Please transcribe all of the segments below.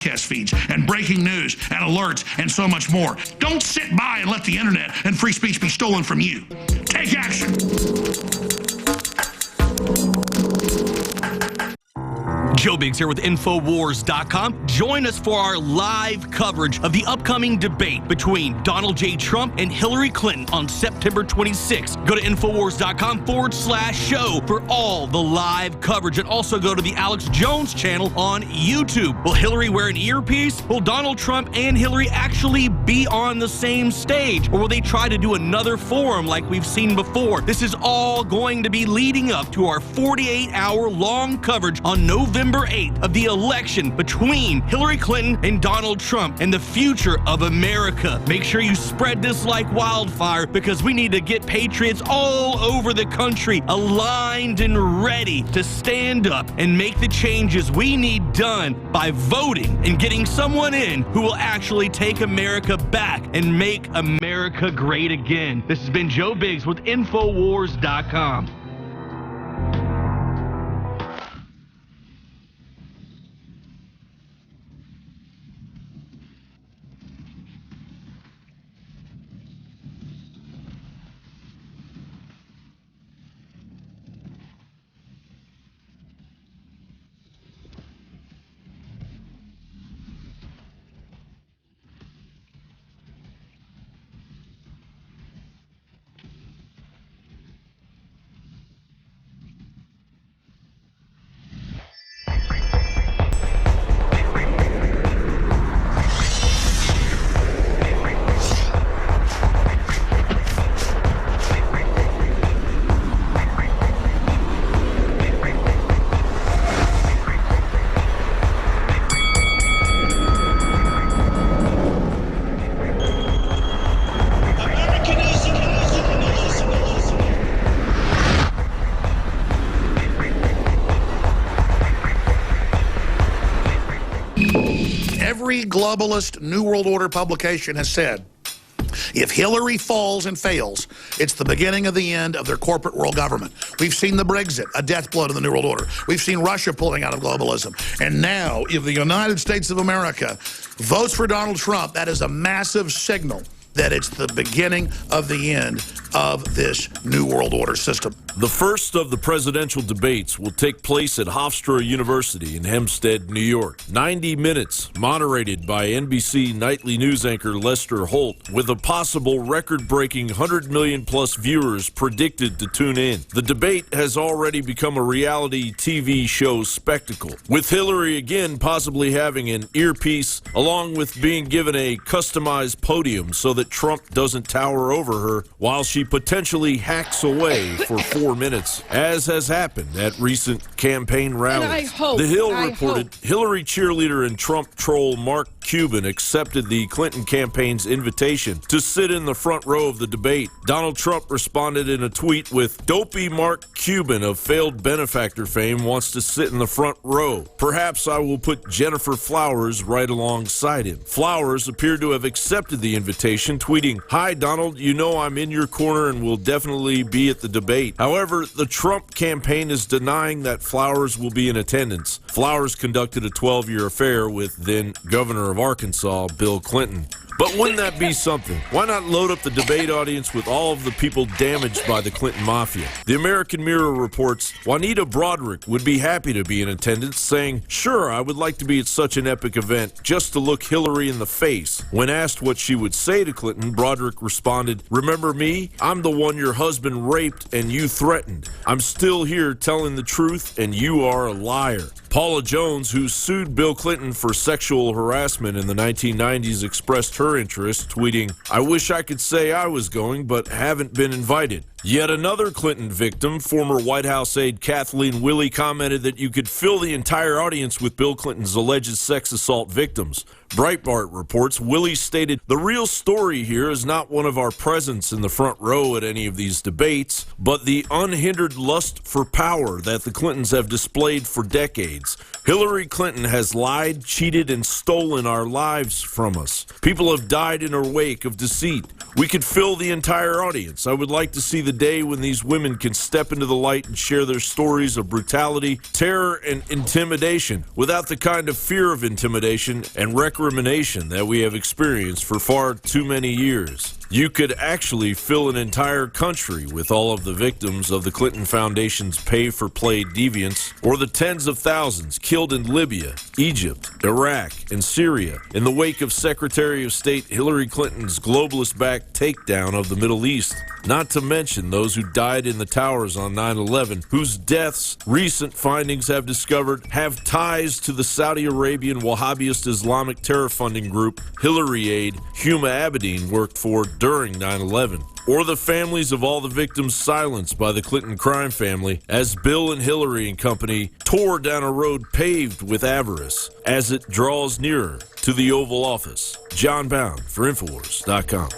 podcast feeds and breaking news and alerts and so much more. Don't sit by and let the internet and free speech be stolen from you. Take action. Joe Biggs here with Infowars.com. Join us for our live coverage of the upcoming debate between Donald J. Trump and Hillary Clinton on September 26th. Go to Infowars.com/show for all the live coverage, and also go to the Alex Jones channel on YouTube. Will Hillary wear an earpiece? Will Donald Trump and Hillary actually be on the same stage? Or will they try to do another forum like we've seen before? This is all going to be leading up to our 48-hour long coverage on November 8th of the election between Hillary Clinton and Donald Trump and the future of America. Make sure you spread this like wildfire, because we need to get patriots all over the country aligned and ready to stand up and make the changes we need done by voting and getting someone in who will actually take America back and make America great again. This has been Joe Biggs with Infowars.com. Every globalist New World Order publication has said, if Hillary falls and fails, it's the beginning of the end of their corporate world government. We've seen the Brexit, a death blow to the New World Order. We've seen Russia pulling out of globalism. And now, if the United States of America votes for Donald Trump, that is a massive signal that it's the beginning of the end of this New World Order system. The first of the presidential debates will take place at Hofstra University in Hempstead, New York. 90 minutes, moderated by NBC nightly news anchor Lester Holt, with a possible record-breaking 100 million-plus viewers predicted to tune in. The debate has already become a reality TV show spectacle, with Hillary again possibly having an earpiece, along with being given a customized podium so that Trump doesn't tower over her while she potentially hacks away for 4 minutes, as has happened at recent campaign rallies. The Hill reported Hillary cheerleader and Trump troll Mark Cuban accepted the Clinton campaign's invitation to sit in the front row of the debate. Donald Trump responded in a tweet with, "Dopey Mark Cuban of failed benefactor fame wants to sit in the front row. Perhaps I will put Jennifer Flowers right alongside him." Flowers appeared to have accepted the invitation, tweeting, "Hi Donald, you know I'm in your corner and will definitely be at the debate." However, the Trump campaign is denying that Flowers will be in attendance. Flowers conducted a 12-year affair with then Governor of Arkansas, Bill Clinton. But wouldn't that be something? Why not load up the debate audience with all of the people damaged by the Clinton Mafia? The American Mirror reports Juanita Broaddrick would be happy to be in attendance, saying, "Sure, I would like to be at such an epic event just to look Hillary in the face." When asked what she would say to Clinton, Broaddrick responded, "Remember me? I'm the one your husband raped and you threatened. I'm still here telling the truth and you are a liar." Paula Jones, who sued Bill Clinton for sexual harassment in the 1990s, expressed her interest, tweeting, "I wish I could say I was going, but haven't been invited." Yet another Clinton victim, former White House aide Kathleen Willey, commented that you could fill the entire audience with Bill Clinton's alleged sex assault victims. Breitbart reports Willey stated, "The real story here is not one of our presence in the front row at any of these debates, but the unhindered lust for power that the Clintons have displayed for decades. Hillary Clinton has lied, cheated, and stolen our lives from us. People have have died in her wake of deceit. We could fill the entire audience. I would like to see the day when these women can step into the light and share their stories of brutality, terror, and intimidation without the kind of fear of intimidation and recrimination that we have experienced for far too many years. You could actually fill an entire country with all of the victims of the Clinton Foundation's pay-for-play deviance, or the tens of thousands killed in Libya, Egypt, Iraq, and Syria in the wake of Secretary of State Hillary Clinton's globalist-backed takedown of the Middle East. Not to mention those who died in the towers on 9/11, whose deaths recent findings have discovered have ties to the Saudi Arabian Wahhabist Islamic terror funding group Hillary Aid Huma Abedin worked for during 9/11. Or the families of all the victims silenced by the Clinton crime family as Bill and Hillary and company tore down a road paved with avarice as it draws nearer to the Oval Office. John Bound for Infowars.com.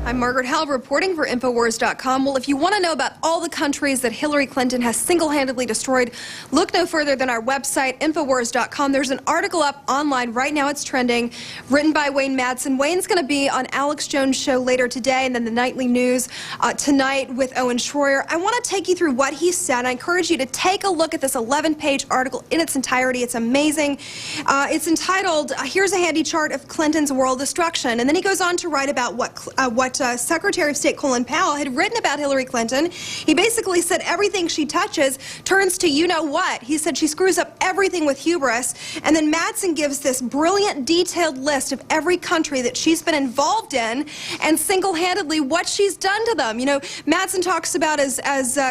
I'm Margaret Howell reporting for Infowars.com. Well, if you want to know about all the countries that Hillary Clinton has single-handedly destroyed, look no further than our website, Infowars.com. There's an article up online right now. It's trending, written by Wayne Madsen. Wayne's going to be on Alex Jones' show later today, and then the Nightly News tonight with Owen Schroyer. I want to take you through what he said. I encourage you to take a look at this 11-page article in its entirety. It's amazing. It's entitled, Here's a Handy Chart of Clinton's World Destruction. And then he goes on to write about what Secretary of State Colin Powell had written about Hillary Clinton. He basically said everything she touches turns to you-know-what. He said she screws up everything with hubris. And then Madsen gives this brilliant, detailed list of every country that she's been involved in and single-handedly what she's done to them. You know, Madsen talks about as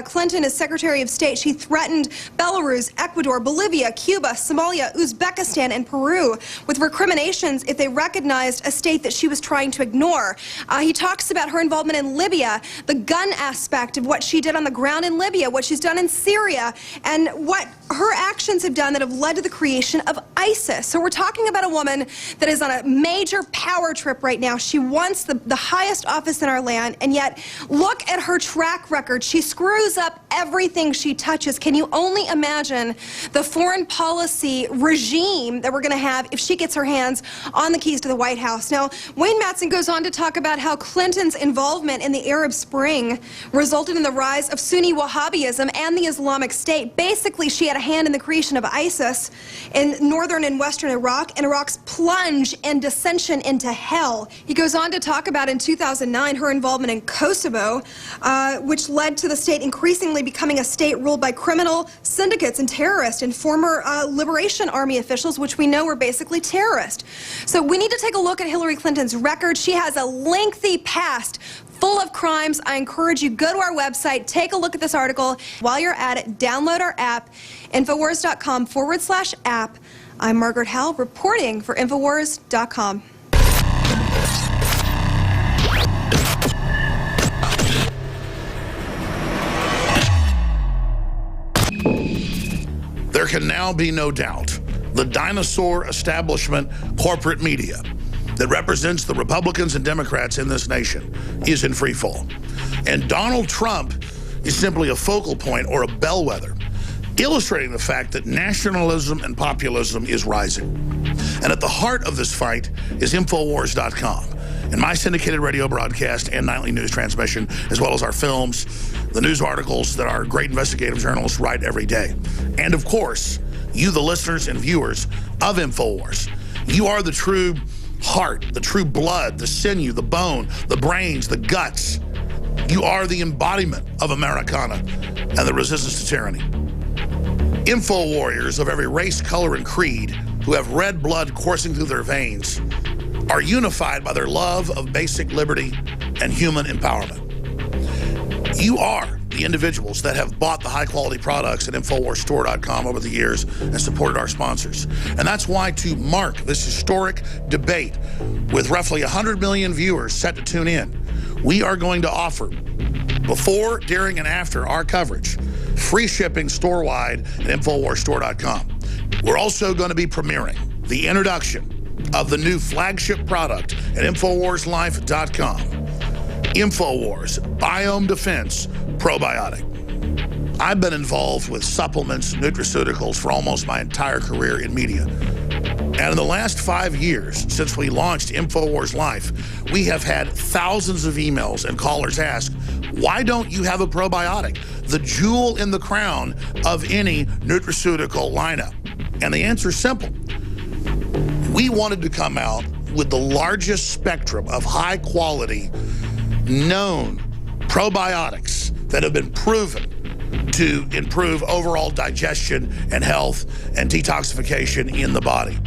Clinton as Secretary of State, she threatened Belarus, Ecuador, Bolivia, Cuba, Somalia, Uzbekistan, and Peru with recriminations if they recognized a state that she was trying to ignore. He talks about her involvement in Libya, the gun aspect of what she did on the ground in Libya, what she's done in Syria, and what her actions have done that have led to the creation of ISIS. So we're talking about a woman that is on a major power trip right now. She wants the highest office in our land, and yet look at her track record. She screws up everything she touches. Can you only imagine the foreign policy regime that we're going to have if she gets her hands on the keys to the White House? Now, Wayne Madsen goes on to talk about how Clinton's involvement in the Arab Spring resulted in the rise of Sunni Wahhabism and the Islamic State. Basically, she had a hand in the creation of ISIS in northern and western Iraq, and Iraq's plunge and dissension into hell. He goes on to talk about in 2009 her involvement in Kosovo, which led to the state increasingly becoming a state ruled by criminal syndicates and terrorists and former Liberation Army officials, which we know were basically terrorists. So we need to take a look at Hillary Clinton's record. She has a lengthy past full of crimes. I encourage you, go to our website, take a look at this article. While you're at it, download our app, Infowars.com/app. I'm Margaret Howell reporting for Infowars.com. There can now be no doubt the dinosaur establishment corporate media that represents the Republicans and Democrats in this nation is in free fall. And Donald Trump is simply a focal point or a bellwether, illustrating the fact that nationalism and populism is rising. And at the heart of this fight is Infowars.com and my syndicated radio broadcast and nightly news transmission, as well as our films, the news articles that our great investigative journalists write every day. And of course, you, the listeners and viewers of Infowars, you are the true heart, the true blood, the sinew, the bone, the brains, the guts. You are the embodiment of Americana and the resistance to tyranny. Info warriors of every race, color, and creed who have red blood coursing through their veins are unified by their love of basic liberty and human empowerment. You are the individuals that have bought the high-quality products at InfoWarsStore.com over the years and supported our sponsors. And that's why, to mark this historic debate with roughly 100 million viewers set to tune in, we are going to offer, before, during, and after our coverage, free shipping store-wide at InfoWarsStore.com. We're also going to be premiering the introduction of the new flagship product at InfoWarsLife.com. InfoWars Biome Defense Probiotic. I've been involved with supplements, nutraceuticals for almost my entire career in media. And in the last 5 years, since we launched InfoWars Life, we have had thousands of emails and callers ask, why don't you have a probiotic? The jewel in the crown of any nutraceutical lineup. And the answer is simple. We wanted to come out with the largest spectrum of high quality, known probiotics that have been proven to improve overall digestion and health and detoxification in the body.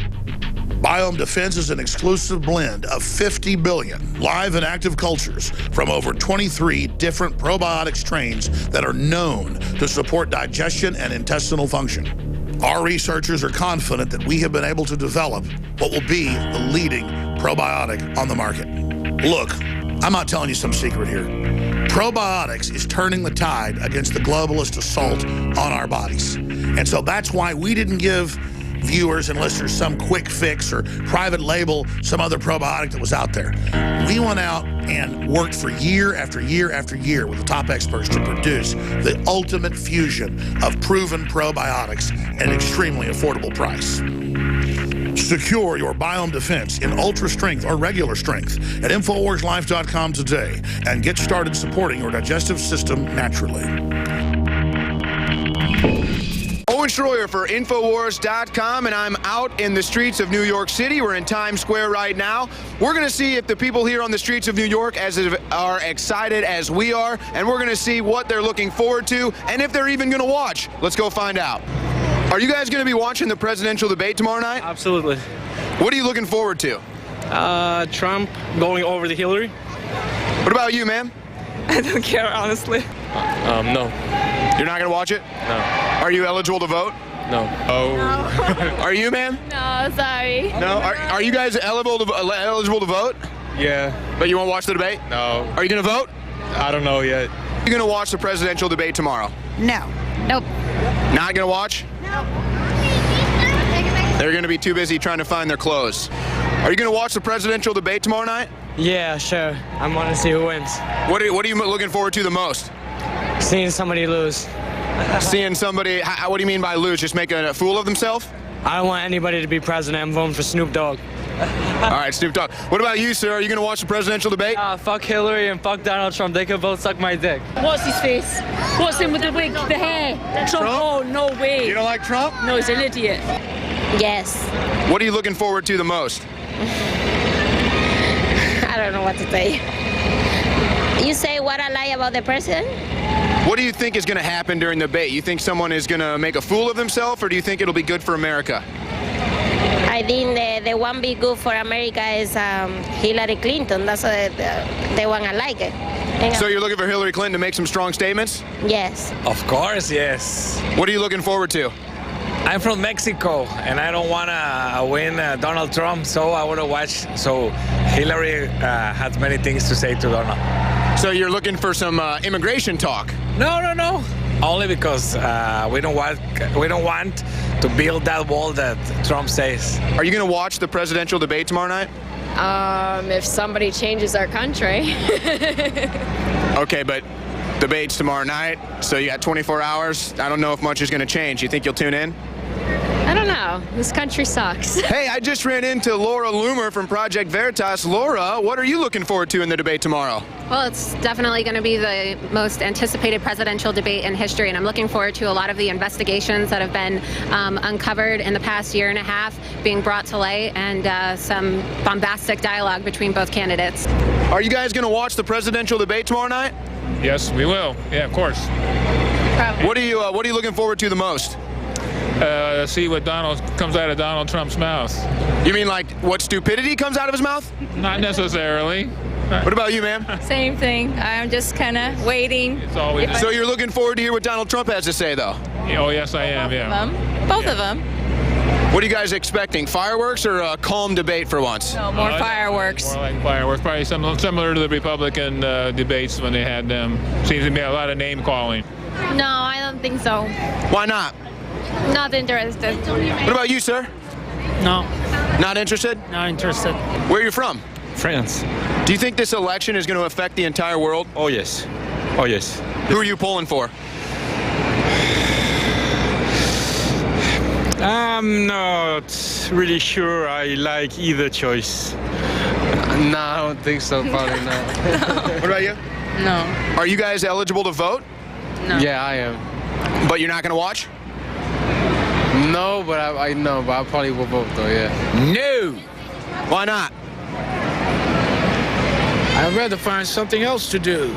Biome Defense is an exclusive blend of 50 billion live and active cultures from over 23 different probiotic strains that are known to support digestion and intestinal function. Our researchers are confident that we have been able to develop what will be the leading probiotic on the market. Look, I'm not telling you some secret here. Probiotics is turning the tide against the globalist assault on our bodies. And so that's why we didn't give viewers and listeners some quick fix or private label some other probiotic that was out there. We went out and worked for year after year after year with the top experts to produce the ultimate fusion of proven probiotics at an extremely affordable price. Secure your Biome Defense in ultra strength or regular strength at InfoWarsLife.com today and get started supporting your digestive system naturally. Owen Schroyer for Infowars.com, and I'm out in the streets of New York City. We're in Times Square right now. We're going to see if the people here on the streets of New York are excited as we are, and we're going to see what they're looking forward to and if they're even going to watch. Let's go find out. Are you guys going to be watching the presidential debate tomorrow night? Absolutely. What are you looking forward to? Trump going over to Hillary. What about you, ma'am? I don't care, honestly. No. You're not going to watch it? No. Are you eligible to vote? No. Oh. Are you, ma'am? No, sorry. No. Are you guys eligible to vote? Yeah. But you won't watch the debate? No. Are you going to vote? I don't know yet. Are you going to watch the presidential debate tomorrow? No. Nope. Not going to watch? Nope. They're going to be too busy trying to find their clothes. Are you going to watch the presidential debate tomorrow night? Yeah, sure. I want to see who wins. What are you looking forward to the most? Seeing somebody lose. Seeing somebody, what do you mean by lose? Just make a fool of themselves? I don't want anybody to be president. I'm voting for Snoop Dogg. All right, Snoop Dogg. What about you, sir? Are you going to watch the presidential debate? Fuck Hillary and fuck Donald Trump. They can both suck my dick. What's his face? What's him with the wig, the hair? Trump? Oh, no way. You don't like Trump? No, he's an idiot. Yes. What are you looking forward to the most? I don't know what to say. You say what I like about the president? What do you think is going to happen during the debate? You think someone is going to make a fool of himself, or do you think it'll be good for America? I think the one be good for America is Hillary Clinton. That's the one I like it. So you're looking for Hillary Clinton to make some strong statements? Yes. Of course, yes. What are you looking forward to? I'm from Mexico, and I don't want to win Donald Trump, so I want to watch. So Hillary has many things to say to Donald. So you're looking for some immigration talk? No. Only because we don't want to build that wall that Trump says. Are you going to watch the presidential debate tomorrow night? If somebody changes our country. Okay, but debate's tomorrow night, so you got 24 hours. I don't know if much is going to change. You think you'll tune in? I don't know. This country sucks. Hey, I just ran into Laura Loomer from Project Veritas. Laura, what are you looking forward to in the debate tomorrow? Well, it's definitely going to be the most anticipated presidential debate in history, and I'm looking forward to a lot of the investigations that have been uncovered in the past year and a half being brought to light, and some bombastic dialogue between both candidates. Are you guys going to watch the presidential debate tomorrow night? Yes, we will. Yeah, of course. What are you looking forward to the most? See what comes out of Donald Trump's mouth. You mean like what stupidity comes out of his mouth? Not necessarily. What about you, ma'am? Same thing. I'm just kind of waiting. It's always. So you're looking forward to hear what Donald Trump has to say, though? Oh, yes, I am. Yeah. Both of them. What are you guys expecting? Fireworks or a calm debate for once? No, more fireworks. More like fireworks. Probably similar to the Republican debates when they had them. Seems to be a lot of name calling. No, I don't think so. Why not? Not interested. What about you, sir? No, Not interested? not interested. Where are you from? France. Do you think this election is going to affect the entire world? Oh yes. Oh yes. Who are you polling for? I'm not really sure I like either choice. No, I don't think so. Probably not. What about you? No. Are you guys eligible to vote? No. Yeah, I am. But you're not going to watch? No, but I know, but I probably will vote though. Yeah. No. Why not? I'd rather find something else to do.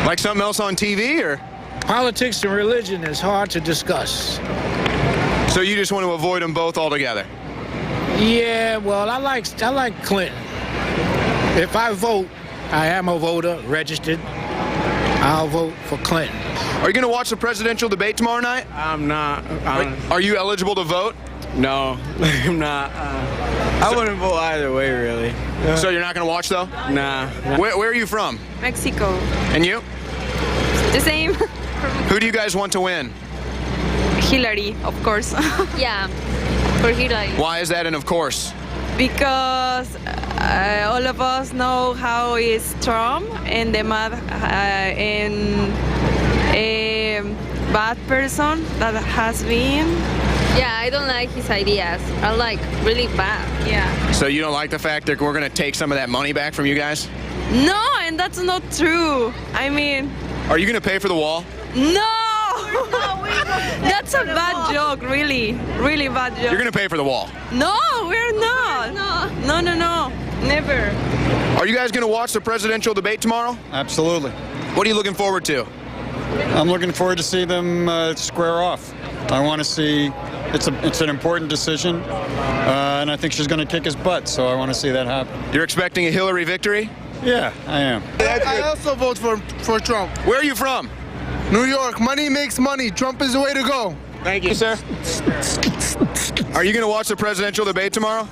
Like something else on TV, or? Politics and religion is hard to discuss. So you just want to avoid them both altogether? Yeah, well, I like Clinton. If I vote, I am a voter, registered. I'll vote for Clinton. Are you going to watch the presidential debate tomorrow night? I'm not. Are you eligible to vote? No, I'm not. I wouldn't vote either way, really. So you're not going to watch, though? Nah. Where are you from? Mexico. And you? The same. Who do you guys want to win? Hillary, of course. Yeah, for Hillary. Why is that, and of course? Because all of us know how is Trump and the bad person that has been. Yeah, I don't like his ideas. I like really bad. Yeah. So you don't like the fact that we're going to take some of that money back from you guys? No, and that's not true. I mean, Are you going to pay for the wall? no! That's a bad joke, really. Really bad joke. You're going to pay for the wall. No, we're not. No. Never. Are you guys going to watch the presidential debate tomorrow? Absolutely. What are you looking forward to? I'm looking forward to see them square off. I want to see. It's an important decision, and I think she's going to kick his butt. So I want to see that happen. You're expecting a Hillary victory? Yeah, I am. I also vote for Trump. Where are you from? New York. Money makes money. Trump is the way to go. Thank you, sir. Are you going to watch the presidential debate tomorrow?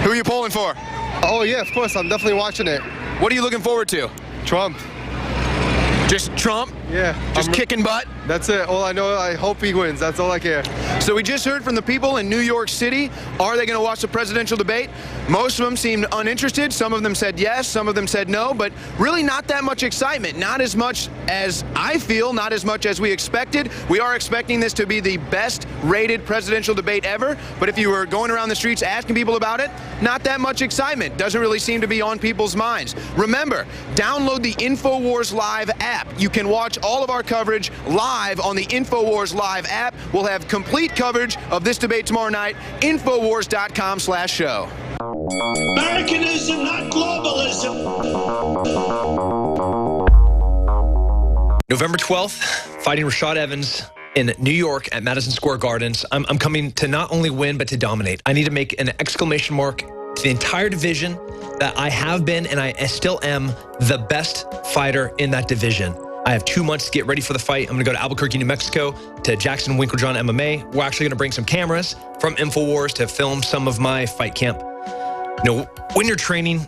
Who are you polling for? Oh yeah, of course. I'm definitely watching it. What are you looking forward to? Trump. Just Trump? Yeah. Just kicking butt? That's it. All I know, I hope he wins. That's all I care. So we just heard from the people in New York City. Are they going to watch the presidential debate? Most of them seemed uninterested. Some of them said yes. Some of them said no. But really not that much excitement. Not as much as I feel. Not as much as we expected. We are expecting this to be the best rated presidential debate ever. But if you were going around the streets asking people about it, not that much excitement. Doesn't really seem to be on people's minds. Remember, download the InfoWars Live app. You can watch all of our coverage live on the InfoWars Live app. We'll have complete coverage of this debate tomorrow night. Infowars.com/show. Americanism, not globalism. November 12th, fighting Rashad Evans in New York at Madison Square Gardens. I'm coming to not only win, but to dominate. I need to make an exclamation mark to the entire division that I have been and I still am the best fighter in that division. I have 2 months to get ready for the fight. I'm going to go to Albuquerque, New Mexico, to Jackson Winklejohn MMA. We're actually going to bring some cameras from InfoWars to film some of my fight camp. You know, when you're training,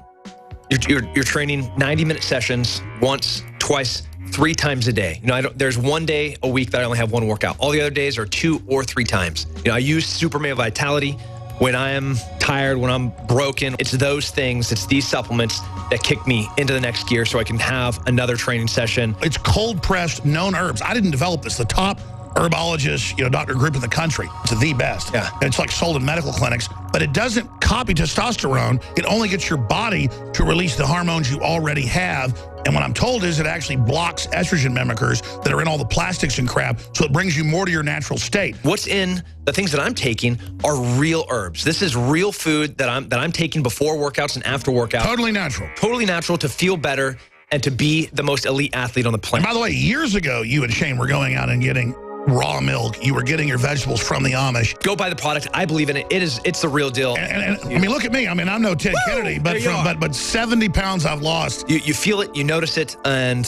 you're training 90-minute sessions once, twice, 3 times a day. You know, there's 1 day a week that I only have 1 workout. All the other days are 2 or 3 times. You know, I use Super Male Vitality when I am tired, when I'm broken. It's those things, it's these supplements that kick me into the next gear so I can have another training session. It's cold-pressed, known herbs. I didn't develop this. The top herbologist, doctor group in the country. It's the best. Yeah. And it's like sold in medical clinics, but it doesn't copy testosterone. It only gets your body to release the hormones you already have. And what I'm told is it actually blocks estrogen mimickers that are in all the plastics and crap, so it brings you more to your natural state. What's in the things that I'm taking are real herbs. This is real food that I'm taking before workouts and after workouts. Totally natural. Totally natural to feel better and to be the most elite athlete on the planet. And by the way, years ago, you and Shane were going out and getting raw milk. You were getting your vegetables from the Amish. Go buy the product. I believe in it. It's the real deal. And I mean, look at me. I mean, I'm no Ted Kennedy, but 70 pounds I've lost. You feel it, you notice it, and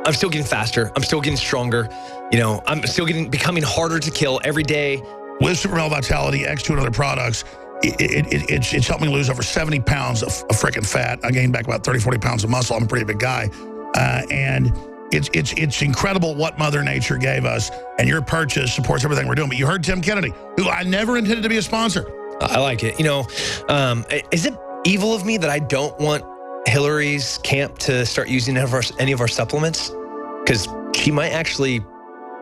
I'm still getting faster. I'm still getting stronger. You know, I'm still becoming harder to kill every day. With Super Male Vitality, X2 and other products, it's helped me lose over 70 pounds of freaking fat. I gained back about 30, 40 pounds of muscle. I'm a pretty big guy. And it's incredible what Mother Nature gave us, and your purchase supports everything we're doing. But you heard Tim Kennedy, who I never intended to be a sponsor. I like it. You know, is it evil of me that I don't want Hillary's camp to start using any of our supplements? Because she might actually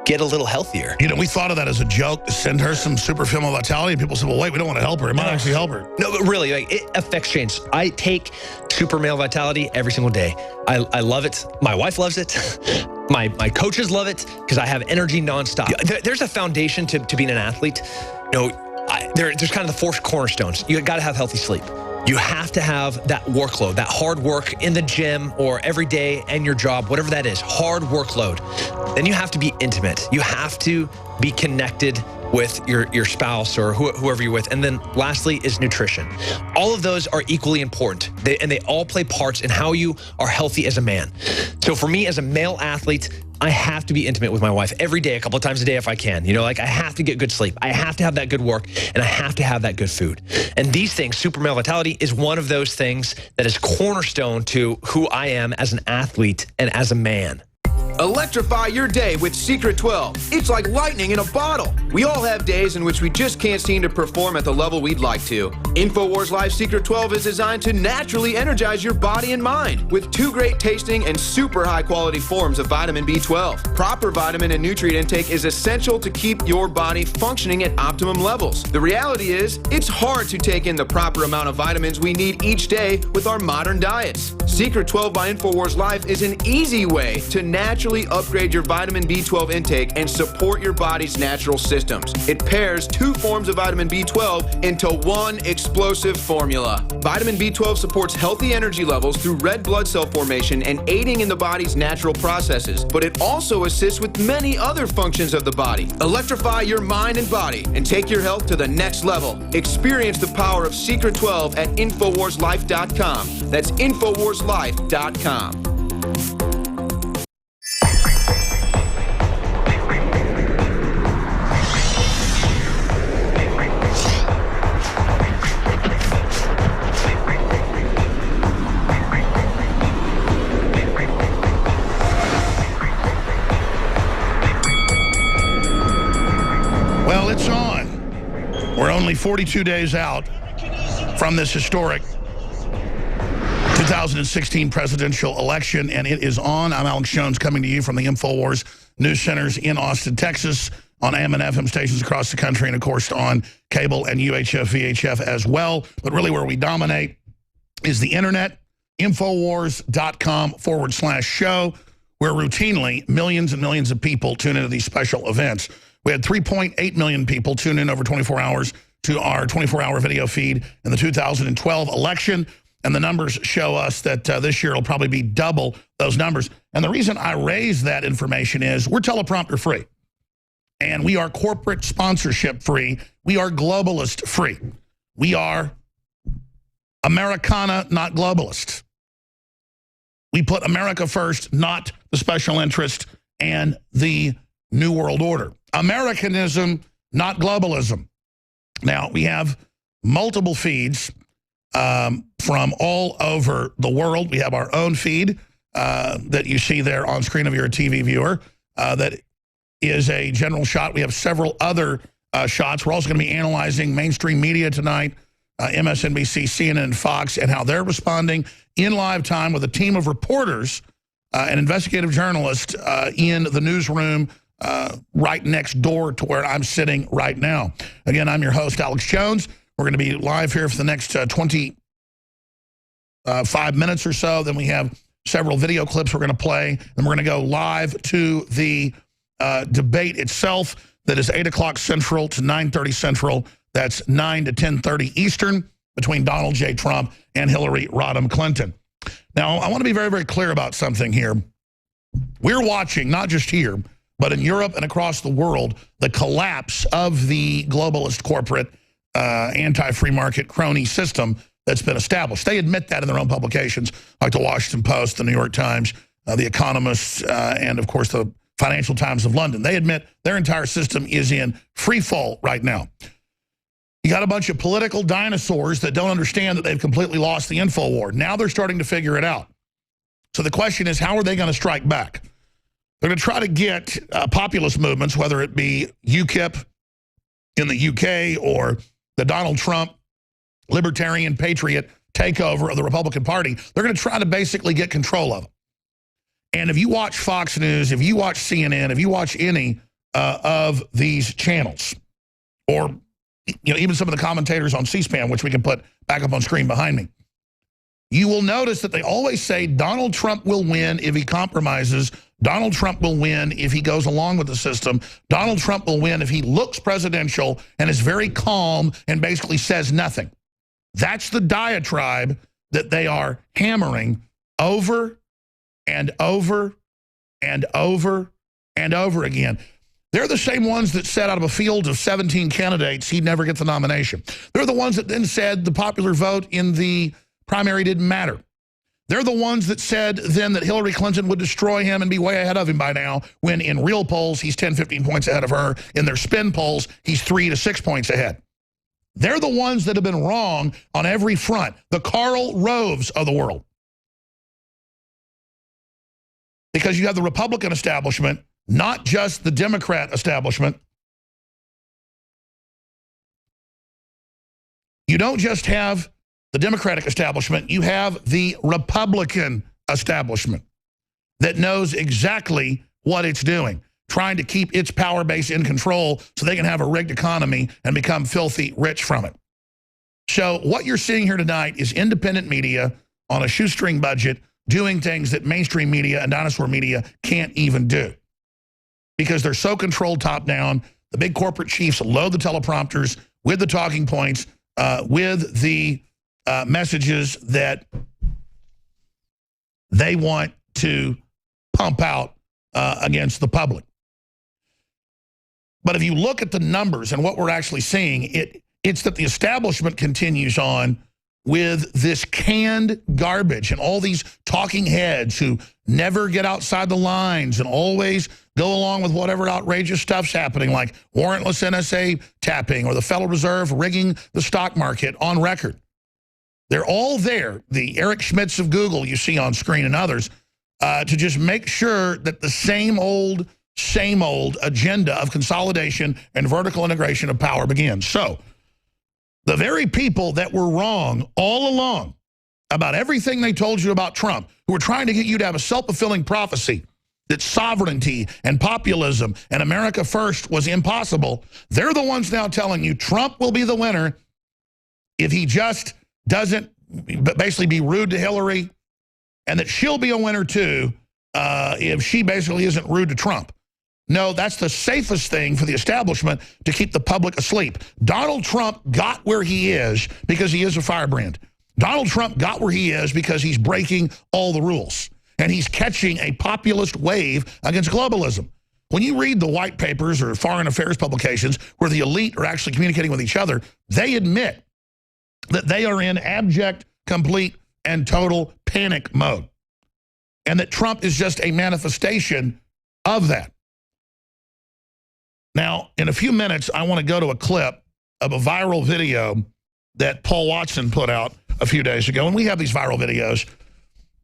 get a little healthier. You know, we thought of that as a joke to send her some super female vitality, and people said, well, wait, we don't want to help her. It might actually help her. No, but really, like, it affects change. I take super male vitality every single day. I love it. My wife loves it. My coaches love it because I have energy nonstop. There's a foundation to being an athlete. You know, there's kind of the four cornerstones. You got to have healthy sleep. You have to have that workload, that hard work in the gym or every day and your job, whatever that is, hard workload. Then you have to be intimate. You have to be connected with your spouse or whoever you're with. And then lastly is nutrition. All of those are equally important. And they all play parts in how you are healthy as a man. So for me as a male athlete, I have to be intimate with my wife every day, a couple of times a day if I can. You know, like I have to get good sleep. I have to have that good work, and I have to have that good food. And these things, super male vitality, is one of those things that is cornerstone to who I am as an athlete and as a man. Electrify your day with Secret 12. It's like lightning in a bottle. We all have days in which we just can't seem to perform at the level we'd like to. InfoWars Life Secret 12 is designed to naturally energize your body and mind with 2 great tasting and super high quality forms of vitamin B12. Proper vitamin and nutrient intake is essential to keep your body functioning at optimum levels. The reality is, it's hard to take in the proper amount of vitamins we need each day with our modern diets. Secret 12 by InfoWars Life is an easy way to naturally upgrade your vitamin B12 intake and support your body's natural systems. It pairs 2 forms of vitamin B12 into one explosive formula. Vitamin B12 supports healthy energy levels through red blood cell formation and aiding in the body's natural processes, but it also assists with many other functions of the body. Electrify your mind and body and take your health to the next level. Experience the power of Secret 12 at InfoWarsLife.com. That's InfoWarsLife.com. Well, it's on. We're only 42 days out from this historic 2016 presidential election, and it is on. I'm Alex Jones coming to you from the InfoWars News Centers in Austin, Texas, on AM and FM stations across the country, and, of course, on cable and UHF, VHF as well. But really where we dominate is the Internet, Infowars.com/show, where routinely millions and millions of people tune into these special events. We had 3.8 million people tune in over 24 hours to our 24-hour video feed in the 2012 election. And the numbers show us that this year it'll probably be double those numbers. And the reason I raise that information is we're teleprompter free. And we are corporate sponsorship free. We are globalist free. We are Americana, not globalist. We put America first, not the special interest and the New World Order. Americanism, not globalism. Now, we have multiple feeds from all over the world. We have our own feed that you see there on screen if you're a TV viewer. That is a general shot. We have several other shots. We're also going to be analyzing mainstream media tonight, MSNBC, CNN, and Fox, and how they're responding in live time with a team of reporters and investigative journalists in the newsroom right next door to where I'm sitting right now. Again, I'm your host, Alex Jones. We're going to be live here for the next 25 minutes or so. Then we have several video clips we're going to play. And we're going to go live to the debate itself. That is 8 o'clock Central to 9:30 Central. That's 9 to 10:30 Eastern between Donald J. Trump and Hillary Rodham Clinton. Now, I want to be very, very clear about something here. We're watching, not just here, but in Europe and across the world, the collapse of the globalist corporate anti-free market crony system that's been established. They admit that in their own publications, like the Washington Post, the New York Times, the Economist, and, of course, the Financial Times of London. They admit their entire system is in free fall right now. You got a bunch of political dinosaurs that don't understand that they've completely lost the info war. Now they're starting to figure it out. So the question is, how are they going to strike back? They're going to try to get populist movements, whether it be UKIP in the UK or the Donald Trump libertarian patriot takeover of the Republican Party. They're going to try to basically get control of them. And if you watch Fox News, if you watch CNN, if you watch any of these channels, or even some of the commentators on C-SPAN, which we can put back up on screen behind me, you will notice that they always say Donald Trump will win if he compromises. Donald Trump will win if he goes along with the system. Donald Trump will win if he looks presidential and is very calm and basically says nothing. That's the diatribe that they are hammering over and over and over and over again. They're the same ones that said out of a field of 17 candidates he'd never get the nomination. They're the ones that then said the popular vote in the primary didn't matter. They're the ones that said then that Hillary Clinton would destroy him and be way ahead of him by now, when in real polls he's 10, 15 points ahead of her. In their spin polls, he's 3 to 6 points ahead. They're the ones that have been wrong on every front. The Karl Roves of the world. Because you have the Republican establishment, not just the Democrat establishment. You don't just have the Democratic establishment, you have the Republican establishment that knows exactly what it's doing, trying to keep its power base in control so they can have a rigged economy and become filthy rich from it. So what you're seeing here tonight is independent media on a shoestring budget doing things that mainstream media and dinosaur media can't even do, because they're so controlled top down. The big corporate chiefs load the teleprompters with the talking points, with the messages that they want to pump out against the public. But if you look at the numbers and what we're actually seeing, it's that the establishment continues on with this canned garbage and all these talking heads who never get outside the lines and always go along with whatever outrageous stuff's happening, like warrantless NSA tapping or the Federal Reserve rigging the stock market on record. They're all there, the Eric Schmidts of Google you see on screen and others, to just make sure that the same old agenda of consolidation and vertical integration of power begins. So the very people that were wrong all along about everything they told you about Trump, who were trying to get you to have a self-fulfilling prophecy that sovereignty and populism and America first was impossible, they're the ones now telling you Trump will be the winner if he just doesn't basically be rude to Hillary, and that she'll be a winner too if she basically isn't rude to Trump. No, that's the safest thing for the establishment to keep the public asleep. Donald Trump got where he is because he is a firebrand. Donald Trump got where he is because he's breaking all the rules, and he's catching a populist wave against globalism. When you read the white papers or foreign affairs publications where the elite are actually communicating with each other, they admit that they are in abject, complete, and total panic mode, and that Trump is just a manifestation of that. Now, in a few minutes, I want to go to a clip of a viral video that Paul Watson put out a few days ago, and we have these viral videos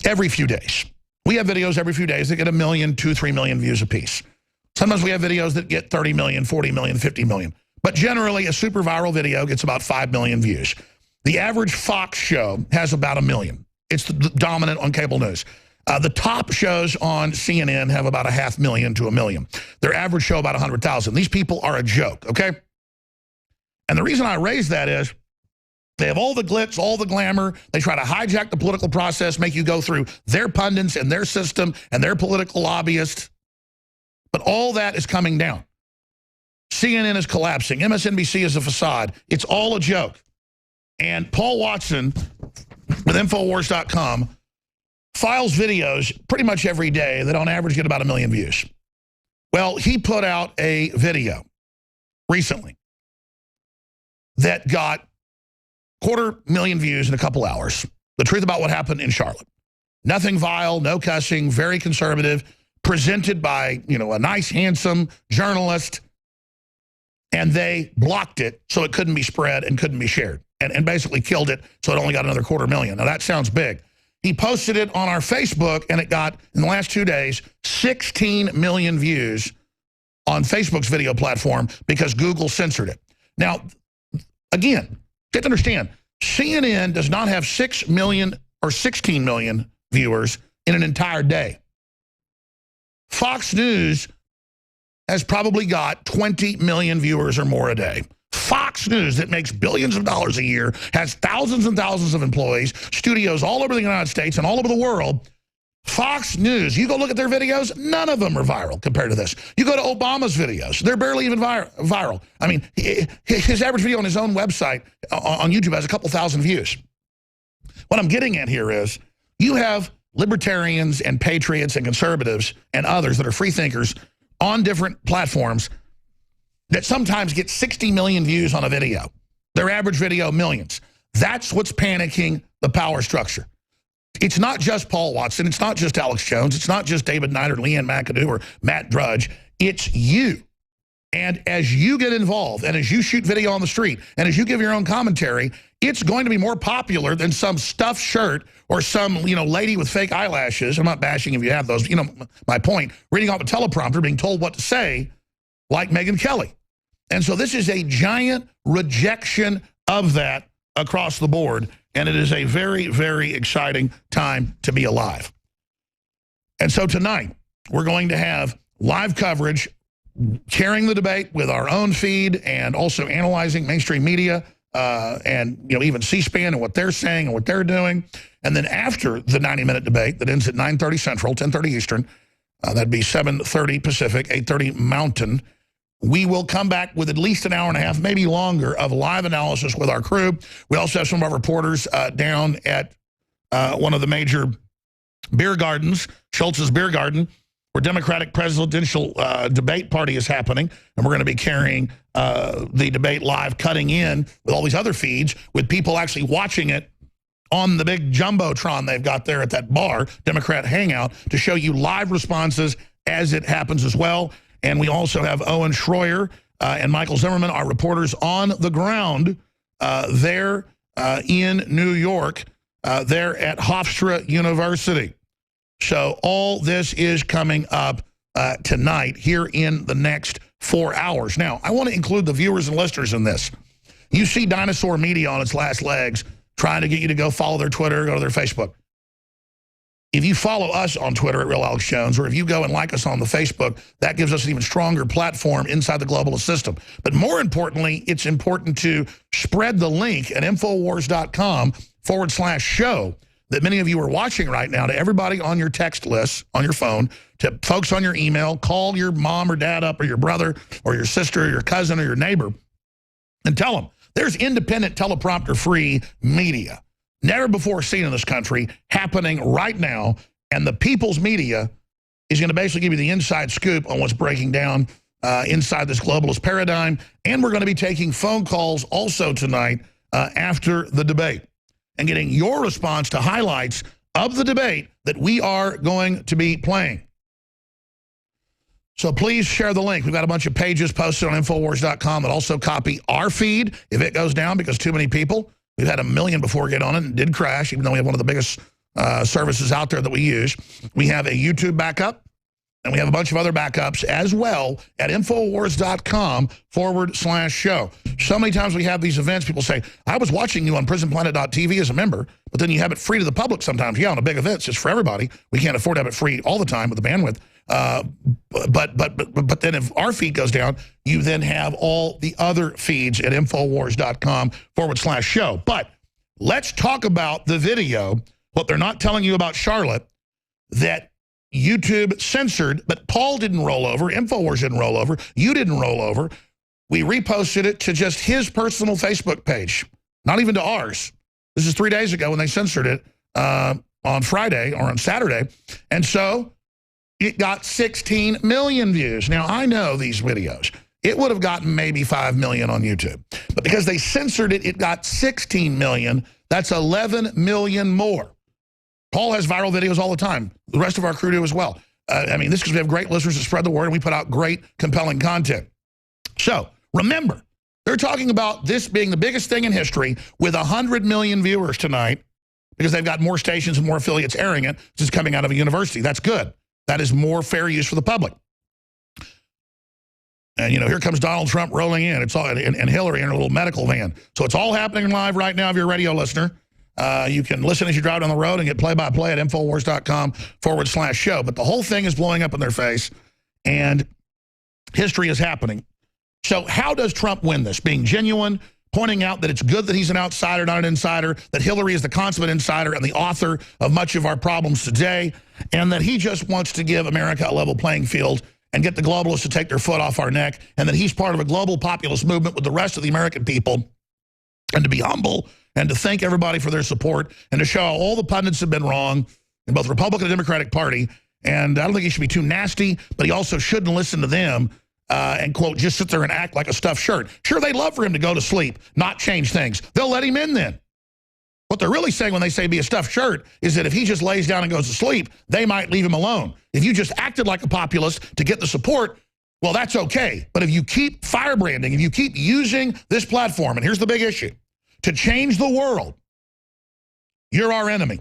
every few days. We have videos every few days that get 1 million, 2, 3 million views apiece. Sometimes we have videos that get 30 million, 40 million, 50 million. But generally, a super viral video gets about 5 million views. The average Fox show has about 1 million. It's the dominant on cable news. The top shows on CNN have about 500,000 to 1 million. Their average show about 100,000. These people are a joke, okay? And the reason I raise that is they have all the glitz, all the glamour. They try to hijack the political process, make you go through their pundits and their system and their political lobbyists. But all that is coming down. CNN is collapsing. MSNBC is a facade. It's all a joke. And Paul Watson with Infowars.com files videos pretty much every day that on average get about 1 million views. Well, he put out a video recently that got 250,000 views in a couple hours. The truth about what happened in Charlotte. Nothing vile, no cussing, very conservative, presented by, a nice, handsome journalist, and they blocked it so it couldn't be spread and couldn't be shared, and basically killed it so it only got another 250,000. Now, that sounds big. He posted it on our Facebook, and it got, in the last 2 days, 16 million views on Facebook's video platform because Google censored it. Now, again, you have to understand, CNN does not have 6 million or 16 million viewers in an entire day. Fox News has probably got 20 million viewers or more a day. Fox News, that makes billions of dollars a year, has thousands and thousands of employees, studios all over the United States and all over the world. Fox News, you go look at their videos, none of them are viral compared to this. You go to Obama's videos, they're barely even viral. I mean, his average video on his own website on YouTube has a couple thousand views. What I'm getting at here is you have libertarians and patriots and conservatives and others that are free thinkers on different platforms that sometimes get 60 million views on a video. Their average video, millions. That's what's panicking the power structure. It's not just Paul Watson. It's not just Alex Jones. It's not just David Knight or Leanne McAdoo or Matt Drudge. It's you. And as you get involved and as you shoot video on the street and as you give your own commentary, it's going to be more popular than some stuffed shirt or some, lady with fake eyelashes. I'm not bashing if you have those. My point, reading off a teleprompter, being told what to say, like Megyn Kelly. And so this is a giant rejection of that across the board. And it is a very, very exciting time to be alive. And so tonight, we're going to have live coverage, carrying the debate with our own feed and also analyzing mainstream media and even C-SPAN and what they're saying and what they're doing. And then after the 90-minute debate that ends at 9:30 Central, 10:30 Eastern, that'd be 7:30 Pacific, 8:30 Mountain, we will come back with at least an hour and a half, maybe longer, of live analysis with our crew. We also have some of our reporters down at one of the major beer gardens, Schultz's Beer Garden, where Democratic presidential debate party is happening. And we're going to be carrying the debate live, cutting in with all these other feeds, with people actually watching it on the big Jumbotron they've got there at that bar, Democrat Hangout, to show you live responses as it happens as well. And we also have Owen Schroyer and Michael Zimmerman, our reporters on the ground there in New York, there at Hofstra University. So all this is coming up tonight here in the next 4 hours. Now, I want to include the viewers and listeners in this. You see Dinosaur Media on its last legs trying to get you to go follow their Twitter, go to their Facebook. If you follow us on Twitter at Real Alex Jones, or if you go and like us on the Facebook, that gives us an even stronger platform inside the globalist system. But more importantly, it's important to spread the link at Infowars.com/show that many of you are watching right now to everybody on your text list, on your phone, to folks on your email. Call your mom or dad up, or your brother or your sister or your cousin or your neighbor, and tell them there's independent teleprompter-free media, never before seen in this country, happening right now. And the People's Media is going to basically give you the inside scoop on what's breaking down inside this globalist paradigm. And we're going to be taking phone calls also tonight after the debate and getting your response to highlights of the debate that we are going to be playing. So please share the link. We've got a bunch of pages posted on Infowars.com that also copy our feed if it goes down because too many people. We've had 1 million before get on it, and it did crash, even though we have one of the biggest services out there that we use. We have a YouTube backup, and we have a bunch of other backups as well at Infowars.com/show. So many times we have these events, people say, I was watching you on PrisonPlanet.tv as a member, but then you have it free to the public sometimes. Yeah, on a big event, it's for everybody. We can't afford to have it free all the time with the bandwidth. But then if our feed goes down, you then have all the other feeds at Infowars.com/show. But let's talk about the video, what they're not telling you about Charlotte, that YouTube censored, but Paul didn't roll over, Infowars didn't roll over, you didn't roll over. We reposted it to just his personal Facebook page, not even to ours. This is 3 days ago when they censored it on Friday or on Saturday. And so it got 16 million views. Now, I know these videos. It would have gotten maybe 5 million on YouTube. But because they censored it, it got 16 million. That's 11 million more. Paul has viral videos all the time. The rest of our crew do as well. I mean, this is because we have great listeners to spread the word, and we put out great, compelling content. So, remember, they're talking about this being the biggest thing in history with 100 million viewers tonight because they've got more stations and more affiliates airing it. This is coming out of a university. That's good. That is more fair use for the public. And, here comes Donald Trump rolling in. It's all, and Hillary in her little medical van. So it's all happening live right now if you're a radio listener. You can listen as you drive down the road and get play-by-play at Infowars.com/show. But the whole thing is blowing up in their face. And history is happening. So how does Trump win this? Being genuine, pointing out that it's good that he's an outsider, not an insider, that Hillary is the consummate insider and the author of much of our problems today, and that he just wants to give America a level playing field and get the globalists to take their foot off our neck, and that he's part of a global populist movement with the rest of the American people, and to be humble and to thank everybody for their support and to show how all the pundits have been wrong in both Republican and Democratic Party. And I don't think he should be too nasty, but he also shouldn't listen to them and, quote, just sit there and act like a stuffed shirt. Sure, they'd love for him to go to sleep, not change things. They'll let him in then. What they're really saying when they say be a stuffed shirt is that if he just lays down and goes to sleep, they might leave him alone. If you just acted like a populist to get the support, well, that's okay. But if you keep firebranding, if you keep using this platform, and here's the big issue, to change the world, you're our enemy.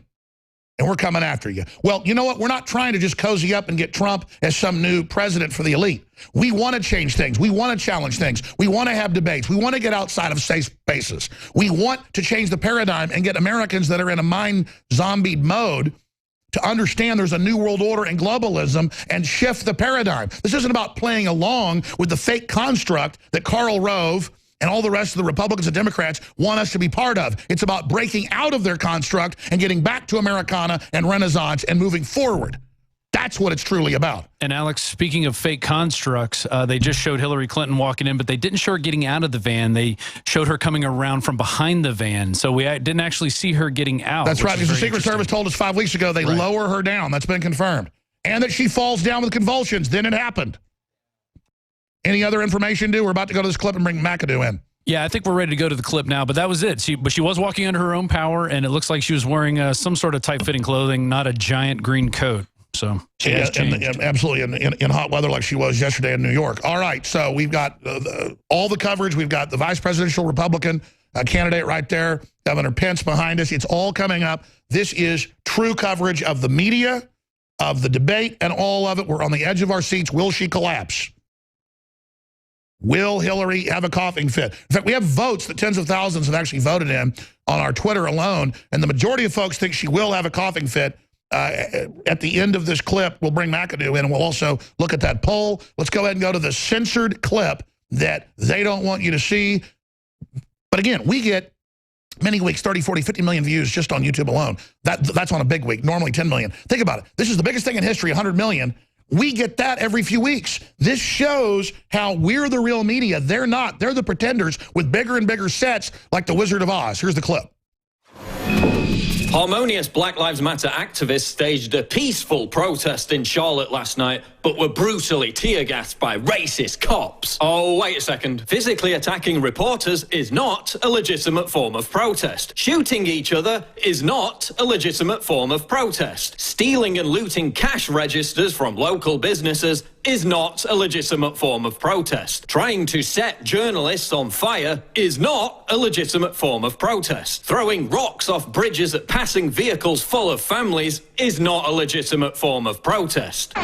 And we're coming after you. Well, you know what? We're not trying to just cozy up and get Trump as some new president for the elite. We want to change things. We want to challenge things. We want to have debates. We want to get outside of safe spaces. We want to change the paradigm and get Americans that are in a mind-zombied mode to understand there's a new world order and globalism and shift the paradigm. This isn't about playing along with the fake construct that Karl Rove and all the rest of the Republicans and Democrats want us to be part of. It's about breaking out of their construct and getting back to Americana and Renaissance and moving forward. That's what it's truly about. And Alex, speaking of fake constructs, they just showed Hillary Clinton walking in, but they didn't show her getting out of the van. They showed her coming around from behind the van. So we didn't actually see her getting out. That's right, because the Secret Service told us 5 weeks ago they lower her down. That's been confirmed. And that she falls down with convulsions. Then it happened. Any other information, We're about to go to this clip and bring McAdoo in. Yeah, I think we're ready to go to the clip now, but that was it. But she was walking under her own power, and it looks like she was wearing some sort of tight-fitting clothing, not a giant green coat. So she has changed. Absolutely, in hot weather like she was yesterday in New York. All right, so we've got all the coverage. We've got the vice presidential Republican candidate right there, Governor Pence behind us. It's all coming up. This is true coverage of the media, of the debate, and all of it. We're on the edge of our seats. Will she collapse? Will Hillary have a coughing fit? In fact, we have votes that tens of thousands have actually voted in on our Twitter alone, and the majority of folks think she will have a coughing fit. At the end of this clip, we'll bring McAdoo in, and we'll also look at that poll. Let's go ahead and go to the censored clip that they don't want you to see. But again, we get many weeks, 30, 40, 50 million views just on YouTube alone. That's on a big week, normally 10 million. Think about it. This is the biggest thing in history, 100 million. We get that every few weeks. This shows how we're the real media. They're not. They're the pretenders with bigger and bigger sets like the Wizard of Oz. Here's the clip. Harmonious Black Lives Matter activists staged a peaceful protest in Charlotte last night, but were brutally tear-gassed by racist cops. Oh, wait a second. Physically attacking reporters is not a legitimate form of protest. Shooting each other is not a legitimate form of protest. Stealing and looting cash registers from local businesses is not a legitimate form of protest. Trying to set journalists on fire is not a legitimate form of protest. Throwing rocks off bridges at passing vehicles full of families is not a legitimate form of protest.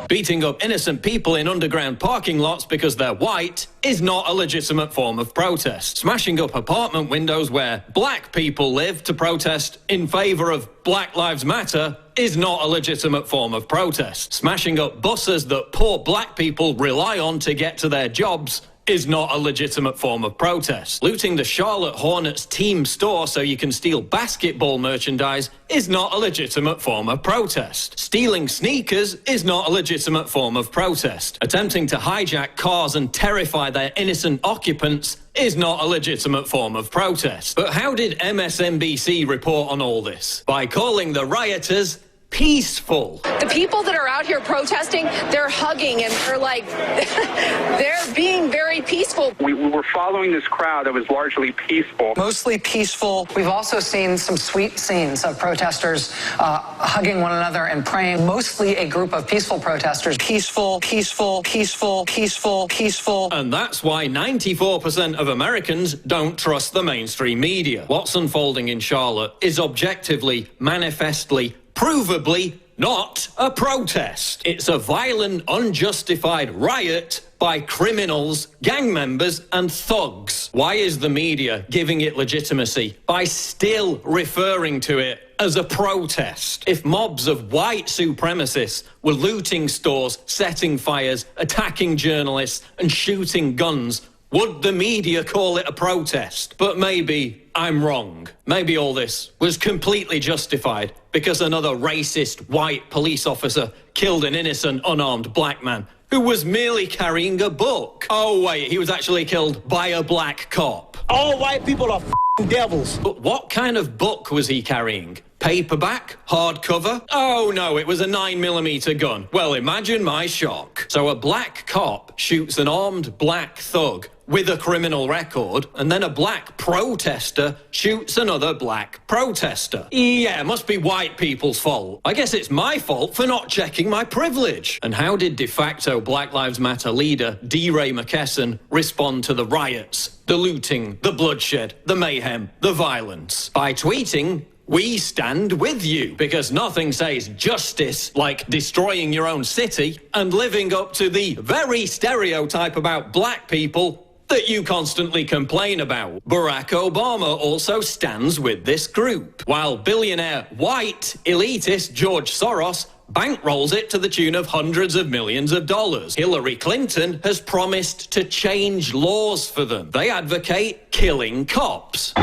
Beating up innocent people in underground parking lots because they're white is not a legitimate form of protest. Smashing up apartment windows where black people live to protest in favor of Black Lives Matter is not a legitimate form of protest. Smashing up buses that poor black people rely on to get to their jobs is not a legitimate form of protest. Looting the Charlotte Hornets team store so you can steal basketball merchandise is not a legitimate form of protest. Stealing sneakers is not a legitimate form of protest. Attempting to hijack cars and terrify their innocent occupants is not a legitimate form of protest. But how did MSNBC report on all this? By calling the rioters peaceful. The people that are out here protesting, they're hugging and they're like, they're being very peaceful. We were following this crowd that was largely peaceful. Mostly peaceful. We've also seen some sweet scenes of protesters hugging one another and praying. Mostly a group of peaceful protesters. Peaceful, peaceful, peaceful, peaceful, peaceful. And that's why 94% of Americans don't trust the mainstream media. What's unfolding in Charlotte is objectively, manifestly, provably not a protest. It's a violent, unjustified riot by criminals, gang members, and thugs. Why is the media giving it legitimacy by still referring to it as a protest. If mobs of white supremacists were looting stores, setting fires, attacking journalists, and shooting guns, would the media call it a protest? But maybe I'm wrong. Maybe all this was completely justified because another racist white police officer killed an innocent unarmed black man who was merely carrying a book. Oh wait, he was actually killed by a black cop. All white people are devils. But what kind of book was he carrying? Paperback? Hardcover? Oh no, it was a 9mm gun. Well, imagine my shock. So a black cop shoots an armed black thug with a criminal record, and then a black protester shoots another black protester. Yeah, must be white people's fault. I guess it's my fault for not checking my privilege. And how did de facto Black Lives Matter leader DeRay McKesson respond to the riots, the looting, the bloodshed, the mayhem, the violence? By tweeting, "We stand with you," because nothing says justice like destroying your own city and living up to the very stereotype about black people that you constantly complain about. Barack Obama also stands with this group, while billionaire white elitist George Soros bankrolls it to the tune of hundreds of millions of dollars. Hillary Clinton has promised to change laws for them. They advocate killing cops.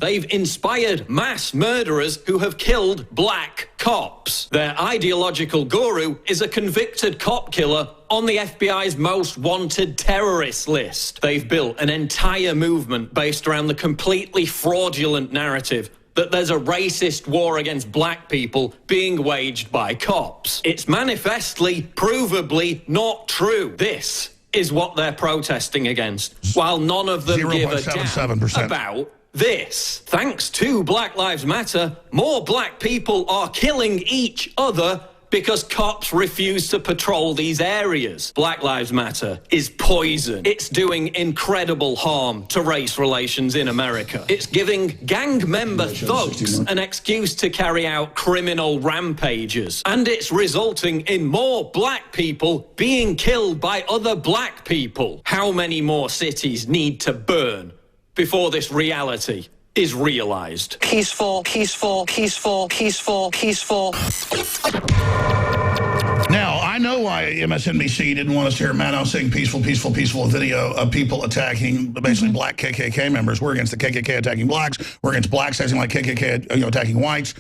They've inspired mass murderers who have killed black cops. Their ideological guru is a convicted cop killer on the FBI's most wanted terrorist list. They've built an entire movement based around the completely fraudulent narrative that there's a racist war against black people being waged by cops. It's manifestly, provably not true. This is what they're protesting against, while none of them give a damn about this. Thanks to Black Lives Matter, more black people are killing each other because cops refuse to patrol these areas. Black Lives Matter is poison. It's doing incredible harm to race relations in America. It's giving gang member thugs an excuse to carry out criminal rampages. And it's resulting in more black people being killed by other black people. How many more cities need to burn before this reality is realized? Peaceful, peaceful, peaceful, peaceful, peaceful. Now, I know why MSNBC didn't want us to hear Maddow saying peaceful, peaceful, peaceful video of people attacking basically black KKK members. We're against the KKK attacking blacks. We're against blacks acting like KKK attacking whites.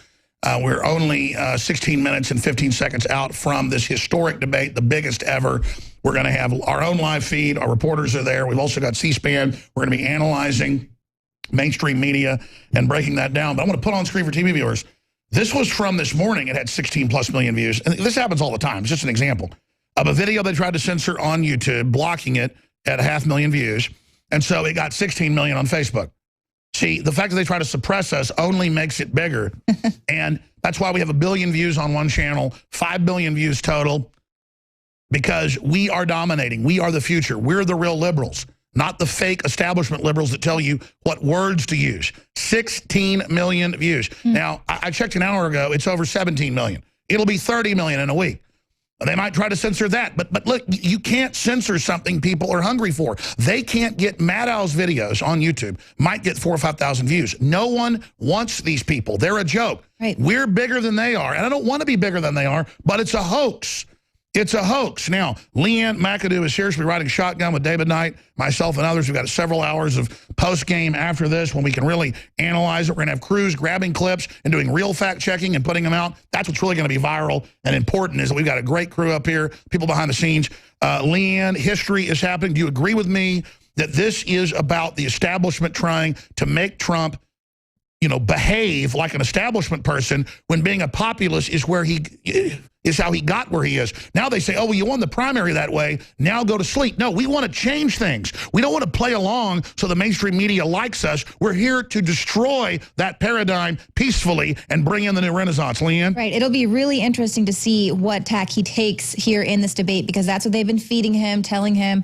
We're only 16 minutes and 15 seconds out from this historic debate, the biggest ever. We're going to have our own live feed. Our reporters are there. We've also got C-SPAN. We're going to be analyzing mainstream media and breaking that down. But I want to put on screen for TV viewers. This was from this morning. It had 16+ million views. And this happens all the time. It's just an example of a video they tried to censor on YouTube, blocking it at 500,000 views. And so it got 16 million on Facebook. See, the fact that they try to suppress us only makes it bigger. And that's why we have 1 billion views on one channel, 5 billion views total, because we are dominating. We are the future. We're the real liberals, not the fake establishment liberals that tell you what words to use. 16 million views. Now, I checked an hour ago. It's over 17 million. It'll be 30 million in a week. They might try to censor that. But look, you can't censor something people are hungry for. They can't get Maddow's videos on YouTube. Might get 4,000 or 5,000 views. No one wants these people. They're a joke. Right. We're bigger than they are. And I don't want to be bigger than they are, but it's a hoax. It's a hoax. Now, Leanne McAdoo is here. She'll be riding shotgun with David Knight, myself, and others. We've got several hours of post-game after this when we can really analyze it. We're going to have crews grabbing clips and doing real fact-checking and putting them out. That's what's really going to be viral and important, is that we've got a great crew up here, people behind the scenes. Leanne, history is happening. Do you agree with me that this is about the establishment trying to make Trump, behave like an establishment person when being a populist is where is how he got where he is? Now they say, oh, well, you won the primary that way. Now go to sleep. No, we want to change things. We don't want to play along so the mainstream media likes us. We're here to destroy that paradigm peacefully and bring in the new renaissance. Leanne? Right. It'll be really interesting to see what tack he takes here in this debate, because that's what they've been feeding him, telling him,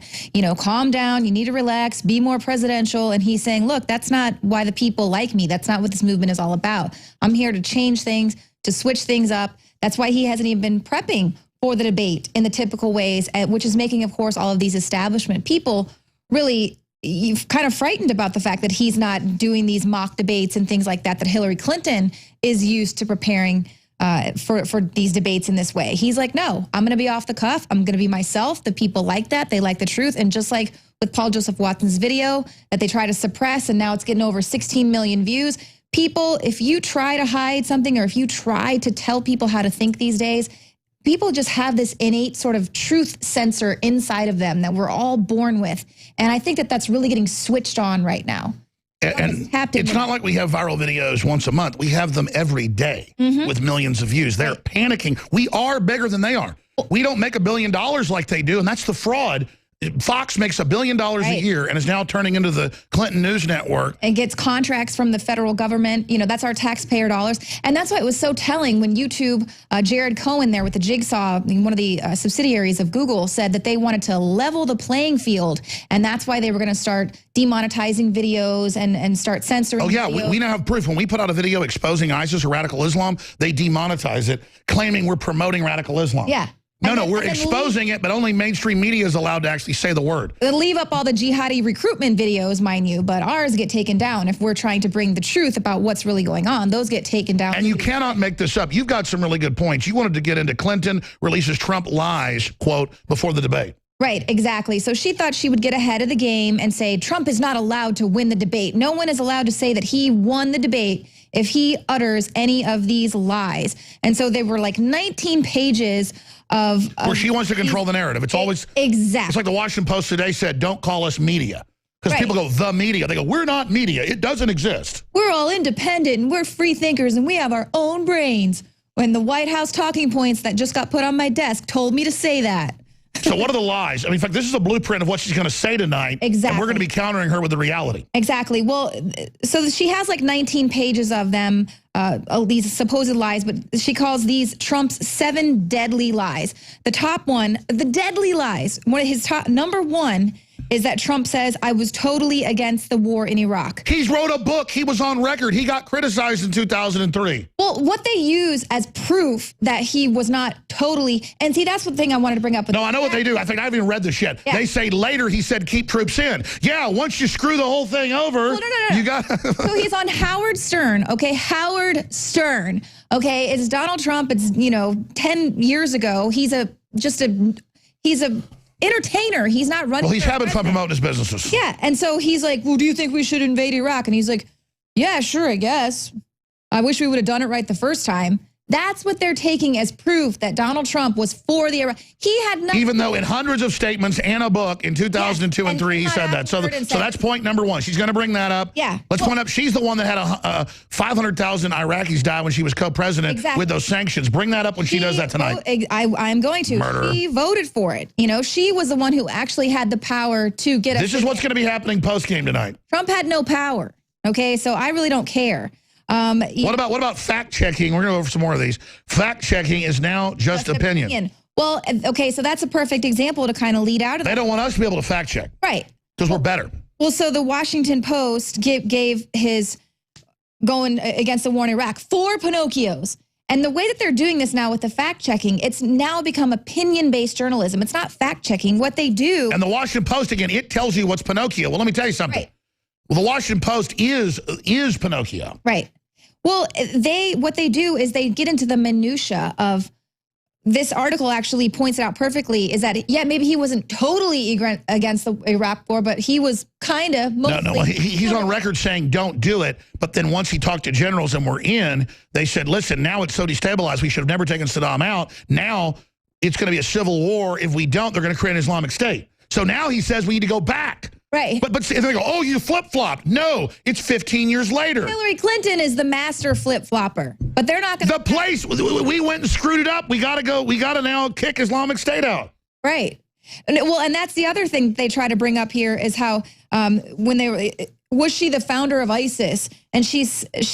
calm down, you need to relax, be more presidential. And he's saying, look, that's not why the people like me. That's not what this movement is all about. I'm here to change things, to switch things up. That's why he hasn't even been prepping for the debate in the typical ways, which is making, of course, all of these establishment people really kind of frightened about the fact that he's not doing these mock debates and things like that Hillary Clinton is used to preparing for these debates in this way. He's like, no, I'm going to be off the cuff. I'm going to be myself. The people like that. They like the truth. And just like with Paul Joseph Watson's video that they try to suppress, and now it's getting over 16 million views. People, if you try to hide something, or if you try to tell people how to think these days, people just have this innate sort of truth sensor inside of them that we're all born with. And I think that that's really getting switched on right now. And it's not like we have viral videos once a month. We have them every day with millions of views. They're panicking. We are bigger than they are. We don't make $1 billion like they do, and that's the fraud. Fox makes $1 billion a year and is now turning into the Clinton News Network. And gets contracts from the federal government. You know, that's our taxpayer dollars. And that's why it was so telling when YouTube, Jared Cohen there with the Jigsaw, one of the subsidiaries of Google, said that they wanted to level the playing field. And that's why they were going to start demonetizing videos and start censoring Oh, yeah, videos. we now have proof. When we put out a video exposing ISIS or radical Islam, they demonetize it, claiming we're promoting radical Islam. Yeah. No, we're exposing it, but only mainstream media is allowed to actually say the word. They leave up all the jihadi recruitment videos, mind you, but ours get taken down if we're trying to bring the truth about what's really going on. Those get taken down. And you cannot make this up. You've got some really good points. You wanted to get into Clinton releases Trump lies, quote, before the debate. Right, exactly. So she thought she would get ahead of the game and say Trump is not allowed to win the debate. No one is allowed to say that he won the debate if he utters any of these lies. And so they were like 19 pages of where she wants to control the narrative. It's always exactly. It's like the Washington Post today said, don't call us media. Because people go, the media. They go, we're not media. It doesn't exist. We're all independent and we're free thinkers and we have our own brains. When the White House talking points that just got put on my desk told me to say that. So what are the lies? I mean, in fact, this is a blueprint of what she's going to say tonight. Exactly. And we're going to be countering her with the reality. Exactly. Well, so she has like 19 pages of them, these supposed lies, but she calls these Trump's 7 deadly lies. The top one, the deadly lies, one of his top, number one is that Trump says, I was totally against the war in Iraq. He's wrote a book. He was on record. He got criticized in 2003. Well, what they use as proof that he was not totally, and see, that's the thing I wanted to bring up. No, I know what they do. I think I haven't even read this yet. Yeah. They say later he said keep troops in. Yeah, once you screw the whole thing over, well, no. You got... So he's on Howard Stern, okay? Howard Stern, okay? It's Donald Trump. It's, 10 years ago. He's a entertainer. He's not running. Well, he's having fun promoting his businesses. Yeah, and so he's like, well, do you think we should invade Iraq? And he's like, yeah, sure, I guess. I wish we would have done it right the first time. That's what they're taking as proof that Donald Trump was for the Iraq. He had nothing. Even though in hundreds of statements and a book in 2002 and 3, he said that. So that's point number one. She's going to bring that up. Yeah. Let's point up. She's the one that had 500,000 Iraqis die when she was co-president with those sanctions. Bring that up when she does that tonight. I'm going to. Murderer. She voted for it. She was the one who actually had the power to get us. This is what's going to be happening post-game tonight. Trump had no power. Okay, so I really don't care. What about fact checking? We're going to go over some more of these. Fact checking is now just opinion. Well, okay, so that's a perfect example to kind of lead out of that. They don't want us to be able to fact check. Right. Because we're better. Well, so the Washington Post gave his going against the war in Iraq 4 Pinocchios. And the way that they're doing this now with the fact checking, it's now become opinion-based journalism. It's not fact checking. What they do. And the Washington Post, again, it tells you what's Pinocchio. Well, let me tell you something. Right. Well, the Washington Post is Pinocchio. Right. Well, what they do is they get into the minutia of this article actually points it out perfectly is that, yeah, maybe he wasn't totally against the Iraq war, but he was kind of mostly. No, he's on record saying don't do it. But then once he talked to generals and we're in, they said, listen, now it's so destabilized. We should have never taken Saddam out. Now it's going to be a civil war. If we don't, they're going to create an Islamic State. So now he says we need to go back. Right. But they go, oh, you flip-flopped. No, it's 15 years later. Hillary Clinton is the master flip-flopper. But they're not going to... The place, we went and screwed it up. We got to go. We got to now kick Islamic State out. Right. And that's the other thing they try to bring up here is how when they were... Was she the founder of ISIS? And she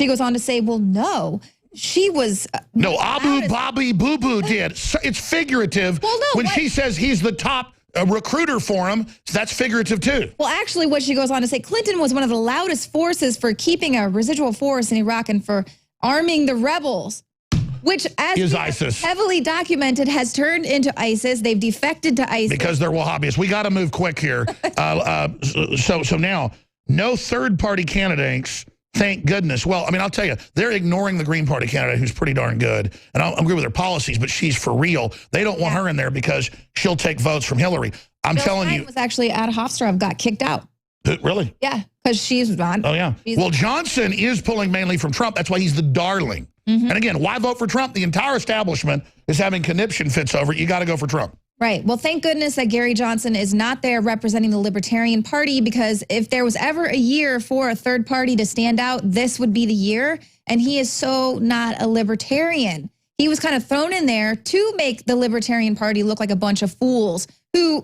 goes on to say, well, no. She was... No, Abu Bobby Boo Boo did. It's figurative. Well, no, when she says he's the top... a recruiter for him, so that's figurative too. Well, actually, what she goes on to say, Clinton was one of the loudest forces for keeping a residual force in Iraq and for arming the rebels. which, as is we have ISIS. heavily documented, has turned into ISIS. They've defected to ISIS. Because they're Wahhabis. We got to move quick here. So now, no third-party candidates, thank goodness. Well, I mean, I'll tell you, they're ignoring the Green Party candidate, who's pretty darn good. And I agree with their policies, but she's for real. They don't want her in there because she'll take votes from Hillary. I'm Bill telling Stein you. was actually Ad Hofstra got kicked out. Really? Yeah, because she's not. Oh, yeah. Well, Johnson is pulling mainly from Trump. That's why he's the darling. And again, why vote for Trump? The entire establishment is having conniption fits over it. You got to go for Trump. Right. Well, thank goodness that Gary Johnson is not there representing the Libertarian Party, because if there was ever a year for a third party to stand out, this would be the year. And he is so not a libertarian. He was kind of thrown in there to make the Libertarian Party look like a bunch of fools.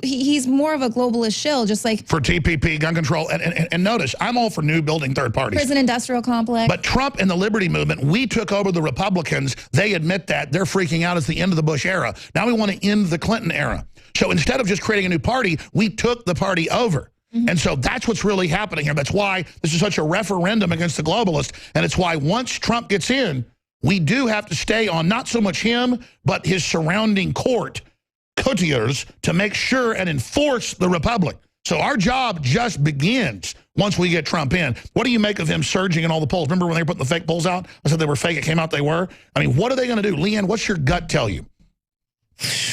He's more of a globalist shill, just like for TPP, gun control. And notice, I'm all for new building third parties. prison industrial complex. But Trump and the Liberty Movement, we took over the Republicans. They admit that. They're freaking out. It's the end of the Bush era. Now we want to end the Clinton era. So instead of just creating a new party, we took the party over. And so that's what's really happening here. That's why this is such a referendum against the globalists. And it's why once Trump gets in, we do have to stay on not so much him, but his surrounding courtiers to make sure and enforce the Republic. So our job just begins once we get Trump in. What do you make of him surging in all the polls? Remember when they were putting the fake polls out? I said they were fake. It came out they were. I mean, what are they going to do? Leanne, what's your gut tell you?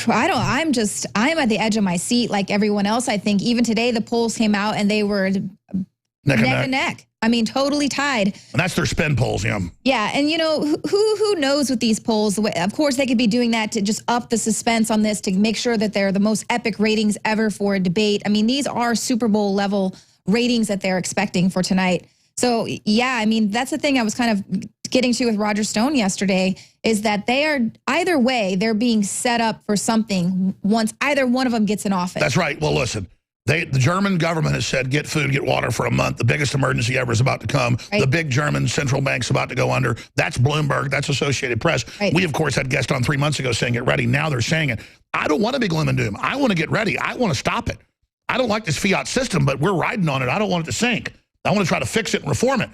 I'm at the edge of my seat like everyone else. I think even today the polls came out and they were neck and neck. I mean, totally tied. And that's their spin polls, yeah. Yeah, and you know, who knows with these polls? Of course, they could be doing that to just up the suspense on this, to make sure that they're the most epic ratings ever for a debate. I mean, these are Super Bowl level ratings that they're expecting for tonight. So, yeah, I mean, that's the thing I was kind of getting to with Roger Stone yesterday, is that they are, either way, they're being set up for something once either one of them gets in office. That's right. Well, listen. The German government has said, get food, get water for a month. The biggest emergency ever is about to come. Right. The big German central bank's about to go under. That's Bloomberg. That's Associated Press. Right. We, of course, had guests on 3 months ago saying, get ready. Now they're saying it. I don't want to be gloom and doom. I want to get ready. I want to stop it. I don't like this fiat system, but we're riding on it. I don't want it to sink. I want to try to fix it and reform it.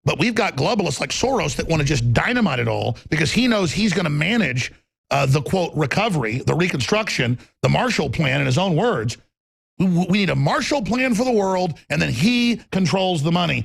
But we've got globalists like Soros that want to just dynamite it all because he knows he's going to manage the, quote, recovery, the reconstruction, the Marshall Plan, in his own words. We need a Marshall Plan for the world, and then he controls the money.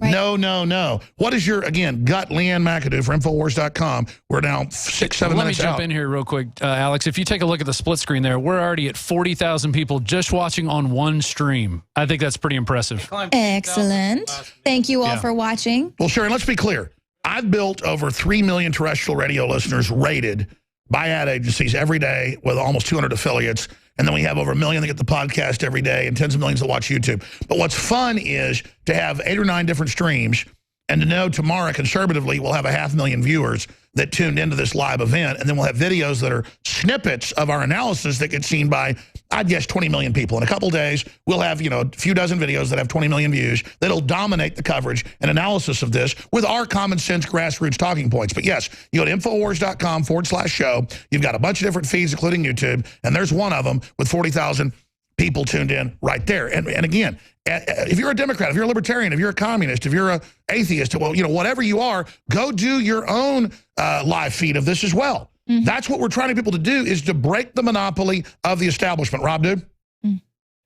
Right. No, no, no. What is your, again, gut, Leanne McAdoo for Infowars.com. We're now 6-7 minutes out. Let me jump in here real quick, Alex. If you take a look at the split screen there, we're already at 40,000 people just watching on one stream. I think that's pretty impressive. Excellent. Thank you all for watching. Well, Sharon, let's be clear. I've built over 3 million terrestrial radio listeners rated by ad agencies every day with almost 200 affiliates. And then we have over 1 million that get the podcast every day and tens of millions that watch YouTube. But what's fun is to have 8 or 9 different streams and to know tomorrow, conservatively, we'll have 500,000 viewers that tuned into this live event. And then we'll have videos that are snippets of our analysis that get seen by, I'd guess, 20 million people. In a couple days, we'll have, you know, a few dozen videos that have 20 million views that'll dominate the coverage and analysis of this with our common sense grassroots talking points. But yes, you go to Infowars.com/show. You've got a bunch of different feeds, including YouTube, and there's one of them with 40,000 people tuned in right there. And again, if you're a Democrat, if you're a Libertarian, if you're a communist, if you're an atheist, well, you know, whatever you are, go do your own live feed of this as well. Mm-hmm. That's what we're trying to get people to do, is to break the monopoly of the establishment. Rob, dude?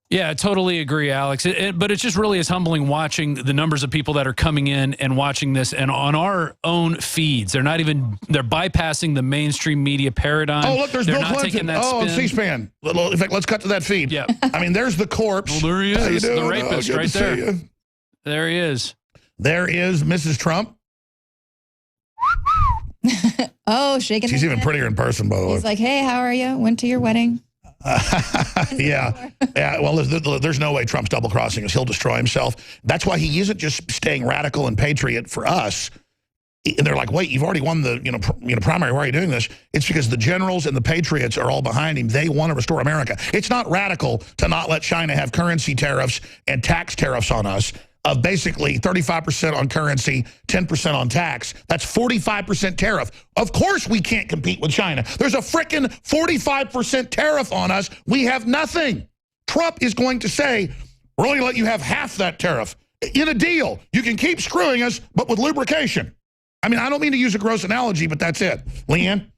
Yeah, I totally agree, Alex. But it just really is humbling watching the numbers of people that are coming in and watching this and on our own feeds. They're bypassing the mainstream media paradigm. Oh, look, there's They're Bill not Clinton. taking that on spin. C-SPAN. In fact, let's cut to that feed. Yeah. I mean, there's the corpse. Well, there he is, the rapist right there. You. There he is. There is Mrs. Trump. Oh, shaking. She's even prettier in person, by the way. He's like, hey, how are you? Went to your wedding. Yeah. Well, there's no way Trump's double-crossing us. He'll destroy himself. That's why he isn't just staying radical and patriot for us. And they're like, wait, you've already won the primary. Why are you doing this? It's because the generals and the patriots are all behind him. They want to restore America. It's not radical to not let China have currency tariffs and tax tariffs on us of basically 35% on currency, 10% on tax. That's 45% tariff. Of course we can't compete with China. There's a frickin' 45% tariff on us. We have nothing. Trump is going to say, we're only going to let you have half that tariff. In a deal, you can keep screwing us, but with lubrication. I mean, I don't mean to use a gross analogy, but that's it. Leanne?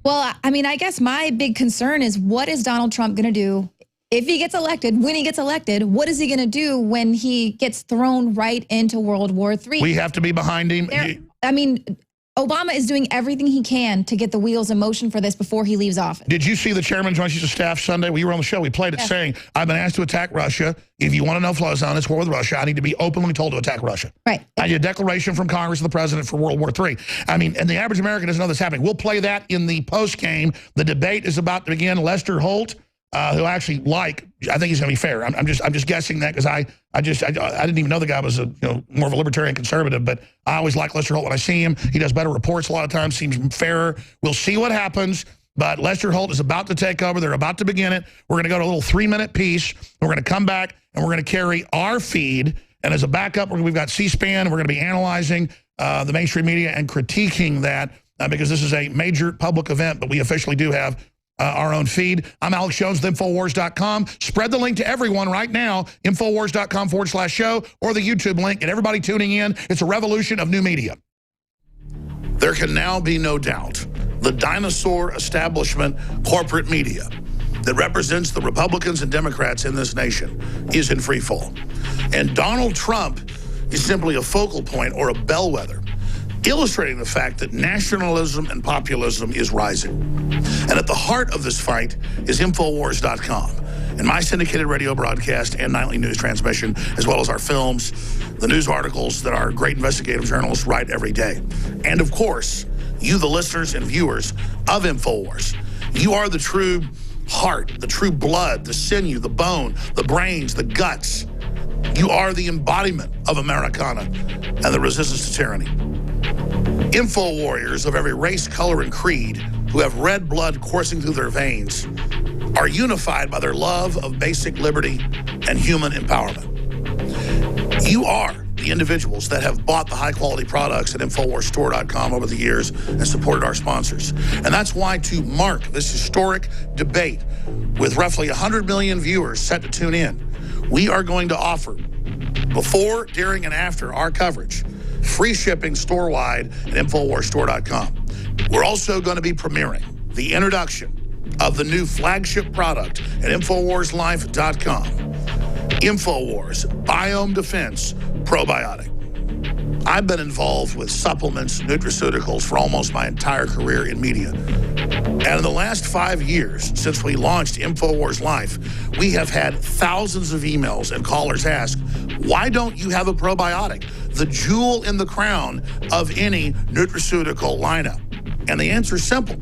Well, I mean, I guess my big concern is what is Donald Trump going to do if he gets elected, when he gets elected? What is he going to do when he gets thrown right into World War III? We have to be behind him. I mean, Obama is doing everything he can to get the wheels in motion for this before he leaves office. Did you see the Chairman Joint Chiefs of Staff Sunday? We were on the show. We played it saying, I've been asked to attack Russia. If you want a no-fly zone, it's war with Russia. I need to be openly told to attack Russia. Right. I did a declaration from Congress and the President for World War III. I mean, and the average American doesn't know this happening. We'll play that in the post-game. The debate is about to begin. Lester Holt, who I actually like, I think he's going to be fair. I'm just guessing that because I didn't even know the guy was more of a libertarian conservative, but I always like Lester Holt when I see him. He does better reports a lot of times, seems fairer. We'll see what happens, but Lester Holt is about to take over. They're about to begin it. We're going to go to a little 3-minute piece. We're going to come back, and we're going to carry our feed, and as a backup, we've got C-SPAN. We're going to be analyzing the mainstream media and critiquing that because this is a major public event, but we officially do have our own feed. I'm Alex Jones, Infowars.com. Spread the link to everyone right now, Infowars.com/show, or the YouTube link, and everybody tuning in. It's a revolution of new media. There can now be no doubt the dinosaur establishment corporate media that represents the Republicans and Democrats in this nation is in free fall. And Donald Trump is simply a focal point or a bellwether, illustrating the fact that nationalism and populism is rising. And at the heart of this fight is Infowars.com and my syndicated radio broadcast and nightly news transmission, as well as our films, the news articles that our great investigative journalists write every day. And of course, you, the listeners and viewers of Infowars, you are the true heart, the true blood, the sinew, the bone, the brains, the guts. You are the embodiment of Americana and the resistance to tyranny. Info warriors of every race, color, and creed who have red blood coursing through their veins are unified by their love of basic liberty and human empowerment. You are the individuals that have bought the high-quality products at InfoWarsStore.com over the years and supported our sponsors. And that's why, to mark this historic debate with roughly 100 million viewers set to tune in, we are going to offer, before, during, and after our coverage, free shipping store-wide at InfoWarsStore.com. We're also going to be premiering the introduction of the new flagship product at InfoWarsLife.com. InfoWars Biome Defense Probiotic. I've been involved with supplements, nutraceuticals for almost my entire career in media. And in the last 5 years, since we launched InfoWars Life, we have had thousands of emails and callers ask, why don't you have a probiotic? The jewel in the crown of any nutraceutical lineup. And the answer is simple.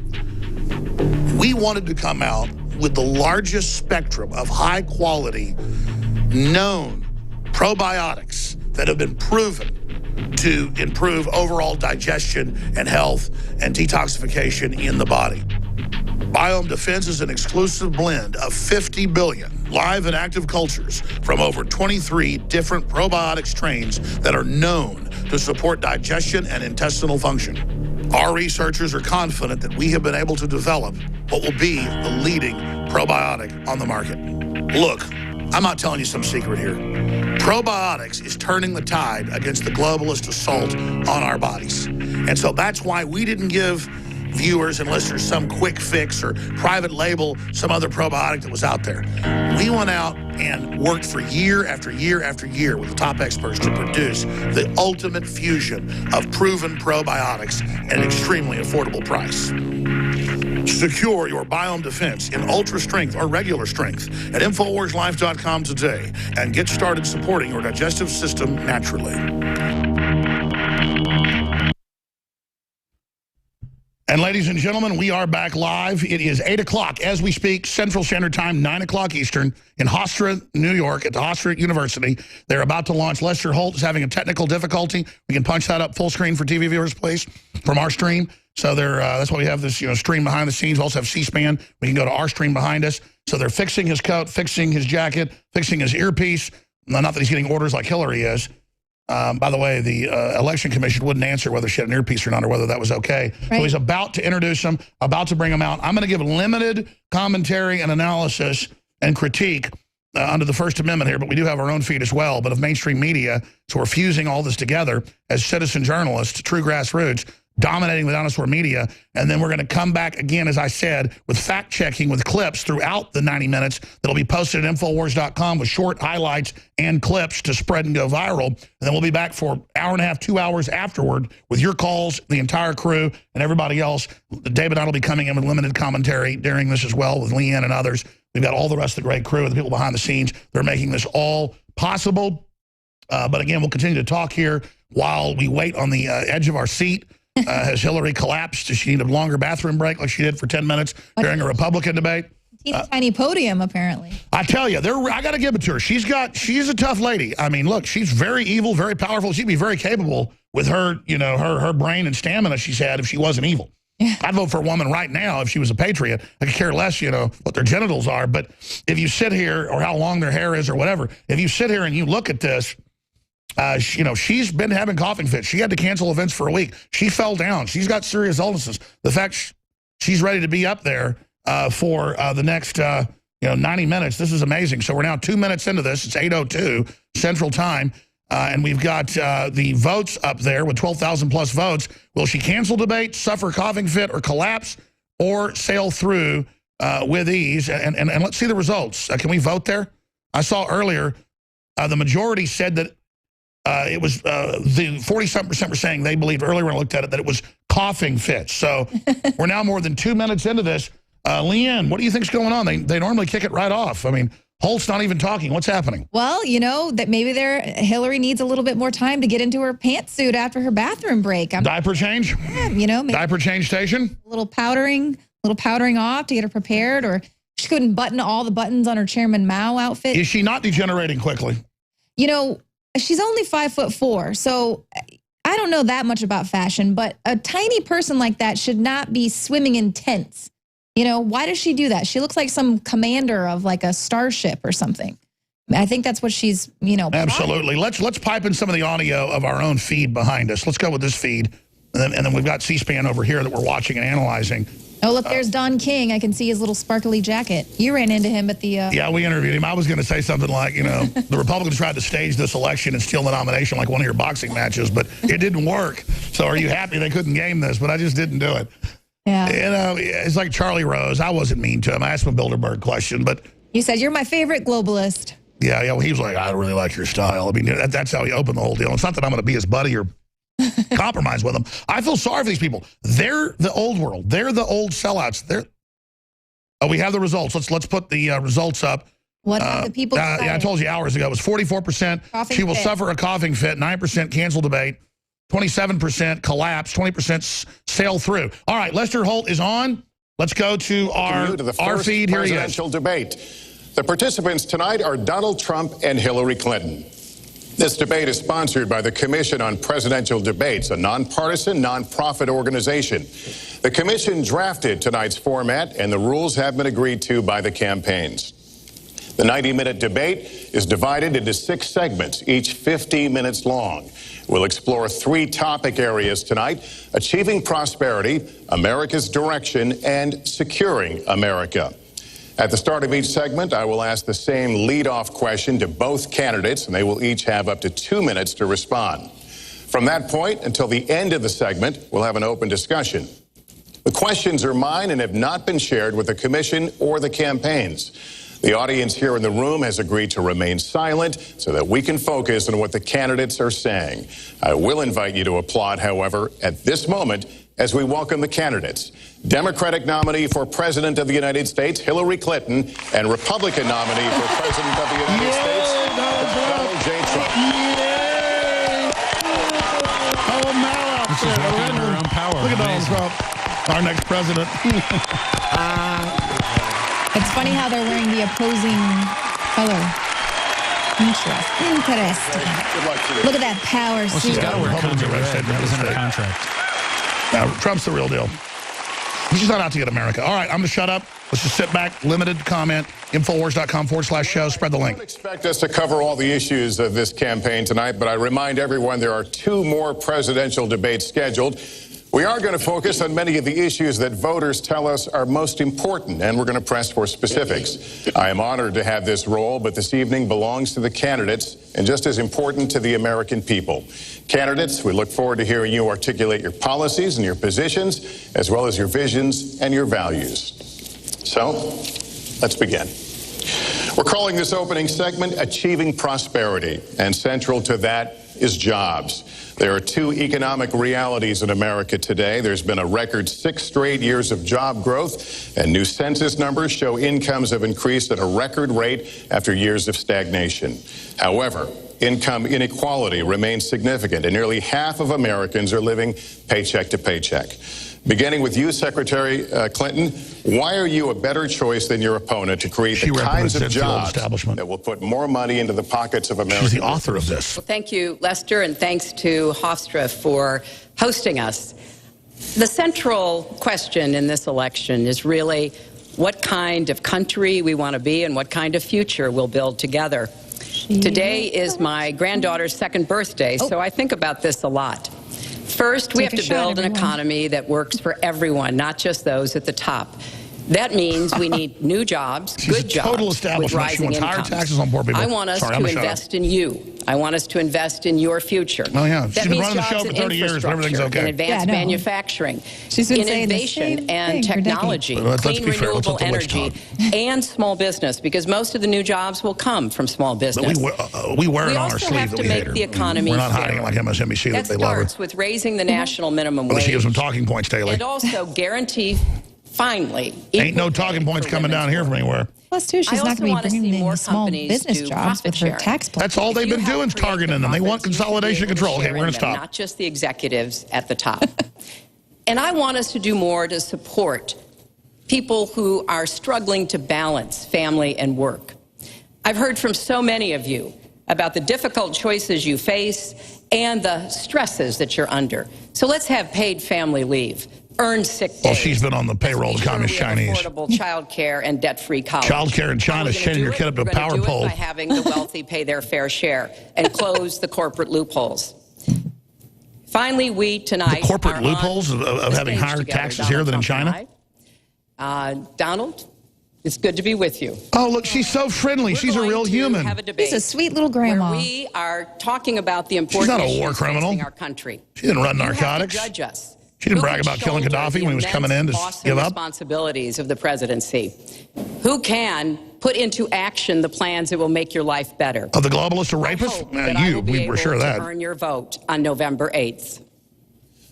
We wanted to come out with the largest spectrum of high-quality, known probiotics that have been proven to improve overall digestion and health and detoxification in the body. Biome Defense is an exclusive blend of 50 billion live and active cultures from over 23 different probiotic strains that are known to support digestion and intestinal function. Our researchers are confident that we have been able to develop what will be the leading probiotic on the market. Look, I'm not telling you some secret here. Probiotics is turning the tide against the globalist assault on our bodies. And so that's why we didn't give viewers and listeners some quick fix or private label some other probiotic that was out there. We went out and worked for year after year after year with the top experts to produce the ultimate fusion of proven probiotics at an extremely affordable price. Secure your Biome Defense in ultra strength or regular strength at InfoWarsLife.com today and get started supporting your digestive system naturally. And ladies and gentlemen, we are back live. It is 8 o'clock as we speak, Central Standard Time, 9 o'clock Eastern, in Hofstra, New York, at the Hofstra University. They're about to launch. Lester Holt is having a technical difficulty. We can punch that up full screen for TV viewers, please, from our stream. So that's why we have this stream behind the scenes. We also have C-SPAN. We can go to our stream behind us. So they're fixing his coat, fixing his jacket, fixing his earpiece. Not that he's getting orders like Hillary is. By the way, the Election Commission wouldn't answer whether she had an earpiece or not or whether that was okay. Right. So he's about to introduce him, about to bring him out. I'm going to give limited commentary and analysis and critique under the First Amendment here, but we do have our own feed as well, but of mainstream media. So we're fusing all this together as citizen journalists, true grassroots, dominating the dinosaur media. And then we're going to come back again, as I said, with fact-checking with clips throughout the 90 minutes that'll be posted at Infowars.com with short highlights and clips to spread and go viral. And then we'll be back for an hour and a half, 2 hours afterward with your calls, the entire crew, and everybody else. David and I will be coming in with limited commentary during this as well with Leanne and others. We've got all the rest of the great crew, the people behind the scenes. They're making this all possible. But again, we'll continue to talk here while we wait on the edge of our seat. Has Hillary collapsed? Does she need a longer bathroom break like she did for 10 minutes during a Republican debate? Tiny podium, apparently. I tell you, I got to give it to her. She's a tough lady. I mean, look, she's very evil, very powerful. She'd be very capable with her, her brain and stamina she's had if she wasn't evil. Yeah. I'd vote for a woman right now if she was a patriot. I could care less, what their genitals are. But if you sit here, or how long their hair is or whatever, if you sit here and you look at this, she's been having coughing fits. She had to cancel events for a week. She fell down. She's got serious illnesses. The fact she's ready to be up there for the next 90 minutes, this is amazing. So we're now 2 minutes into this. It's 8:02 Central Time. And we've got the votes up there with 12,000 plus votes. Will she cancel debate, suffer coughing fit, or collapse, or sail through with ease? And let's see the results. Can we vote there? I saw earlier the majority said that it was the 40-something% were saying they believed earlier when I looked at it that it was coughing fits. So we're now more than 2 minutes into this. Leanne, what do you think's going on? They normally kick it right off. I mean, Holt's not even talking. What's happening? Well, that maybe Hillary needs a little bit more time to get into her pantsuit after her bathroom break. Diaper change? Yeah, maybe diaper change station? A little powdering off to get her prepared, or she couldn't button all the buttons on her Chairman Mao outfit. Is she not degenerating quickly? She's only 5'4", so I don't know that much about fashion, but a tiny person like that should not be swimming in tents. Why does she do that? She looks like some commander of like a starship or something. I think that's what she's, Absolutely. Let's pipe in some of the audio of our own feed behind us. Let's go with this feed. And then we've got C-SPAN over here that we're watching and analyzing. Oh, look, there's Don King. I can see his little sparkly jacket. You ran into him at the... Yeah, we interviewed him. I was going to say something like, the Republicans tried to stage this election and steal the nomination like one of your boxing matches, but it didn't work. So are you happy they couldn't game this? But I just didn't do it. Yeah. It's like Charlie Rose. I wasn't mean to him. I asked him a Bilderberg question, but... You said, you're my favorite globalist. Yeah, well, he was like, I don't really like your style. I mean, that's how he opened the whole deal. It's not that I'm going to be his buddy or compromise with them. I feel sorry for these people. They're the old world. They're the old sellouts. We have the results. Let's put the results up. What have the people decided? Yeah, I told you hours ago. It was 44%. She will suffer a coughing fit. 9% cancel debate. 27% collapse. 20% sail through. All right, Lester Holt is on. Let's go to our feed. Here he is. Presidential debate. The participants tonight are Donald Trump and Hillary Clinton. This debate is sponsored by the Commission on Presidential Debates, a nonpartisan, nonprofit organization. The commission drafted tonight's format, and the rules have been agreed to by the campaigns. The 90-minute debate is divided into 6 segments, each 50 minutes long. We'll explore 3 topic areas tonight: achieving prosperity, America's direction, and securing America. At the start of each segment, I will ask the same lead-off question to both candidates, and they will each have up to 2 minutes to respond. From that point until the end of the segment, we'll have an open discussion. The questions are mine and have not been shared with the commission or the campaigns. The audience here in the room has agreed to remain silent so that we can focus on what the candidates are saying. I will invite you to applaud, however, at this moment as we welcome the candidates. Democratic nominee for President of the United States, Hillary Clinton, and Republican nominee for President of the United States, Donald J. Trump. Oh, Mara. This is walking in her own power. Look at Donald Trump, our next president. It's funny how they're wearing the opposing color. Interesting. Look at that power well, suit. She's got to wear contra red. That isn't her contract. Now, Trump's the real deal. He's just not out to get America. All right, I'm going to shut up. Let's just sit back, limited comment, Infowars.com/show. Spread the link. I don't expect us to cover all the issues of this campaign tonight, but I remind everyone there are 2 more presidential debates scheduled. We are going to focus on many of the issues that voters tell us are most important, and we're going to press for specifics. I am honored to have this role, but this evening belongs to the candidates and just as important to the American people. Candidates, we look forward to hearing you articulate your policies and your positions, as well as your visions and your values. So, let's begin. We're calling this opening segment Achieving Prosperity, and central to that is jobs. There are two economic realities in America today. There's been a record 6 straight years of job growth, and new census numbers show incomes have increased at a record rate after years of stagnation. However, income inequality remains significant, and nearly half of Americans are living paycheck to paycheck. Beginning with you, Secretary Clinton, why are you a better choice than your opponent to create the kinds of jobs that will put more money into the pockets of Americans? She's the author of this. Well, thank you, Lester, and thanks to Hofstra for hosting us. The central question in this election is really what kind of country we want to be and what kind of future we'll build together. Today is my granddaughter's 2nd birthday, so I think about this a lot. First, we have to build an economy that works for everyone, not just those at the top. That means we need new jobs, good jobs, with rising incomes. Taxes on poor people. I want us to invest in you. I want us to invest in your future. Oh, yeah. That means jobs in infrastructure, in advanced manufacturing, in innovation and technology, clean renewable energy, and small business, because most of the new jobs will come from small business. We wear it on our also sleeve have that to we hate make the economy We're not fair. hiding like MSNBC that they love her. That starts with raising the national minimum Well, wage. she gives them talking points daily. And also guarantee, finally, Ain't no talking points coming down here from anywhere. Plus, too, she's not going to be bringing in small business jobs with her tax plan. That's all they've been doing is targeting them. They want consolidation and control. Okay, we're going to stop. Not just the executives at the top. And I want us to do more to support people who are struggling to balance family and work. I've heard from so many of you about the difficult choices you face and the stresses that you're under. So let's have paid family leave, earned sick days. Well, she's been on the payroll of the Communist Chinese. Affordable child care and debt-free college. Child care in China is sending your kid up to a power pole. By having the wealthy pay their fair share and close the corporate loopholes. Finally, we tonight the corporate loopholes of having higher taxes here than in China? Donald, it's good to be with you. Oh, look, she's so friendly. She's a real human. She's a sweet little grandma. Where we are talking about the important She's not a issues war criminal. facing our country. She didn't run You have to narcotics. judge us. She didn't Who brag can about killing shoulder Gaddafi when he was the coming in to immense give up. responsibilities of the presidency? Who can put into action the plans that will make your life better? Of the globalists or rapists? You, we were sure of that. Earn your vote on November 8th.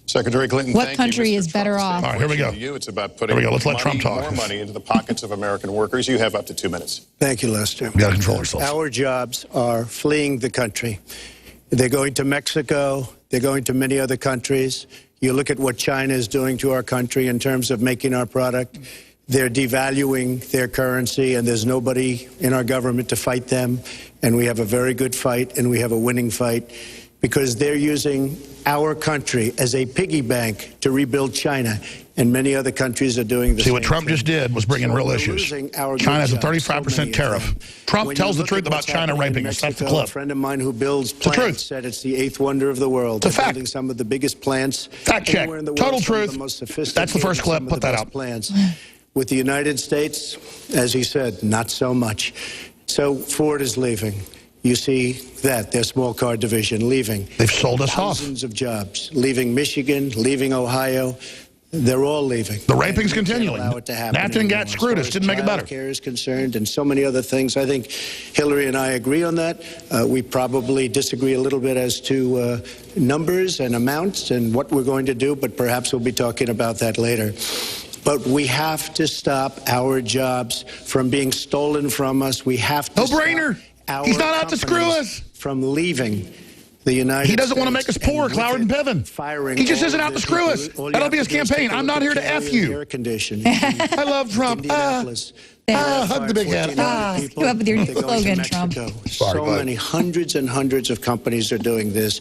Secretary Clinton, What thank country you, is better off? All right, here we go. It's about putting Here we go. Let's let Trump talk. more money into the pockets of American workers. You have up to 2 minutes. Thank you, Lester. We got to control ourselves. Our jobs are fleeing the country. They're going to Mexico. They're going to many other countries. You look at what China is doing to our country in terms of making our product. They're devaluing their currency, and there's nobody in our government to fight them. And we have a very good fight, and we have a winning fight, because they're using our country as a piggy bank to rebuild China. And many other countries are doing the same. See, what Trump just did was bring in real issues. China has a 35% tariff. Trump tells the truth about China raping us. That's the clip. A friend of mine who builds plants said it's the 8th wonder of the world. It's a fact. Building some of the biggest plants. Fact check. anywhere in the world, Total some of truth. the most sophisticated, That's the first clip. some of Put the that best out. Plants. With the United States, as he said, not so much. So Ford is leaving. You see that, their small car division leaving. They've sold us off. Thousands of jobs, leaving Michigan, leaving Ohio. They're all leaving. The raping's continuing. Allow it to happen NAFTA and GATT anymore. screwed us. Didn't make it better. Care is concerned, and so many other things. I think Hillary and I agree on that. We probably disagree a little bit as to numbers and amounts and what we're going to do, but perhaps we'll be talking about that later. But we have to stop our jobs from being stolen from us. We have to No-brainer. He's not out to screw us. From leaving the United States. He doesn't want to make us poor, Cloward and Piven. He just isn't out to screw us. That'll be his campaign. I'm not here to F you. I love Trump. Hug the big head. You up with your slogan, Trump. So many hundreds and hundreds of companies are doing this.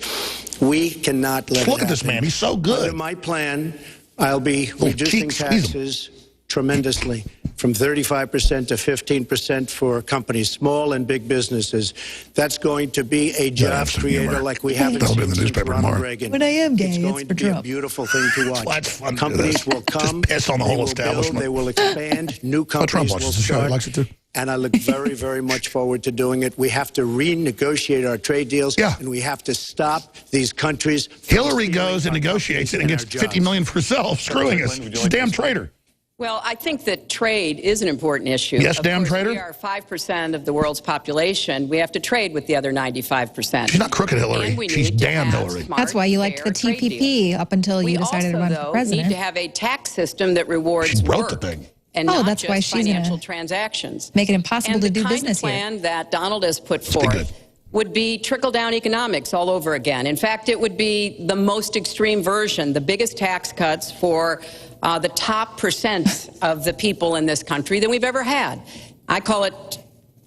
We cannot let it Look at this man. He's so good. Under my plan, I'll be reducing taxes tremendously. from 35% to 15% for companies, small and big businesses. That's going to be a job creator like we haven't That'll be in the seen newspaper since Ronald tomorrow. Reagan. When I am gay, it's it's going for to be a Trump. beautiful thing to watch. Well, it's fun to do Companies this. will come. Just piss on the they whole will establishment. build, they will expand. New Trump companies watches will the show. He start. likes it too. And I look very, very much forward to doing it. We have to renegotiate our trade deals, and we have to stop these countries. Hillary goes and negotiates it and gets $50 million for herself, screwing us. She's a damn traitor. Well, I think that trade is an important issue. Yes, damn traitor. We are 5% of the world's population. We have to trade with the other 95%. She's not crooked, Hillary. And we She's need to damn have Hillary. smart, That's why you liked the fair trade TPP up until you decided to run for We president. need to have a tax system that rewards She wrote work the thing. and Oh, not that's just why she's financial gonna transactions. make it impossible and to do the business kind of here. plan that Donald has put forth would be trickle-down economics all over again. In fact, it would be the most extreme version, the biggest tax cuts for the top percent of the people in this country than we've ever had. I call it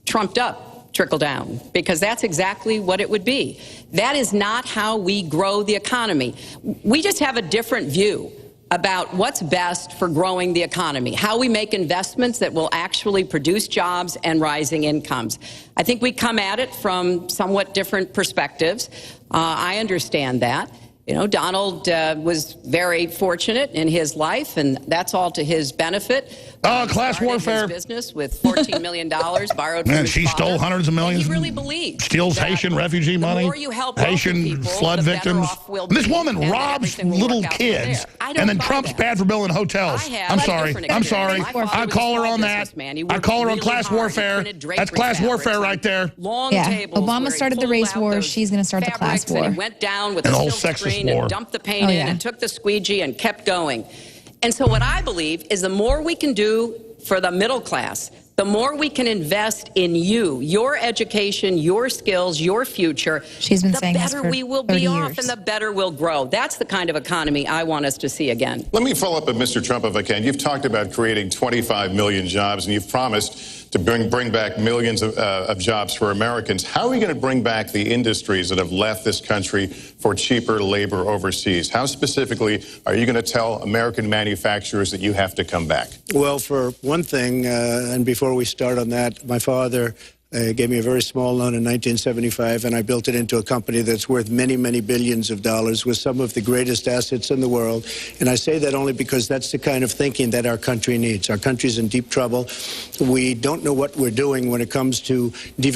trumped up trickle down, because that's exactly what it would be. That is not how we grow the economy. We just have a different view about what's best for growing the economy, how we make investments that will actually produce jobs and rising incomes. I think we come at it from somewhat different perspectives. I understand that. You know, Donald was very fortunate in his life, and that's all to his benefit. Class warfare. His business with $14 million borrowed from Man, his she father. stole hundreds of millions. And he really believed Steals that Haitian refugee money. The more you help wealthy Haitian people, flood the better victims. off we'll And this be, woman and robs everything will little work out from kids, there. I don't and then buy Trump's that. bad for building hotels. I have I'm a sorry. different I'm experience. sorry. My father I was call a her small on that. businessman. He I worked call her on really class hard. He warfare. printed drapery That's class fabrics warfare on right there. Long Yeah, tables where Obama he started the pulled race out war. those She's going to start the class fabrics, and war. he went down with And a the whole silk sexist screen war. and dumped the paint Oh, in yeah. and took the squeegee and kept going. And so what I believe is the more we can do for the middle class, the more we can invest in you, your education, your skills, your future, She's been the saying this better for we will 30 be off years. and the better we'll grow. That's the kind of economy I want us to see again. Let me follow up with Mr. Trump if I can. You've talked about creating 25 million jobs, and you've promised to bring back millions of jobs for Americans. How are we going to bring back the industries that have left this country for cheaper labor overseas? How specifically are you going to tell American manufacturers that you have to come back? Well, for one thing, and before we start on that, my father gave me a very small loan in 1975, and I built it into a company that's worth many, many billions of dollars with some of the greatest assets in the world. And I say that only because that's the kind of thinking that our country needs. Our country's in deep trouble. We don't know what we're doing when it comes to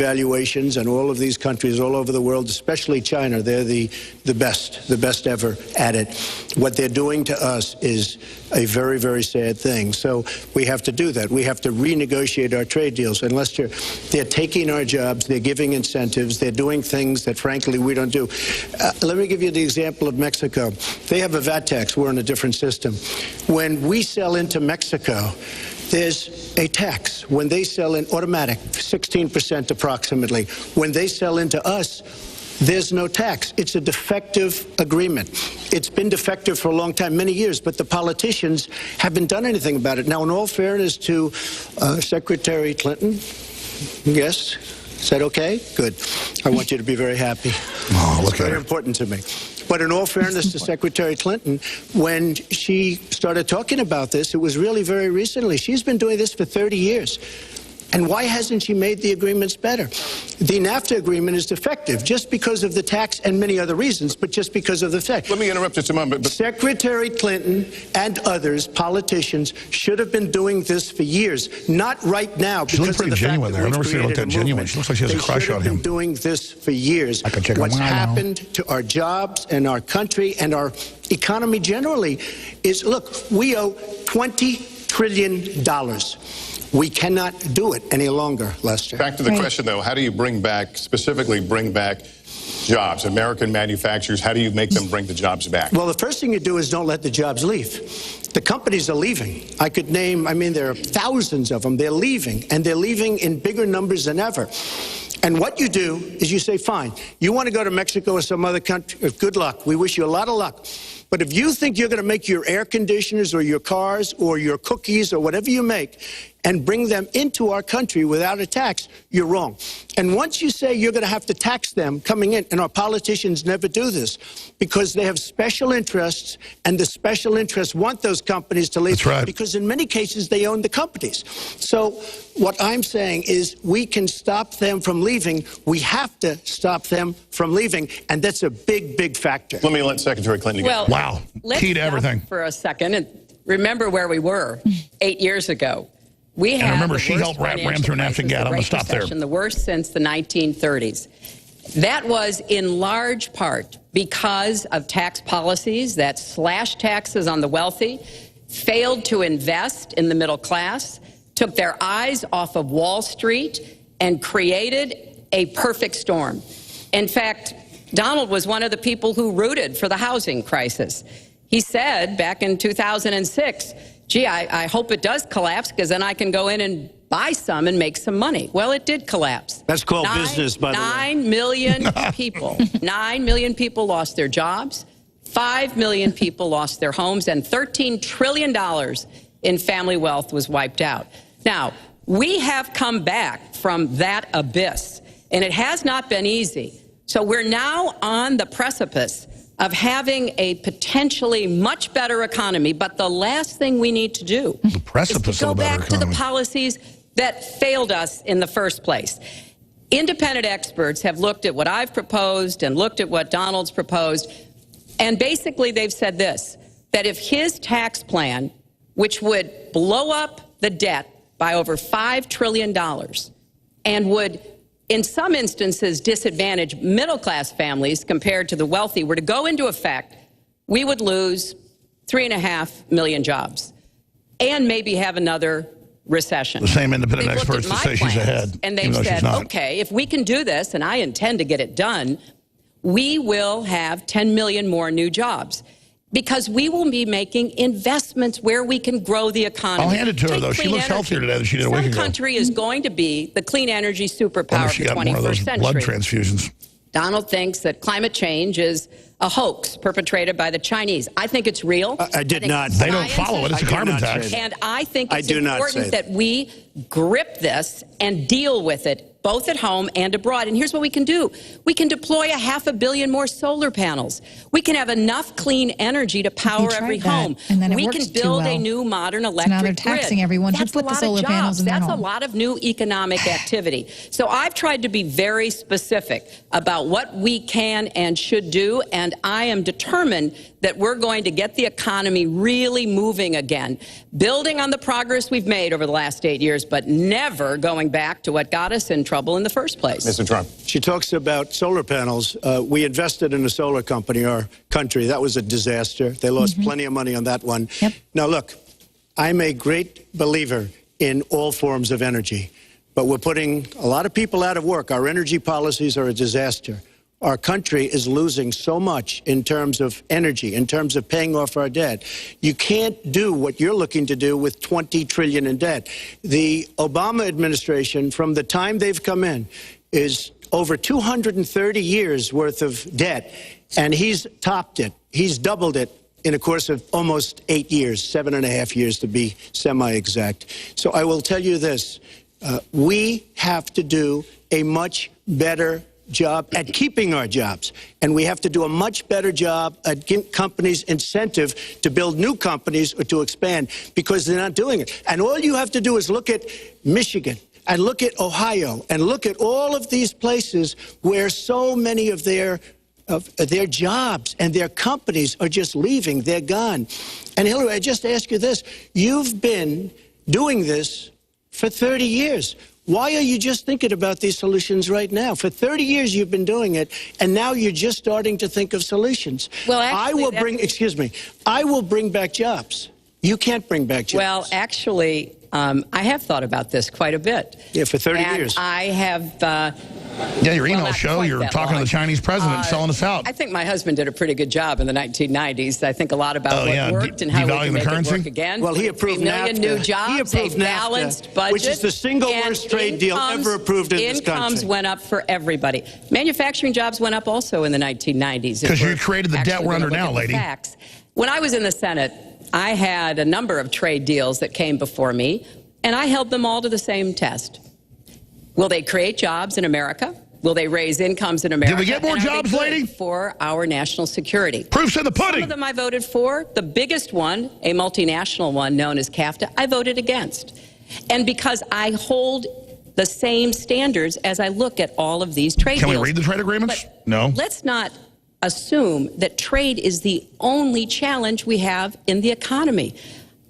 devaluations, and all of these countries all over the world, especially China, they're the best ever at it. What they're doing to us is a very, very sad thing. So we have to do that. We have to renegotiate our trade deals. And Lester, they're taking our jobs, they're giving incentives, they're doing things that, frankly, we don't do. Let me give you the example of Mexico. They have a VAT tax. We're in a different system. When we sell into Mexico, there's a tax. When they sell in automatic, 16% approximately. When they sell into us, there's no tax. It's a defective agreement. It's been defective for a long time, many years, but the politicians haven't done anything about it. Now, in all fairness to Secretary Clinton, yes, is that okay? Good. I want you to be very happy. Oh, look it's very important to me. But in all fairness to Secretary Clinton, when she started talking about this, it was really very recently. She's been doing this for 30 years. And why hasn't she made the agreements better? The NAFTA agreement is defective just because of the tax and many other reasons, but just because of the fact. Let me interrupt just a moment. But Secretary Clinton and others, politicians, should have been doing this for years, not right now. She looked pretty because of the fact genuine that there. I've we've never seen her look created that a genuine. movement. She looks like she has a They crush should on have him. been doing this for years. I can check her What's one eye now. happened to our jobs and our country and our economy generally is, look, we owe $20 trillion. We cannot do it any longer, Lester. back to the question, though, how do you specifically bring back jobs, American manufacturers? How do you make them bring the jobs back? Well, the first thing you do is don't let the jobs leave. The companies are leaving. I could name, there are thousands of them. They're leaving, and they're leaving in bigger numbers than ever. And what you do is you say, fine, you want to go to Mexico or some other country, good luck. We wish you a lot of luck. But if you think you're going to make your air conditioners or your cars or your cookies or whatever you make and bring them into our country without a tax, you're wrong. And once you say you're going to have to tax them coming in, and our politicians never do this, because they have special interests, and the special interests want those companies to leave. That's right. Because in many cases, they own the companies. So what I'm saying is we can stop them from leaving. We have to stop them from leaving, and that's a big, big factor. Let me let Secretary Clinton go. Well, Wow. let's Key to stop everything. for a second and remember where we were 8 years ago. We had remember, the she worst helped ram financial through crisis, Nafta. the I'm going Great to stop there. Recession, the worst since the 1930s. That was in large part because of tax policies that slashed taxes on the wealthy, failed to invest in the middle class, took their eyes off of Wall Street, and created a perfect storm. In fact, Donald was one of the people who rooted for the housing crisis. He said back in 2006, gee, I hope it does collapse because then I can go in and buy some and make some money. Well, it did collapse. That's called business, by the way. 9 million people. 9 million people lost their jobs. 5 million people lost their homes, and $13 trillion in family wealth was wiped out. Now, we have come back from that abyss, and it has not been easy. So we're now on the precipice of having a potentially much better economy, but the last thing we need to do is to go back to the policies that failed us in the first place. Independent experts have looked at what I've proposed and looked at what Donald's proposed, and basically they've said this, that if his tax plan, which would blow up the debt by over $5 trillion and would in some instances disadvantage middle-class families compared to the wealthy, were to go into effect, we would lose 3.5 million jobs and maybe have another recession. The same independent They've experts looked that at say my she's plans, ahead. and even they've though she's said, not. okay, if we can do this, and I intend to get it done, we will have 10 million more new jobs. Because we will be making investments where we can grow the economy. I'll hand it to her, Take though. She clean looks energy. healthier today than she did a week ago. Some country is going to be the clean energy Wonder superpower if of she the got one of 21st those century. blood transfusions. Donald thinks that climate change is a hoax perpetrated by the Chinese. I think it's real. I did not. They don't follow it. It's a carbon tax. And I think it's I do not important say that we grip this and deal with it both at home and abroad. And here's what we can do. We can deploy 500 million more solar panels. We can have enough clean energy to power tried every that, home. and then it We works can too build a well. new modern So electric now they're grid. taxing everyone who That's put a the lot solar of panels in their That's home. a lot of new economic activity. So I've tried to be very specific about what we can and should do, and I am determined that we're going to get the economy really moving again, building on the progress we've made over the last 8 years, but never going back to what got us in trouble in the first place. Mr. Trump. She talks about solar panels. We invested in a solar company, our country. That was a disaster. They lost plenty of money on that one. Yep. Now, look, I'm a great believer in all forms of energy, but we're putting a lot of people out of work. Our energy policies are a disaster. Our country is losing so much in terms of energy, in terms of paying off our debt. You can't do what you're looking to do with $20 trillion in debt. The Obama administration, from the time they've come in, is over 230 years worth of debt, and he's topped it. He's doubled it in a course of almost 8 years, 7.5 years to be semi-exact. So I will tell you this, we have to do a much better job at keeping our jobs, and we have to do a much better job at giving companies incentive to build new companies or to expand, because they're not doing it. And all you have to do is look at Michigan and look at Ohio and look at all of these places where so many of their jobs and their companies are just leaving. They're gone. And Hillary, I just ask you this. You've been doing this for 30 years. Why are you just thinking about these solutions right now? For 30 years you've been doing it, and now you're just starting to think of solutions. Well, actually, I will bring back jobs. You can't bring back jobs. Well, actually, I have thought about this quite a bit. Yeah, for 30 and years. I have... Yeah, your email not show, quite you're that talking to long. the Chinese president and selling us out. I think my husband did a pretty good job in the 1990s. I think a lot about what worked and how we devaluing can the make currency? it work again. Well, he approved 3 million NAFTA. new jobs, He approved a balanced NAFTA, budget. which is the single and worst trade deal ever approved in this country. Incomes went up for everybody. Manufacturing jobs went up also in the 1990s. Because you created the debt we're under now, lady. Facts. When I was in the Senate, I had a number of trade deals that came before me. And I held them all to the same test. Will they create jobs in America? Will they raise incomes in America? Did we get more And are jobs, they good lady? For our national security. Proof's in the pudding. Some of them I voted for. The biggest one, a multinational one known as CAFTA, I voted against. And because I hold the same standards as I look at all of these trade deals. Can we read the trade agreements? No. Let's not assume that trade is the only challenge we have in the economy.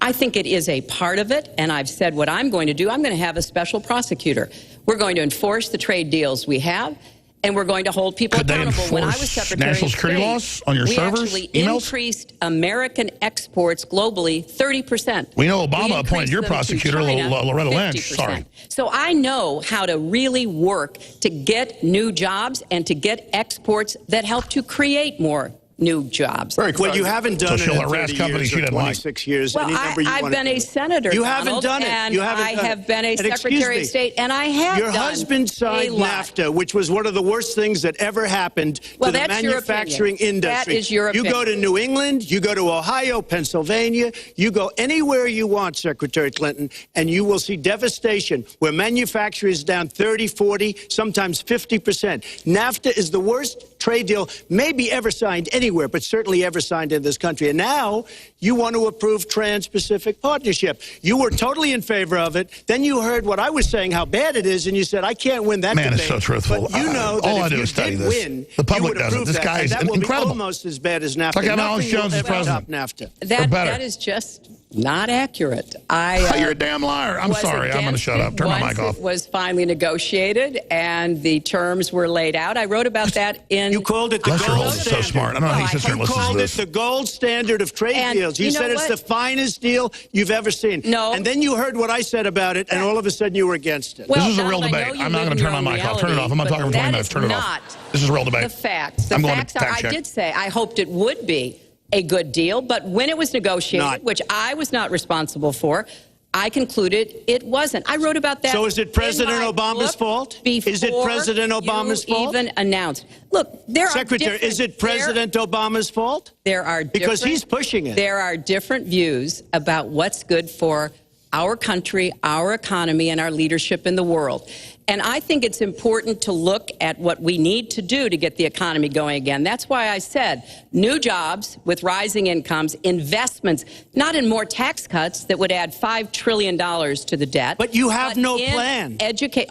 I think it is a part of it, and I've said what I'm going to do. I'm going to have a special prosecutor. We're going to enforce the trade deals we have, and we're going to hold people accountable. When I was Secretary national of security State, laws on your we servers, actually emails? increased American exports globally 30%. We know Obama appointed your them to prosecutor, China, Loretta Lynch. 50%. Sorry. So I know how to really work to get new jobs and to get exports that help to create more new jobs. Well, you haven't done So it she'll in harass 30 companies years she or didn't like. 26 years. Well, any number you I've want to been do. a senator, You Donald, haven't done it. and You haven't I done have it. been a And excuse Secretary me, of State, and I have Your done husband signed a lot. NAFTA, which was one of the worst things that ever happened Well, to the that's your manufacturing opinion. industry. That is your You go to opinion. New England, you go to Ohio, Pennsylvania, you go anywhere you want, Secretary Clinton, and you will see devastation where manufacturing is down 30, 40, sometimes 50%. NAFTA is the worst trade deal maybe ever signed anywhere, but certainly ever signed in this country. And now you want to approve Trans-Pacific Partnership. You were totally in favor of it. Then you heard what I was saying, how bad it is, and you said, I can't win that Man, debate. it's so truthful. But you know that all if I do you is study did this. win, The public you would doesn't. approve This that, guy and is that will incredible. be almost as bad as NAFTA. like having Nothing Alex will Jones as ever president. top NAFTA. That is just not accurate. You're a damn liar. I'm sorry. I'm going to shut up. Turn my mic off. It was finally negotiated and the terms were laid out. I wrote about that in. You called it the Lester gold Holt is so standard. smart. I don't know how he sits there and You listens to called it this. the gold standard of trade And deals. You you know said it's what? the finest deal you've ever seen. No. And then you heard what I said about it, and all of a sudden you were against it. Well, This is a real Donald, I know debate. you I'm not live going to in turn my your mic own off. Turn it off. I'm not reality, talking for 20 but minutes. that Turn it is off. not This is a real debate. The facts. The I'm going to facts are, fact I check. did say I hoped it would be a good deal, but when it was negotiated, which I was not responsible for, I concluded it wasn't. I wrote about that. So is it President Obama's fault? Is it President Obama's fault? Even announced. Look, there are Secretary, is it President Obama's fault? There are Because different- he's pushing it. There are different views about what's good for our country, our economy, and our leadership in the world. And I think it's important to look at what we need to do to get the economy going again. That's why I said new jobs with rising incomes, investments, not in more tax cuts that would add $5 trillion to the debt. But you have no in plan.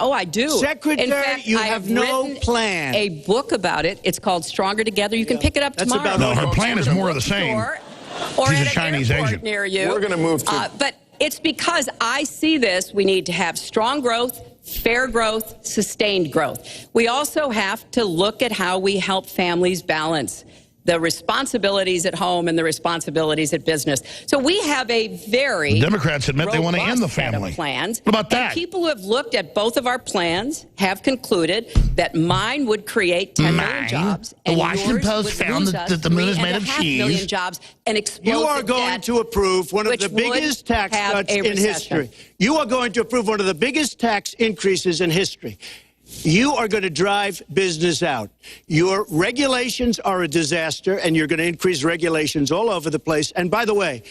Oh, I do. Secretary, in fact, you I have no written plan. a book about it. It's called Stronger Together. You can pick it up That's tomorrow. about No, her plan is more of the same. Or She's at a an Chinese airport agent. near you. We're going to move to... But it's because I see this. We need to have strong growth, fair growth, sustained growth. We also have to look at how we help families balance the responsibilities at home and the responsibilities at business. So we have a very The Democrats admit they want to end the robust set of family. plans. What about that? And people who have looked at both of our plans have concluded that mine would create 10 million Mine? jobs. The And Washington yours Post would found lose that us the moon is made of 3.5 cheese. million jobs and explode You are the going debt, to approve one of which the biggest would tax have cuts a in recession. history. You are going to approve one of the biggest tax increases in history. You are going to drive business out. Your regulations are a disaster, and you're going to increase regulations all over the place. And by the way,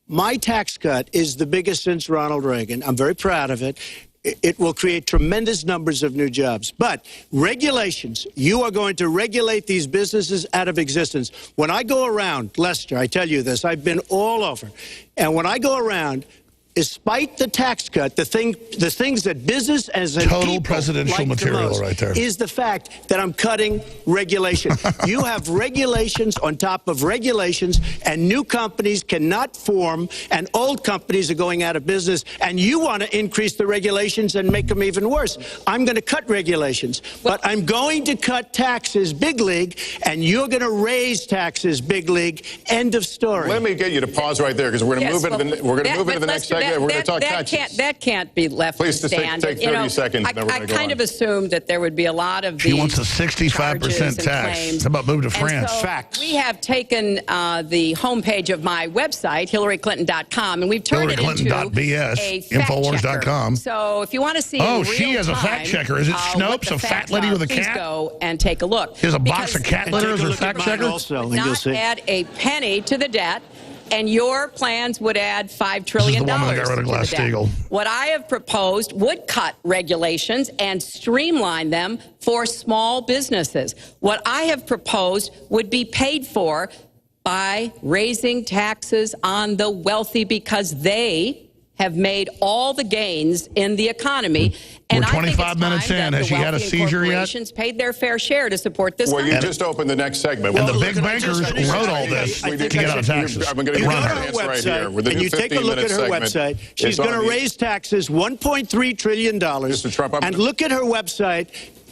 my tax cut is the biggest since Ronald Reagan. I'm very proud of it. It will create tremendous numbers of new jobs. But regulations, you are going to regulate these businesses out of existence. When I go around, Lester, I tell you this, I've been all over. And when I go around, despite the tax cut, the things that business as a Total people presidential like material the most right there. is the fact that I'm cutting regulation. You have regulations on top of regulations, and new companies cannot form, and old companies are going out of business, and you want to increase the regulations and make them even worse. I'm going to cut regulations, but I'm going to cut taxes big league, and you're going to raise taxes big league. End of story. Let me get you to pause right there, because we're going to move into the next segment. We're going to talk taxes. That can't be left Please to just stand. take 30 seconds, I then we're going to go kind on. of assumed that there would be a lot of She these wants a 65% tax. How about move to France? So we have taken the homepage of my website, HillaryClinton.com, and we've turned it into HillaryClinton.bs, a fact Infowars.com. checker. So if you want to see Oh, in she real has a time, fact checker. Is it what Snopes, the a fat facts lady are, with a please cat? go and take a look. Here's a box Because of cat litter as her fact checker? Also, and not you'll see. add a penny to the debt. And your plans would add $5 trillion This is the woman that got rid of to the debt. Glass-Steagall. What I have proposed would cut regulations and streamline them for small businesses. What I have proposed would be paid for by raising taxes on the wealthy because they have made all the gains in the economy. And We're 25 minutes in. Has she had a seizure yet? Corporations paid their fair share to support this Well, you country. just opened the next segment. And Well, the big bankers wrote all this to get out of taxes. I'm going to give you Run an her. answer right here. With the And new you take a look at her 15-minute website. segment, She's it's on going to the- raise taxes $1.3 trillion. Mr. Trump, and look at her website.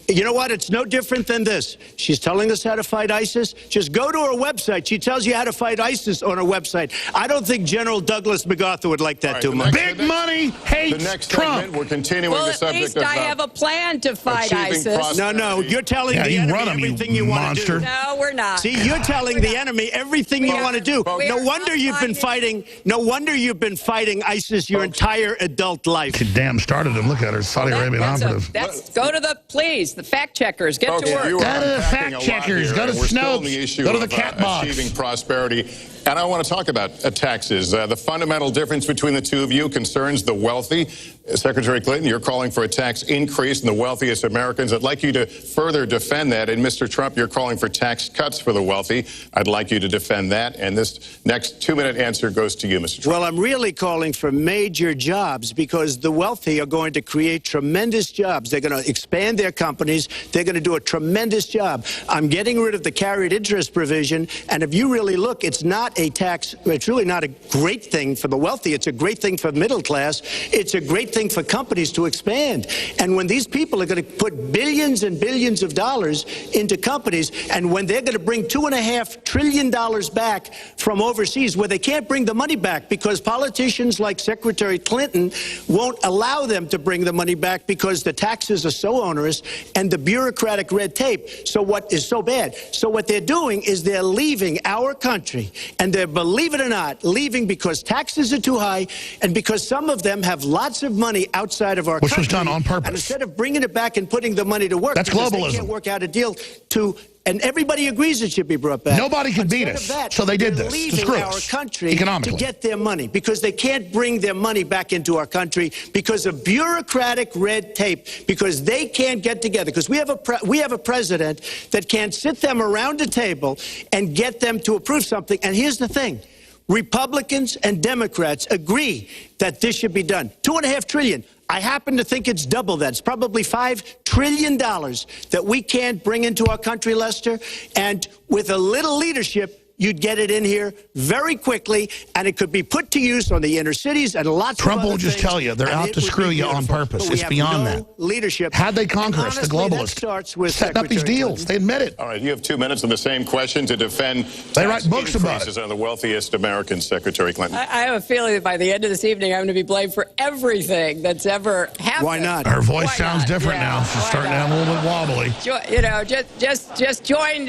You know what? It's no different than this. She's telling us how to fight ISIS. Just go to her website. She tells you how to fight ISIS on her website. I don't think General Douglas MacArthur would like that too much. Big money hates The next Trump. segment, we're continuing Well, the at subject least of I have a plan to fight achieving ISIS. No, you're telling Yeah, the you enemy run 'em, you everything you want to do. monster. No, we're not. See, you're telling the enemy everything you want to do. we No are wonder not you've been fighting. No wonder you've been fighting ISIS your entire adult life. She damn started him. Look at her, Saudi Arabian operative. Go to the fact checkers. Get Folks, to work. you are Go to the unpacking a lot fact-checkers. here, Go to and we're still in the Snopes. issue Go to the of, cat box. achieving prosperity. And I want to talk about taxes. The fundamental difference between the two of you concerns the wealthy. Secretary Clinton, you're calling for a tax increase in the wealthiest Americans. I'd like you to further defend that. And Mr. Trump, you're calling for tax cuts for the wealthy. I'd like you to defend that. And this next 2-minute answer goes to you, Mr. Trump. Well, I'm really calling for major jobs because the wealthy are going to create tremendous jobs. They're going to expand their companies. They're going to do a tremendous job. I'm getting rid of the carried interest provision. And if you really look, it's not a tax. It's really not a great thing for the wealthy. It's a great thing for the middle class. It's a great thing for companies to expand. And when these people are going to put billions and billions of dollars into companies, and when they're going to bring $2.5 trillion back from overseas, where they can't bring the money back because politicians like Secretary Clinton won't allow them to bring the money back because the taxes are so onerous and the bureaucratic red tape. So what is so bad? So what they're doing is they're leaving our country, and they're, believe it or not, leaving because taxes are too high and because some of them have lots of money outside of our Which country. was done on purpose. And instead of bringing it back and putting the money to work, That's because globalism. They can't work out a deal to, and everybody agrees it should be brought back. Nobody can beat Instead us. of that, So they did they're this to leaving screw our us country economically. to get their money because they can't bring their money back into our country because of bureaucratic red tape, because they can't get together, because we have a president that can't sit them around a table and get them to approve something. And here's the thing. Republicans and Democrats agree that this should be done. $2.5 trillion. I happen to think it's double that. It's probably $5 trillion that we can't bring into our country, Lester. And with a little leadership, you'd get it in here very quickly, and it could be put to use on the inner cities and lots Trump of other will just things, tell you they're and out it to would screw be you on beautiful. purpose. But we It's have beyond no that. leadership. How'd they conquer us, the Honestly, that globalists? starts with Setting up these Secretary deals. Clinton. They admit it. All right, you have 2 minutes on the same question to defend They tax write books about increases on the wealthiest Americans, Secretary Clinton. I have a feeling that by the end of this evening, I'm going to be blamed for everything that's ever happened. Why not? Her voice Why sounds not? different Yeah, now. She's why starting to not? have a little bit wobbly. You know, just join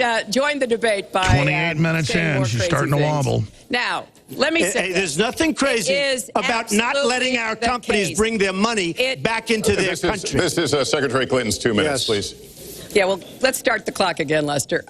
the debate by 28 minutes saying in, more she's crazy starting to things. wobble. Now, let me say Hey, there's nothing crazy about not letting our companies bring their money back into their country. This is Secretary Clinton's 2 minutes, Yes. please. Yeah, well, let's start the clock again, Lester.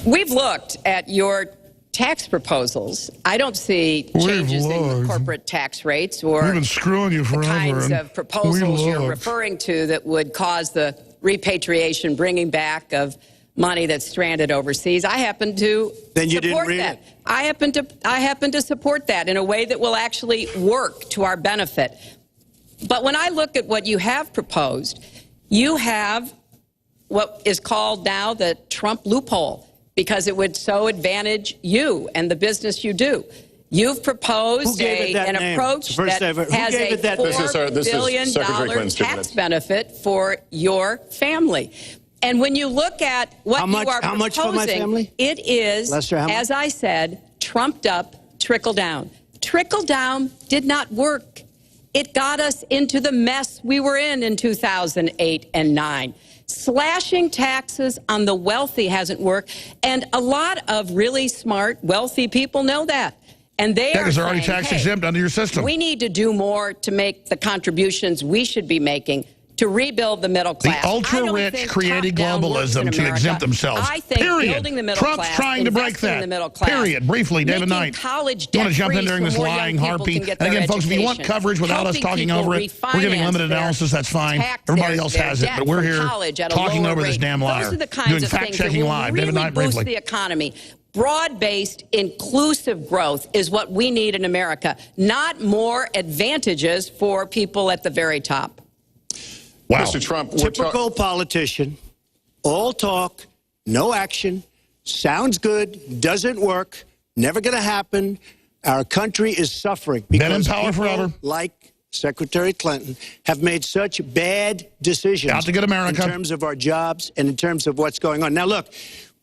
We've looked at your tax proposals. I don't see changes in corporate tax rates or We've been screwing you the forever. kinds and of proposals we you're looked. referring to that would cause the repatriation, bringing back of money that's stranded overseas. I happen to Then you didn't support read that. it. I happen to support that in a way that will actually work to our benefit. But when I look at what you have proposed, you have what is called now the Trump loophole, because it would so advantage you and the business you do. You've proposed Who gave it that an name? approach It's the first that ever. Who has gave a it that- $4 This is billion Secretary Clinton's 2 tax minutes. benefit for your family. And when you look at what How much- you are how much for proposing, my family? it is, Lester, how much? as I said, trumped up trickle down. Trickle down did not work. It got us into the mess we were in 2008 and 9. Slashing taxes on the wealthy hasn't worked, and a lot of really smart, wealthy people know that. And they Yeah, are because they're already saying, tax hey, exempt under your system. we need to do more to make the contributions we should be making to rebuild the middle class. The ultra-rich created globalism to exempt themselves. I think period. building the middle Trump's class, trying to break investing in that. the middle class, Period. Briefly, David Knight. College You want to debt jump in free during so this more lying young people harpy? can get And their again, folks, if you want education. coverage without us Helping talking people over it, we're giving refinance limited their analysis. That's fine. tax Everybody their else has it, debt but we're from here college at a talking lower over this rate. damn liar. Those are the kinds Doing of things that fact-checking will live. really David Knight, boost briefly. the economy. Broad-based, inclusive growth is what we need in America, not more advantages for people at the very top. Wow. Mr. Trump, Typical politician, all talk, no action, sounds good, doesn't work, never going to happen. Our country is suffering Been in because power people forever. like Secretary Clinton have made such bad decisions Out to get America. in terms of our jobs and in terms of what's going on. Now, look,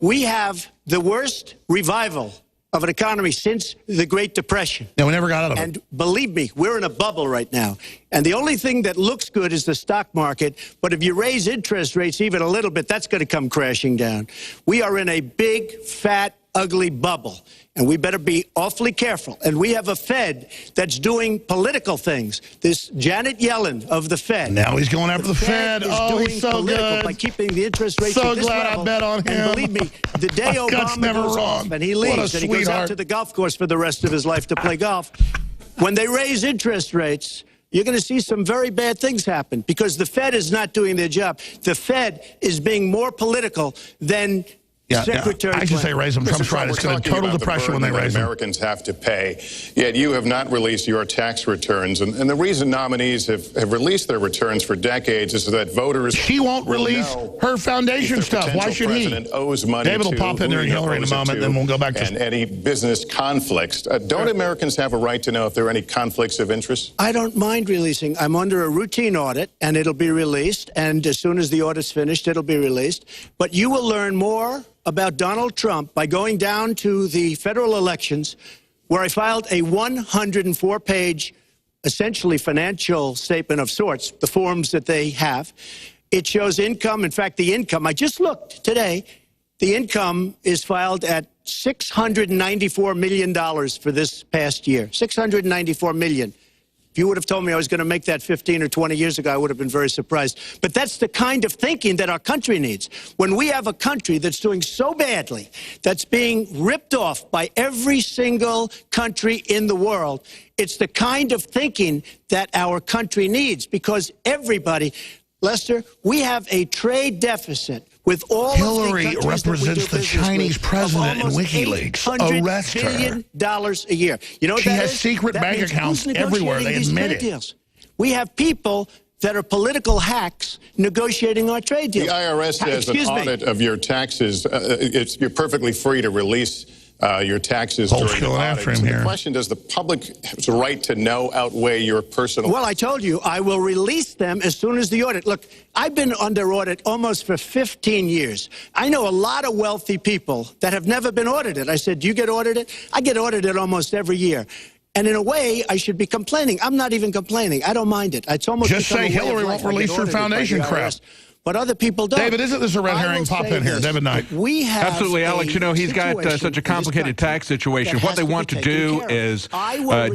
we have the worst revival of an economy since the Great Depression. No, we never got out of it. And believe me, we're in a bubble right now. And the only thing that looks good is the stock market. But if you raise interest rates even a little bit, that's going to come crashing down. We are in a big, fat, ugly bubble. And we better be awfully careful. And we have a Fed that's doing political things. This Janet Yellen of the Fed. Now he's going after the Fed. Is Oh, doing he's so political good. by keeping the interest rates So at this glad I level. bet on him. And believe me, the day My gut's Obama never goes wrong. off and he What a leaves and he goes out sweetheart. to the golf course for the rest of his life to play golf, when they raise interest rates, you're going to see some very bad things happen because the Fed is not doing their job. The Fed is being more political than Secretary I should say raise them. Mr. Trump's right. Trump, It's we're going to talking total about the depression when they burden raise that them. Americans have to pay, yet you have not released your tax returns. And the reason nominees have released their returns for decades is so that voters She won't will release know her foundation if their stuff. Why potential should he? president owes money David will to, pop in there who and he Hillary in a owes it moment, to, then we'll go back to and any business conflicts. Don't Americans have a right to know if there are any conflicts of interest? I don't mind releasing. I'm under a routine audit, and it'll be released. And as soon as the audit's finished, it'll be released. But you will learn more about Donald Trump by going down to the federal elections, where I filed a 104-page, essentially financial statement of sorts, the forms that they have. It shows income. In fact, the income, I just looked today, the income is filed at $694 million for this past year. $694 million. If you would have told me I was going to make that 15 or 20 years ago, I would have been very surprised. But that's the kind of thinking that our country needs. When we have a country that's doing so badly, that's being ripped off by every single country in the world, it's the kind of thinking that our country needs. Because everybody, Lester, we have a trade deficit with all Hillary of the countries represents that we do the business Chinese with, president in of almost WikiLeaks. $800 Arrest her. billion a year. You know what She that has is? secret That bank means accounts who's everywhere. negotiating They these admit trade it. deals? We have people that are political hacks negotiating our trade deals. The IRS has an audit of your taxes. You're perfectly free to release your taxes Whole during the going audit. after him So the here. question, does the public's right to know outweigh your personal... Well, I told you, I will release them as soon as the audit. Look, I've been under audit almost for 15 years. I know a lot of wealthy people that have never been audited. I said, do you get audited? I get audited almost every year. And in a way, I should be complaining. I'm not even complaining. I don't mind it. It's almost Just become say a way of Hillary life. won't I get release her audited by foundation the crap. IRS. But other people don't. David, isn't this a red I herring? will Pop say in here. this. David Knight. We have Absolutely, Alex. You know, he's got such a complicated tax situation. What they want to do is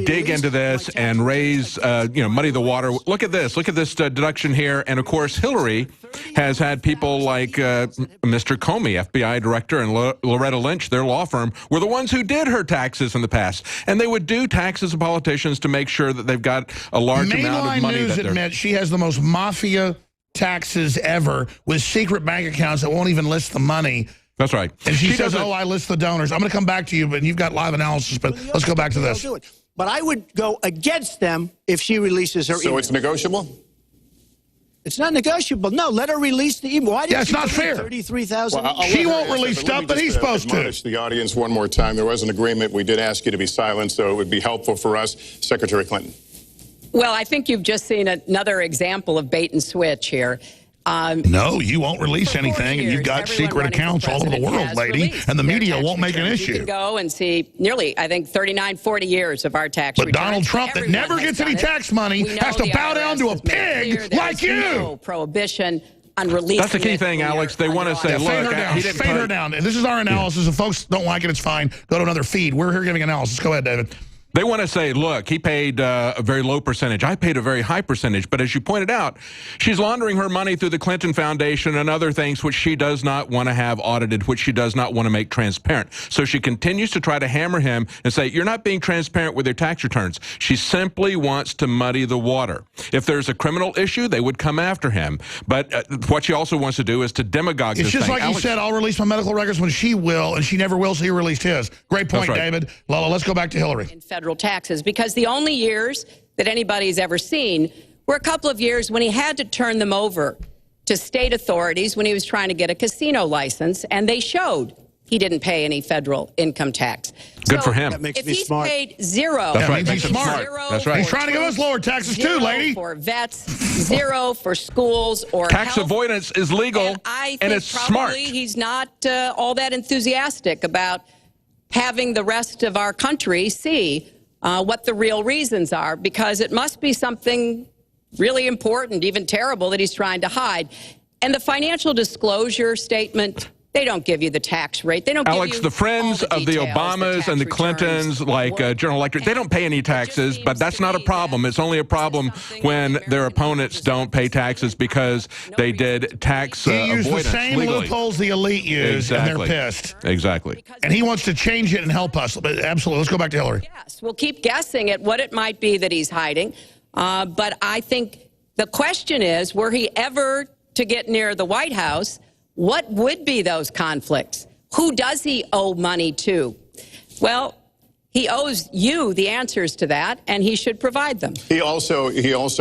dig into this and raise, muddy the water. Look at this. Look at this deduction here. And, of course, Hillary has had people like Mr. Comey, FBI director, and Loretta Lynch, their law firm, were the ones who did her taxes in the past. And they would do taxes of politicians to make sure that they've got a large amount of money. News admits she has the most mafia taxes ever with secret bank accounts that won't even list the money. That's right. And she says, oh, I list the donors. I'm going to come back to you, but you've got live analysis. But let's go back to this. But I would go against them if she releases her email. So it's negotiable? It's not negotiable. No, let her release the email. Why did it's not fair. 33,000. Well, she won't release stuff, but he's supposed to. The audience one more time. There was an agreement. We did ask you to be silent, so it would be helpful for us. Secretary Clinton. Well, I think you've just seen another example of bait and switch here. No, you won't release anything, and you've got secret accounts all over the world, lady, and the media won't make an issue. You can go and see nearly, I think, 39, 40 years of our tax But returns. Donald Trump, that never gets any tax money, has to bow down to a pig like you. No prohibition on releasing. That's the key thing, Alex. They want to say, look, he didn't fade her down. And this is our analysis. If folks don't like it, it's fine. Go to another feed. We're here giving analysis. Go ahead, David. They want to say, look, he paid a very low percentage. I paid a very high percentage. But as you pointed out, she's laundering her money through the Clinton Foundation and other things which she does not want to have audited, which she does not want to make transparent. So she continues to try to hammer him and say, you're not being transparent with your tax returns. She simply wants to muddy the water. If there's a criminal issue, they would come after him. But what she also wants to do is to demagogue this thing. It's just like he said, I'll release my medical records when she will, and she never will, so he released his. Great point, That's right. David. Lola, let's go back to Hillary. In federal taxes, because the only years that anybody's ever seen were a couple of years when he had to turn them over to state authorities when he was trying to get a casino license, and they showed he didn't pay any federal income tax. Good for him. That makes If me he's smart. paid zero, That's right. He's smart. That's right. He's trying to give us lower taxes too, lady. for vets, zero for schools or Tax health. avoidance is legal, And I think and it's probably smart. he's not all that enthusiastic about having the rest of our country see what the real reasons are, because it must be something really important, even terrible, that he's trying to hide. And the financial disclosure statement, they don't give you the tax rate. They don't Alex, give you the friends all the of the details, Obamas tax and the returns, Clintons, like General Electric, they don't pay any taxes, but that's not a problem. It's only a problem when their opponents don't pay taxes because they did tax He used the avoidance same legally. loopholes the elite use, and they're pissed. Exactly. And he wants to change it and help us. But absolutely. Let's go back to Hillary. Yes, we'll keep guessing at what it might be that he's hiding. But I think the question is, were he ever to get near the White House, what would be those conflicts? Who does he owe money to? Well, he owes you the answers to that, and he should provide them. He also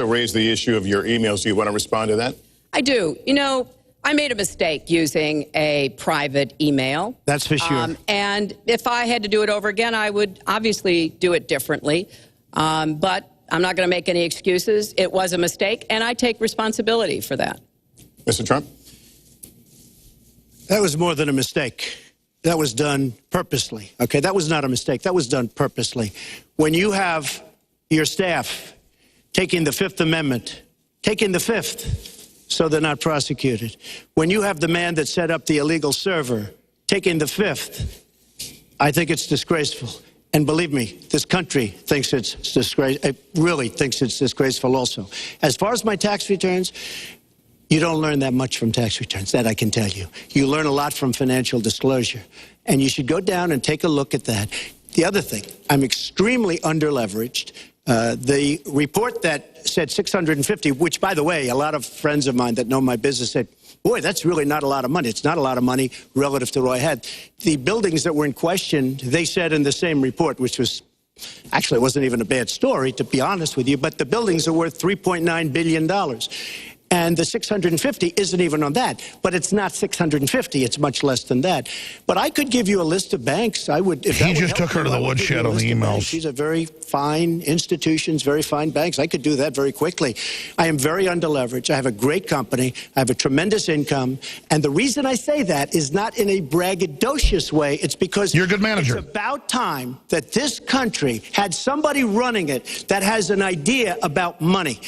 raised the issue of your emails. Do you want to respond to that? I do. You know, I made a mistake using a private email. That's for sure. And if I had to do it over again, I would obviously do it differently. But I'm not going to make any excuses. It was a mistake, and I take responsibility for that. Mr. Trump? That was more than a mistake. That was done purposely. Okay, that was not a mistake. That was done purposely. When you have your staff taking the Fifth Amendment, taking the Fifth, so they're not prosecuted. When you have the man that set up the illegal server taking the Fifth, I think it's disgraceful. And believe me, this country thinks it's disgraceful. It really thinks it's disgraceful also. As far as my tax returns, you don't learn that much from tax returns, that I can tell you. You learn a lot from financial disclosure. And you should go down and take a look at that. The other thing, I'm extremely underleveraged. The report that said 650, which, by the way, a lot of friends of mine that know my business said, boy, that's really not a lot of money. It's not a lot of money relative to what I had. The buildings that were in question, they said in the same report, which was, actually, it wasn't even a bad story, to be honest with you, but the buildings are worth $3.9 billion. And the 650 isn't even on that. But it's not 650. It's much less than that. But I could give you a list of banks. I would. If He that would just help took her to you, the I would give you woodshed a on the list of emails. banks. These are very fine institutions, very fine banks. I could do that very quickly. I am very underleveraged. I have a great company. I have a tremendous income. And the reason I say that is not in a braggadocious way. It's because you're a good manager. It's about time that this country had somebody running it that has an idea about money.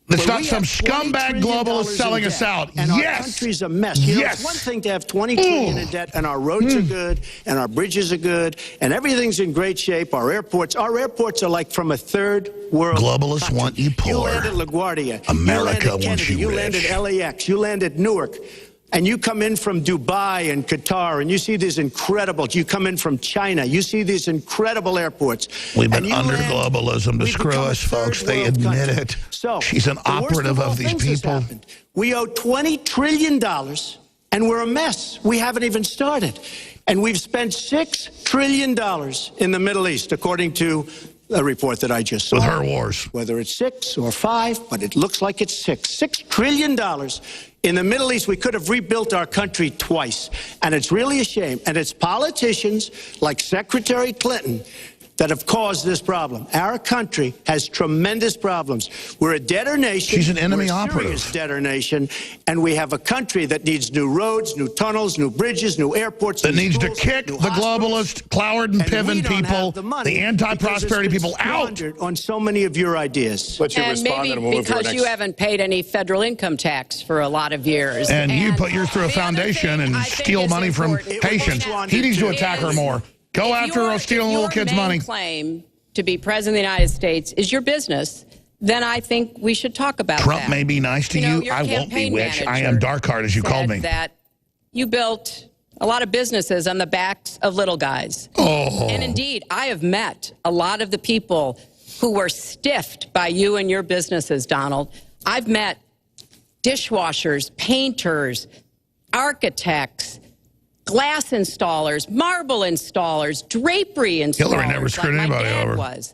It's not some scumbag globalist selling us out. And our Yes. country's a mess. You know, Yes. it's one thing to have 20 trillion in debt, and our roads are good, and our bridges are good, and everything's in great shape. Our airports are like from a third world. Globalists country. want you poor. You landed LaGuardia. America you landed wants Kennedy, you rich. landed LAX. You landed Newark. And you come in from Dubai and Qatar, and you see these incredible, you come in from China, you see these incredible airports. We've been And you under land- globalism to we've screw become a us, folks. third They world admit country. it. So, she's an the worst operative all of these things has people. happened. We owe $20 trillion, and we're a mess. We haven't even started. And we've spent $6 trillion in the Middle East, according to a report that I just saw. With her wars. Whether it's 6 or 5, but it looks like it's 6. $6 trillion in the Middle East. We could have rebuilt our country twice. And it's really a shame. And it's politicians like Secretary Clinton that have caused this problem. Our country has tremendous problems. We're a debtor nation. She's an enemy We're a operative. serious debtor nation. And we have a country that needs new roads, new tunnels, new bridges, new airports. That new needs to schools, kick new the hospitals. globalist, Cloward and And Piven we don't people, have the money the anti-prosperity because it's people been out. squandered on so many of your ideas. Let you And respond, maybe and we'll move to our because next. you haven't paid any federal income tax for a lot of years. And you put yours through a the other foundation thing and I think steal is money from important Haitians. was He needs to squandered attack her is more. Go if after her your- stealing if little your kids' main money. claim to be president of the United States is your business, then I think we should talk about Trump that. may be nice to you. Your I won't be, campaign Witch. I manager am Darkheart, as you called me. said that you built a lot of businesses on the backs of little guys. Oh. And indeed, I have met a lot of the people who were stiffed by you and your businesses, Donald. I've met dishwashers, painters, architects, glass installers, marble installers, drapery installers. Hillary never screwed like my anybody dad over. Was,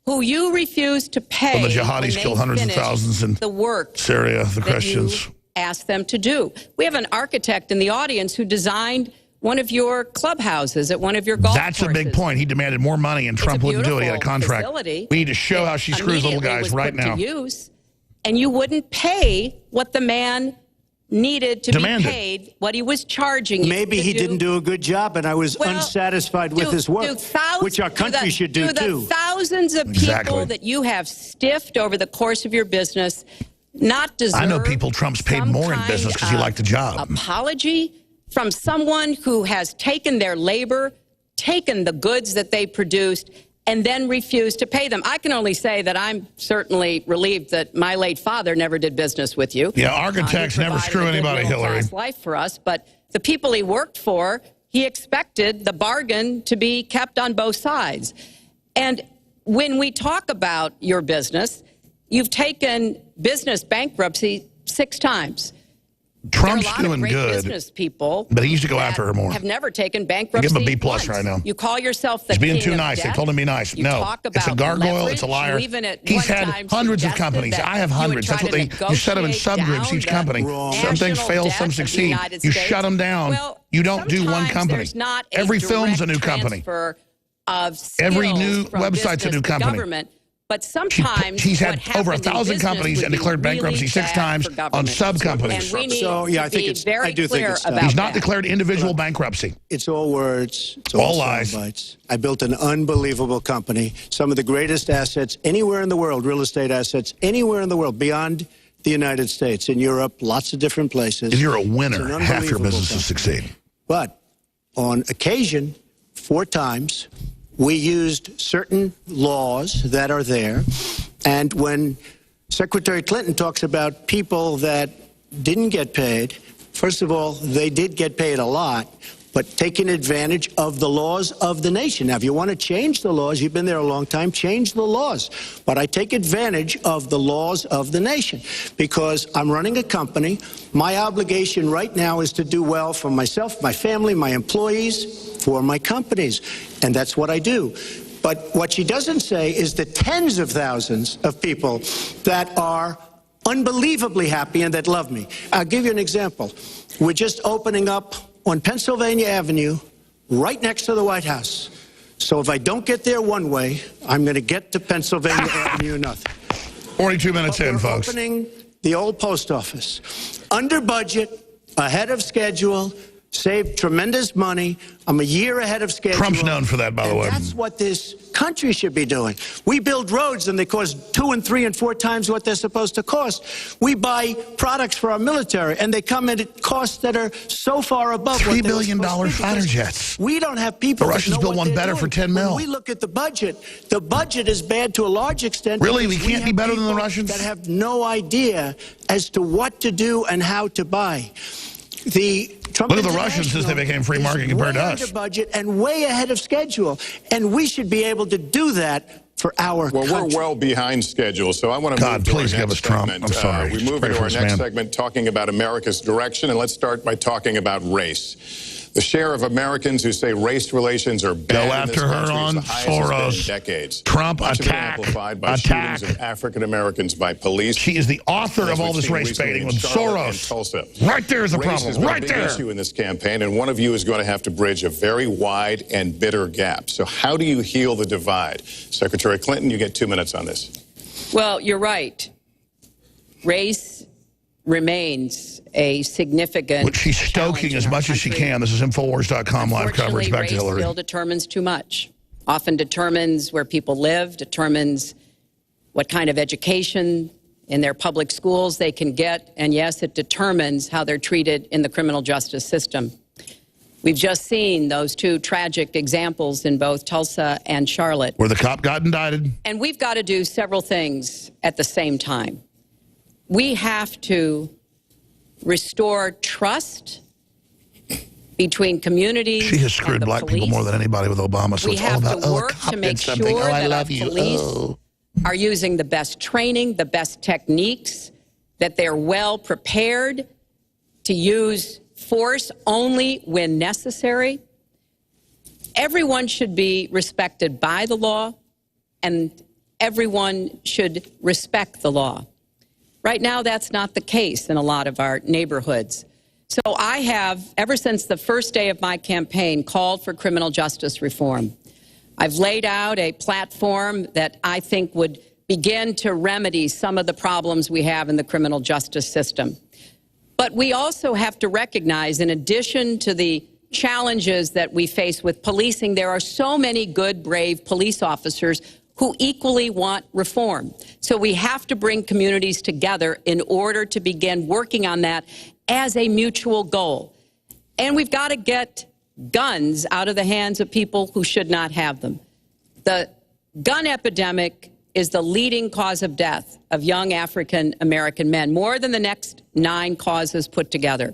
who you refused to pay When the when jihadis they killed hundreds of finished thousands in the work Syria, the that Christians. you asked them to do. We have an architect in the audience who designed one of your clubhouses at one of your golf That's courses. a big point. He demanded more money, and Trump wouldn't do it. He had a beautiful contract. facility. We need to show how she screws little Immediately guys was right put now. to use, and you wouldn't pay what the man needed to Demanded. be paid, what he was charging you. Maybe to he do. didn't do a good job, and I was unsatisfied with his work, which our country should do the too. Thousands of people Exactly. that you have stiffed over the course of your business not deserve I know people Trump's paid some more in kind business because he of liked the job. apology from someone who has taken their labor, taken the goods that they produced, and then refused to pay them. I can only say that I'm certainly relieved that my late father never did business with you. Yeah, architects He never provided screw a good anybody, Hillary. middle-class life for us, but the people he worked for, he expected the bargain to be kept on both sides. And when we talk about your business, you've taken business bankruptcy 6 times. Trump's there are a lot doing of great good, business people, but he needs to go that after her more. Have never taken I bankruptcy. give him a B+ once. right now. You call yourself the He's being king too of nice. They debt. told him to be nice. You No, talk it's a about gargoyle. It's a leverage. liar. You even at He's one had time hundreds of suggested companies. that I have you would hundreds. try That's what to you set them in negotiate subgroups, down each the company. Some things national fail, debt some of the succeed. United You States. shut them down. Well, You don't do one sometimes company. there's not a Every film's a new direct company. transfer of Every skills new from website's a business new to company. government. But sometimes He's what had over happened in 1,000 business companies would and be declared really bankruptcy 6 bad times for on government. sub-companies. And we need So, yeah, I to think be it's- very I do think clear it's time. about He's not that. declared individual bankruptcy. It's all words. It's All all lies. soundbites. I built an unbelievable company. Some of the greatest assets anywhere in the world, real estate assets anywhere in the world, beyond the United States, in Europe, lots of different places. If you're a It's winner, an half your unbelievable businesses company. succeed. But on occasion, 4 times, we used certain laws that are there. And when Secretary Clinton talks about people that didn't get paid, first of all, they did get paid a lot, but taking advantage of the laws of the nation. Now, if you want to change the laws, you've been there a long time, change the laws. But I take advantage of the laws of the nation because I'm running a company. My obligation right now is to do well for myself, my family, my employees, for my companies. And that's what I do. But what she doesn't say is the tens of thousands of people that are unbelievably happy and that love me. I'll give you an example. We're just opening up on Pennsylvania Avenue, right next to the White House. So if I don't get there one way, I'm going to get to Pennsylvania Avenue nothing. 42 minutes in, folks. Opening the old post office. Under budget, ahead of schedule, saved tremendous money. I'm a year ahead of schedule. Trump's known for that, by the way. That's what this country should be doing. We build roads and they cost 2 and 3 and 4 times what they're supposed to cost. We buy products for our military and they come in at costs that are so far above what $3 they were billion supposed to be fighter because jets. We don't have people. The that Russians know built what one they're better for doing. 10 mil. When we look at the budget is bad to a large extent. Really? We because can't be have better than the people Russians? that have no idea as to what to do and how to buy. The Trump Look at the Russians since they became free market compared to way us. under budget and way ahead of schedule, and we should be able to do that for our Well, country. we're well behind schedule, so I want to God, move to please our give next us Trump. segment. I'm sorry. We move Pray into for our this next man. segment talking about America's direction, and let's start by talking about race. The share of Americans who say race relations are bad Go in this after her country on is the highest it's been in Soros. decades. Trump, Much of it attack. amplified by Attack. shootings of African Americans by police. She is the author As of all we've this seen race recently baiting in with Charlotte and Soros. Tulsa. Right there is the Race has problem. been a Right big there. issue in this campaign, and one of you is going to have to bridge a very wide and bitter gap. So how do you heal the divide? Secretary Clinton, you get 2 minutes on this. Well, you're right. Race remains a significant. Which she's stoking as much as she can. This is Infowars.com live coverage. Back to race Hillary. still determines too much. Often determines where people live, determines what kind of education in their public schools they can get, and yes, it determines how they're treated in the criminal justice system. We've just seen those two tragic examples in both Tulsa and Charlotte. Where the cop got indicted. And we've got to do several things at the same time. We have to restore trust between communities. She has screwed black police. people more than anybody with Obama. So We it's all have about, to work to make sure that our police are using the best training, the best techniques, that they're well prepared to use force only when necessary. Everyone should be respected by the law, and everyone should respect the law. Right now, that's not the case in a lot of our neighborhoods. So I have, ever since the first day of my campaign, called for criminal justice reform. I've laid out a platform that I think would begin to remedy some of the problems we have in the criminal justice system. But we also have to recognize, in addition to the challenges that we face with policing, there are so many good, brave police officers who equally want reform. So we have to bring communities together in order to begin working on that as a mutual goal. And we've got to get guns out of the hands of people who should not have them. The gun epidemic is the leading cause of death of young African American men, more than the next 9 causes put together.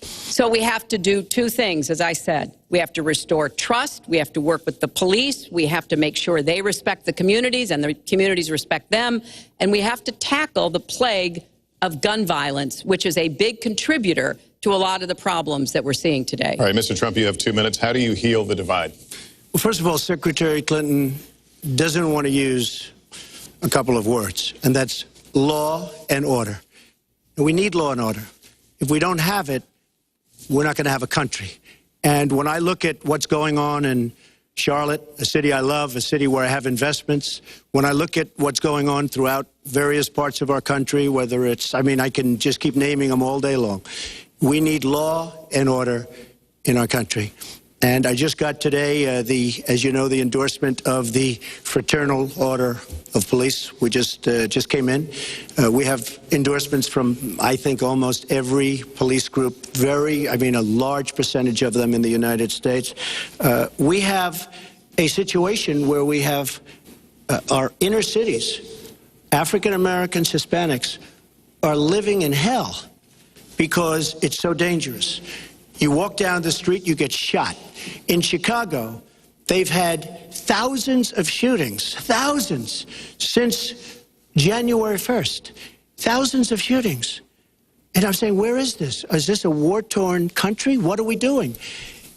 So we have to do 2 things, as I said. We have to restore trust. We have to work with the police. We have to make sure they respect the communities and the communities respect them. And we have to tackle the plague of gun violence, which is a big contributor to a lot of the problems that we're seeing today. All right, Mr. Trump, you have 2 minutes. How do you heal the divide? Well, first of all, Secretary Clinton doesn't want to use a couple of words, and that's law and order. And we need law and order. If we don't have it, we're not going to have a country. And when I look at what's going on in Charlotte, a city I love, a city where I have investments, when I look at what's going on throughout various parts of our country, whether it's, I mean, I can just keep naming them all day long. We need law and order in our country. And I just got today, as you know, the endorsement of the Fraternal Order of Police. We just came in. We have endorsements from, I think, almost every police group, a large percentage of them in the United States. We have a situation where we have our inner cities, African Americans, Hispanics, are living in hell because it's so dangerous. You walk down the street, you get shot. In Chicago, they've had thousands of shootings, thousands, since January 1st. Thousands of shootings. And I'm saying, where is this? Is this a war-torn country? What are we doing?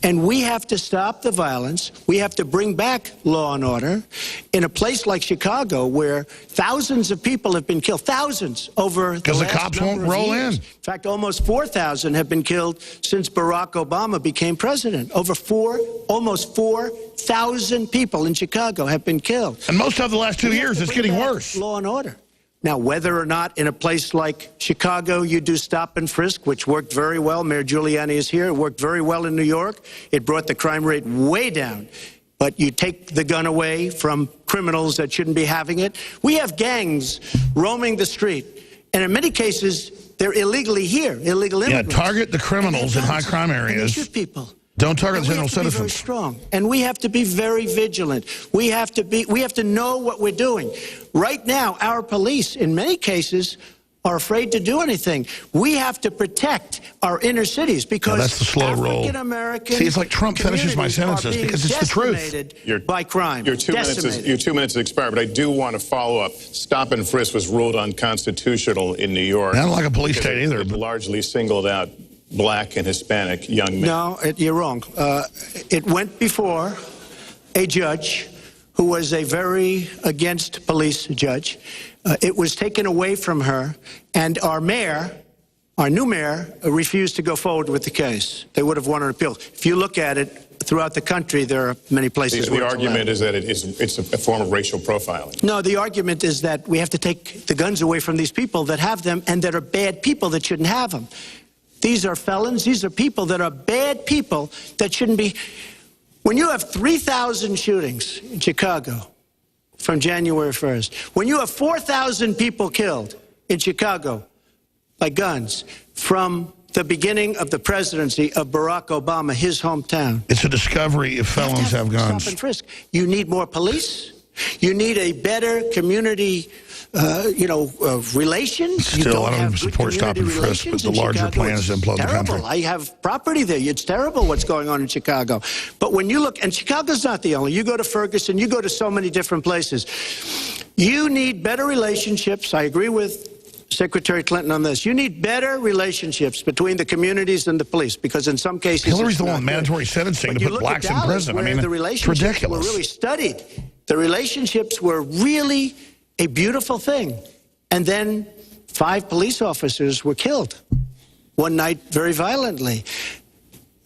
And we have to stop the violence. We have to bring back law and order in a place like Chicago where thousands of people have been killed, thousands over the last number of years. Because the cops won't roll in. In fact, almost 4,000 have been killed since Barack Obama became president. Almost 4,000 people in Chicago have been killed. And most of the last 2 years, it's getting worse. Law and order. Now, whether or not in a place like Chicago you do stop and frisk, which worked very well, Mayor Giuliani is here, it worked very well in New York, it brought the crime rate way down. But you take the gun away from criminals that shouldn't be having it. We have gangs roaming the street, and in many cases, they're illegally here, illegal immigrants. Yeah, target the criminals in high crime areas. Shoot people. Don't target the general citizens. Very strong, and we have to be very vigilant. We have to know what we're doing. Right now, our police, in many cases, are afraid to do anything. We have to protect our inner cities because that's the slow roll. African American. See, it's like Trump finishes my sentences because it's the truth. By crime. Your 2 minutes has expired, but I do want to follow up. Stop and frisk was ruled unconstitutional in New York. I don't like a police state either. It largely singled out Black and Hispanic young men. No, you're wrong. It went before a judge who was a very against police judge. It was taken away from her, and our new mayor, refused to go forward with the case. They would have won an appeal. If you look at it throughout the country, there are many places where the argument is that it's a form of racial profiling. No, the argument is that we have to take the guns away from these people that have them and that are bad people that shouldn't have them. These are felons. These are people that are bad people that shouldn't be. When you have 3,000 shootings in Chicago from January 1st, when you have 4,000 people killed in Chicago by guns from the beginning of the presidency of Barack Obama, his hometown. It's a discovery if felons have guns. Stop and frisk. You need more police. You need a better community, relations. Still, I don't even support stop and frisk, but the larger plan is to implode the country. I have property there. It's terrible what's going on in Chicago. But when you look, and Chicago's not the only, you go to Ferguson, you go to so many different places. You need better relationships. I agree with Secretary Clinton on this. You need better relationships between the communities and the police, because in some cases Hillary's the one with mandatory sentencing to put blacks in prison. I mean, the relationships it's ridiculous. were really studied. The relationships were really a beautiful thing. And then 5 police officers were killed one night very violently.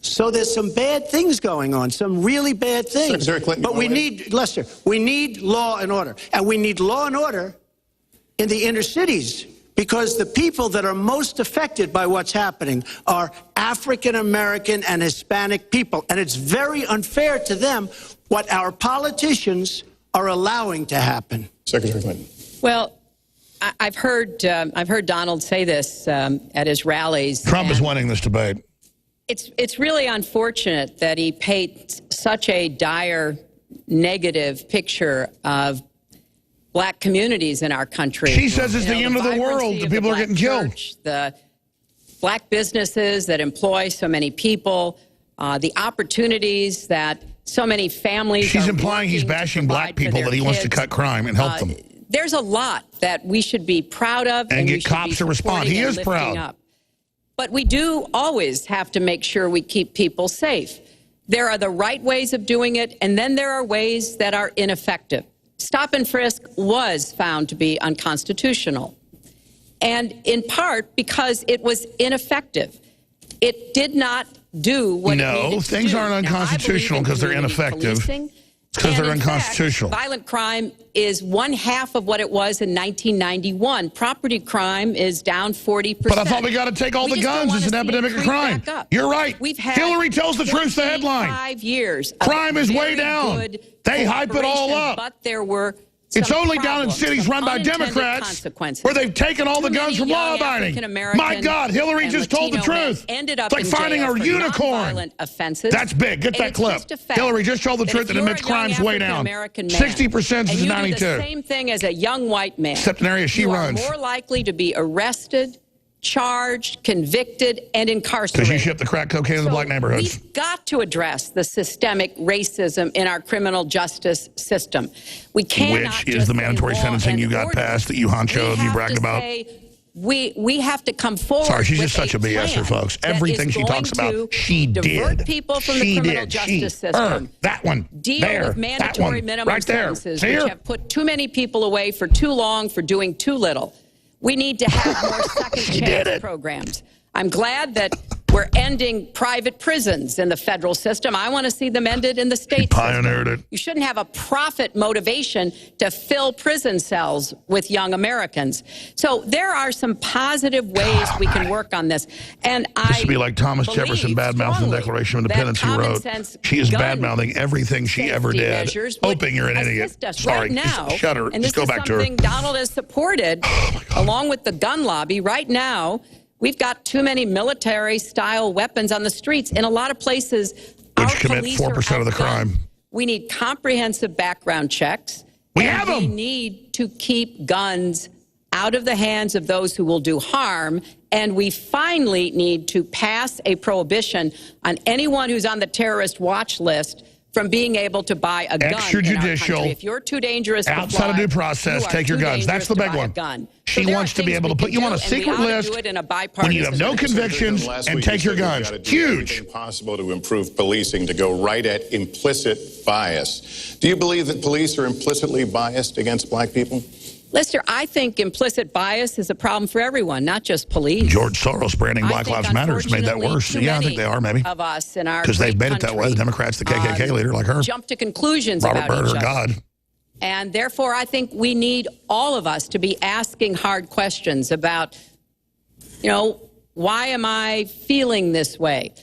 So there's some bad things going on, some really bad things. Secretary Clinton, but we need, Lester, we need law and order. And we need law and order in the inner cities, because the people that are most affected by what's happening are African American and Hispanic people. And it's very unfair to them what our politicians are allowing to happen. Secretary Clinton. Well, I've heard Donald say this at his rallies. Trump is winning this debate. It's really unfortunate that he paints such a dire, negative picture of black communities in our country. She says it's the end of the world. The people are getting killed. The black businesses that employ so many people, the opportunities that so many families. She's implying he's bashing black people, that he wants to cut crime and help them. There's a lot that we should be proud of, and get cops to respond. He is proud. Up. But we do always have to make sure we keep people safe. There are the right ways of doing it, and then there are ways that are ineffective. Stop and frisk was found to be unconstitutional, and in part because it was ineffective. It did not do what it needed to do. No, things aren't unconstitutional because they're ineffective. It's because they're unconstitutional. Fact, violent crime is 1/2 of what it was in 1991. Property crime is down 40%. But I thought we got to take all the guns. It's an epidemic of crime. You're right. Hillary tells the truth, the headline. 5 years. Crime is way down. They hype it all up. But there were It's only down in cities run by Democrats where they've taken all the guns from law-abiding. My God, Hillary just told the truth. It's like finding a unicorn. That's big. Get that clip. Hillary just told the truth that admits crime's way down. 60% since 92. The same thing as a young white man. Except an area she runs. More likely to be arrested, charged, convicted, and incarcerated. Because you ship the crack cocaine in the black neighborhoods. We've got to address the systemic racism in our criminal justice system. We cannot. Which is the mandatory sentencing you got passed that you honchoed, you bragged about. We have to come forward. Sorry, she's just such a BSer, folks. Everything she talks about, she did. People from the criminal justice system. That one. Deal with mandatory minimum right there. sentences, which have put too many people away for too long for doing too little. We need to have more second chance programs. I'm glad that we're ending private prisons in the federal system. I want to see them ended in the state pioneered system. it. You shouldn't have a profit motivation to fill prison cells with young Americans. So there are some positive ways we can work on this. And this would be like Thomas Jefferson bad-mouthing the Declaration of Independence he wrote. She is bad-mouthing everything she ever did, hoping you're an idiot. Sorry, right now, shut her. And just this go back to her. is something Donald has supported, along with the gun lobby. Right now, we've got too many military-style weapons on the streets. In a lot of places, which commit 4% of the crime. We need comprehensive background checks. We have them. We need to keep guns out of the hands of those who will do harm. And we finally need to pass a prohibition on anyone who's on the terrorist watch list from being able to buy a gun extrajudicial, if you're too dangerous to outside of due process, take your guns. That's the big one. She wants to be able to put you on a secret list when you have no convictions and take your guns. Huge. It's impossible to improve policing to go right at implicit bias. Do you believe that police are implicitly biased against black people? Lester, I think implicit bias is a problem for everyone, not just police. George Soros branding Black Lives Matter has made that worse. Yeah, I think they are, maybe. Of us in our because they've made it that way. The Democrats, the KKK leader like her. Jump to conclusions Robert about Byrd, each other. God. And therefore, I think we need all of us to be asking hard questions about, why am I feeling this way?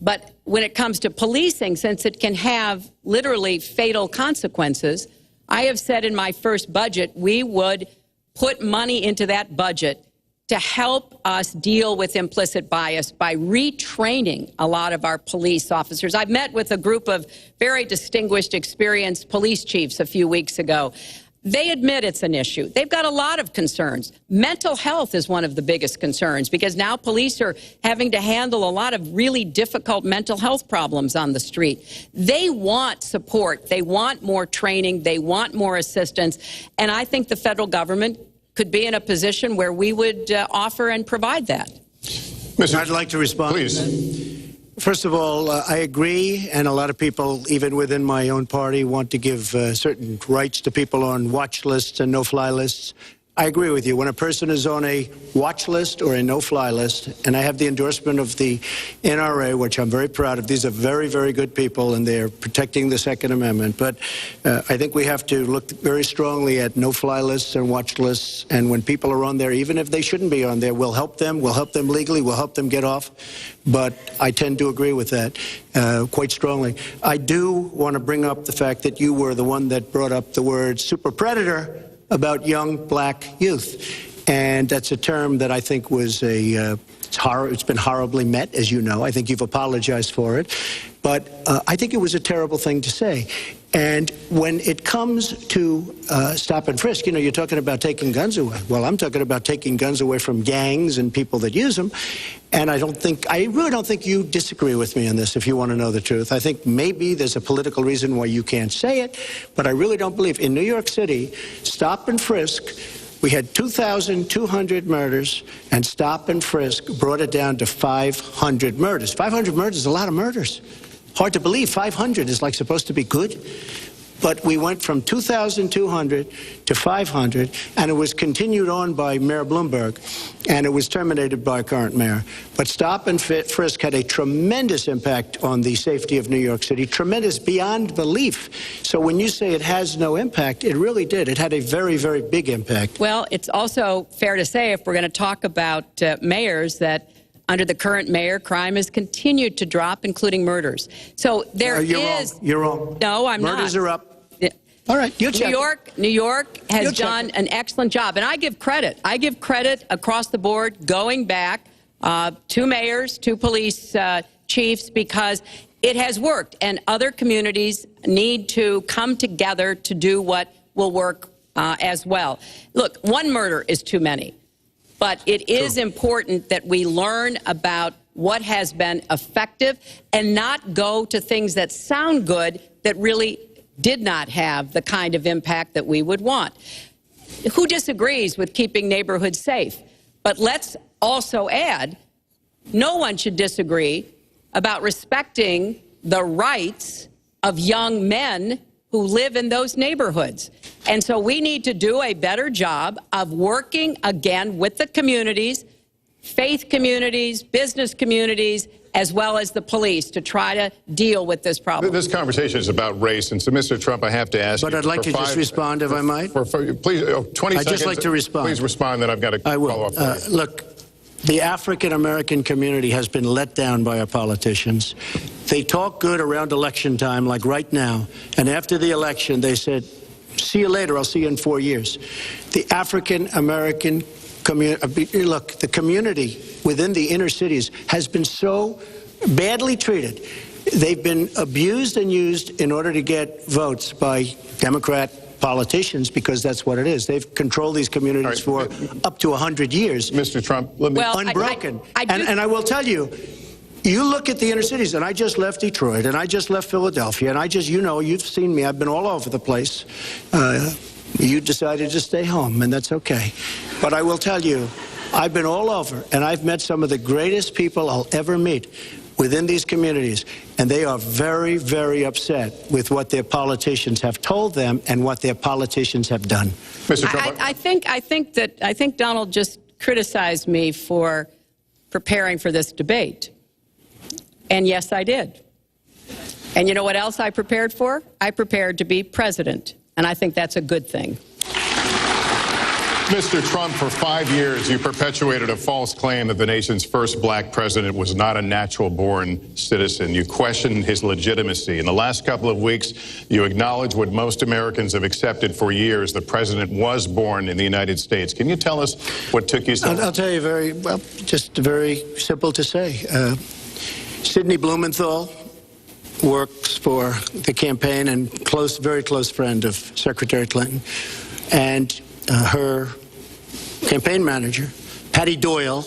But when it comes to policing, since it can have literally fatal consequences, I have said in my first budget, we would put money into that budget to help us deal with implicit bias by retraining a lot of our police officers. I've met with a group of very distinguished, experienced police chiefs a few weeks ago. They admit it's an issue. They've got a lot of concerns. Mental health is one of the biggest concerns because now police are having to handle a lot of really difficult mental health problems on the street. They want support. They want more training. They want more assistance. And I think the federal government could be in a position where we would offer and provide that. I'd like to respond. Please. First of all, I agree, and a lot of people, even within my own party, want to give certain rights to people on watch lists and no-fly lists. I agree with you. When a person is on a watch list or a no-fly list, and I have the endorsement of the NRA, which I'm very proud of. These are very, very good people, and they're protecting the Second Amendment. But I think we have to look very strongly at no-fly lists and watch lists. And when people are on there, even if they shouldn't be on there, we'll help them. We'll help them legally. We'll help them get off. But I tend to agree with that quite strongly. I do want to bring up the fact that you were the one that brought up the word super predator about young black youth. And that's a term that I think was it's been horribly met, as you know. I think you've apologized for it. But I think it was a terrible thing to say. And when it comes to stop and frisk, you know, you're talking about taking guns away. Well, I'm talking about taking guns away from gangs and people that use them. And I really don't think you disagree with me on this, if you want to know the truth. I think maybe there's a political reason why you can't say it, but I really don't believe. In New York City, stop and frisk, we had 2,200 murders, and stop and frisk brought it down to 500 murders. 500 murders is a lot of murders. Hard to believe 500 is like supposed to be good. But we went from 2,200 to 500, and it was continued on by Mayor Bloomberg, and it was terminated by current mayor. But stop and frisk had a tremendous impact on the safety of New York City, tremendous beyond belief. So when you say it has no impact, it really did. It had a very, very big impact. Well, it's also fair to say, if we're going to talk about mayors, that under the current mayor, crime has continued to drop, including murders. So there is... You're wrong. No, I'm not. Murders are up. All right, you check. New York has done an excellent job, and I give credit. I give credit across the board, going back to mayors, to police chiefs, because it has worked, and other communities need to come together to do what will work as well. Look, one murder is too many, but it is important that we learn about what has been effective and not go to things that sound good that really did not have the kind of impact that we would want. Who disagrees with keeping neighborhoods safe? But let's also add, no one should disagree about respecting the rights of young men who live in those neighborhoods. And so we need to do a better job of working again with the communities, faith communities, business communities, as well as the police, to try to deal with this problem. This conversation is about race, and so, Mr. Trump, I have to ask you. But I'd like to just respond, if I might. Please, 20 seconds. I'd just like to respond. Please respond, then I've got to follow up. Look, the African-American community has been let down by our politicians. They talk good around election time, like right now, and after the election, they said, see you later, I'll see you in 4 years. The African-American community, look, the community within the inner cities has been so badly treated. They've been abused and used in order to get votes by Democrat politicians, because that's what it is. They've controlled these communities for up to 100 years. Mr. Trump, let me... Unbroken. And I will tell you, you look at the inner cities, and I just left Detroit, and I just left Philadelphia, and I just, you know, you've seen me, I've been all over the place. You decided to stay home, and that's okay. But I will tell you, I've been all over, and I've met some of the greatest people I'll ever meet within these communities, and they are very, very upset with what their politicians have told them and what their politicians have done. Mr. Trump, I think Donald just criticized me for preparing for this debate, and yes, I did. And you know what else I prepared for? I prepared to be president. And I think that's a good thing. Mr. Trump, for 5 years, you perpetuated a false claim that the nation's first black president was not a natural-born citizen. You questioned his legitimacy. In the last couple of weeks, you acknowledged what most Americans have accepted for years: the president was born in the United States. Can you tell us what took you so long? I'll tell you just very simple to say. Sidney Blumenthal works for the campaign and very close friend of Secretary Clinton. And her campaign manager, Patty Doyle,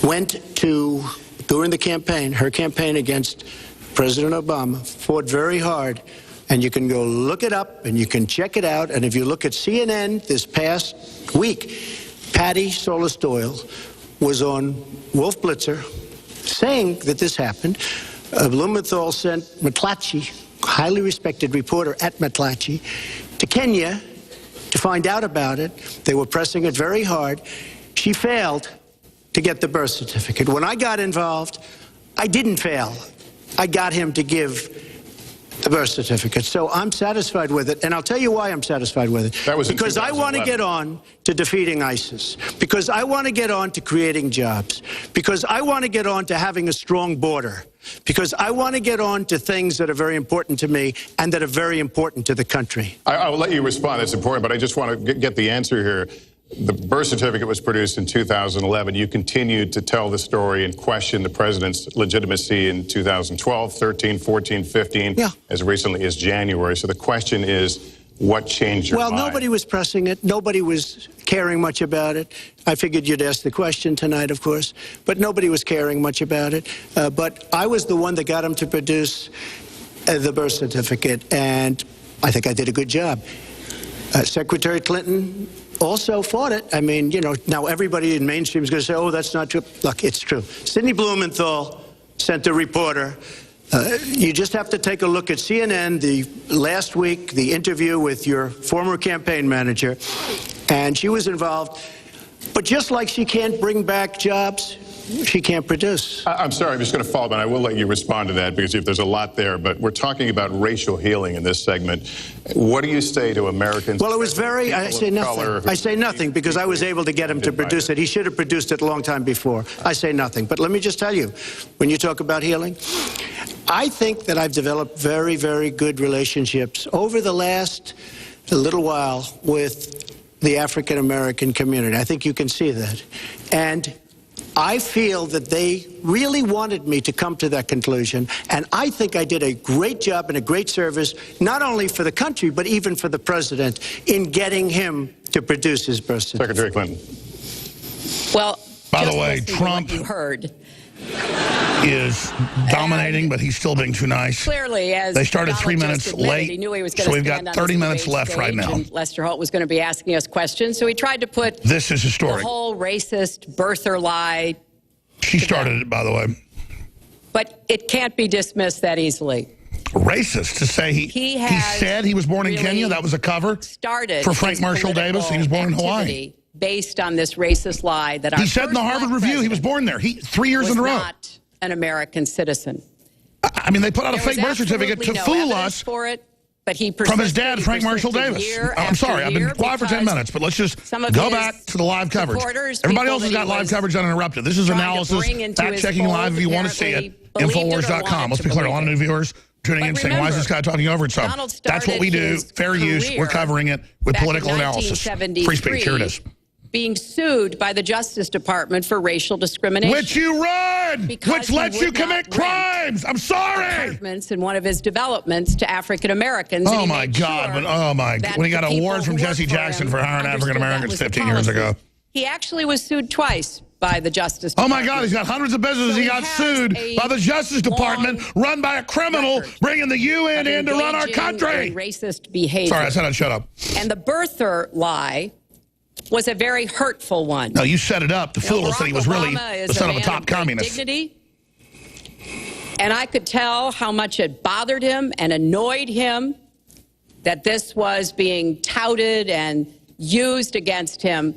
went to, during the campaign, her campaign against President Obama, fought very hard. And you can go look it up and you can check it out. And if you look at CNN this past week, Patty Solis Doyle was on Wolf Blitzer saying that this happened. Blumenthal sent McClatchy, highly respected reporter at McClatchy, to Kenya to find out about it. They were pressing it very hard. She failed to get the birth certificate. When I got involved, I didn't fail. I got him to give the birth certificate. So I'm satisfied with it, and I'll tell you why I'm satisfied with it. That was because I want to get on to defeating ISIS, because I want to get on to creating jobs, because I want to get on to having a strong border, because I want to get on to things that are very important to me and that are very important to the country. I will let you respond. That's important, but I just want to get the answer here. The birth certificate was produced in 2011. You continued to tell the story and question the president's legitimacy in 2012, 13, 14, 15, as recently as January. So the question is, what changed your mind? Well, nobody was pressing it. Nobody was caring much about it. I figured you'd ask the question tonight, of course, but nobody was caring much about it. But I was the one that got him to produce the birth certificate, and I think I did a good job. Secretary Clinton also fought it. I mean, you know, now everybody in mainstream is going to say, oh, that's not true. Look, it's true. Sidney Blumenthal sent a reporter. You just have to take a look at CNN last week, the interview with your former campaign manager, and she was involved. But just like she can't bring back jobs, she can't produce. I'm sorry, I'm just going to follow up, and I will let you respond to that because there's a lot there. But we're talking about racial healing in this segment. What do you say to Americans? Well, it was very, I say nothing. I say nothing because I was able to get him to produce it. He should have produced it a long time before. I say nothing. But let me just tell you, when you talk about healing, I think that I've developed very, very good relationships over the last little while with the African-American community. I think you can see that. And I feel that they really wanted me to come to that conclusion, and I think I did a great job and a great service, not only for the country, but even for the president, in getting him to produce his birth certificate. Secretary Clinton. Well, by the way, Trump you heard is dominating, but he's still being too nice. Clearly, as they started Donald 3 minutes just admitted, late, he knew he was so we've got 30 minutes left right now. And Lester Holt was going to be asking us questions, so he tried to put this is historic. The whole racist birther lie. She started it, by the way. But it can't be dismissed that easily. Racist to say he said he was born in Kenya. That was a cover for Frank Marshall Davis. He was born in Hawaii. Based on this racist lie that he said in the Harvard Review he was born there. 3 years in a row. Not an American citizen. I mean, they put out a fake birth certificate to fool us. For it, but he from his dad, Frank Marshall Davis. I'm sorry, I've been quiet for 10 minutes, but let's just go back to the live coverage. Everybody else has got live coverage uninterrupted. This is analysis, fact-checking live if you want to see it. Infowars.com. Let's be clear, a lot of new viewers tuning in saying, why is this guy talking over itself? That's what we do. Fair use. We're covering it with political analysis. Free speech. Here it is. Being sued by the Justice Department for racial discrimination. Which you run! Which lets you commit crimes! I'm sorry! Apartments in one of his developments to African Americans. Oh my God! When he got awards from Jesse Jackson for hiring African Americans 15 years ago. He actually was sued twice by the Justice Department. Oh my God, he's got hundreds of businesses. He got sued by the Justice Department, run by a criminal, bringing the UN in to run our country. Racist behavior. Sorry, I said I'd shut up. And the birther lie was a very hurtful one. No, you set it up to fool us that he was really the son of a top communist. Dignity. And I could tell how much it bothered him and annoyed him that this was being touted and used against him.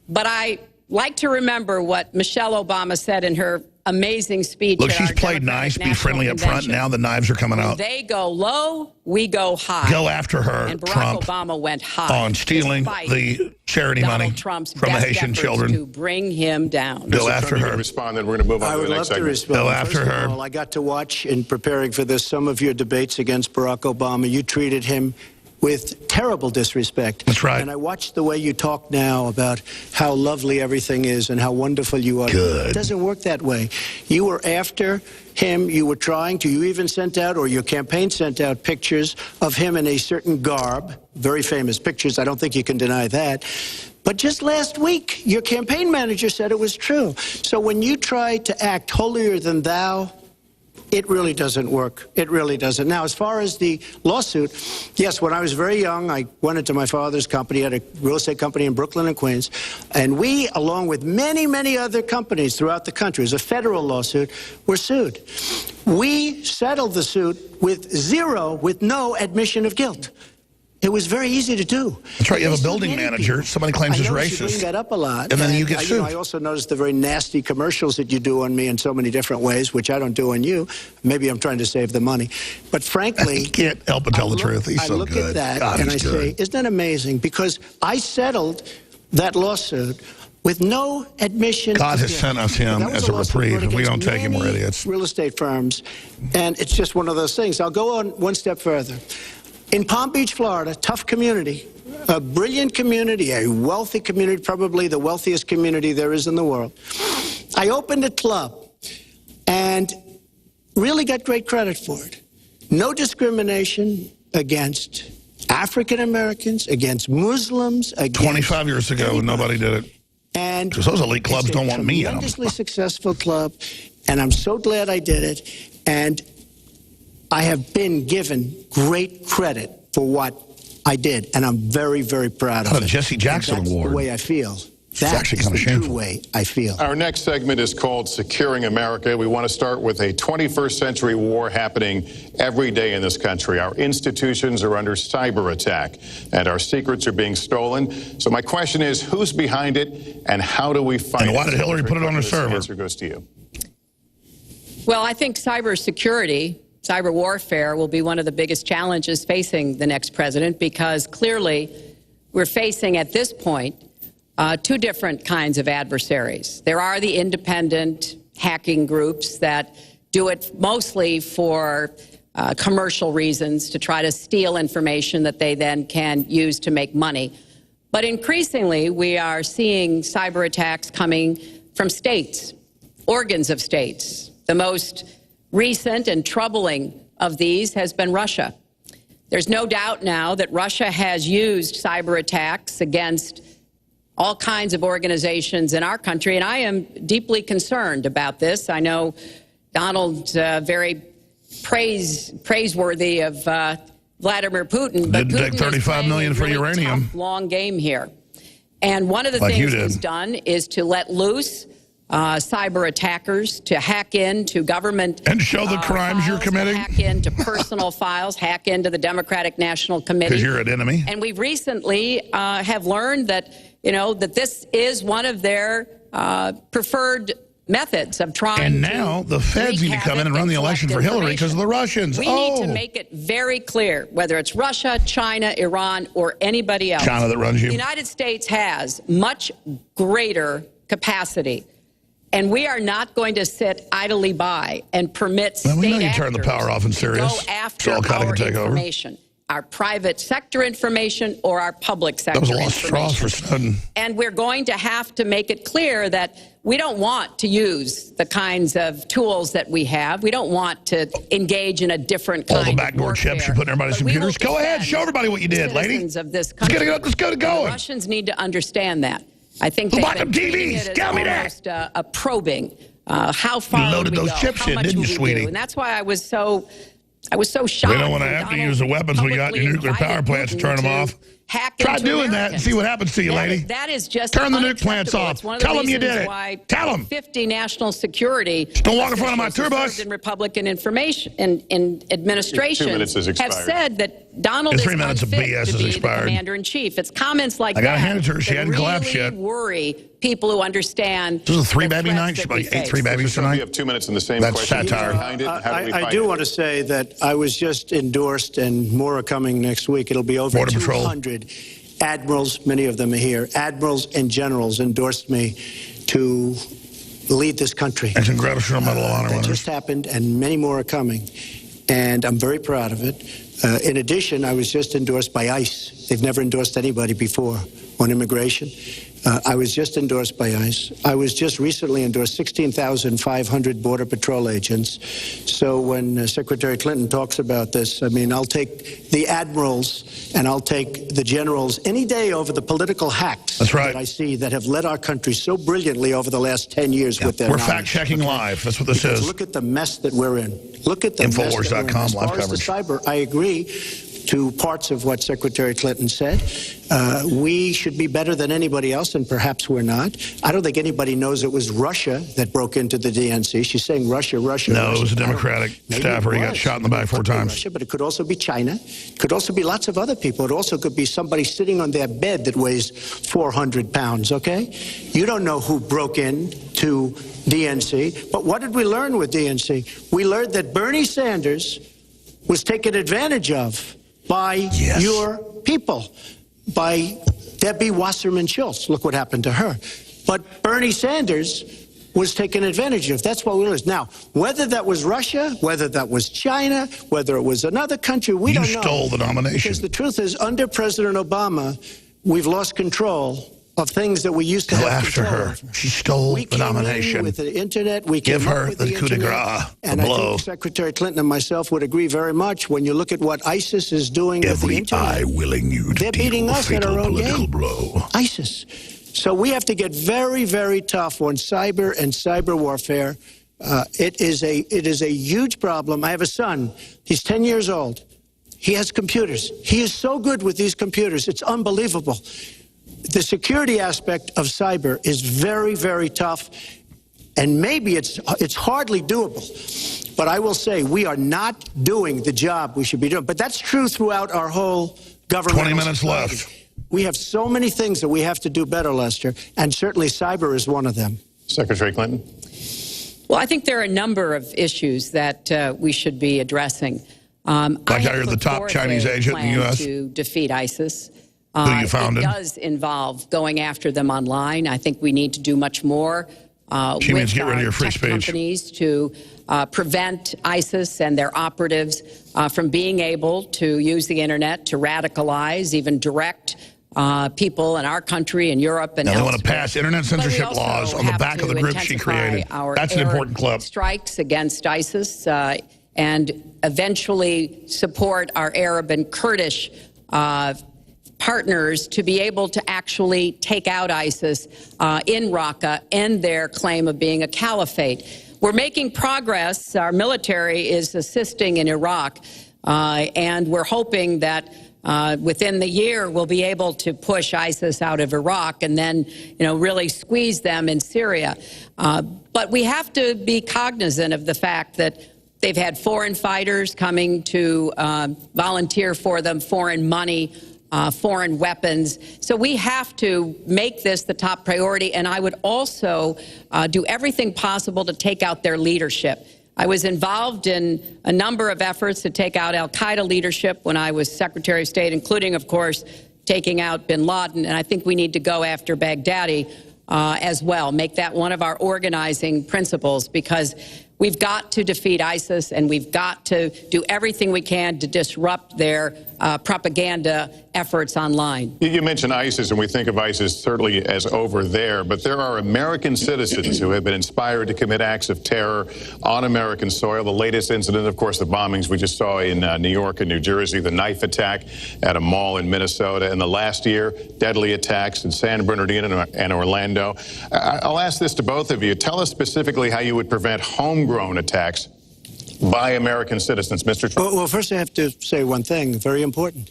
But I like to remember what Michelle Obama said in her amazing speech. Look, at she's our played Democratic nice, be National friendly up front. Convention. Now the knives are coming out. They go low, we go high. Go after her, And Barack Trump, Obama went high on stealing despite the charity Donald money Trump's from the best Haitian efforts children. to bring him down. Go after her. Respond, then we're going to move on I to would the love next to segment. respond. Go after First her. of all, I got to watch in preparing for this some of your debates against Barack Obama. You treated him with terrible disrespect. That's right. And I watched the way you talk now about how lovely everything is and how wonderful you are. Good. It doesn't work that way. You were after him. You were trying to. You even sent out, or your campaign sent out, pictures of him in a certain garb. Very famous pictures. I don't think you can deny that. But just last week, your campaign manager said it was true. So when you try to act holier than thou, it really doesn't work. It really doesn't. Now, as far as the lawsuit, yes, when I was very young, I went into my father's company, had a real estate company in Brooklyn and Queens, and we, along with many, many other companies throughout the country, it was a federal lawsuit, were sued. We settled the suit with no admission of guilt. It was very easy to do. That's right. You have a They sued building many manager. people. Somebody claims he's I noticed you racist. bring that up a lot. And then you get sued. I also noticed the very nasty commercials that you do on me in so many different ways, which I don't do on you. Maybe I'm trying to save the money. But frankly, He can't help but tell the truth. He's so I look good. at that God, and I he's say, good. isn't that amazing? Because I settled that lawsuit with no admission. God of has guilt. sent us him That was as a lawsuit reprieve. brought If we against don't take him, we're many idiots. Real estate firms, and it's just one of those things. I'll go on one step further. In Palm Beach, Florida, tough community, a brilliant community, a wealthy community, probably the wealthiest community there is in the world. I opened a club and really got great credit for it. No discrimination against African Americans, against Muslims, against 25 years ago, nobody did it. And Because those elite clubs don't want me in them. tremendously successful club, and I'm so glad I did it. And I have been given great credit for what I did, and I'm very, very proud of Oh, it. the Jesse Jackson And that's Award. the way I feel. It's That's actually the kinda true shameful. way I feel. Our next segment is called Securing America. We want to start with a 21st century war happening every day in this country. Our institutions are under cyber attack, and our secrets are being stolen. So my question is, who's behind it, and how do we fight it? And why did Hillary put it on her This server? answer goes to you. Well, I think cybersecurity, cyber warfare will be one of the biggest challenges facing the next president, because clearly we're facing at this point two different kinds of adversaries. There are the independent hacking groups that do it mostly for commercial reasons, to try to steal information that they then can use to make money. But increasingly, we are seeing cyber attacks coming from states, organs of states. The most recent and troubling of these has been Russia. There's no doubt now that Russia has used cyber attacks against all kinds of organizations in our country, and I am deeply concerned about this. I know Donald's very praiseworthy of Vladimir Putin, but Didn't take Putin is $35 playing million a for really uranium. tough, long game here. And one of the Like you things did. he's done is to let loose cyber attackers to hack into government And show the crimes you're files, committing. hack into personal files, hack into the Democratic National Committee. Because you're an enemy. And we recently have learned that, that this is one of their preferred methods of trying And to now the feds need to come in and run the election for Hillary because of the Russians. We need to make it very clear, whether it's Russia, China, Iran, or anybody else. China that runs you. The United States has much greater capacity. And we are not going to sit idly by and permit Well, we know state you turn the actors power off in to Sirius, go so after Al-Qaeda our can take over. information, our private sector information or our public sector That was a lost straw information. for Snowden. And we're going to have to make it clear that we don't want to use the kinds of tools that we have. We don't want to engage in a different kind All the of backdoor warfare. chips you put in everybody's But we will computers. Go ahead, defend show everybody what you the did, lady. citizens of this Let's get country. it up, let's get it going. The Russians need to understand that. I think Who they've bought been them treating TVs? it as Tell me that. almost a probing. How far You loaded will we those go? chips How in, much didn't will you, we do? sweetie? And that's why I was so shocked. We don't want to when have to Donald use the weapons we got in your nuclear publicly power plants to turn them invited off. Putin to hack Try into doing that and Americans. see what happens to you, lady. That is just Turn the nuke plants unacceptable. off. It's one of Tell the them you did reasons it. why Tell them. 50 national security don't walk in front of my officials tour who bus. served in Republican information in administration 2 minutes has have expired. said that Donald And is 3 minutes of unfit BS to has be expired. the commander-in-chief. It's comments like I gotta that hand it to her. She that hadn't collapsed really yet. worry people who understand. This is a three the baby threats night. that She we ate face. three babies tonight. You have 2 minutes in the same That's question. satire. Behind it, and how do we I fight do it? want to say that I was just endorsed, and more are coming next week. It'll be over Border Patrol. 200 admirals, many of them are here, admirals and generals endorsed me to lead this country. And Congressional Medal of Honor That winners. just happened, and many more are coming. And I'm very proud of it. In addition, I was just endorsed by ICE. They've never endorsed anybody before on immigration. I was just endorsed by ICE. I was just recently endorsed 16,500 Border Patrol agents. So when Secretary Clinton talks about this, I mean, I'll take the admirals and I'll take the generals any day over the political hacks That's right. that I see that have led our country so brilliantly over the last 10 years with their We're knowledge. fact-checking live. That's what this Because is. look at the mess that we're in. Look at the mess that we're in. Infowars.com, As live far as the coverage. cyber, I agree to parts of what Secretary Clinton said. We should be better than anybody else, and perhaps we're not. I don't think anybody knows it was Russia that broke into the DNC. She's saying Russia, Russia, No, Russia. it was a I don't- Democratic Maybe staffer. it He got was. shot in the back 4 It could be times. Russia, but it could also be China. It could also be lots of other people. It also could be somebody sitting on their bed that weighs 400 pounds, okay? You don't know who broke in to DNC. But what did we learn with DNC? We learned that Bernie Sanders was taken advantage of by your people, by Debbie Wasserman Schultz. Look what happened to her. But Bernie Sanders was taken advantage of. That's what we learned. Now, whether that was Russia, whether that was China, whether it was another country, we don't know. You stole the nomination. Because the truth is, under President Obama, we've lost control of things that we used to Go have after control her. over. She stole We the came in nomination. with the internet. We Give came up her with the coup de internet. grace, the And I blow. think Secretary Clinton and myself would agree very much when you look at what ISIS is doing with the Every internet. eye willing you to They're beating deal a us at fatal our own political game. blow. ISIS. So we have to get very, very tough on cyber and cyber warfare. It is a huge problem. I have a son. He's 10 years old. He has computers. He is so good with these computers. It's unbelievable. The security aspect of cyber is very, very tough, and maybe it's hardly doable. But I will say we are not doing the job we should be doing. But that's true throughout our whole government. 20 minutes left. We have so many things that we have to do better, Lester, and certainly cyber is one of them. Secretary Clinton? Well, I think there are a number of issues that we should be addressing. Like you're the top Chinese agent in the U.S.? To defeat ISIS. Who you founded? It does involve going after them online. I think we need to do much more She means with get rid of our your free tech speech. companies to prevent ISIS and their operatives from being able to use the internet to radicalize, even direct people in our country and Europe and Now they elsewhere. want to pass internet But we censorship also laws on the have back of to the group she intensify created. our That's an air important clip. strikes against ISIS and eventually support our Arab and Kurdish partners to be able to actually take out ISIS in Raqqa and their claim of being a caliphate. We're making progress. Our military is assisting in Iraq, and we're hoping that within the year we'll be able to push ISIS out of Iraq and then, really squeeze them in Syria. But we have to be cognizant of the fact that they've had foreign fighters coming to volunteer for them, foreign money, foreign weapons. So we have to make this the top priority, and I would also do everything possible to take out their leadership. I was involved in a number of efforts to take out al-Qaeda leadership when I was Secretary of State, including, of course, taking out bin Laden, and I think we need to go after Baghdadi as well, make that one of our organizing principles, because we've got to defeat ISIS, and we've got to do everything we can to disrupt their propaganda efforts online. You mentioned ISIS, and we think of ISIS certainly as over there, but there are American citizens who have been inspired to commit acts of terror on American soil. The latest incident, of course, the bombings we just saw in New York and New Jersey, the knife attack at a mall in Minnesota, and the last year, deadly attacks in San Bernardino and Orlando. I'll ask this to both of you. Tell us specifically how you would prevent homegrown attacks by American citizens, Mr. Trump. Well, first I have to say one thing, very important.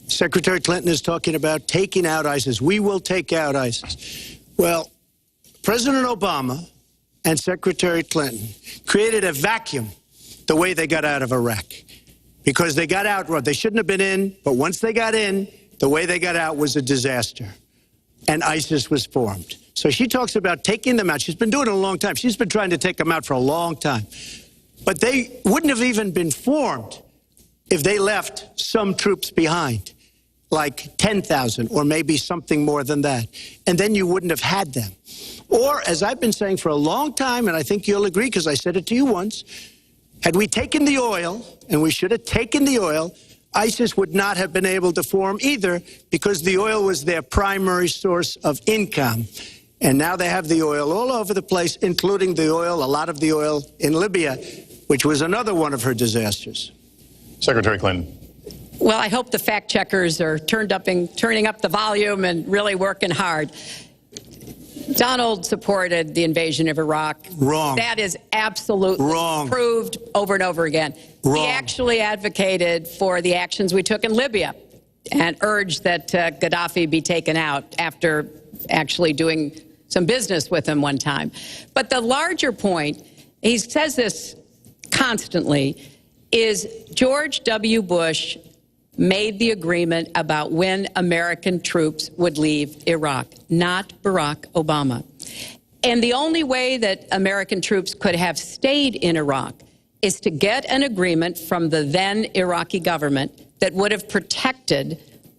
Secretary Clinton is talking about taking out ISIS. We will take out ISIS. Well, President Obama and Secretary Clinton created a vacuum the way they got out of Iraq. Because they got out, they shouldn't have been in, but once they got in, the way they got out was a disaster. And ISIS was formed. So she talks about taking them out. She's been doing it a long time. She's been trying to take them out for a long time. But they wouldn't have even been formed if they left some troops behind, like 10,000 or maybe something more than that. And then you wouldn't have had them. Or, as I've been saying for a long time, and I think you'll agree because I said it to you once, had we taken the oil, and we should have taken the oil, ISIS would not have been able to form either because the oil was their primary source of income. And now they have the oil all over the place, including the oil, a lot of the oil in Libya, which was another one of her disasters. Secretary Clinton. Well, I hope the fact checkers are turning up the volume and really working hard. Donald supported the invasion of Iraq. Wrong. That is absolutely wrong. Proved over and over again. Wrong. He actually advocated for the actions we took in Libya and urged that Gaddafi be taken out after actually doing some business with him one time. But the larger point, he says this constantly, is George W. Bush made the agreement about when American troops would leave Iraq, not Barack Obama. And the only way that American troops could have stayed in Iraq is to get an agreement from the then Iraqi government that would have protected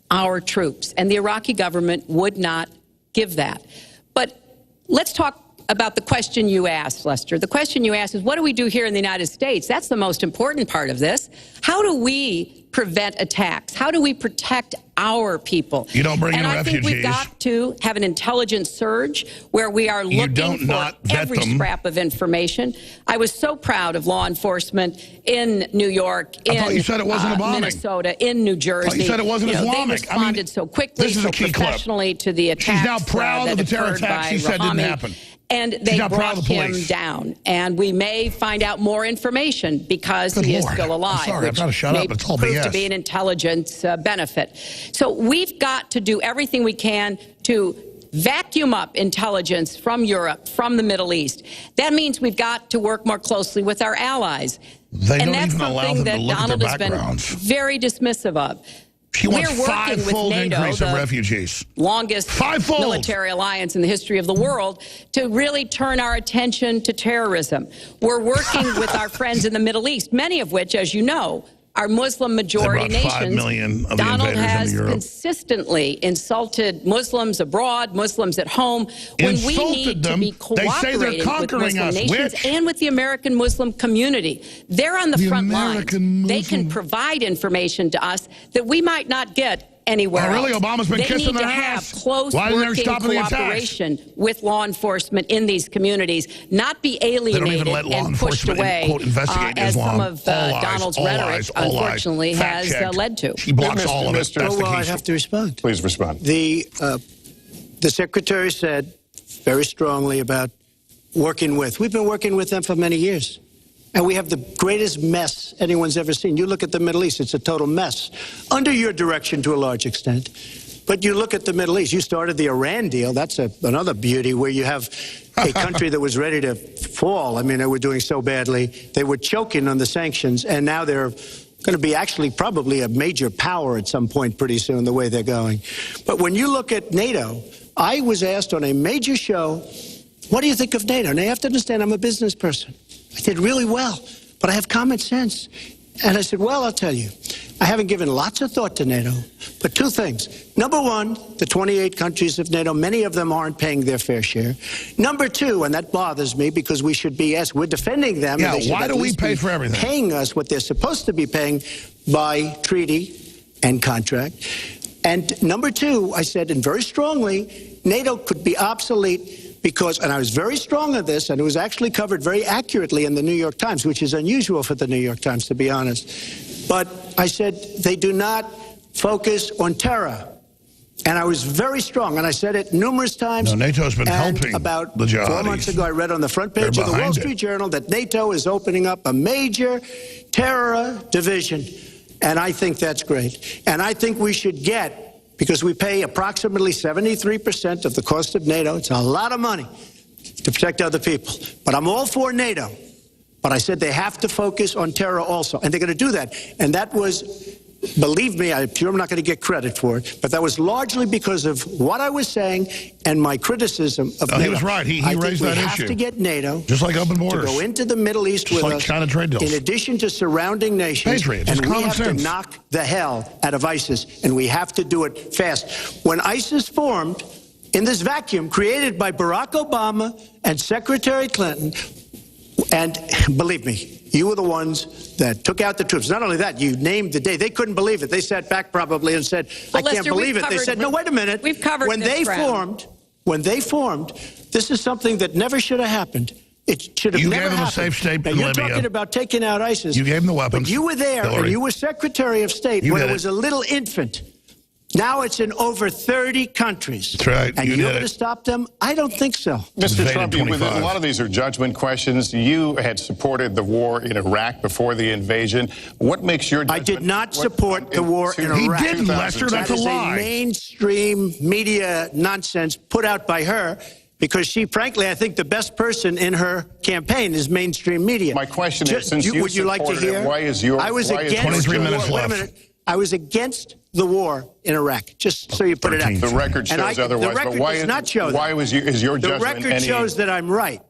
our troops. And the Iraqi government would not give that. But let's talk about the question you asked, Lester. The question you asked is, what do we do here in the United States? That's the most important part of this. How do we prevent attacks? How do we protect our people? You don't bring in refugees. And I think we've got to have an intelligence surge where we are looking for every scrap of information. I was so proud of law enforcement in New York, in Minnesota, in New Jersey. I thought you said it wasn't Islamic. They responded so quickly, so professionally to the attacks. She's now proud of the terror attacks she said didn't happen. And they brought him down. And we may find out more information because he is still alive. I'm sorry, I've got to shut up. It's all prove BS. to be an intelligence benefit. So we've got to do everything we can to vacuum up intelligence from Europe, from the Middle East. That means we've got to work more closely with our allies. And that's something that Donald has been very dismissive of. She wants We're working with five-fold NATO, increase of the refugees. longest military alliance in the history of the world, to really turn our attention to terrorism. We're working with our friends in the Middle East, many of which, as you know, are Muslim-majority nations. 5 million of the Donald invaders has into Europe. consistently insulted Muslims abroad, Muslims at home, when we need to be cooperating with Muslim nations and with the American Muslim community. They're on the front lines. They can provide information to us that we might not get anywhere really? else. Obama's been kissing their They need to ass. have close Why didn't they working stop the attacks? cooperation with law enforcement in these communities, not be alienated and pushed away as some of Donald's rhetoric, unfortunately, has led to. She blocks all of it. Well, I have to respond. Please respond. The Secretary said very strongly about working with. We've been working with them for many years. And we have the greatest mess anyone's ever seen. You look at the Middle East, it's a total mess. Under your direction to a large extent. But you look at the Middle East, you started the Iran deal. That's another beauty where you have a country that was ready to fall. I mean, they were doing so badly. They were choking on the sanctions, and now they're going to be actually probably a major power at some point pretty soon, the way they're going. But when you look at NATO, I was asked on a major show, what do you think of NATO? And you have to understand, I'm a business person. I did really well, but I have common sense. And I said, well, I'll tell you, I haven't given lots of thought to NATO, but two things. Number one, the 28 countries of NATO, many of them aren't paying their fair share. Number two, and that bothers me because we should be, yes, we're defending them. Yeah, and they should why do we pay for everything? Paying us what they're supposed to be paying by treaty and contract. And number two, I said, and very strongly, NATO could be obsolete because, and I was very strong on this, and it was actually covered very accurately in the New York Times, which is unusual for the New York Times, to be honest. But I said they do not focus on terror. And I was very strong, and I said it numerous times. No, NATO's been helping about the jihadis. 4 months ago, I read on the front page of the Wall Street Journal that NATO is opening up a major terror division. And I think that's great. And I think we should get, because we pay approximately 73% of the cost of NATO. It's a lot of money to protect other people. But I'm all for NATO. But I said they have to focus on terror also. And they're going to do that. And that was Believe me, I'm sure I'm not going to get credit for it, but that was largely because of what I was saying and my criticism of NATO. He was right. He raised that issue. We have to get NATO just like open borders to go into the Middle East with us, China trade deals. in addition to surrounding nations. Patriot, and just we common have sense. to knock the hell out of ISIS, and we have to do it fast. When ISIS formed in this vacuum created by Barack Obama and Secretary Clinton, and believe me, you were the ones that took out the troops. Not only that, you named the day. They couldn't believe it. They sat back probably and said, I can't believe it. They said, no, wait a minute. We've covered when they formed, this is something that never should have happened. It should have never happened. You gave them a safe state now, in you're Libya. talking about taking out ISIS. You gave them the weapons. But you were there, Hillary. and you were Secretary of State when it was a little infant. Now it's in over 30 countries. That's right. And You you're did going to it. stop them? I don't think so. Mr. Trump, a 25. lot of these are judgment questions. You had supported the war in Iraq before the invasion. What makes your judgment? I did not support the war in Iraq. He didn't, Lester. That's a lie. That is a mainstream media nonsense put out by her because she, frankly, I think the best person in her campaign is mainstream media. My question is, since you would you like to supported it, hear? why is your... I was why is against 23 the minutes war. Wait a left. minute. I was against the war in Iraq, just so you put it out. The record shows otherwise, the record but why does is, not show why that. is your The judgment record any... shows that I'm right.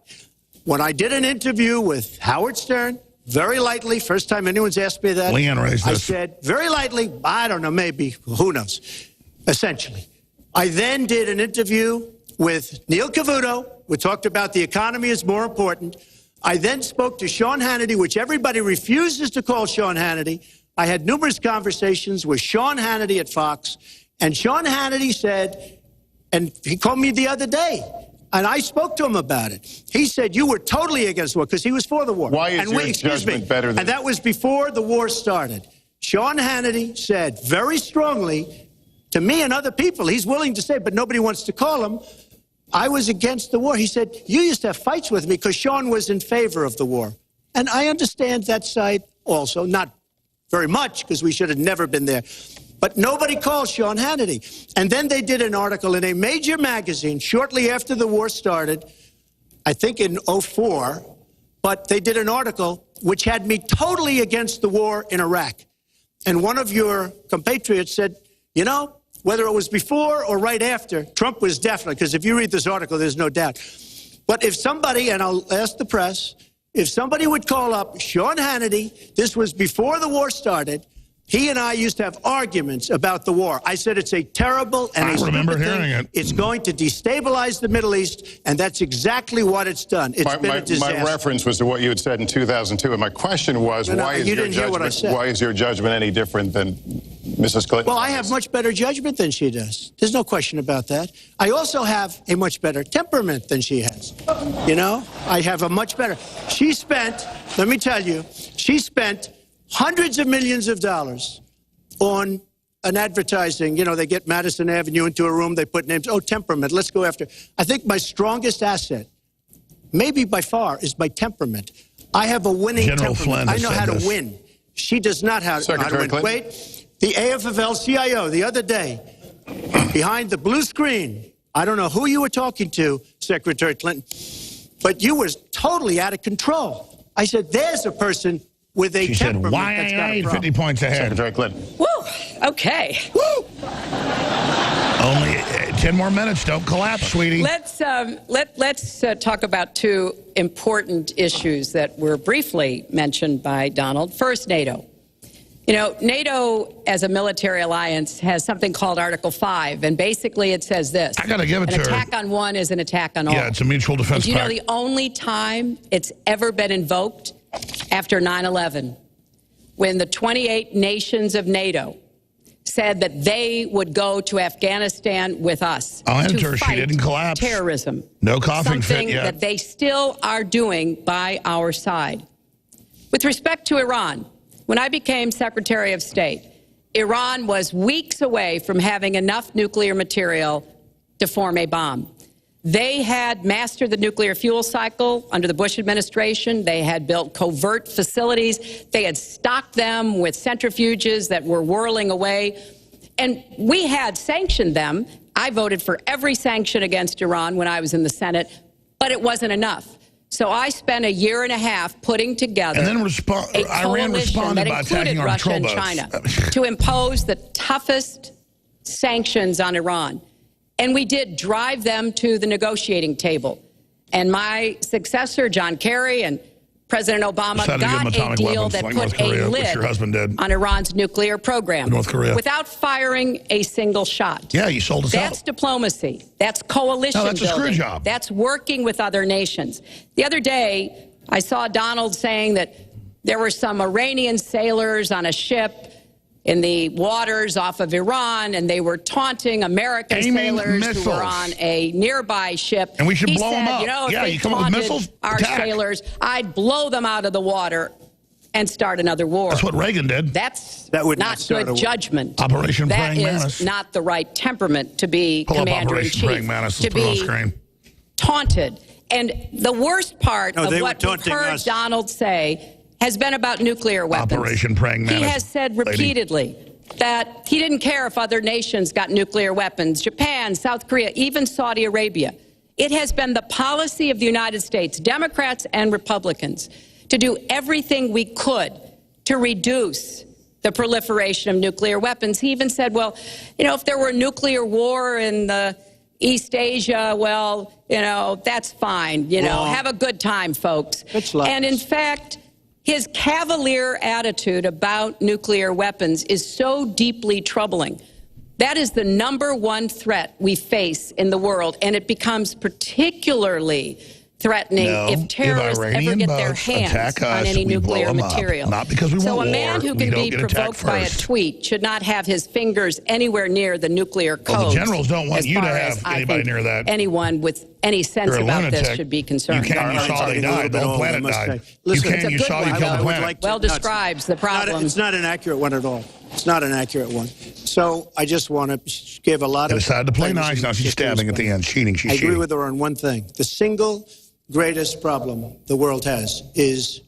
When I did an interview with Howard Stern, very lightly, first time anyone's asked me that, Leanne raised I this. said, very lightly, I don't know, maybe, who knows, essentially. I then did an interview with Neil Cavuto. We talked about the economy is more important. I then spoke to Sean Hannity, which everybody refuses to call Sean Hannity. I had numerous conversations with Sean Hannity at Fox, and Sean Hannity said, and he called me the other day, and I spoke to him about it. He said, you were totally against the war, because he was for the war. Why is your judgment better than... And that was before the war started. Sean Hannity said very strongly to me and other people, he's willing to say, but nobody wants to call him, I was against the war. He said, you used to have fights with me because Sean was in favor of the war. And I understand that side also, not very much, because we should have never been there. But nobody called Sean Hannity. And then they did an article in a major magazine shortly after the war started, I think in 2004, but they did an article which had me totally against the war in Iraq. And one of your compatriots said, you know, whether it was before or right after, Trump was definitely, because if you read this article, there's no doubt. But if somebody, and I'll ask the press, if somebody would call up Sean Hannity, this was before the war started, he and I used to have arguments about the war. I said it's a terrible and a stupid thing. It's going to destabilize the Middle East, and that's exactly what it's done. It's been a disaster. My reference was to what you had said in 2002, and my question was, why is your judgment any different than Mrs. Clinton? Well, I have much better judgment than she does. There's no question about that. I also have a much better temperament than she has. You know, I have a much better. She spent, let me tell you, she spent hundreds of millions of dollars on an advertising. You know, they get Madison Avenue into a room, they put names. Oh, temperament, let's go after. I think my strongest asset, maybe by far, is my temperament. I have a winning temperament. I know how to win. She does not know how to win. Wait, the AFL-CIO the other day, behind the blue screen, I don't know who you were talking to, Secretary Clinton, but you were totally out of control. I said, there's a person with a temperament that's got a problem. 50 points ahead. Secretary Clinton. Woo! Okay. Woo! Only 10 more minutes. Don't collapse, sweetie. Let's talk about two important issues that were briefly mentioned by Donald. First, NATO. You know, NATO, as a military alliance, has something called Article 5, and basically it says this. I got to give it to her. An attack on one is an attack on all. Yeah, it's a mutual defense pact. You know the only time it's ever been invoked? After 9/11, when the 28 nations of NATO said that they would go to Afghanistan with us to fight she didn't collapse. Terrorism. No coughing fit something yet. that they still are doing by our side. With respect to Iran, when I became Secretary of State, Iran was weeks away from having enough nuclear material to form a bomb. They had mastered the nuclear fuel cycle under the Bush administration. They had built covert facilities. They had stocked them with centrifuges that were whirling away. And we had sanctioned them. I voted for every sanction against Iran when I was in the Senate, but it wasn't enough. So I spent a year and a half putting together And then a Iran coalition responded that by included attacking our Russia and patrol China boats. to impose the toughest sanctions on Iran. And we did drive them to the negotiating table. And my successor, John Kerry, and President Obama Decided to give them got a atomic deal weapons that like put North Korea, a which lid your husband did. on Iran's nuclear program North Korea. without firing a single shot. Yeah, you sold us out. That's diplomacy. That's coalition No, that's a screw building. job. That's working with other nations. The other day, I saw Donald saying that there were some Iranian sailors on a ship in the waters off of Iran, and they were taunting American Aiming sailors missiles. who were on a nearby ship. And we should He blow them said, up. You know, if Yeah, they you come up with taunted missiles, our attack. sailors, I'd blow them out of the water and start another war. That's what Reagan did. That would not start good a war. judgment. Operation That Praying is Mantis. not the right temperament to be Pull up commander-in-chief. Operation Praying Mantis. To Let's put it on be screen. taunted. And the worst part No, of they were what we've taunting heard us. Donald say has been about nuclear weapons. Operation Praying He Mantis, has said lady. repeatedly that he didn't care if other nations got nuclear weapons, Japan, South Korea, even Saudi Arabia. It has been the policy of the United States, Democrats and Republicans, to do everything we could to reduce the proliferation of nuclear weapons. He even said, well, you know, if there were a nuclear war in the East Asia, well, you know, that's fine. You know, have a good time, folks. And in fact, his cavalier attitude about nuclear weapons is so deeply troubling. That is the #1 threat we face in the world, and it becomes particularly threatening if terrorists ever Iranian get their boats hands attack us, on any we blow nuclear them up. material. Not because we so want a man war, who we can don't be get attacked provoked by a first. tweet should not have his fingers anywhere near the nuclear codes. Well, the generals don't want as you to far have as I anybody think near that. Anyone with any sense You're a about this lunatic. should be concerned. You came, you saw they died. The whole planet died. You Listen, came, you saw you killed the planet. Well describes the problem. It's not an accurate one at all. It's not an accurate one. So I just want to give a lot They of... decided to play things nice. in Now she's stabbing at the end. Cheating. She's I cheating. agree with her on one thing. The single greatest problem the world has is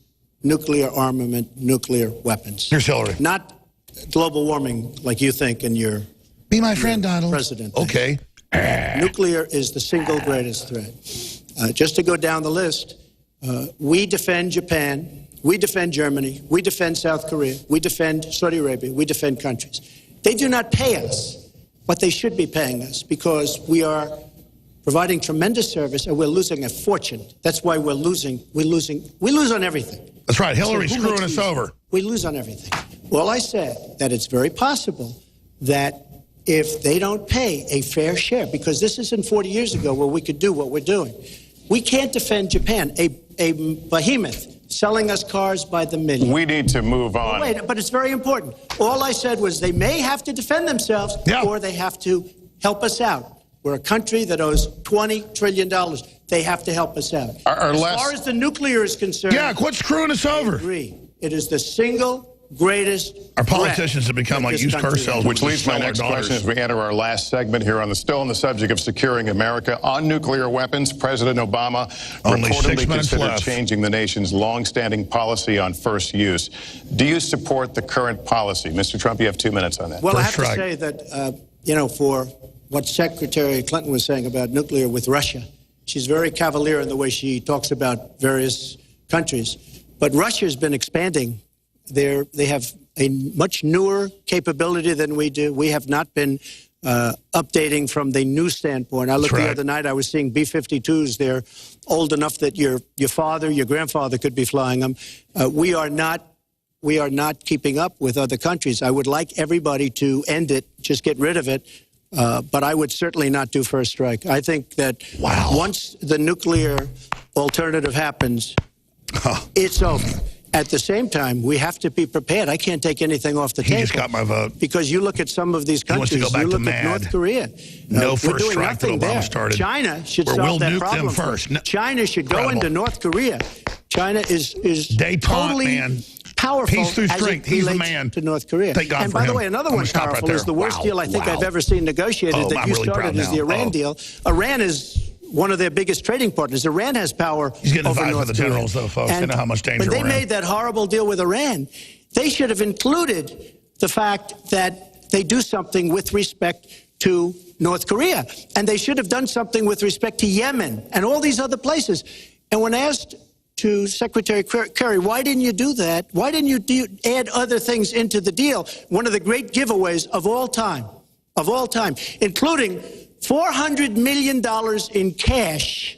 nuclear armament, nuclear weapons. Here's Hillary. Not global warming like you think and your... Be my friend, Donald. President. Okay. Nuclear is the single greatest threat. Just to go down the list, we defend Japan, we defend Germany, we defend South Korea, we defend Saudi Arabia, we defend countries. They do not pay us what they should be paying us because we are providing tremendous service and we're losing a fortune. That's why we're losing. We lose on everything. That's right. Hillary's So who screwing makes us these? over. We lose on everything. Well, I said that it's very possible that if they don't pay a fair share, because this isn't 40 years ago where we could do what we're doing. We can't defend Japan, a behemoth selling us cars by the million. We need to move on. Wait, but it's very important. All I said was they may have to defend themselves or they have to help us out. We're a country that owes $20 trillion. They have to help us out. As far as the nuclear is concerned... Yeah, quit screwing us over. I agree. It is the single greatest Our threat politicians have become that like this used car country salesmen. Which leads to my next question as we enter our last segment here on still on the subject of securing America. On nuclear weapons, President Obama Only 6 reportedly minutes considered left. changing the nation's long-standing policy on first use. Do you support the current policy? Mr. Trump, you have 2 minutes on that. Well, I have to say that, you know, for what Secretary Clinton was saying about nuclear with Russia, she's very cavalier in the way she talks about various countries. But Russia has been expanding. They have a much newer capability than we do. We have not been updating from the new standpoint. I looked the other night, I was seeing B-52s. They're old enough that your father, your grandfather could be flying them. We are not keeping up with other countries. I would like everybody to end it, just get rid of it. But I would certainly not do first strike. I think that once the nuclear alternative happens, it's over. At the same time, we have to be prepared. I can't take anything off the table. He just got my vote. Because you look at some of these He wants to countries, go back you to look at MAD. North Korea. No we're first doing strike that nothing Obama there. started. China should Where solve we'll that nuke problem them first. No, China should go incredible. into North Korea. China is Detente, totally man. powerful Peace through as strength. it He's the relates man. to North Korea. Thank God and for by the him. way, another I'm one gonna stop right powerful there. is the worst Wow, deal I think wow. I've ever seen negotiated Oh, that I'm you really started proud is now. the Iran Oh. deal. Iran is one of their biggest trading partners. Iran has power He's getting over advised by North the Korea. generals, though, folks. They And know how much danger when they we're in. made that horrible deal with Iran, they should have included the fact that they do something with respect to North Korea. And they should have done something with respect to Yemen and all these other places. And when asked to Secretary Kerry, why didn't you do that? Why didn't you add other things into the deal? One of the great giveaways of all time, including $400 million in cash.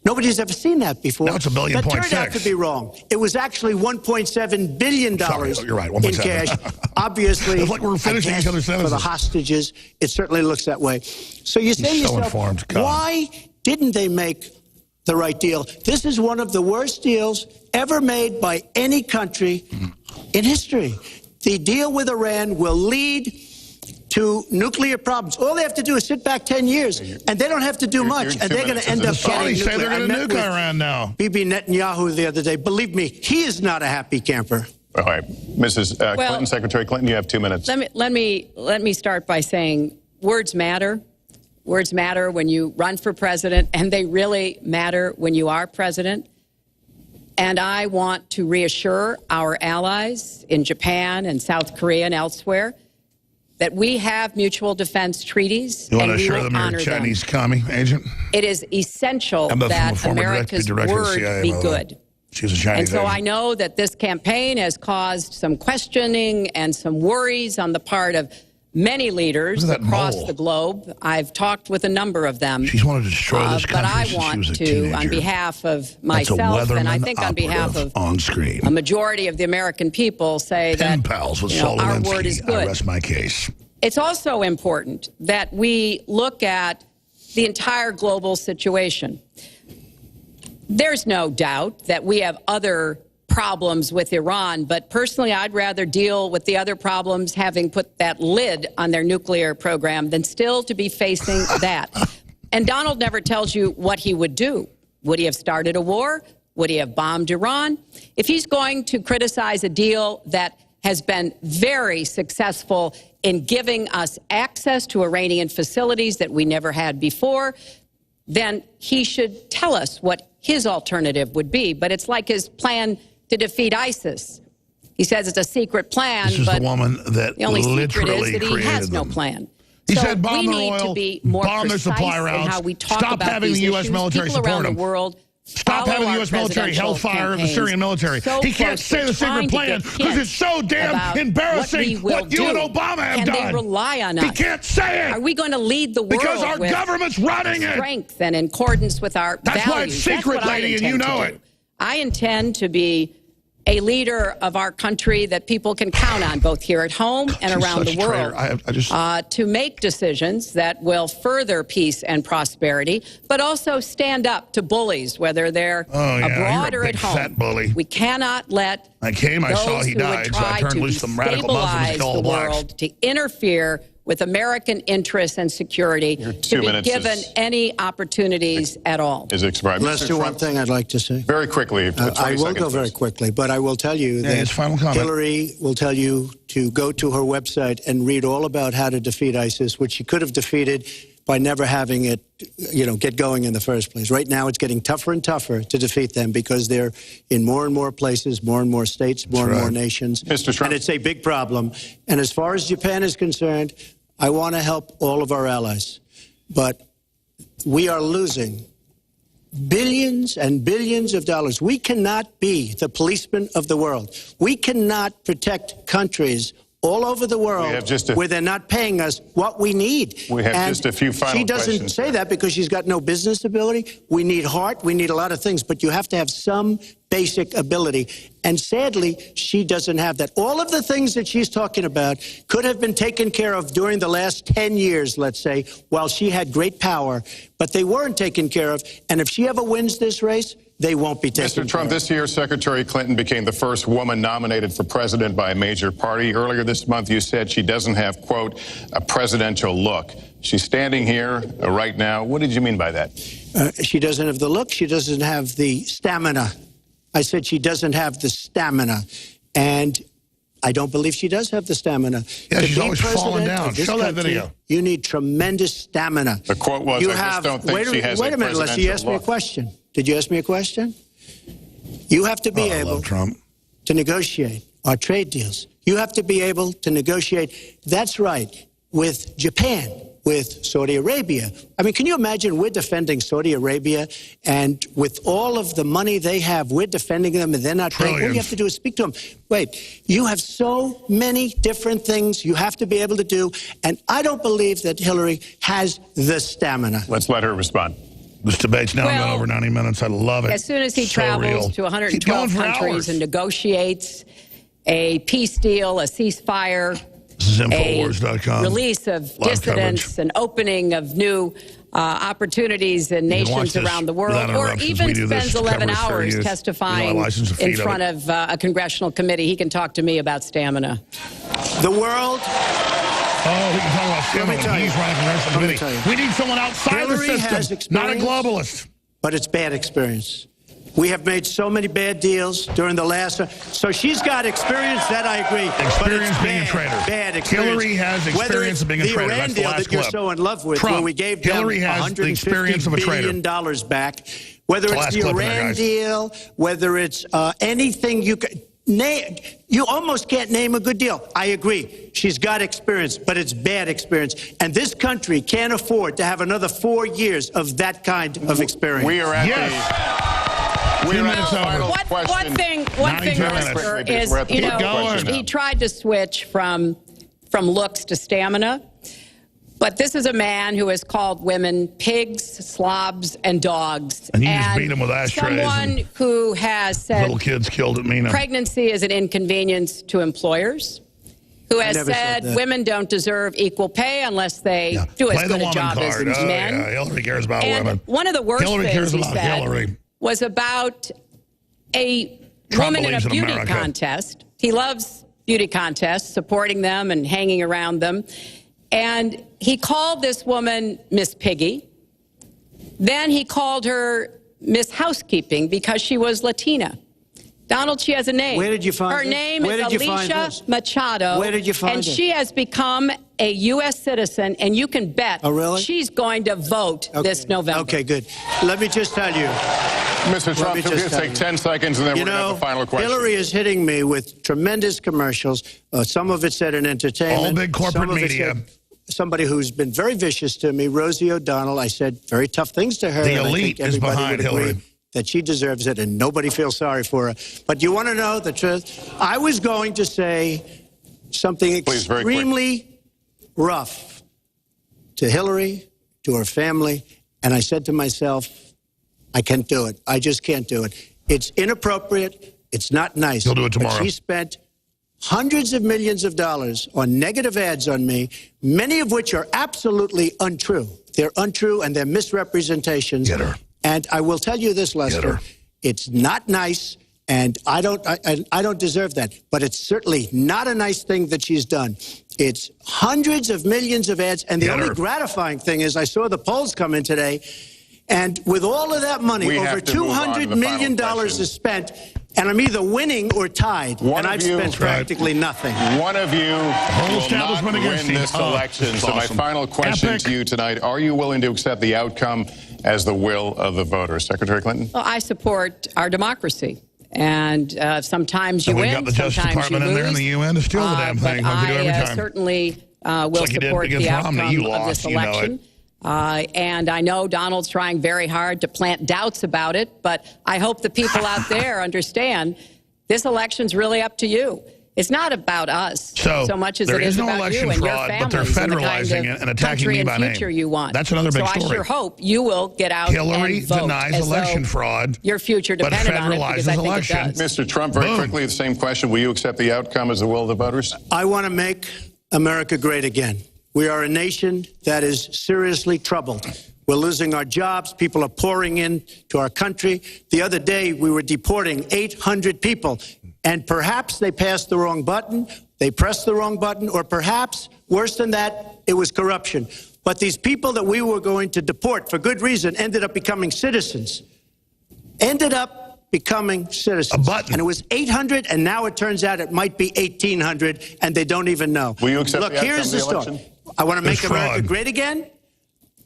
Nobody's ever seen that before. Now it's $1.6 billion. That turned out to be wrong. It was actually $1.7 billion you're right, in cash. Obviously, it's like we're finishing each other's sentences. For the hostages, it certainly looks that way. So you say to yourself, why didn't they make the right deal? This is one of the worst deals ever made by any country in history. The deal with Iran will lead to nuclear problems. All they have to do is sit back 10 years, and they don't have to do much, and they're going to end up getting nuclear. Say they're going to nuke Iran now. Bibi Netanyahu the other day. Believe me, he is not a happy camper. All right, Mrs. Clinton, Secretary Clinton, you have 2 minutes. Let me start by saying words matter. Words matter when you run for president, and they really matter when you are president. And I want to reassure our allies in Japan and South Korea and elsewhere that we have mutual defense treaties, and we will honor them. Chinese commie agent? It is essential that America's word be good. She's a Chinese And so agent. I know that this campaign has caused some questioning and some worries on the part of many leaders across the globe. I've talked with a number of them. She's wanted to destroy this country but I since want she was a to, teenager. on behalf of myself, and I think on behalf of on screen. a majority of the American people, say Pen that pals with our word is I good. rest my case. It's also important that we look at the entire global situation. There's no doubt that we have other problems with Iran, but personally, I'd rather deal with the other problems having put that lid on their nuclear program than still to be facing that. And Donald never tells you what he would do. Would he have started a war? Would he have bombed Iran? If he's going to criticize a deal that has been very successful in giving us access to Iranian facilities that we never had before, then he should tell us what his alternative would be. But it's like his plan to defeat ISIS. He says it's a secret plan, This is but the woman that the only secret literally is that he has created no them. plan. He So said bomb we their need oil, to be more bomb their precise supply in routes, how we talk stop about having these the U.S. issues. military People support around them. the world Stop follow having the our U.S. military presidential hellfire the campaigns Syrian military. so He can't say the closely, secret trying to plan get because it's so hints damn about embarrassing what you and do. Obama have Can done. they rely on us? He can't say it. Are we going to lead the world Because our with government's running it. strength and in accordance with our That's values? why it's secret, That's what lady, I and you intend know to do. it. I intend to be a leader of our country that people can count on, both here at home and She's around such the a world, traitor. to make decisions that will further peace and prosperity, but also stand up to bullies, whether they're abroad you're or a at big home. fat bully. We cannot let I came, I saw those he who would died, so I try turned to loose some radical Muslims destabilize to all the blacks. world, to interfere with American interests and security, to 2 be minutes given any opportunities at all. Is expired. Let's Mr. do one Trump, thing I'd like to say. very quickly. 20 I will seconds, go very please. quickly, but I will tell you that his final comment. Hillary will tell you to go to her website and read all about how to defeat ISIS, which she could have defeated by never having it, get going in the first place. Right now, it's getting tougher and tougher to defeat them because they're in more and more places, more and more states, more and more nations. Mr. Trump. And it's a big problem. And as far as Japan is concerned, I want to help all of our allies. But we are losing billions and billions of dollars. We cannot be the policeman of the world. We cannot protect countries all over the world where they're not paying us what we need. We have And just a few final she doesn't questions. say that because she's got no business ability. We need heart. We need a lot of things. But you have to have some basic ability. And sadly, she doesn't have that. All of the things that she's talking about could have been taken care of during the last 10 years, let's say, while she had great power. But they weren't taken care of. And if she ever wins this race, they won't be taken care Mr. Trump, of. this year, Secretary Clinton became the first woman nominated for president by a major party. Earlier this month, you said she doesn't have, quote, a presidential look. She's standing here right now. What did you mean by that? She doesn't have the look. She doesn't have the stamina. I said she doesn't have the stamina. And I don't believe she does have the stamina. Yeah, To she's be always falling president down. of this Show that country, video. You need tremendous stamina. The quote was, You I just don't think she has wait a a minute, Leslie. You asked me a look. question. Did you ask me a question? You have to be I able love Trump. to negotiate our trade deals. You have to be able to negotiate, that's right, with Japan, with Saudi Arabia. I mean, can you imagine we're defending Saudi Arabia, and with all of the money they have, we're defending them, and they're not paying? All you have to do is speak to them. Wait, you have so many different things you have to be able to do, and I don't believe that Hillary has the stamina. Let's let her respond. This debate's now gone over 90 minutes. I love it. As soon as he So travels real. to 112 countries and negotiates a peace deal, a ceasefire, This is a Infowars.com. release of Live dissidents, coverage. an opening of new opportunities in You can watch nations this around the world, without or interruptions. even We do this spends 11 coverage for hours you. testifying You know, I license a feed in of front it. of a congressional committee. He can talk to me about stamina. The world. Oh, we can talk about stamina when he's running congressional Let me committee. tell you. We need someone outside Hillary the has system, not a experience. globalist. But it's bad experience. We have made so many bad deals during the last... So she's got experience, that I agree. Experience but it's being a bad, traitor. Bad experience. Hillary has Whether experience it's of being a the traitor. Iran That's the deal last that you're clip. so in love with, Trump. where we gave them Hillary has the experience of a $150 traitor. billion back. Whether The it's last the clip in there, Iran guys. deal, whether it's anything you could... You almost can't name a good deal. I agree. She's got experience, but it's bad experience. And this country can't afford to have another 4 years of that kind of experience. We are at Two minutes over. One thing, Lester, is, you know, he tried to switch from looks to stamina. But this is a man who has called women pigs, slobs, and dogs. And you just beat him with ashtrays. Someone who has said Little kids killed at Mina. pregnancy is an inconvenience to employers, who has never said said that. women don't deserve equal pay unless they do Play as the good a woman job card. as Oh, men. yeah. Hillary cares about And women. one of the worst Hillary things cares he about said Hillary. was about a Trump woman in a believes in beauty America. contest. He loves beauty contests, supporting them and hanging around them. And he called this woman Miss Piggy. Then he called her Miss Housekeeping because she was Latina. Donald, she has a name. Where did you find her this? name Where is did you find Alicia this? Machado. Where did you find And it? she has become a U.S. citizen, and you can bet she's going to vote this November. Okay, good. Let me just tell you. Mr. Trump, me if you'll just just tell take you. 10 seconds and then You we're going to have know, the final question. Hillary is hitting me with tremendous commercials. Some of it said in entertainment. All big corporate Some of it media. said somebody who's been very vicious to me, Rosie O'Donnell. I said very tough things to her. The and I elite think is everybody behind would agree Hillary. that she deserves it, and nobody feels sorry for her. But you want to know the truth? I was going to say something Please, very quick. extremely rough to Hillary, to her family, and I said to myself, I can't do it. I just can't do it. It's inappropriate. It's not nice. You'll do it But tomorrow. she spent hundreds of millions of dollars on negative ads on me, many of which are absolutely untrue. They're untrue and they're misrepresentations. Get her. And I will tell you this, Get Lester. her. It's not nice, and I don't deserve that. But it's certainly not a nice thing that she's done. It's hundreds of millions of ads, and the Get only her. gratifying thing is I saw the polls come in today, and with all of that money, We over have to move on to $200 the million final question. is spent, and I'm either winning or tied, One and of I've you- spent practically nothing. One of you will establishment not against win you. this Oh, election. this is So my awesome. final question Epic. to you tonight, are you willing to accept the outcome as the will of the voters? Secretary Clinton? Well, I support our democracy. And sometimes you And we've win, got the Justice sometimes Department you in lose. there and the UN to steal the damn thing, But like we do every I time. certainly will like you did support against the Romney. outcome You of lost, this you know election. And I know Donald's trying very hard to plant doubts about it, but I hope the people out there understand this election's really up to you. It's not about us so much as there it is is no about election you and your fraud, families but they're and the federalizing kind it of and attacking country me and by name. future you want. That's another big so story. I sure hope you will get out Hillary and vote denies as election though fraud, your future but depended on it, because I federalizes think election. it does. Mr. Trump, very quickly, the same question. Will you accept the outcome as the will of the voters? I want to make America great again. We are a nation that is seriously troubled. We're losing our jobs. People are pouring into our country. The other day, we were deporting 800 people, and perhaps they passed the wrong button, they pressed the wrong button, or perhaps, worse than that, it was corruption. But these people that we were going to deport for good reason ended up becoming citizens. Ended up becoming citizens. A button. And it was 800, and now it turns out it might be 1,800, and they don't even know. Will you accept Look, the outcome here's of the the story. election? I want to make There's America fraud. great again.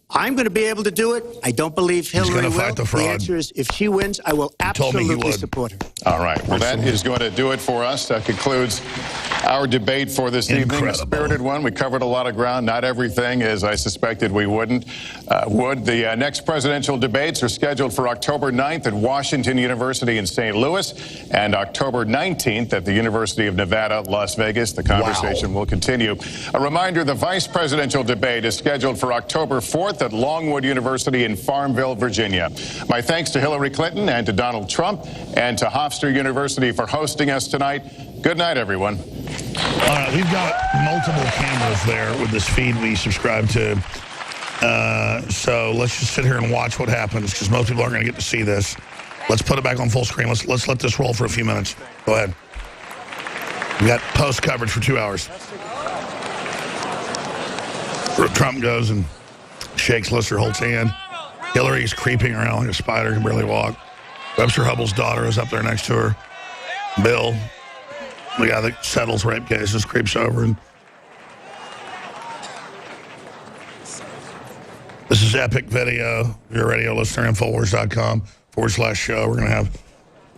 I'm going to be able to do it. I don't believe Hillary gonna will. fight the fraud. answer is, if she wins, I will told me he absolutely would. support her. All right. Well, that is going to do it for us. That concludes Our debate for this evening, a spirited one. We covered a lot of ground, not everything, as I suspected we would. The next presidential debates are scheduled for October 9th at Washington University in St. Louis and October 19th at the University of Nevada, Las Vegas. The conversation will continue. A reminder, the vice presidential debate is scheduled for October 4th at Longwood University in Farmville, Virginia. My thanks to Hillary Clinton and to Donald Trump and to Hofstra University for hosting us tonight. Good night, everyone. All right, we've got multiple cameras there with this feed we subscribe to. So let's just sit here and watch what happens, because most people aren't going to get to see this. Let's put it back on full screen. Let's let this roll for a few minutes. Go ahead. We got post coverage for 2 hours. Trump goes and shakes Lister Holt's hand. Hillary's creeping around like a spider, can barely walk. Webster Hubbell's daughter is up there next to her. Bill, the guy that settles rape cases, creeps over. And this is epic video. If you're a radio listener, Infowars.com/show. We're going to have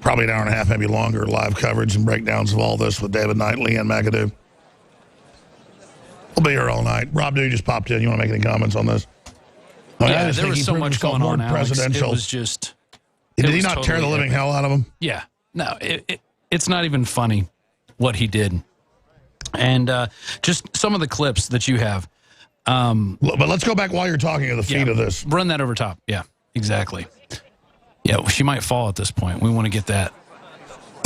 probably an hour and a half, maybe longer, live coverage and breakdowns of all this with David Knight, Leanne McAdoo. We'll be here all night. Rob Dew just popped in. You want to make any comments on this? Yeah, there was so much going on, Alex. It was just... Did he not tear the living hell out of him? Yeah. No, it's not even funny what he did. And just some of the clips that you have. But let's go back while you're talking to the feed of this. Run that over top. Yeah, exactly. Yeah, she might fall at this point. We want to get that.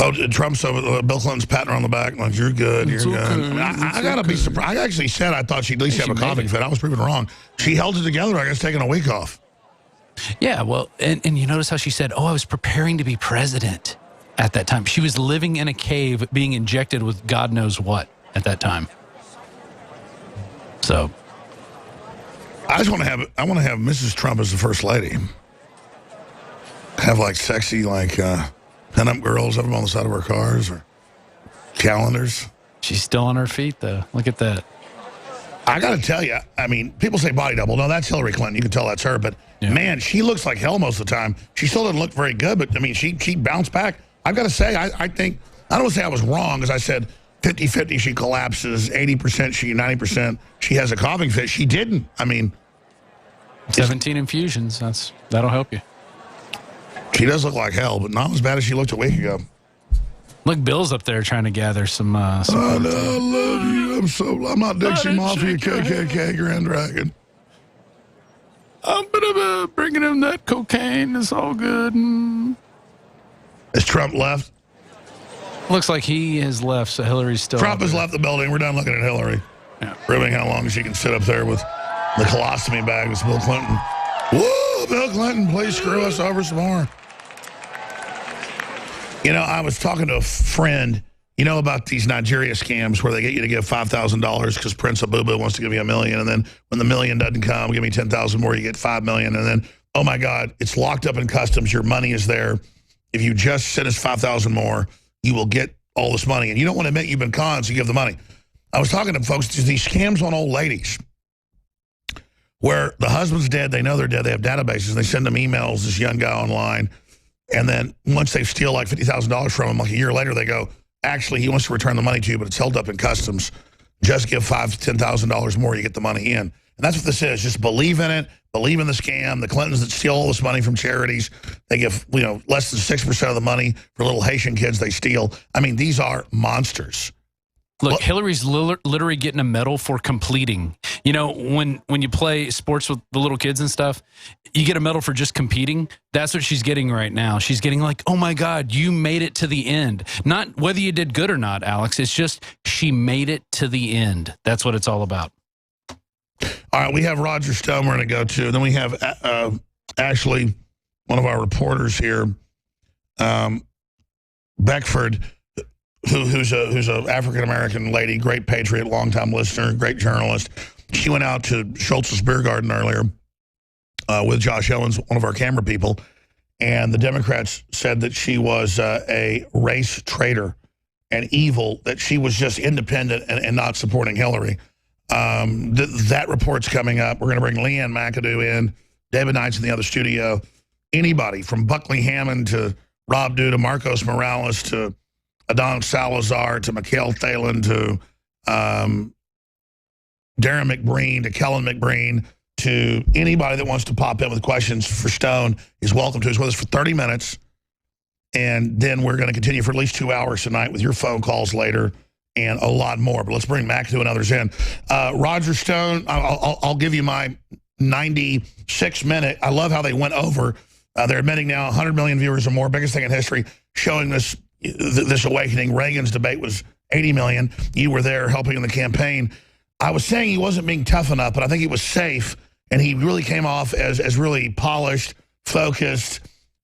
Oh, Trump's over. Bill Clinton's patting her on the back like, you're good, you're good. I got to be surprised. I actually said I thought she'd at least have a coughing fit. I was proven wrong. She held it together, I guess, taking a week off. Yeah, well, and you notice how she said, I was preparing to be president at that time. She was living in a cave being injected with God knows what at that time. So... I want to have Mrs. Trump as the first lady. Have like sexy pinup girls have them on the side of her cars or calendars. She's still on her feet though. Look at that. I got to tell you, I mean, people say body double. No, that's Hillary Clinton. You can tell that's her. But man, she looks like hell most of the time. She still doesn't look very good. But I mean, she bounced back. I've got to say, I think I don't want to say I was wrong, as I said 50-50 she collapses, 80% she 90% she has a coughing fit. She didn't. I mean. 17 infusions. That'll help you. She does look like hell, but not as bad as she looked a week ago. Look, Bill's up there trying to gather some. I love you. I'm not Dixie Mafia, KKK, Grand Dragon. I'm bringing him that cocaine. It's all good. Has Trump left? Looks like he has left, so Hillary's still. Trump has left the building. We're done looking at Hillary. Yeah. Proving how long she can sit up there with the colostomy bag with Bill Clinton. Whoa, Bill Clinton, please screw us over some more. You know, I was talking to a friend, about these Nigeria scams where they get you to give $5,000 because Prince Abuba wants to give you $1 million. And then when the $1 million doesn't come, give me 10,000 more, you get $5 million. And then, oh my God, it's locked up in customs. Your money is there. If you just send us 5,000 more, you will get all this money. And you don't want to admit you've been conned, so you give the money. I was talking to folks, these scams on old ladies, where the husband's dead, they know they're dead, they have databases, they send them emails, this young guy online, and then once they steal like $50,000 from him, like a year later, they go, actually, he wants to return the money to you, but it's held up in customs. Just give $5,000 to $10,000 more, you get the money in. And that's what this is. Just believe in it, believe in the scam. The Clintons that steal all this money from charities, they give less than 6% of the money for little Haitian kids they steal. I mean, these are monsters. Look, Hillary's literally getting a medal for completing. When you play sports with the little kids and stuff, you get a medal for just competing. That's what she's getting right now. She's getting like, oh my God, you made it to the end. Not whether you did good or not, Alex. It's just she made it to the end. That's what it's all about. All right, we have Roger Stone we're going to go to. Then we have Ashley, one of our reporters here, Beckford, who's a African-American lady, great patriot, longtime listener, great journalist. She went out to Schultz's Beer Garden earlier with Josh Owens, one of our camera people, and the Democrats said that she was a race traitor and evil, that she was just independent and not supporting Hillary. That report's coming up. We're going to bring Leanne McAdoo in, David Knight's in the other studio, anybody from Buckley Hammond to Rob Dew to Marcos Morales to Adan Salazar to Mikhail Thalen to Darren McBreen to Kellen McBreen to anybody that wants to pop in with questions for Stone is welcome to. He's with us for 30 minutes. And then we're going to continue for at least 2 hours tonight with your phone calls later and a lot more. But let's bring McAdoo and others in. Roger Stone, I'll give you my 96-minute. I love how they went over. They're admitting now 100 million viewers or more, biggest thing in history, showing this awakening. Reagan's debate was 80 million. You were there helping in the campaign. I was saying he wasn't being tough enough, but I think he was safe, and he really came off as really polished, focused,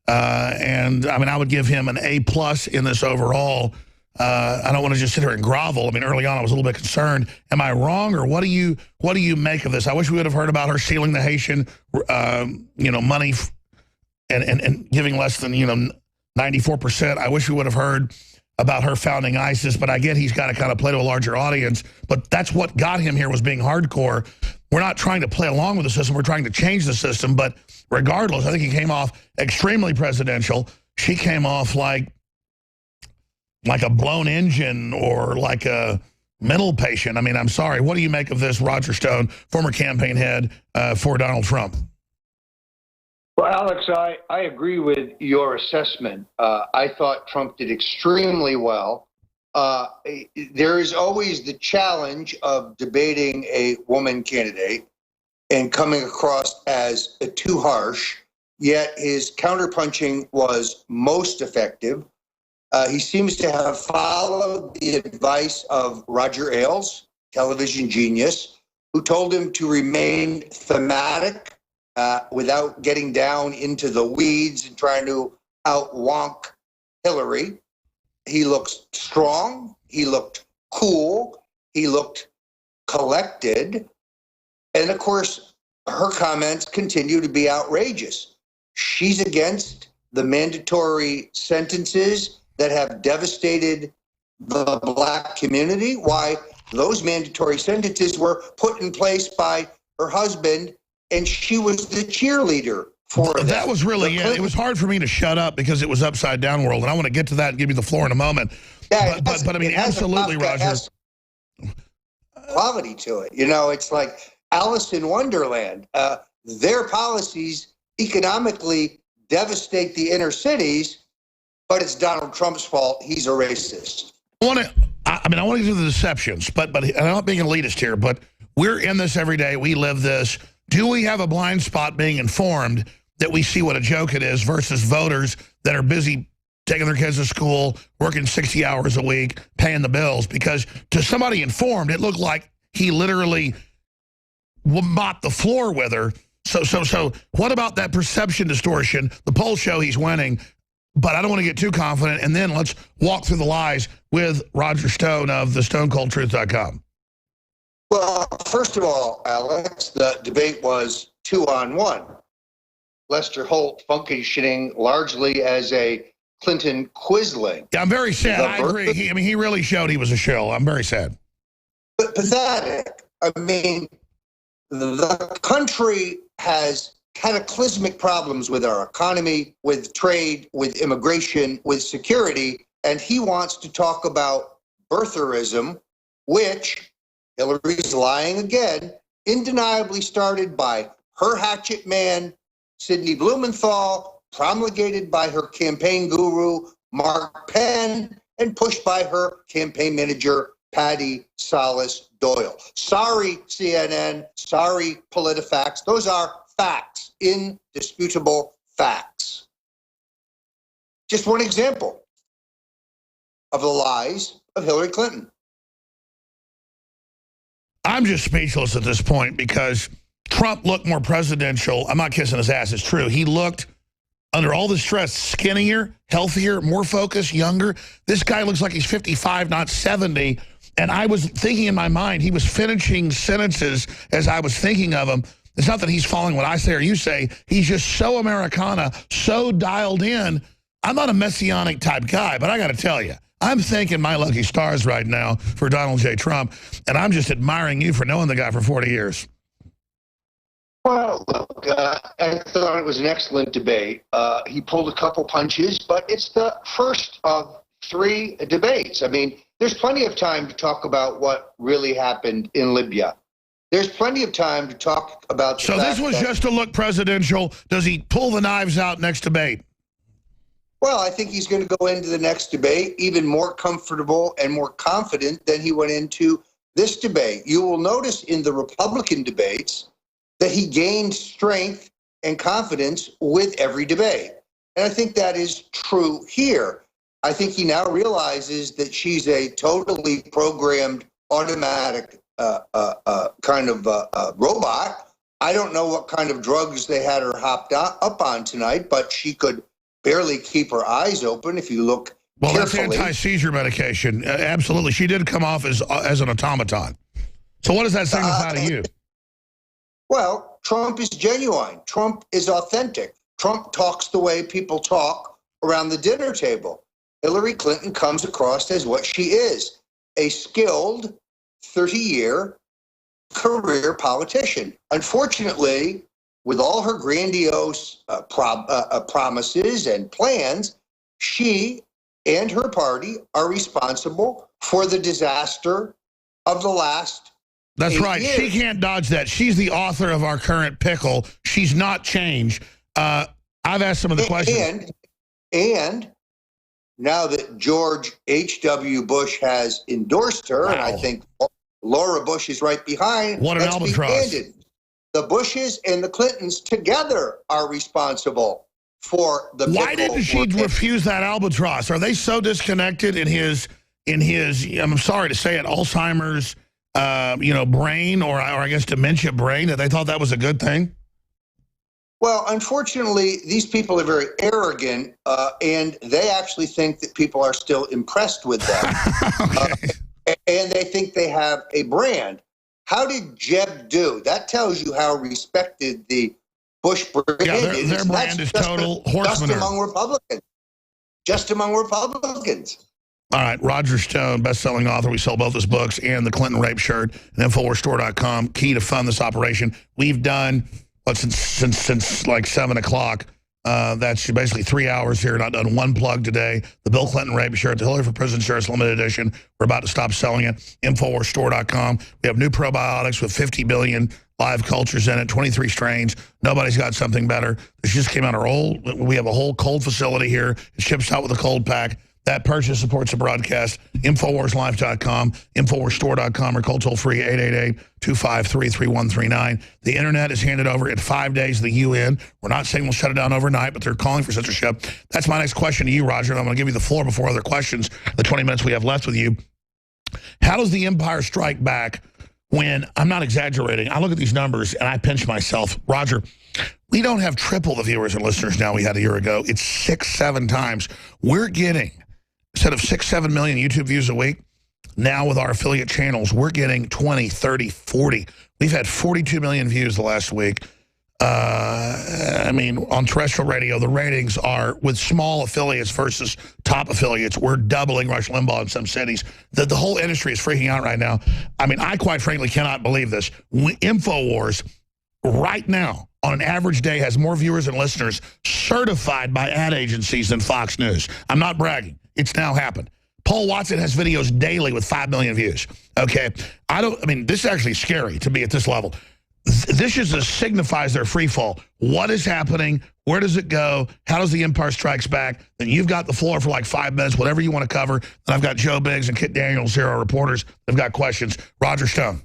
and I mean, I would give him an A+ in this overall. I don't want to just sit here and grovel. I mean, early on I was a little bit concerned. Am I wrong, or what do you make of this? I wish we would have heard about her stealing the Haitian, money and giving less than 94%. I wish we would have heard about her founding ISIS, but I get he's got to kind of play to a larger audience. But that's what got him here, was being hardcore. We're not trying to play along with the system. We're trying to change the system. But regardless, I think he came off extremely presidential. She came off like a blown engine or like a mental patient. I mean, I'm sorry. What do you make of this, Roger Stone, former campaign head for Donald Trump? Well, Alex, I agree with your assessment. I thought Trump did extremely well. There is always the challenge of debating a woman candidate and coming across as too harsh, yet his counterpunching was most effective. He seems to have followed the advice of Roger Ailes, television genius, who told him to remain thematic without getting down into the weeds and trying to out-wonk Hillary. He looked strong. He looked cool. He looked collected. And of course, her comments continue to be outrageous. She's against the mandatory sentences that have devastated the black community. Why? Those mandatory sentences were put in place by her husband, and she was the cheerleader for them. That was really it. It was hard for me to shut up because it was upside down world, and I want to get to that and give you the floor in a moment. Yeah, but I mean, absolutely, Roger. Quality to it. It's like Alice in Wonderland. Their policies economically devastate the inner cities, but it's Donald Trump's fault. He's a racist. I want to get to the deceptions, but I'm not being elitist here, but we're in this every day. We live this. Do we have a blind spot being informed that we see what a joke it is versus voters that are busy taking their kids to school, working 60 hours a week, paying the bills? Because to somebody informed, it looked like he literally mopped the floor with her. So what about that perception distortion? The polls show he's winning, but I don't want to get too confident. And then let's walk through the lies with Roger Stone of the StoneColdTruth.com. Well, first of all, Alex, the debate was 2-on-1. Lester Holt functioning largely as a Clinton Quisling. Yeah, I'm very sad. I agree. He really showed he was a shill. I'm very sad. But pathetic. I mean, the country has cataclysmic problems with our economy, with trade, with immigration, with security, and he wants to talk about birtherism, which Hillary's lying again, undeniably started by her hatchet man, Sidney Blumenthal, promulgated by her campaign guru, Mark Penn, and pushed by her campaign manager, Patty Salas Doyle. Sorry, CNN. Sorry, PolitiFacts. Those are facts, indisputable facts. Just one example of the lies of Hillary Clinton. I'm just speechless at this point because Trump looked more presidential. I'm not kissing his ass. It's true. He looked, under all the stress, skinnier, healthier, more focused, younger. This guy looks like he's 55, not 70. And I was thinking in my mind, he was finishing sentences as I was thinking of him. It's not that he's following what I say or you say. He's just so Americana, so dialed in. I'm not a messianic type guy, but I got to tell you, I'm thanking my lucky stars right now for Donald J. Trump, and I'm just admiring you for knowing the guy for 40 years. Well, look, I thought it was an excellent debate. He pulled a couple punches, but it's the first of 3 debates. I mean, there's plenty of time to talk about what really happened in Libya. There's plenty of time to talk about the So this was just to look presidential. Does he pull the knives out next debate? Well, I think he's going to go into the next debate even more comfortable and more confident than he went into this debate. You will notice in the Republican debates that he gained strength and confidence with every debate. And I think that is true here. I think he now realizes that she's a totally programmed, automatic kind of robot. I don't know what kind of drugs they had her hopped up on tonight, but she could barely keep her eyes open if you look carefully. That's anti-seizure medication. Absolutely. She did come off as an automaton. So what does that signify to you? Well, Trump is genuine. Trump is authentic. Trump talks the way people talk around the dinner table. Hillary Clinton comes across as what she is, a skilled 30-year career politician. Unfortunately, with all her grandiose promises and plans, she and her party are responsible for the disaster of the last That's 8 right. years. She can't dodge that. She's the author of our current pickle. She's not changed. I've asked some of the questions. And now that George H.W. Bush has endorsed her, and I think Laura Bush is right behind. What an let's be albatross. candid. The Bushes and the Clintons together are responsible for the Why pickle didn't she we're in. refuse that albatross? Are they so disconnected in his I'm sorry to say it, Alzheimer's brain or I guess dementia brain that they thought that was a good thing? Well, unfortunately, these people are very arrogant, and they actually think that people are still impressed with them. And they think they have a brand. How did Jeb do? That tells you how respected the Bush brand is. Their brand is total horse manure. Just among Republicans. All right, Roger Stone, best-selling author. We sell both his books and the Clinton Rape shirt and InfoWarsStore.com. Key to fund this operation. We've done since like 7 o'clock. That's basically 3 hours here. Not done one plug today. The Bill Clinton Rape shirt, the Hillary for Prison shirts, limited edition. We're about to stop selling it. InfoWarsStore.com. We have new probiotics with 50 billion live cultures in it, 23 strains. Nobody's got something better. This just came out we have a whole cold facility here. It ships out with a cold pack. That purchase supports the broadcast. InfoWarsLife.com, InfoWarsStore.com, or call toll-free 888-253-3139. The internet is handed over in 5 days to the UN. We're not saying we'll shut it down overnight, but they're calling for censorship. That's my next question to you, Roger, and I'm going to give you the floor before other questions, the 20 minutes we have left with you. How does the empire strike back when, I'm not exaggerating, I look at these numbers and I pinch myself. Roger, we don't have triple the viewers and listeners now we had a year ago. It's 6-7 times. We're getting, instead of 6-7 million YouTube views a week, now with our affiliate channels, we're getting 20, 30, 40. We've had 42 million views the last week. I mean, on terrestrial radio, the ratings are, with small affiliates versus top affiliates, we're doubling Rush Limbaugh in some cities. The whole industry is freaking out right now. I mean, I quite frankly cannot believe this. InfoWars, right now, on an average day, has more viewers and listeners certified by ad agencies than Fox News. I'm not bragging. It's now happened. Paul Watson has videos daily with 5 million views. Okay? This is actually scary to be at this level. This just signifies their free fall. What is happening? Where does it go? How does the Empire Strikes Back? Then you've got the floor for like 5 minutes, whatever you want to cover. Then I've got Joe Biggs and Kit Daniels here, our reporters. They've got questions. Roger Stone.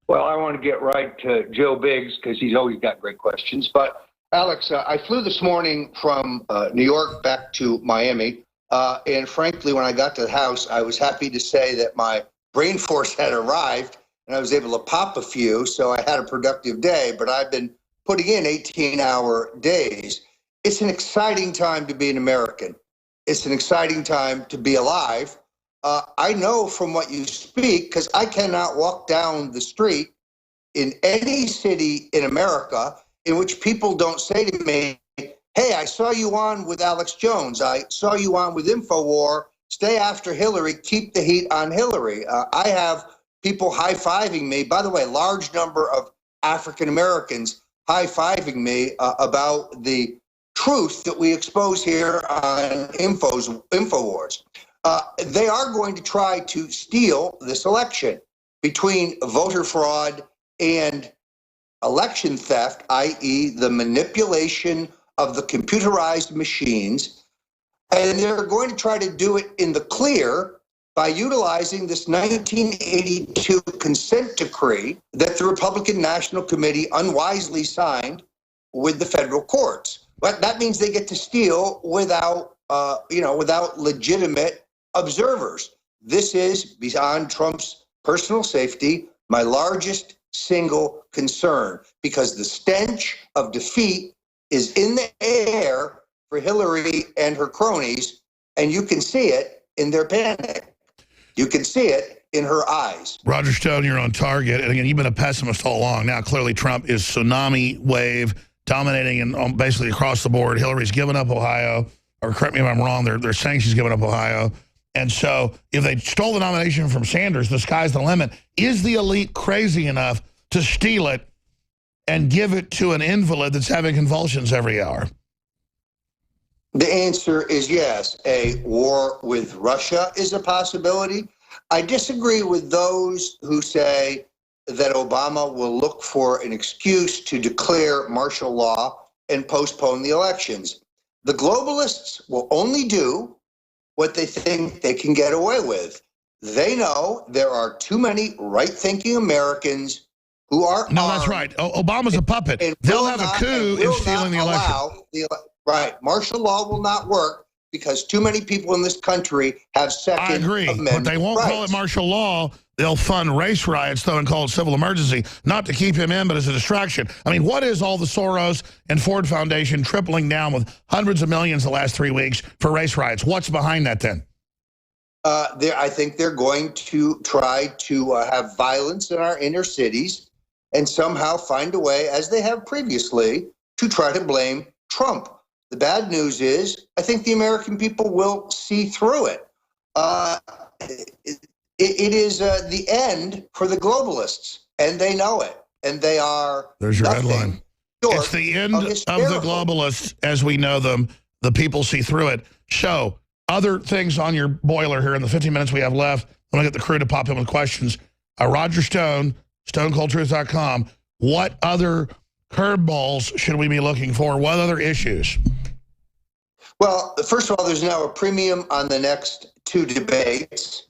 Well, I want to get right to Joe Biggs because he's always got great questions. But, Alex, I flew this morning from New York back to Miami. And frankly, when I got to the house, I was happy to say that my brain force had arrived and I was able to pop a few. So I had a productive day. But I've been putting in 18-hour days. It's an exciting time to be an American. It's an exciting time to be alive. I know from what you speak, because I cannot walk down the street in any city in America in which people don't say to me, hey, I saw you on with Alex Jones. I saw you on with InfoWar. Stay after Hillary. Keep the heat on Hillary. I have people high-fiving me. By the way, large number of African Americans high-fiving me about the truth that we expose here on InfoWars. They are going to try to steal this election between voter fraud and election theft, i.e. the manipulation of the computerized machines. And they're going to try to do it in the clear by utilizing this 1982 consent decree that the Republican National Committee unwisely signed with the federal courts. But that means they get to steal without legitimate observers. This is, beyond Trump's personal safety, my largest single concern, because the stench of defeat is in the air for Hillary and her cronies, and you can see it in their panic. You can see it in her eyes. Roger Stone, you're on target. And again, you've been a pessimist all along. Now, clearly, Trump is tsunami wave dominating and basically across the board. Hillary's given up Ohio, or correct me if I'm wrong, they're saying she's given up Ohio. And so if they stole the nomination from Sanders, the sky's the limit. Is the elite crazy enough to steal it and give it to an invalid that's having convulsions every hour? The answer is yes. A war with Russia is a possibility. I disagree with those who say that Obama will look for an excuse to declare martial law and postpone the elections. The globalists will only do what they think they can get away with. They know there are too many right-thinking Americans who are No, that's right. Obama's a puppet. They'll have a coup in stealing the election. Right. Martial law will not work because too many people in this country have Second Amendment but they won't call it martial law. They'll fund race riots, though, and call it civil emergency, not to keep him in, but as a distraction. I mean, what is all the Soros and Ford Foundation tripling down with hundreds of millions the last 3 weeks for race riots? What's behind that, then? I think they're going to try to have violence in our inner cities and somehow find a way, as they have previously, to try to blame Trump. The bad news is, I think the American people will see through it. It is the end for the globalists, and they know it, and they are. There's your headline. It's the end of the globalists as we know them. The people see through it. Show other things on your boiler here in the 15 minutes we have left. I'm going to get the crew to pop in with questions. Roger Stone, StoneColdTruth.com. What other curveballs should we be looking for? What other issues? Well, first of all, there's now a premium on the next two debates.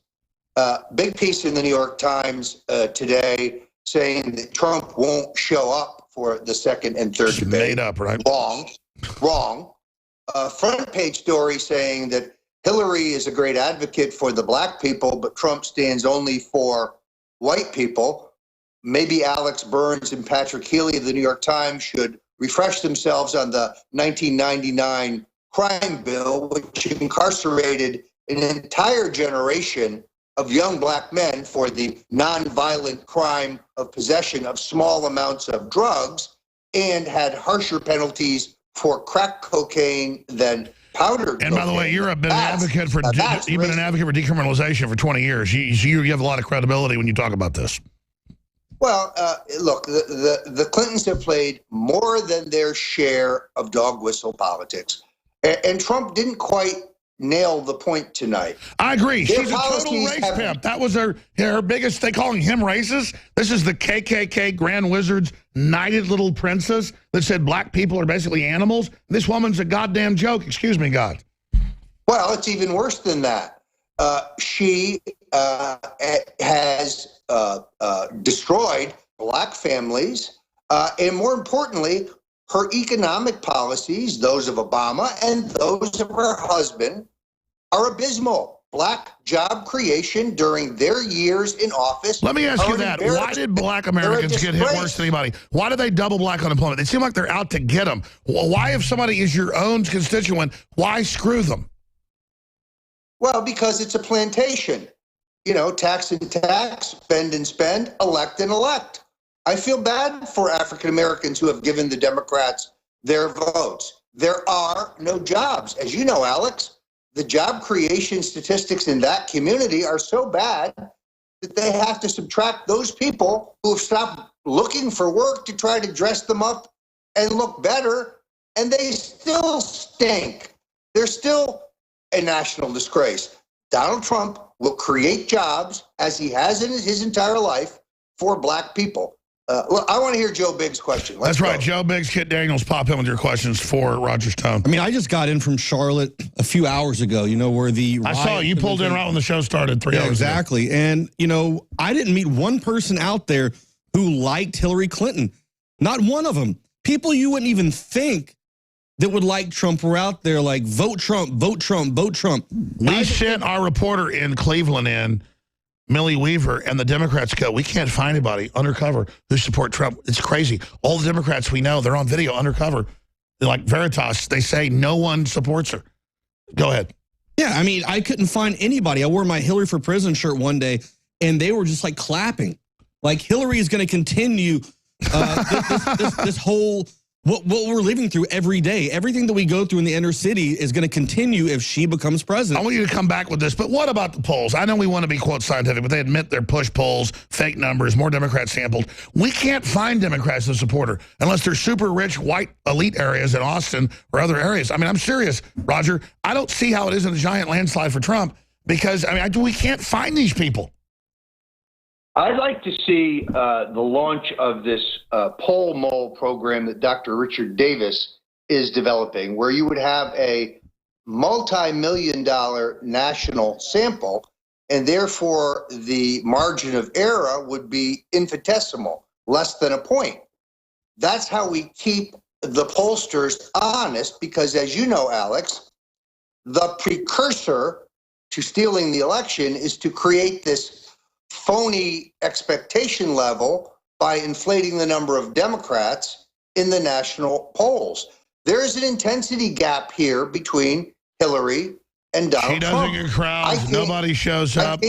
Big piece in the New York Times today saying that Trump won't show up for the second and third debate. Made up, right? Wrong. Front page story saying that Hillary is a great advocate for the black people, but Trump stands only for white people. Maybe Alex Burns and Patrick Healy of the New York Times should refresh themselves on the 1999 crime bill, which incarcerated an entire generation of young black men for the nonviolent crime of possession of small amounts of drugs and had harsher penalties for crack cocaine than powder cocaine. And by the way, you've been an advocate for decriminalization for 20 years. You have a lot of credibility when you talk about this. Well, look, the Clintons have played more than their share of dog whistle politics. And Trump didn't quite nail the point tonight. I agree. She's a total race pimp. That was her biggest. They calling him racist. This is the KKK Grand Wizard's knighted little princess that said black people are basically animals. This woman's a goddamn joke. Excuse me, God. Well, it's even worse than that. She has destroyed black families, and more importantly, her economic policies, those of Obama and those of her husband, are abysmal. Black job creation during their years in office. Let me ask you that. Why did black Americans get hit worse than anybody? Why do they double black unemployment? They seem like they're out to get them. Why, if somebody is your own constituent, why screw them? Well, because it's a plantation. You know, tax and tax, spend and spend, elect and elect. I feel bad for African Americans who have given the Democrats their votes. There are no jobs. As you know, Alex, the job creation statistics in that community are so bad that they have to subtract those people who have stopped looking for work to try to dress them up and look better and they still stink. They're still a national disgrace. Donald Trump will create jobs, as he has in his entire life, for black people. Well, I want to hear Joe Biggs' question. That's right. Joe Biggs, Kit Daniels, pop in with your questions for Roger Stone. I mean, I just got in from Charlotte a few hours ago, you know, where the I saw you pulled in right when the show started 3 hours exactly. ago. And, you know, I didn't meet one person out there who liked Hillary Clinton. Not one of them. People you wouldn't even think that would like Trump were out there like, vote Trump, vote Trump, vote Trump. We sent our reporter in Cleveland in, Millie Weaver, and the Democrats go, we can't find anybody undercover who support Trump. It's crazy. All the Democrats we know, they're on video undercover. They're like Veritas. They say no one supports her. Go ahead. Yeah, I mean, I couldn't find anybody. I wore my Hillary for President shirt one day, and they were just like clapping. Like Hillary is going to continue this whole... What we're living through every day, everything that we go through in the inner city is going to continue if she becomes president. I want you to come back with this, but what about the polls? I know we want to be, quote, scientific, but they admit they're push polls, fake numbers, more Democrats sampled. We can't find Democrats to support her unless they're super rich, white, elite areas in Austin or other areas. I mean, I'm serious, Roger. I don't see how it isn't a giant landslide for Trump because, I mean, we can't find these people. I'd like to see the launch of this poll mole program that Dr. Richard Davis is developing, where you would have a multi-million-dollar national sample, and therefore the margin of error would be infinitesimal, less than a point. That's how we keep the pollsters honest, because as you know, Alex, the precursor to stealing the election is to create this phony expectation level by inflating the number of Democrats in the national polls. There is an intensity gap here between Hillary and Donald Trump. She doesn't get crowds. Nobody shows up.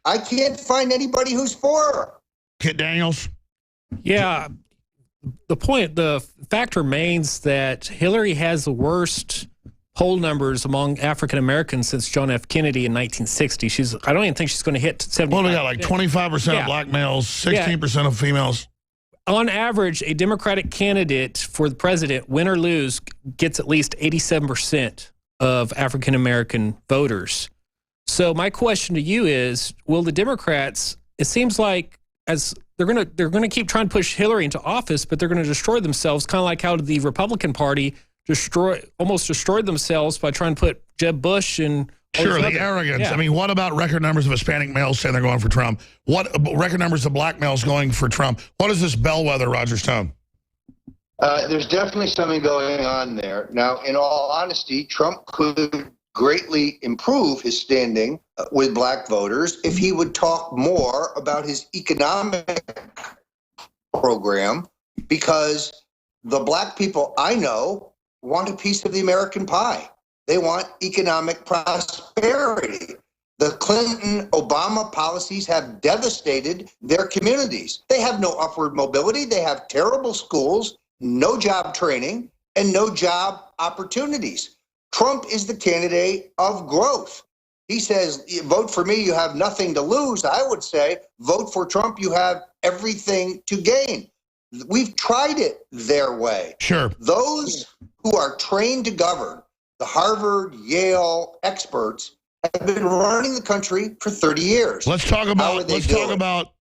I can't find anybody who's for her. Kit Daniels? Yeah. The fact remains that Hillary has the worst poll numbers among African Americans since John F. Kennedy in 1960. I don't even think she's going to hit 75%. Well, we got like 25% of black males, 16% of females. On average, a Democratic candidate for the president, win or lose, gets at least 87% of African American voters. So my question to you is, will the Democrats, it seems like as they're going to keep trying to push Hillary into office, but they're going to destroy themselves, kind of like how the Republican Party almost destroyed themselves by trying to put Jeb Bush and sure, the arrogance. Yeah. I mean, what about record numbers of Hispanic males saying they're going for Trump? What record numbers of black males going for Trump? What is this bellwether, Roger Stone? There's definitely something going on there. Now, in all honesty, Trump could greatly improve his standing with black voters if he would talk more about his economic program, because the black people I know want a piece of the American pie. They want economic prosperity. The Clinton-Obama policies have devastated their communities. They have no upward mobility. They have terrible schools, no job training, and no job opportunities. Trump is the candidate of growth. He says, vote for me, you have nothing to lose. I would say, vote for Trump, you have everything to gain. We've tried it their way. Sure. Those who are trained to govern, the Harvard, Yale experts, have been running the country for 30 years. Let's talk about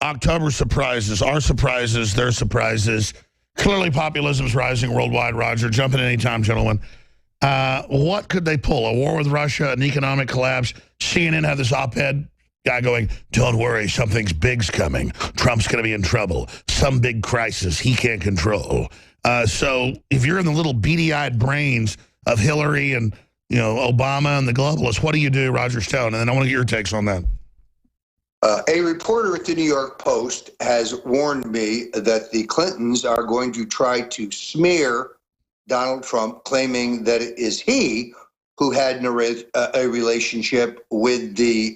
October surprises, our surprises, their surprises. Clearly populism is rising worldwide, Roger. Jump in anytime, gentlemen. What could they pull? A war with Russia, an economic collapse? CNN had this op-ed guy going, don't worry, something's big's coming. Trump's going to be in trouble. Some big crisis he can't control. So if you're in the little beady-eyed brains of Hillary and Obama and the globalists, what do you do, Roger Stone? And then I want to get your takes on that. A reporter at the New York Post has warned me that the Clintons are going to try to smear Donald Trump, claiming that it is he who had a relationship with the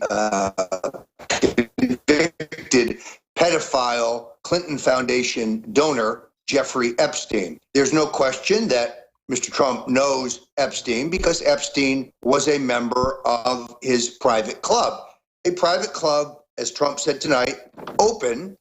convicted pedophile Clinton Foundation donor, Jeffrey Epstein. There's no question that Mr. Trump knows Epstein because Epstein was a member of his private club. A private club, as Trump said tonight, open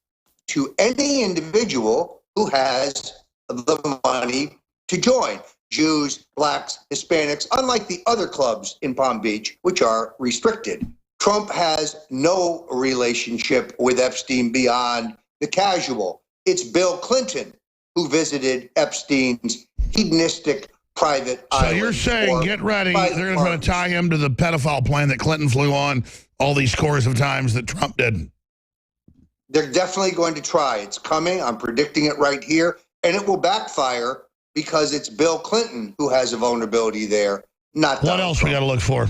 to any individual who has the money to join. Jews, blacks, Hispanics, unlike the other clubs in Palm Beach, which are restricted. Trump has no relationship with Epstein beyond the casual. It's Bill Clinton who visited Epstein's hedonistic private island. So you're saying, get ready, they're going to try to tie him to the pedophile plane that Clinton flew on all these scores of times that Trump didn't. They're definitely going to try. It's coming. I'm predicting it right here. And it will backfire because it's Bill Clinton who has a vulnerability there, not What else Trump. we got to look for?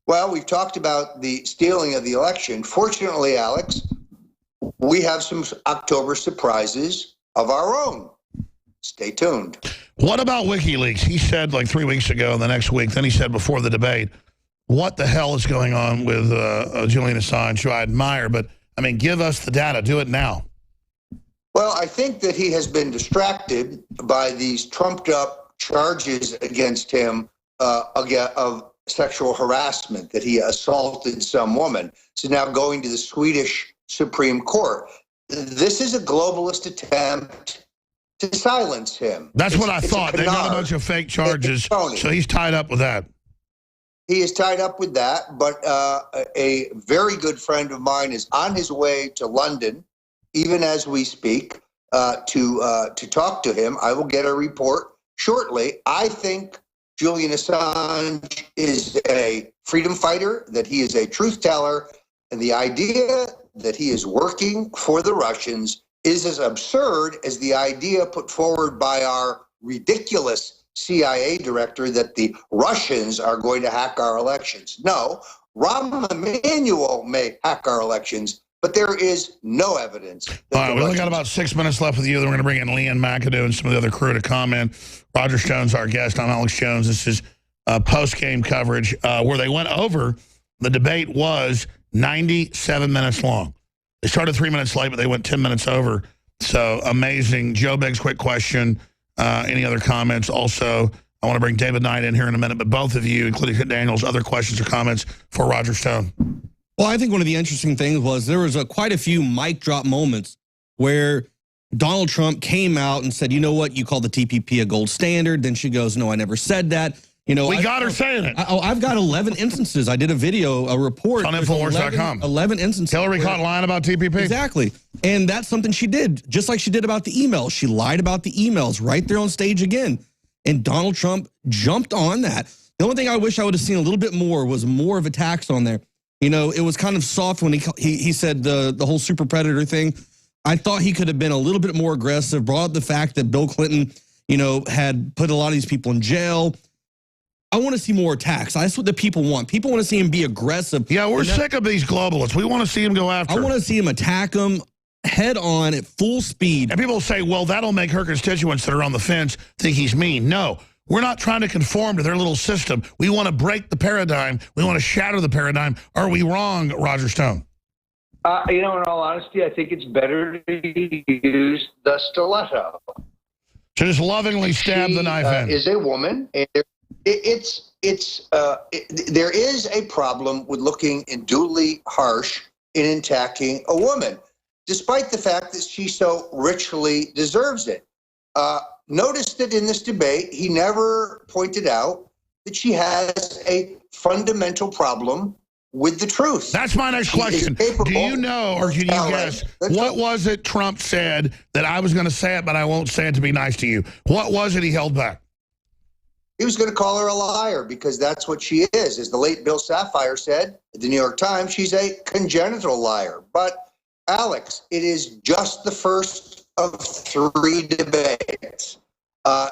Well, we've talked about the stealing of the election. Fortunately, Alex, we have some October surprises of our own. Stay tuned. What about WikiLeaks? He said like 3 weeks ago and the next week, then he said before the debate, what the hell is going on with Julian Assange, who I admire, but I mean, give us the data. Do it now. Well, I think that he has been distracted by these trumped-up charges against him of sexual harassment, that he assaulted some woman. So now going to the Swedish Supreme Court. This is a globalist attempt to silence him. That's what I thought. They got a bunch of fake charges, so he's tied up with that. He is tied up with that, but a very good friend of mine is on his way to London, even as we speak, to talk to him. I will get a report shortly. I think Julian Assange is a freedom fighter, that he is a truth teller, and the idea that he is working for the Russians is as absurd as the idea put forward by our ridiculous CIA director that the Russians are going to hack our elections. No, Rahm Emanuel may hack our elections, but there is no evidence. All right, we only got about 6 minutes left with you. Then we're going to bring in Leanne McAdoo and some of the other crew to comment. Roger Stone's our guest. I'm Alex Jones. This is post-game coverage where they went over. The debate was 97 minutes long. They started 3 minutes late, but they went 10 minutes over. So amazing. Joe Biggs, quick question. Any other comments? Also, I want to bring David Knight in here in a minute, but both of you, including Daniels, other questions or comments for Roger Stone? Well, I think one of the interesting things was there was quite a few mic drop moments where Donald Trump came out and said, you know what, you call the TPP a gold standard. Then she goes, no, I never said that. You know, we got her saying it. I've got 11 instances. I did a video, a report. On Infowars.com. 11 instances. Hillary caught lying about TPP. Exactly. And that's something she did, just like she did about the emails. She lied about the emails right there on stage again. And Donald Trump jumped on that. The only thing I wish I would have seen a little bit more was more of attacks on there. You know, it was kind of soft when he said the whole super predator thing. I thought he could have been a little bit more aggressive, brought up the fact that Bill Clinton, you know, had put a lot of these people in jail. I want to see more attacks. That's what the people want. People want to see him be aggressive. Yeah, we're sick of these globalists. We want to see him go after. I want to see him attack them head on at full speed. And people say, well, that'll make her constituents that are on the fence think he's mean. No, we're not trying to conform to their little system. We want to break the paradigm. We want to shatter the paradigm. Are we wrong, Roger Stone? You know, in all honesty, I think it's better to use the stiletto. To just lovingly stab the knife in. Is a woman, and there is a problem with looking unduly harsh in attacking a woman, despite the fact that she so richly deserves it. Notice that in this debate, he never pointed out that she has a fundamental problem with the truth. That's my next question. Do you know, or can you guess, what was it Trump said that I was going to say it, but I won't say it to be nice to you? What was it he held back? He was going to call her a liar because that's what she is. As the late Bill Sapphire said at the New York Times, she's a congenital liar. But, Alex, it is just the first of 3 debates.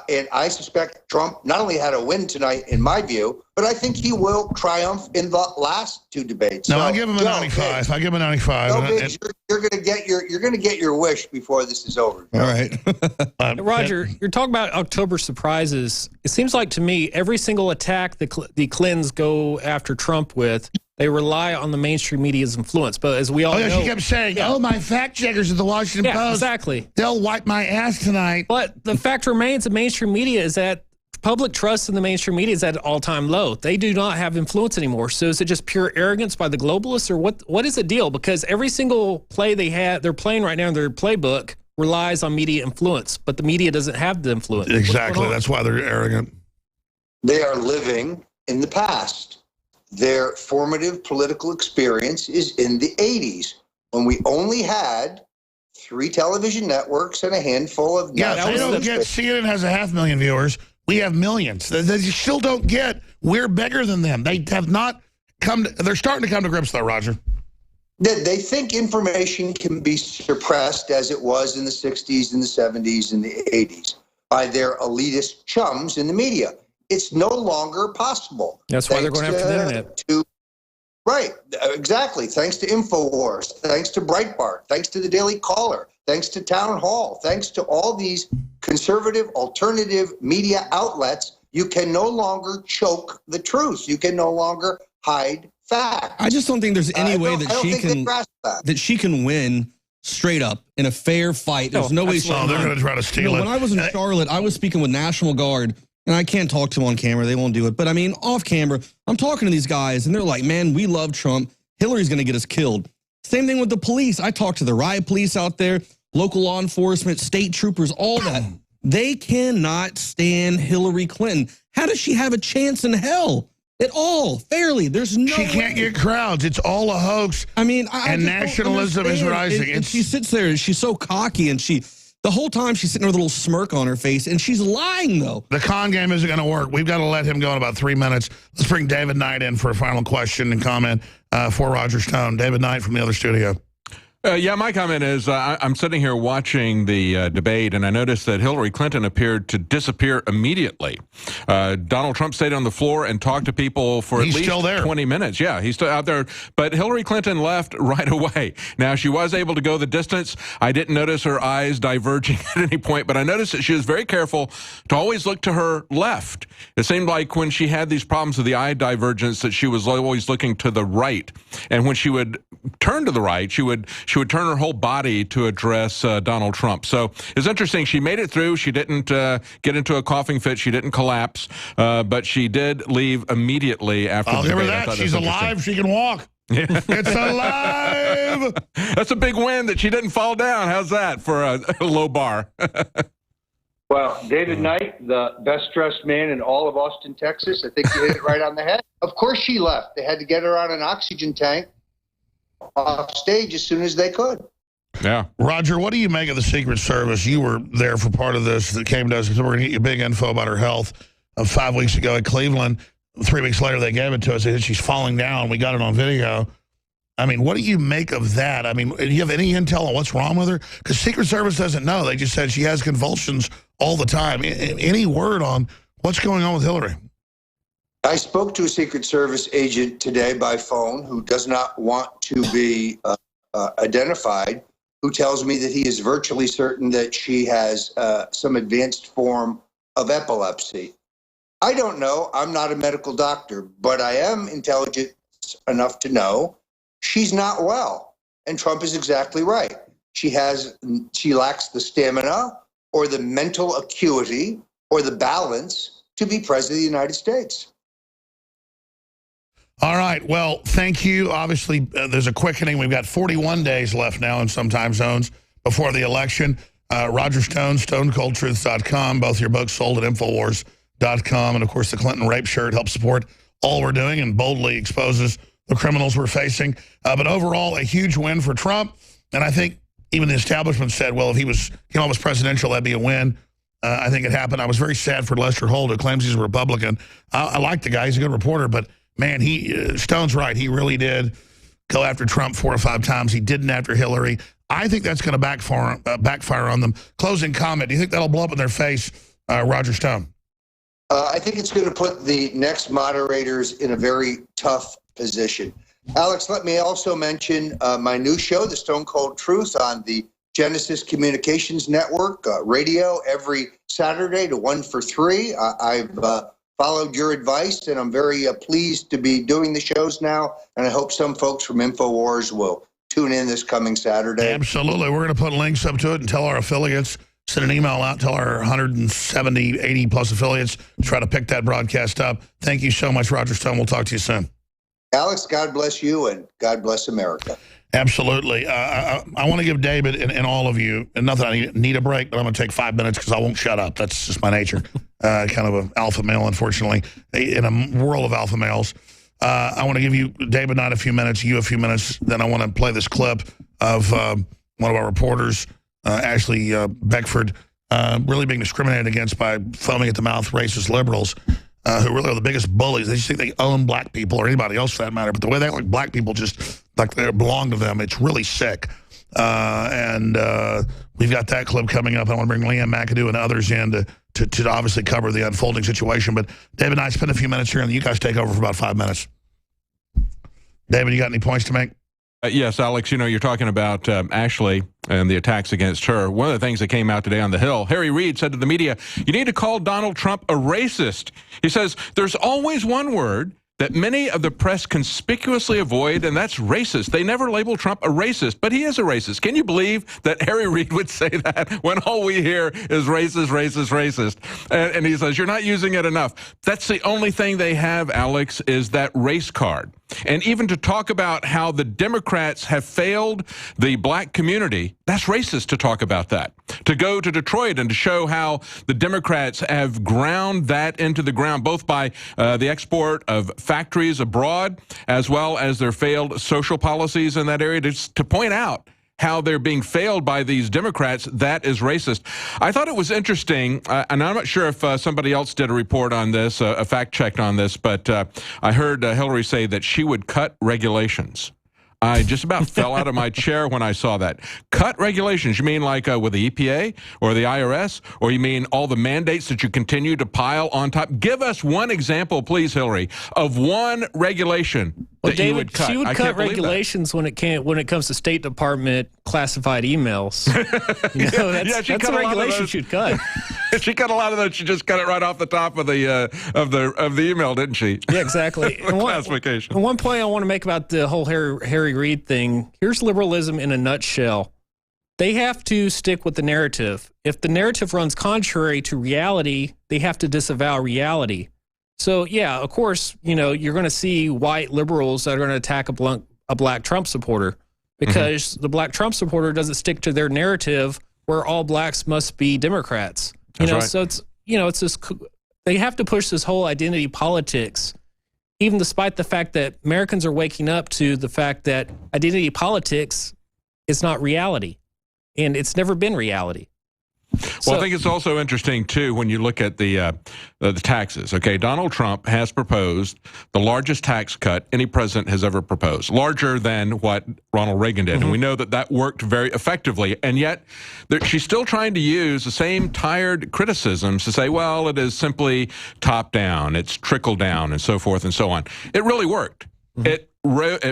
And I suspect Trump not only had a win tonight, in my view, but I think he will triumph in the last 2 debates. No, I'll give him a 95. I'll give him a 95. No, Biggs, you're going to get your wish before this is over. All right. Roger, you're talking about October surprises. It seems like to me every single attack the Clintons go after Trump with, they rely on the mainstream media's influence. But as we all know, she kept saying, oh, my fact checkers at the Washington Post. Exactly. They'll wipe my ass tonight. But the fact remains the mainstream media is that public trust in the mainstream media is at an all-time low. They do not have influence anymore. So is it just pure arrogance by the globalists, or what is the deal? Because every single play they're playing right now in their playbook relies on media influence, but the media doesn't have the influence. Exactly. That's why they're arrogant. They are living in the past. Their formative political experience is in the 80s, when we only had 3 television networks and a handful of... Yeah, they don't get... CNN has 500,000 viewers. We have millions. They still don't get... We're bigger than them. They have not come... They're starting to come to grips, though, Roger. They think information can be suppressed as it was in the 60s and the 70s and the 80s by their elitist chums in the media. It's no longer possible. That's why they're going after the internet. Right, exactly. Thanks to InfoWars, thanks to Breitbart, thanks to the Daily Caller, thanks to Town Hall, thanks to all these conservative alternative media outlets, you can no longer choke the truth. You can no longer hide facts. I just don't think there's any way that she can win straight up in a fair fight. There's no way. They're going to try to steal it. When I was in Charlotte, I was speaking with National Guard, and I can't talk to them on camera. They won't do it. But I mean, off camera, I'm talking to these guys, and they're like, man, we love Trump. Hillary's going to get us killed. Same thing with the police. I talked to the riot police out there, local law enforcement, state troopers, all that. They cannot stand Hillary Clinton. How does she have a chance in hell at all? Fairly, there's no. She can't get crowds. It's all a hoax. I mean, and nationalism is rising. And she sits there and she's so cocky, and the whole time she's sitting there with a little smirk on her face, and she's lying, though. The con game isn't going to work. We've got to let him go in about 3 minutes. Let's bring David Knight in for a final question and comment for Roger Stone. David Knight from the other studio. Yeah, my comment is I'm sitting here watching the debate, and I noticed that Hillary Clinton appeared to disappear immediately. Donald Trump stayed on the floor and talked to people for at least 20 minutes. Yeah, he's still out there. But Hillary Clinton left right away. Now, she was able to go the distance. I didn't notice her eyes diverging at any point, but I noticed that she was very careful to always look to her left. It seemed like when she had these problems with the eye divergence that she was always looking to the right. And when she would turn to the right, she would turn her whole body to address Donald Trump. So it's interesting. She made it through. She didn't get into a coughing fit. She didn't collapse, but she did leave immediately after the debate. I'll give her that. She's alive. She can walk. Yeah. It's alive. That's a big win that she didn't fall down. How's that for a low bar? Well, David Knight, the best-dressed man in all of Austin, Texas, I think you hit it right on the head. Of course she left. They had to get her on an oxygen tank off stage as soon as they could. Yeah. Roger, what do you make of the Secret Service? You were there for part of this that came to us. We're going to get you big info about her health 5 weeks ago at Cleveland. 3 weeks later, they gave it to us. They said she's falling down. We got it on video. I mean, what do you make of that? I mean, do you have any intel on what's wrong with her? Because Secret Service doesn't know. They just said she has convulsions all the time. Any word on what's going on with Hillary? I spoke to a Secret Service agent today by phone who does not want to be identified, who tells me that he is virtually certain that she has some advanced form of epilepsy. I don't know. I'm not a medical doctor, but I am intelligent enough to know she's not well. And Trump is exactly right. She lacks the stamina or the mental acuity or the balance to be president of the United States. All right. Well, thank you. Obviously, there's a quickening. We've got 41 days left now in some time zones before the election. Roger Stone, StoneColdTruth.com. Both your books sold at Infowars.com. And, of course, the Clinton rape shirt helps support all we're doing and boldly exposes the criminals we're facing. But overall, a huge win for Trump. And I think even the establishment said, well, if he came up as presidential, that'd be a win. I think it happened. I was very sad for Lester Holt, who claims he's a Republican. I like the guy. He's a good reporter, but man, Stone's right. He really did go after Trump 4 or 5 times. He didn't after Hillary. I think that's going to backfire on them. Closing comment. Do you think that'll blow up in their face, Roger Stone? I think it's going to put the next moderators in a very tough position. Alex, let me also mention my new show, The Stone Cold Truth, on the Genesis Communications Network, radio every Saturday to 1 for 3. I've followed your advice, and I'm very pleased to be doing the shows now, and I hope some folks from InfoWars will tune in this coming Saturday. Absolutely. We're going to put links up to it and tell our affiliates, send an email out, tell our 170, 80-plus affiliates to try to pick that broadcast up. Thank you so much, Roger Stone. We'll talk to you soon. Alex, God bless you, and God bless America. Absolutely. I want to give David and all of you, and not that I need a break, but I'm going to take 5 minutes because I won't shut up. That's just my nature. Kind of an alpha male, unfortunately, in a world of alpha males. I want to give you, David Knight, a few minutes, you a few minutes. Then I want to play this clip of one of our reporters, Ashley Beckford, really being discriminated against by foaming at the mouth racist liberals who really are the biggest bullies. They just think they own black people or anybody else for that matter. But the way they act like black people just like they belong to them, it's really sick. And we've got that clip coming up. I want to bring Leanne McAdoo and others in to obviously cover the unfolding situation. But David and I spend a few minutes here, and you guys take over for about 5 minutes. David, you got any points to make? Yes, Alex, you know, you're talking about Ashley and the attacks against her. One of the things that came out today on the Hill, Harry Reid said to the media, you need to call Donald Trump a racist. He says, there's always one word that many of the press conspicuously avoid, and that's racist. They never label Trump a racist, but he is a racist. Can you believe that Harry Reid would say that when all we hear is racist, racist, racist? And he says, you're not using it enough. That's the only thing they have, Alex, is that race card. And even to talk about how the Democrats have failed the black community, that's racist to talk about that. To go to Detroit and to show how the Democrats have ground that into the ground, both by the export of factories abroad, as well as their failed social policies in that area, to point out how they're being failed by these Democrats, that is racist. I thought it was interesting, and I'm not sure if somebody else did a report on this, a fact check on this, but I heard Hillary say that she would cut regulations. I just about fell out of my chair when I saw that. Cut regulations. You mean like with the EPA or the IRS? Or you mean all the mandates that you continue to pile on top? Give us one example, please, Hillary, of one regulation that David, you would cut. She would cut regulations when it comes to State Department classified emails. You know, that's a regulation she'd cut. She cut a lot of those. She just cut it right off the top of the email, didn't she? Yeah, exactly. Classification. And one point I want to make about the whole Harry Reid thing. Here's liberalism in a nutshell. They have to stick with the narrative. If the narrative runs contrary to reality, they have to disavow reality. So, yeah, of course, you know, you're going to see white liberals that are going to attack a black Trump supporter because the black Trump supporter doesn't stick to their narrative where all blacks must be Democrats. That's right. So it's, you know, it's this, they have to push this whole identity politics, even despite the fact that Americans are waking up to the fact that identity politics is not reality, and it's never been reality. Well, I think it's also interesting, too, when you look at the taxes. Okay, Donald Trump has proposed the largest tax cut any president has ever proposed, larger than what Ronald Reagan did. And we know that that worked very effectively. And yet she's still trying to use the same tired criticisms to say, well, it is simply top down, it's trickle down, and so forth and so on. It really worked. It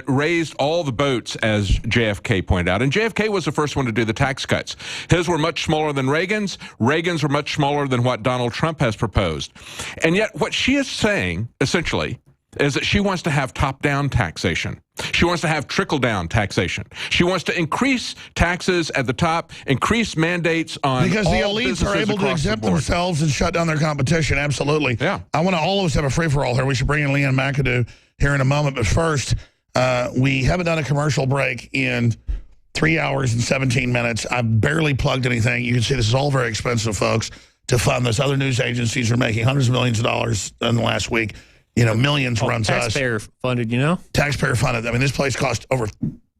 raised all the boats, as JFK pointed out. And JFK was the first one to do the tax cuts. His were much smaller than Reagan's. Reagan's were much smaller than what Donald Trump has proposed. And yet what she is saying, essentially, is that she wants to have top-down taxation. She wants to have trickle-down taxation. She wants to increase taxes at the top, increase mandates on because the all elites are able to exempt the themselves and shut down their competition. Absolutely. Yeah. I want to all of us have a free-for-all here. We should bring in Leanne McAdoo here in a moment. But first, we haven't done a commercial break in 3 hours and 17 minutes. I've barely plugged anything. You can see this is all very expensive, folks, to fund this. Other news agencies are making hundreds of millions of dollars in the last week. You know, millions runs us. Taxpayer funded, you know? Taxpayer funded. I mean, this place costs over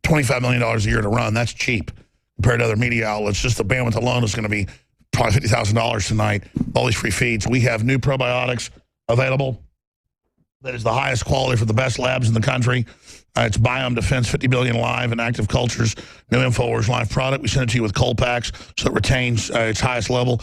$25 million a year to run. That's cheap compared to other media outlets. Just the bandwidth alone is going to be probably $50,000 tonight. All these free feeds. We have new probiotics available. That is the highest quality for the best labs in the country. It's Biome Defense 50 billion live and active cultures. New InfoWars Live product. We send it to you with cold packs so it retains its highest level.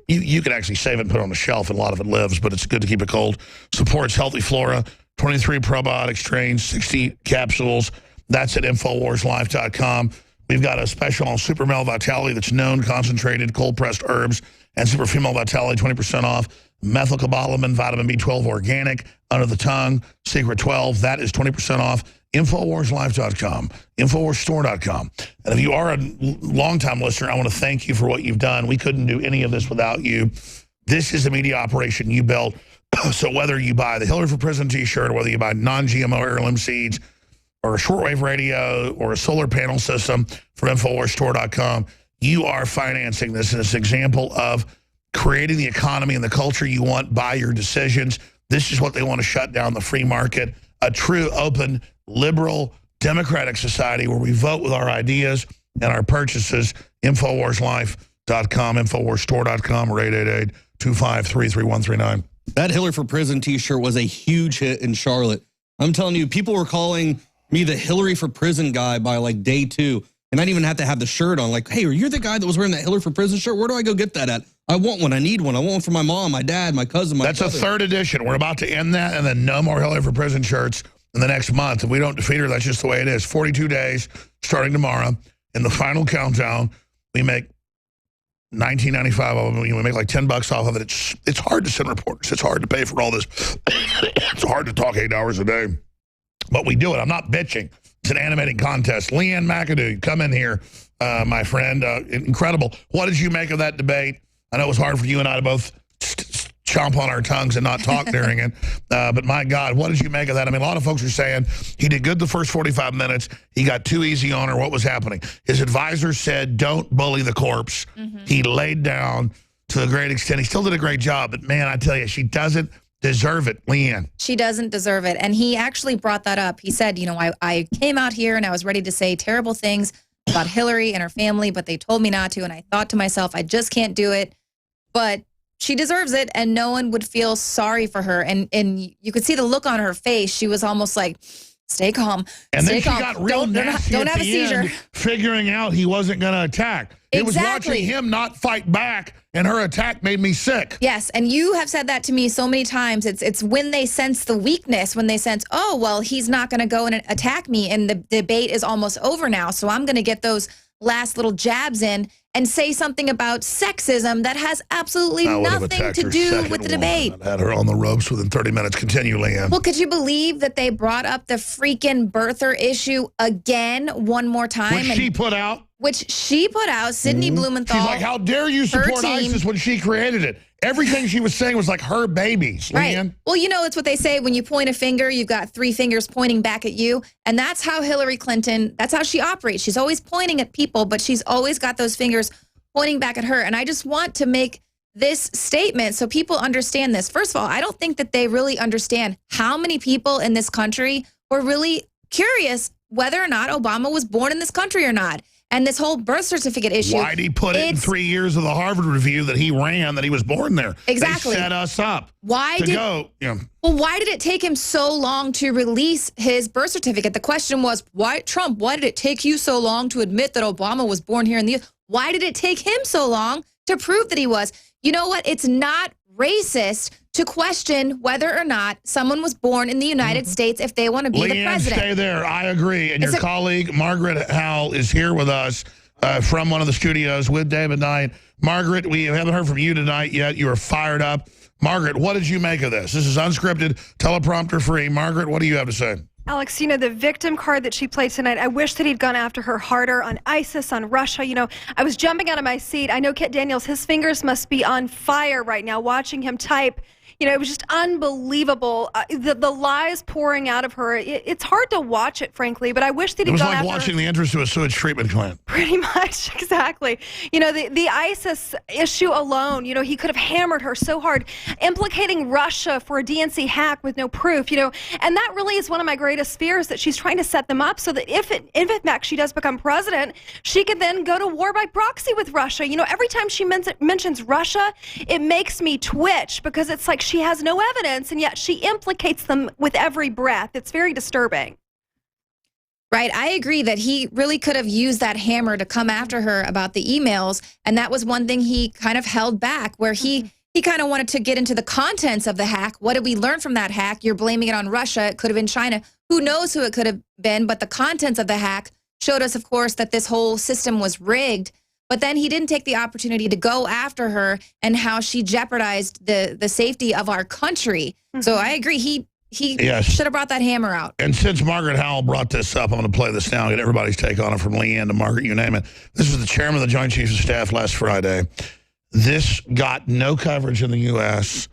You can actually save it and put it on the shelf, and a lot of it lives, but it's good to keep it cold. Supports healthy flora. 23 probiotic strains, 60 capsules. That's at InfoWarsLife.com. We've got a special on Super Male Vitality that's known, concentrated, cold-pressed herbs, and Super Female Vitality, 20% off. Methylcobalamin, vitamin B12 organic, under the tongue, Secret 12, that is 20% off. InfoWarsLife.com, InfoWarsStore.com. And if you are a longtime listener, I want to thank you for what you've done. We couldn't do any of this without you. This is a media operation you built. So whether you buy the Hillary for President t-shirt, or whether you buy non-GMO heirloom seeds, or a shortwave radio or a solar panel system from InfoWarsStore.com, you are financing this. And it's an example of creating the economy and the culture you want by your decisions. This is what they want to shut down, the free market, a true, open, liberal, democratic society where we vote with our ideas and our purchases. InfoWarsLife.com, InfoWarsStore.com, or 888-253-3139. That Hillary for Prison t-shirt was a huge hit in Charlotte. I'm telling you, people were calling me the Hillary for Prison guy by like day 2. And I didn't even have to have the shirt on. Like, hey, you're the guy that was wearing that Hillary for Prison shirt? Where do I go get that at? I want one. I need one. I want one for my mom, my dad, my cousin, my brother. That's a 3rd edition. We're about to end that, and then no more Hillary for Prison shirts in the next month. If we don't defeat her, that's just the way it is. 42 days starting tomorrow. In the final countdown, we make $19.95 of them. We make like $10 off of it. It's hard to send reporters. It's hard to pay for all this. It's hard to talk 8 hours a day. But we do it. I'm not bitching. It's an animating contest. Leanne McAdoo, come in here, my friend. Incredible. What did you make of that debate? I know it was hard for you and I to both chomp on our tongues and not talk during it. But my God, what did you make of that? I mean, a lot of folks are saying he did good the first 45 minutes. He got too easy on her. What was happening? His advisor said, don't bully the corpse. He laid down to a great extent. He still did a great job. But, man, I tell you, she doesn't deserve it, Leanne. She doesn't deserve it. And he actually brought that up. He said, you know, I came out here and I was ready to say terrible things about Hillary and her family, but they told me not to. And I thought to myself, I just can't do it. But she deserves it, and no one would feel sorry for her. And you could see the look on her face. She was almost like, stay calm. And stay then she calm. got real nasty don't at have a the seizure. end, figuring out he wasn't going to attack. It was watching him not fight back, and her attack made me sick. Yes, and you have said that to me so many times. It's when they sense the weakness, when they sense, oh, well, he's not going to go and attack me, and the debate is almost over now, so I'm going to get those last little jabs in and say something about sexism that has absolutely nothing to do with the debate. I had her on the ropes within 30 minutes. Continue, Leanne. Well, could you believe that they brought up the freaking birther issue again one more time? Which she put out. Sidney Blumenthal. She's like, how dare you support ISIS when she created it? Everything she was saying was like her babies, Leanne. Right. Well, you know, it's what they say. When you point a finger, you've got 3 fingers pointing back at you. And that's how Hillary Clinton, that's how she operates. She's always pointing at people, but she's always got those fingers pointing back at her. And I just want to make this statement so people understand this. First of all, I don't think that they really understand how many people in this country were really curious whether or not Obama was born in this country or not. And this whole birth certificate issue. Why'd he put it in 3 years of the Harvard Review that he ran that he was born there? Exactly. They set us up Why to did, go. Yeah. Well, why did it take him so long to release his birth certificate? The question was, why did it take you so long to admit that Obama was born here in the U.S.? Why did it take him so long to prove that he was? You know what? It's not racist to question whether or not someone was born in the United States if they want to be the president. Stay there. I agree. And your colleague, Margaret Howell, is here with us from one of the studios with David Knight. Margaret, we haven't heard from you tonight yet. You are fired up. Margaret, what did you make of this? This is unscripted, teleprompter free. Margaret, what do you have to say? Alex, you know, the victim card that she played tonight, I wish that he'd gone after her harder on ISIS, on Russia. You know, I was jumping out of my seat. I know Kit Daniels, his fingers must be on fire right now watching him type. You know, it was just unbelievable. The lies pouring out of her. It's hard to watch it, frankly, but I wish that he'd gone after her. It was like watching the entrance to a sewage treatment plant. Pretty much, exactly. You know, the ISIS issue alone, you know, he could have hammered her so hard, implicating Russia for a DNC hack with no proof, you know, and that really is one of my greatest fears, that she's trying to set them up so that if in fact she does become president, she could then go to war by proxy with Russia. You know, every time she mentions Russia, it makes me twitch because it's like she has no evidence, and yet she implicates them with every breath. It's very disturbing. Right. I agree that he really could have used that hammer to come after her about the emails. And that was one thing he kind of held back, where he kind of wanted to get into the contents of the hack. What did we learn from that hack? You're blaming it on Russia. It could have been China. Who knows who it could have been? But the contents of the hack showed us, of course, that this whole system was rigged. But then he didn't take the opportunity to go after her and how she jeopardized the safety of our country. So I agree. He should have brought that hammer out. And since Margaret Howell brought this up, I'm going to play this now and get everybody's take on it, from Leanne to Margaret, you name it. This was the chairman of the Joint Chiefs of Staff last Friday. This got no coverage in the U.S.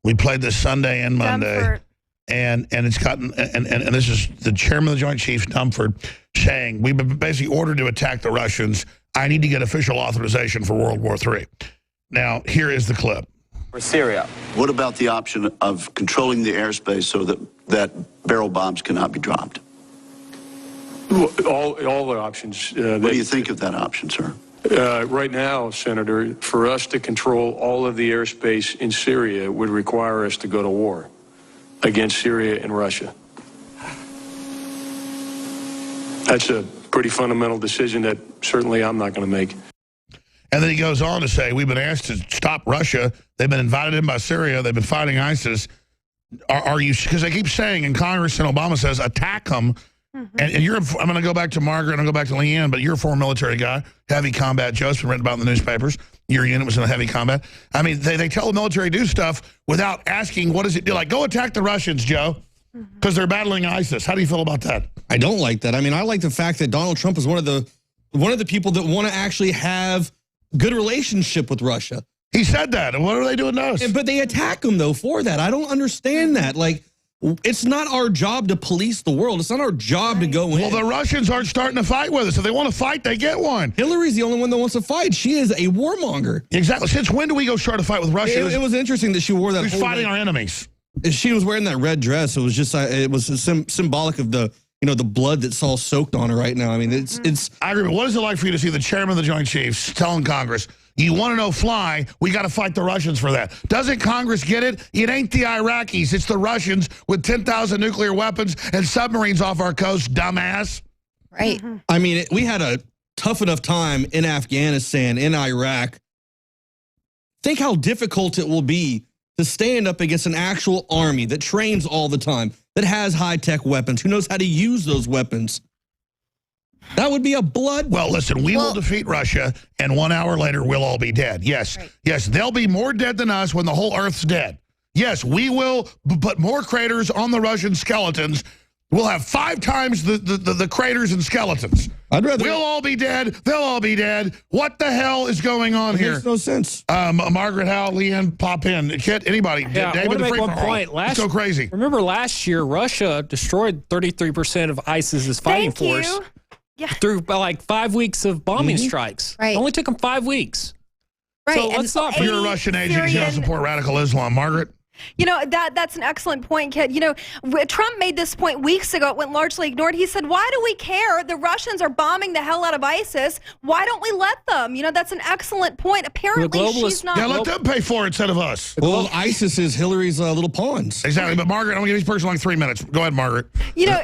We played this Sunday and Monday. And it's gotten, and this is the chairman of the Joint Chiefs, Dunford, saying, we've been basically ordered to attack the Russians. I need to get official authorization for World War III. Now, here is the clip. For Syria. What about the option of controlling the airspace so that barrel bombs cannot be dropped? All the options. What do you think of that option, sir? Right now, Senator, for us to control all of the airspace in Syria would require us to go to war against Syria and Russia. That's a pretty fundamental decision that certainly I'm not going to make. And then he goes on to say, we've been asked to stop Russia. They've been invited in by Syria. They've been fighting ISIS. Are you, because they keep saying in Congress, and Obama says, attack them. And you're, I'm going to go back to Margaret, and I'll go back to Leanne, but you're a former military guy, heavy combat. Joe's been written about in the newspapers. Your unit was in a heavy combat. I mean, they tell the military to do stuff without asking, what does it do? Like, go attack the Russians, Joe, because they're battling ISIS. How do you feel about that? I don't like that. I mean, I like the fact that Donald Trump is one of the people that want to actually have good relationship with Russia. He said that. And what are they doing to us? But they attack him, though, for that. I don't understand that. Like, it's not our job to police the world. It's not our job to go in. Well, the Russians aren't starting to fight with us. If they want to fight, they get one. Hillary's the only one that wants to fight. She is a warmonger. Exactly. Since when do we go start a fight with Russia? It was interesting that she wore that. Who's fighting our enemies? She was wearing that red dress. It was just, it was symbolic of the, you know, the blood that's all soaked on her right now. I mean, it's. I agree. But what is it like for you to see the chairman of the Joint Chiefs telling Congress, you want to know fly, we got to fight the Russians for that? Doesn't Congress get it? It ain't the Iraqis. It's the Russians with 10,000 nuclear weapons and submarines off our coast, dumbass. Right. I mean, we had a tough enough time in Afghanistan, in Iraq. Think how difficult it will be to stand up against an actual army that trains all the time, that has high-tech weapons, who knows how to use those weapons. That would be a blood. Well, listen, we will defeat Russia, and 1 hour later, we'll all be dead. Yes, yes, they'll be more dead than us when the whole Earth's dead. Yes, we will put more craters on the Russian skeletons. We'll have 5 times the craters and skeletons. I'd rather. We'll all be dead. They'll all be dead. What the hell is going on here? Makes no sense. Margaret, Hal, Leanne, pop in. Kit, anybody. Yeah, David, I want to the make one free-for-all. point. Let's go crazy. Remember last year, Russia destroyed 33% of ISIS's fighting force. Yeah. Through like 5 weeks of bombing strikes. Right. It only took them 5 weeks. Right. So let's not. You're a Russian agent. You don't support radical Islam. Margaret? You know, that's an excellent point, Kit. You know, Trump made this point weeks ago. It went largely ignored. He said, why do we care? The Russians are bombing the hell out of ISIS. Why don't we let them? You know, that's an excellent point. Apparently, she's not. Yeah, let them pay for it instead of us. Well, ISIS is Hillary's little pawns. Exactly. But Margaret, I'm going to give this person like 3 minutes. Go ahead, Margaret. You know,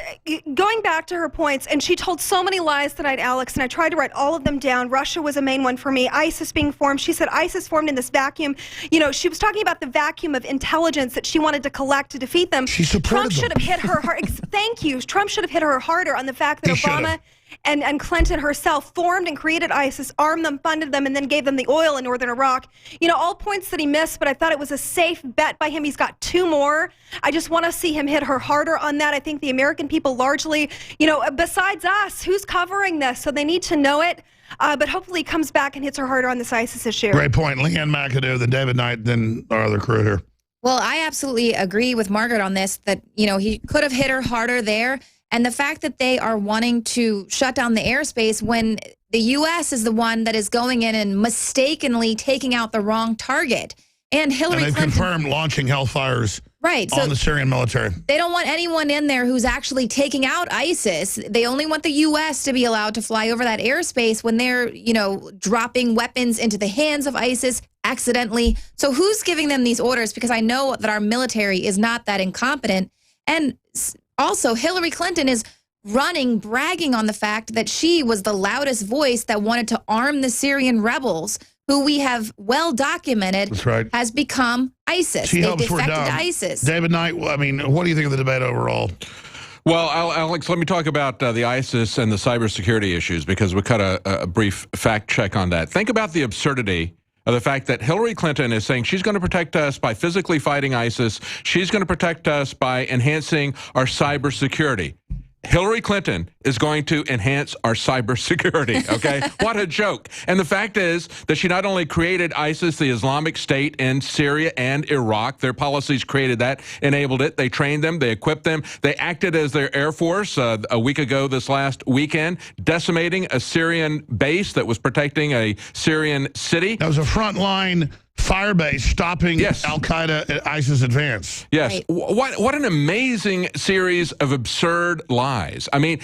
going back to her points, and she told so many lies tonight, Alex, and I tried to write all of them down. Russia was a main one for me. ISIS being formed. She said ISIS formed in this vacuum. You know, she was talking about the vacuum of intelligence that she wanted to collect to defeat them. She supported Trump should have hit her hard. Thank you. Trump should have hit her harder on the fact that Obama and Clinton herself formed and created ISIS, armed them, funded them, and then gave them the oil in northern Iraq. You know, all points that he missed, but I thought it was a safe bet by him. He's got 2 more. I just want to see him hit her harder on that. I think the American people largely, you know, besides us, who's covering this? So they need to know it. But hopefully he comes back and hits her harder on this ISIS issue. Great point. Leanne McAdoo, then David Knight, then our other crew here. Well, I absolutely agree with Margaret on this, that, you know, he could have hit her harder there. And the fact that they are wanting to shut down the airspace when the U.S. is the one that is going in and mistakenly taking out the wrong target. And Hillary Clinton confirmed launching Hellfires on the Syrian military. They don't want anyone in there who's actually taking out ISIS. They only want the U.S. to be allowed to fly over that airspace when they're, you know, dropping weapons into the hands of ISIS accidentally. So who's giving them these orders? Because I know that our military is not that incompetent. And also, Hillary Clinton is bragging on the fact that she was the loudest voice that wanted to arm the Syrian rebels, who we have well documented has become ISIS. They defected to ISIS. David Knight, I mean, what do you think of the debate overall? Well, Alex, let me talk about the ISIS and the cybersecurity issues, because we cut a brief fact check on that. Think about the absurdity of the fact that Hillary Clinton is saying she's going to protect us by physically fighting ISIS. She's going to protect us by enhancing our cybersecurity. Hillary Clinton is going to enhance our cybersecurity, okay? What a joke. And the fact is that she not only created ISIS, the Islamic State in Syria and Iraq, their policies created that, enabled it. They trained them, they equipped them, they acted as their air force a week ago this last weekend, decimating a Syrian base that was protecting a Syrian city. That was a frontline fire base stopping Al-Qaeda ISIS advance. Yes. Right. What an amazing series of absurd lies. I mean,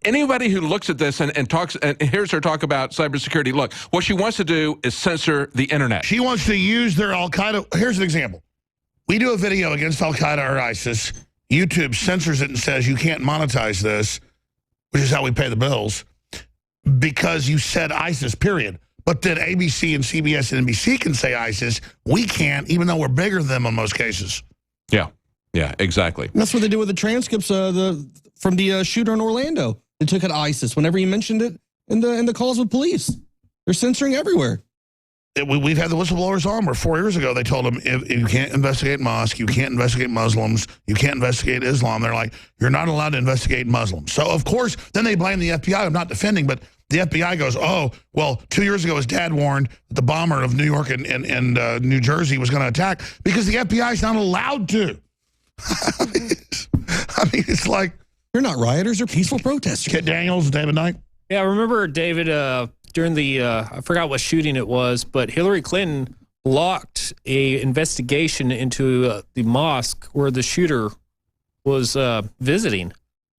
anybody who looks at this and talks and hears her talk about cybersecurity, look, what she wants to do is censor the internet. She wants to use their Al-Qaeda. Here's an example. We do a video against Al-Qaeda or ISIS. YouTube censors it and says you can't monetize this, which is how we pay the bills, because you said ISIS, period. But then ABC and CBS and NBC can say ISIS. We can't, even though we're bigger than them in most cases. Yeah. Yeah, exactly. And that's what they do with the transcripts from the shooter in Orlando. They took it ISIS whenever you mentioned it in the calls with police. They're censoring everywhere. We've had the whistleblowers on where 4 years ago they told them, if you can't investigate mosques, you can't investigate Muslims, you can't investigate Islam. They're like, you're not allowed to investigate Muslims. So, of course, then they blame the FBI. I'm not defending, but the FBI goes, oh, well, 2 years ago his dad warned that the bomber of New York and New Jersey was going to attack because the FBI is not allowed to. I mean, it's like... You're not rioters, you're peaceful protesters. Kit Daniels, David Knight. Yeah, I remember, David, during the, I forgot what shooting it was, but Hillary Clinton blocked a investigation into the mosque where the shooter was visiting.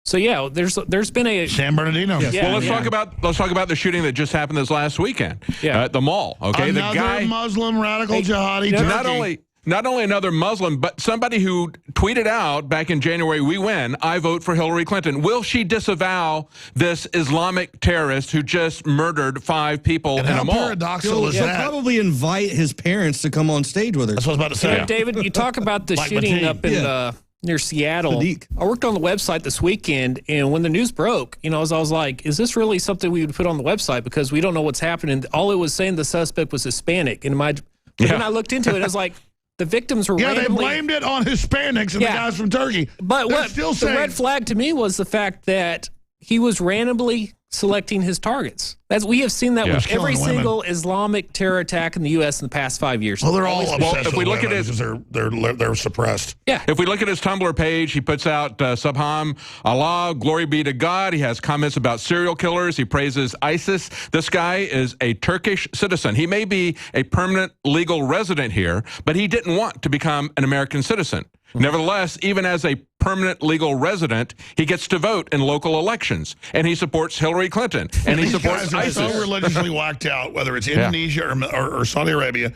So yeah, there's been a San Bernardino. Yeah, well, let's talk about the shooting that just happened this last weekend at the mall. Okay, another the guy, Muslim radical jihadi. Not only another Muslim, but somebody who tweeted out back in January, "We win. I vote for Hillary Clinton." Will she disavow this Islamic terrorist who just murdered 5 people in a mall? Paradoxical is He'll that? probably invite his parents to come on stage with her. That's what I was about to say. You know, David, you talk about the shooting up in near Seattle. I worked on the website this weekend, and when the news broke, I was like, is this really something we would put on the website? Because we don't know what's happening. All it was saying the suspect was Hispanic. And when I looked into it, I was like, the victims were randomly... they blamed it on Hispanics and the guys from Turkey. But the red flag to me was the fact that he was randomly selecting his targets. We have seen that with every single Islamic terror attack in the U.S. in the past 5 years. Well, they're all obsessed if we look at his, they're suppressed. Yeah. If we look at his Tumblr page, he puts out Subhan Allah, glory be to God. He has comments about serial killers. He praises ISIS. This guy is a Turkish citizen. He may be a permanent legal resident here, but he didn't want to become an American citizen. Nevertheless, even as a permanent legal resident, he gets to vote in local elections, and he supports Hillary Clinton, and he supports ISIS. So religiously whacked out, whether it's Indonesia or Saudi Arabia,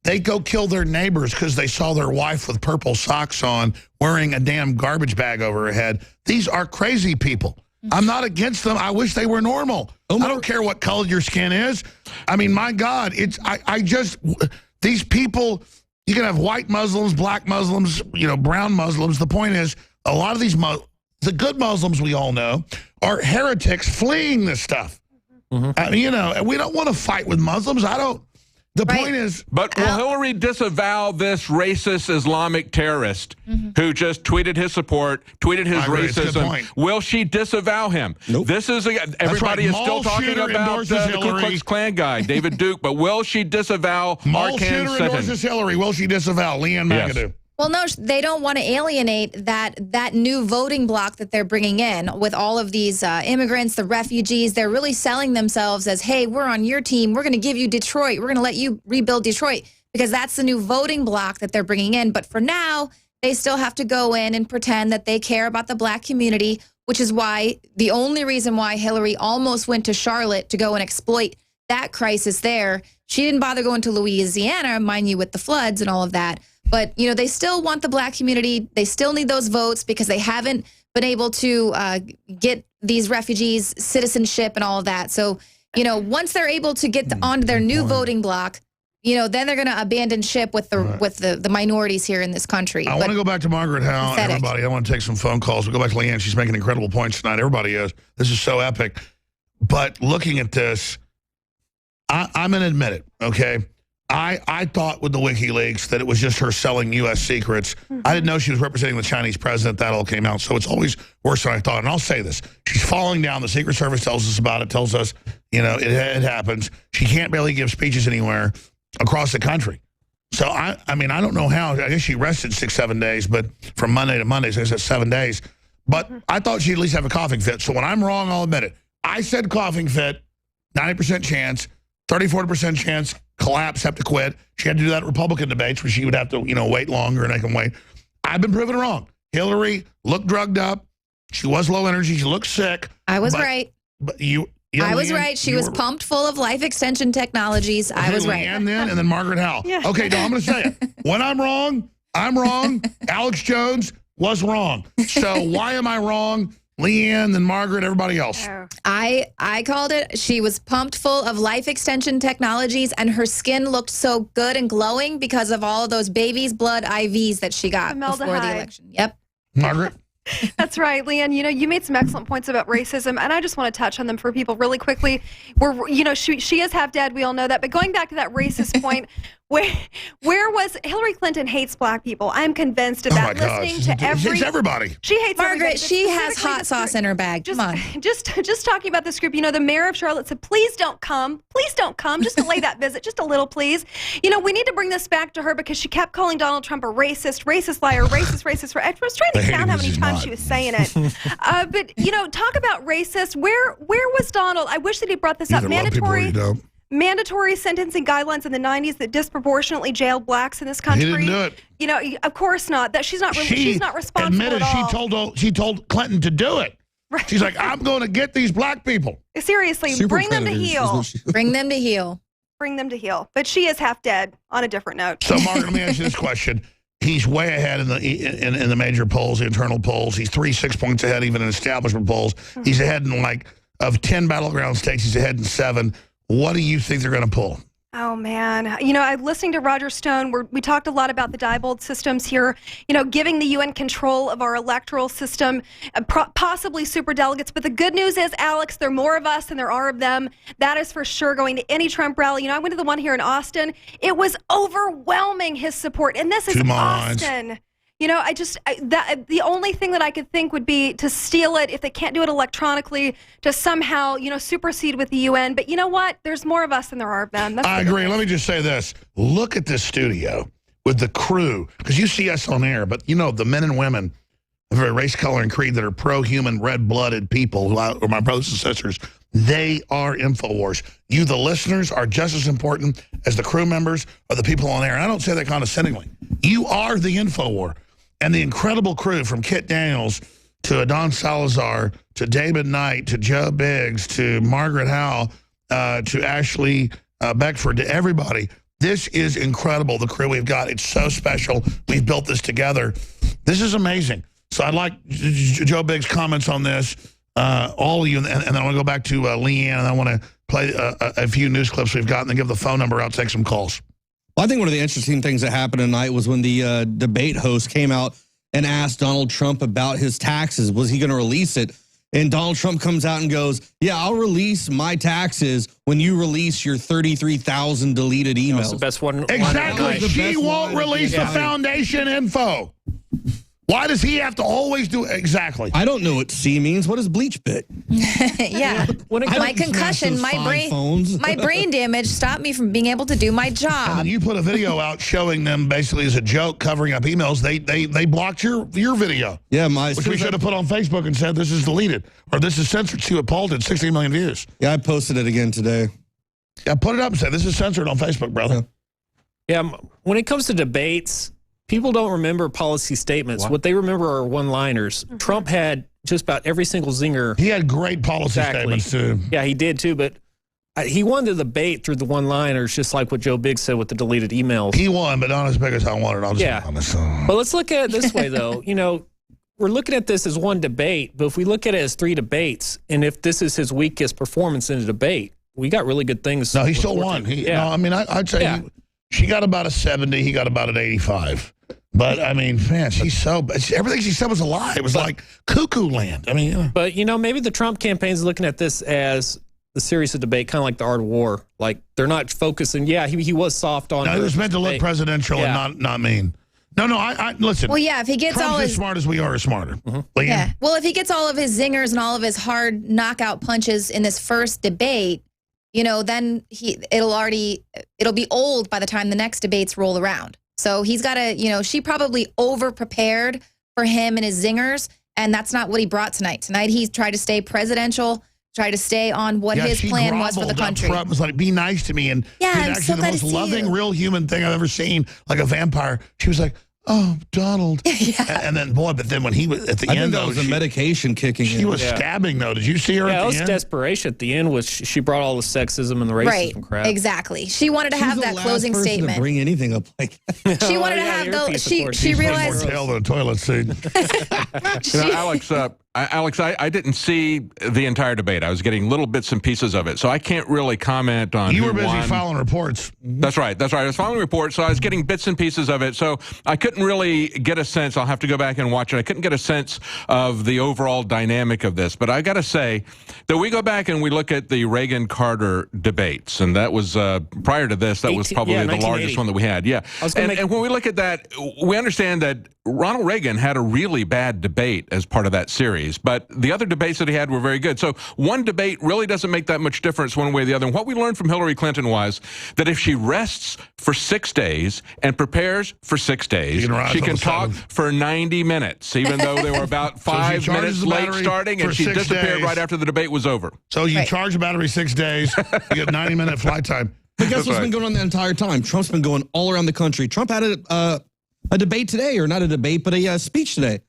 they go kill their neighbors because they saw their wife with purple socks on, wearing a damn garbage bag over her head. These are crazy people. I'm not against them. I wish they were normal. I don't care what color your skin is. I mean, my God, these people... You can have white Muslims, black Muslims, brown Muslims. The point is, a lot of these the good Muslims we all know are heretics fleeing this stuff. I mean, we don't want to fight with Muslims. The point is... But will Hillary disavow this racist Islamic terrorist who just tweeted his support, tweeted his racism? Will she disavow him? Nope. Everybody is still talking about the Ku Klux Klan guy, David Duke, but will she disavow Mall Arkan shooter endorses Hillary. Will she disavow Leanne McAdoo? Well, no, they don't want to alienate that new voting bloc that they're bringing in with all of these immigrants, the refugees. They're really selling themselves as, hey, we're on your team. We're going to give you Detroit. We're going to let you rebuild Detroit, because that's the new voting bloc that they're bringing in. But for now, they still have to go in and pretend that they care about the black community, which is why the only reason why Hillary almost went to Charlotte to go and exploit that crisis there. She didn't bother going to Louisiana, mind you, with the floods and all of that. But, they still want the black community. They still need those votes because they haven't been able to get these refugees citizenship and all of that. So, once they're able to get onto their new voting bloc, then they're going to abandon ship with the minorities here in this country. I want to go back to Margaret Howe and everybody. I want to take some phone calls. We'll go back to Leanne. She's making incredible points tonight. Everybody is. This is so epic. But looking at this, I'm going to admit it, okay? I thought with the WikiLeaks that it was just her selling U.S. secrets. I didn't know she was representing the Chinese president. That all came out. So it's always worse than I thought. And I'll say this. She's falling down. The Secret Service tells us about it, tells us, you know, it happens. She can't barely give speeches anywhere across the country. So, I mean, I don't know how. I guess she rested 6-7 days, but from Monday to Monday, so it's 7 days. But I thought she'd at least have a coughing fit. So when I'm wrong, I'll admit it. I said coughing fit, 90% chance, 30-40% chance, collapse, have to quit. She had to do that at Republican debates where she would have to, you know, wait longer, and I can wait. I've been proven wrong. Hillary looked drugged up. She was low energy. She looked sick. I was right. But I was right. She was pumped full of life extension technologies. I was right. And then Margaret Howell. Yeah. Okay, no, I'm going to say it. When I'm wrong, I'm wrong. Alex Jones was wrong. So why am I wrong? Leanne, then Margaret, everybody else. I called it. She was pumped full of life extension technologies, and her skin looked so good and glowing because of all of those baby's blood IVs that she got before the election. Yep. Margaret? That's right, Leanne. You know, you made some excellent points about racism, and I just want to touch on them for people really quickly. You know, she is half dead. We all know that. But going back to that racist point, where was Hillary Clinton hates black people? I'm convinced of that. Listening to She hates everybody. She hates Margaret. everybody, She has hot sauce in her bag. Come on. Just talking about this group, you know, the mayor of Charlotte said, please don't come. Please don't come. Just delay that visit. Just a little, please. You know, we need to bring this back to her because she kept calling Donald Trump a racist liar, racist. I was trying to count how many times she was saying it. But, you know, talk about racist. Where was Donald? I wish that he brought this up. Mandatory sentencing guidelines in the 90s that disproportionately jailed blacks in this country. He didn't do it. You know, of course not. That she's not responsible admitted at all. she told Clinton to do it. Right. She's like, I'm going to get these black people. Seriously, bring them to heel. Bring them to heel. Bring them to heel. But she is half dead. On a different note. So, Margaret, let me ask you this question. He's way ahead in the major polls, the internal polls. He's 3-6 points ahead, even in establishment polls. He's ahead in of 10 battleground states. He's ahead in 7. What do you think they're going to pull? Oh, man. You know, I'm listening to Roger Stone. We talked a lot about the Diebold systems here, you know, giving the UN control of our electoral system, possibly superdelegates. But the good news is, Alex, there are more of us than there are of them. That is for sure going to any Trump rally. You know, I went to the one here in Austin. It was overwhelming, his support. And this is Austin. You know, the only thing that I could think would be to steal it if they can't do it electronically, to somehow, you know, supersede with the UN. But you know what? There's more of us than there are of them. I agree. Let me just say this. Look at this studio with the crew, because you see us on air, but, you know, the men and women of every race, color, and creed that are pro-human, red-blooded people, who are my brothers and sisters, they are InfoWars. You, the listeners, are just as important as the crew members or the people on air. And I don't say that condescendingly. You are the InfoWar. And the incredible crew from Kit Daniels to Adon Salazar to David Knight to Joe Biggs to Margaret Howell to Ashley Beckford to everybody. This is incredible, the crew we've got. It's so special. We've built this together. This is amazing. So I'd like Joe Biggs' comments on this, all of you, and then I want to go back to Leanne, and I want to play a few news clips we've got and then give the phone number out, take some calls. Well, I think one of the interesting things that happened tonight was when the debate host came out and asked Donald Trump about his taxes. Was he going to release it? And Donald Trump comes out and goes, yeah, I'll release my taxes when you release your 33,000 deleted emails. That's the best one. Exactly. She won't release the foundation info. Why does he have to always do it? Exactly. I don't know what C means. What is bleach bit? Yeah. My concussion, my brain damage stopped me from being able to do my job. And then you put a video out showing them basically as a joke covering up emails. They blocked your video. Yeah, which we should have put on Facebook and said this is deleted or this is censored. See what Paul did, 16 million views. Yeah, I posted it again today. Yeah, put it up and say this is censored on Facebook, brother. Yeah, when it comes to debates, people don't remember policy statements. What they remember are one-liners. Trump had just about every single zinger. He had great policy statements, too. Yeah, he did, too. But he won the debate through the one-liners, just like what Joe Biggs said with the deleted emails. He won, but not as big as I wanted. I'll just be honest. But let's look at it this way, though. You know, we're looking at this as one debate, but if we look at it as 3 debates, and if this is his weakest performance in a debate, we got really good things. No, he still won. No, I mean, I'd say she got about a 70. He got about an 85. But, I mean, man, everything she said was a lie. It was like cuckoo land. I mean, But, you know, maybe the Trump campaign's looking at this as the series of debate, kind of like the Art of War. Like they're not focusing. Yeah, he was soft on. No, it was meant to look presidential and not mean. No, I listen. Well, yeah, if he gets Trump's all as his smart as we are smarter. yeah. Well, if he gets all of his zingers and all of his hard knockout punches in this first debate, you know, then it'll be old by the time the next debates roll around. So he's got to, you know, she probably over prepared for him and his zingers, and that's not what he brought tonight. Tonight he tried to stay presidential. Try to stay on what his plan was for the country. Trump was like, be nice to me. And yeah, it's actually the most loving, real human thing I've ever seen, like a vampire. She was like, oh, Donald. Yeah. And then, boy, but then when he was at the end, I think that was the medication kicking in. She was stabbing, though. Did you see her at the end? Yeah, it was desperation at the end. Was she brought all the sexism and the racism crap. Exactly. She wanted to have that closing statement. To bring anything up like that. She wanted to have those. She realized. More tail than a toilet seat. Alex, I didn't see the entire debate. I was getting little bits and pieces of it, so I can't really comment on You who were busy won. filing reports. That's right. I was filing reports, so I was getting bits and pieces of it. So I couldn't really get a sense. I'll have to go back and watch it. I couldn't get a sense of the overall dynamic of this. But I got to say that we go back and we look at the Reagan-Carter debates, and that was prior to this. That was probably the largest one that we had. Yeah, and when we look at that, we understand that Ronald Reagan had a really bad debate as part of that series, but the other debates that he had were very good. So one debate really doesn't make that much difference one way or the other. And what we learned from Hillary Clinton was that if she rests for 6 days and prepares for 6 days, she can talk for 90 minutes, even though they were about 5 minutes late starting, and she disappeared right after the debate was over. So you charge the battery 6 days, you get 90-minute flight time. But guess what's been going on the entire time? Trump's been going all around the country. Trump had a debate today, or not a debate, but a speech today.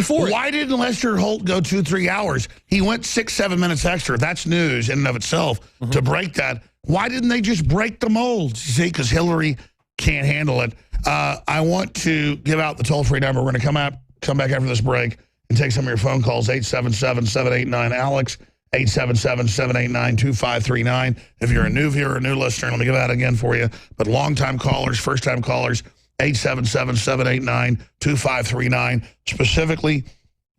Why didn't Lester Holt go 2-3 hours? He went 6-7 minutes extra. That's news in and of itself to break that. Why didn't they just break the mold? See, because Hillary can't handle it. I want to give out the toll-free number. We're going to come back after this break and take some of your phone calls. 877-789-ALEX, 877-789-2539. If you're a new viewer, a new listener, let me give that again for you. But long-time callers, first-time callers, 877-789-2539, specifically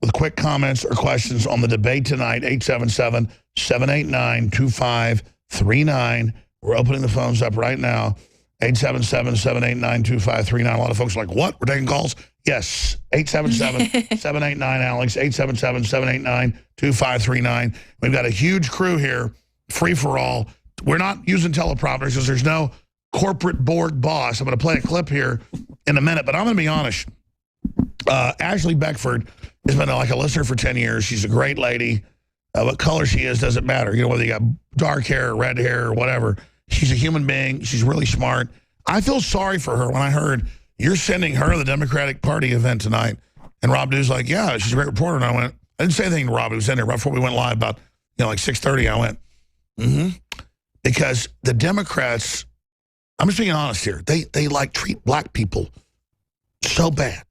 with quick comments or questions on the debate tonight, 877-789-2539. We're opening the phones up right now, 877-789-2539. A lot of folks are like, what? We're taking calls? Yes, 877-789-ALEX, 877-789-2539. We've got a huge crew here, free for all. We're not using teleprompters because there's no corporate board boss. I'm going to play a clip here in a minute, but I'm going to be honest. Ashley Beckford has been like a listener for 10 years. She's a great lady. What color she is doesn't matter. You know, whether you got dark hair or red hair or whatever. She's a human being. She's really smart. I feel sorry for her when I heard you're sending her to the Democratic Party event tonight. And Rob Dew's like, yeah, she's a great reporter. And I went, I didn't say anything to Rob. He was in there right before we went live about, like 6:30. I went, because the Democrats, I'm just being honest here. They like treat black people so bad,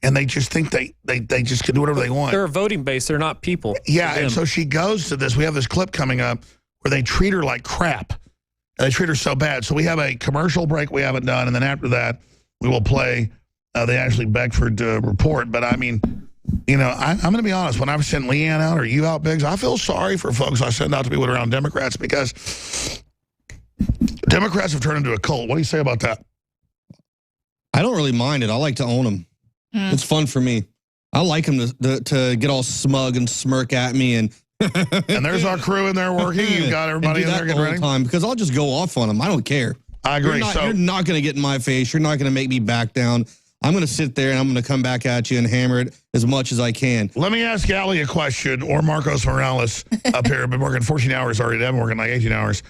and they just think they just can do whatever they want. They're a voting base. They're not people. Yeah, and so she goes to this. We have this clip coming up where they treat her like crap. And they treat her so bad. So we have a commercial break we haven't done, and then after that, we will play the Ashley Beckford report. But I mean, I'm going to be honest. When I send Leanne out or you out, Biggs, I feel sorry for folks I send out to be with around Democrats because Democrats have turned into a cult. What do you say about that? I don't really mind it. I like to own them. It's fun for me. I like them to get all smug and smirk at me. And there's our crew in there working. You've got everybody in there getting ready. Time because I'll just go off on them. I don't care. I agree. You're not going to get in my face. You're not going to make me back down. I'm going to sit there and I'm going to come back at you and hammer it as much as I can. Let me ask Allie a question, or Marcos Morales up here. I've been working 14 hours already. I've been working like 18 hours.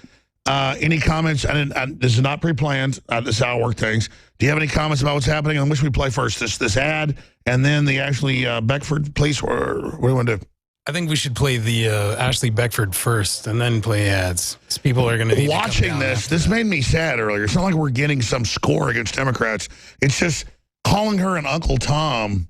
Any comments? This is not pre-planned. This is how I work things. Do you have any comments about what's happening? On which we play first? This ad and then the Ashley Beckford, please? Or what do you want to do? I think we should play the Ashley Beckford first and then play ads. Because people are going to need watching this. This made me sad earlier. It's not like we're getting some score against Democrats. It's just calling her an Uncle Tom.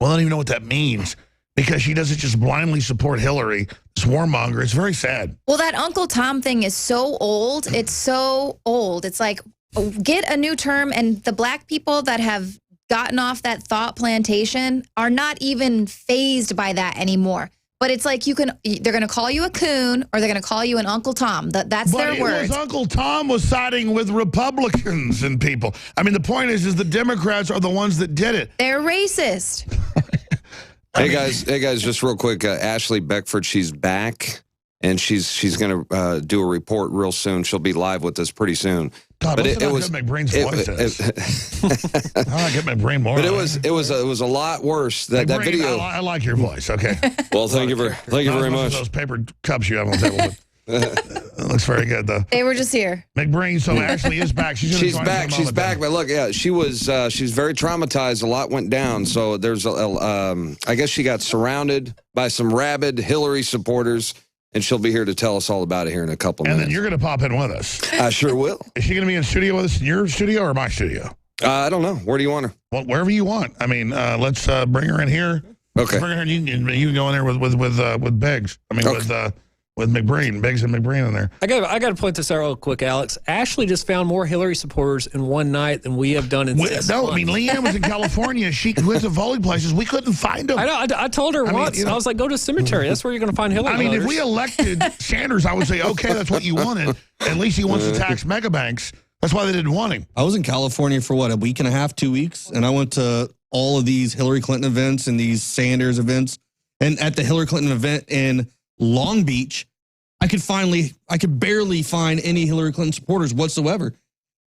Well, I don't even know what that means because she doesn't just blindly support Hillary, this warmonger. It's very sad. Well, that Uncle Tom thing is so old. It's so old. It's like, get a new term, and the black people that have gotten off that thought plantation are not even fazed by that anymore. But it's like they're going to call you a coon or they're going to call you an Uncle Tom. That's their word. Uncle Tom was siding with Republicans and people. I mean, the point is the Democrats are the ones that did it. They're racist. Hey guys, just real quick. Ashley Beckford, she's back, and she's going to do a report real soon. She'll be live with us pretty soon. God, but it was my brain's voice is. I get my brain more. But it was a lot worse. That video. I like your voice. Okay. Well, thank you very much. Those paper cups you have on the table. It looks very good though. They were just here. McBrain. So Ashley is back. She's back. She's back. But look, yeah, she's very traumatized. A lot went down. So there's I guess she got surrounded by some rabid Hillary supporters. And she'll be here to tell us all about it here in a couple minutes. And then you're going to pop in with us. I sure will. Is she going to be in studio with us in your studio or my studio? I don't know. Where do you want her? Well, wherever you want. I mean, let's bring her in here. Okay. Bring her in. You can go in there with Biggs. I mean, okay. With McBrain, Biggs and McBrain in there. I got to point this out real quick, Alex. Ashley just found more Hillary supporters in one night than we have done in 6 months. No, I mean, Leanne was in California. She went to voting places. We couldn't find them. I know. I told her once. I was like, go to the cemetery. That's where you're going to find Hillary voters. If we elected Sanders, I would say, okay, that's what you wanted. At least he wants to tax mega banks. That's why they didn't want him. I was in California for, a week and a half, 2 weeks, and I went to all of these Hillary Clinton events and these Sanders events. And at the Hillary Clinton event in Long Beach, I could barely find any Hillary Clinton supporters whatsoever.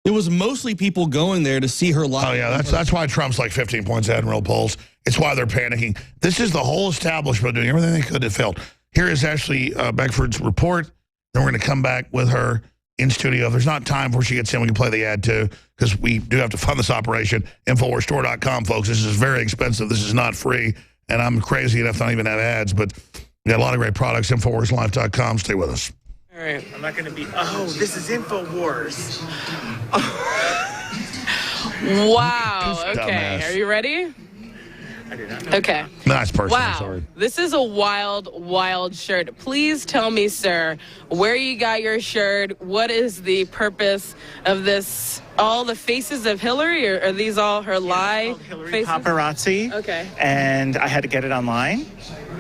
It was mostly people going there to see her live. Oh, yeah, that's why Trump's like 15 points ahead in real polls. It's why they're panicking. This is the whole establishment doing everything they could to fail. Here is Ashley Beckford's report. Then we're going to come back with her in studio. If there's not time before she gets in, we can play the ad too, because we do have to fund this operation. InfoWarsStore.com, folks. This is very expensive. This is not free, and I'm crazy enough to not even have ads, but we got a lot of great products. InfoWarsLife.com. Stay with us. All right, I'm not going to be. Oh, this is InfoWars. Wow. Okay. Are you ready? I did not. Okay. Nice person. Wow. Sorry. This is a wild, wild shirt. Please tell me, sir, where you got your shirt. What is the purpose of this? All the faces of Hillary, or are these all her lie faces? Paparazzi. Okay. And I had to get it online.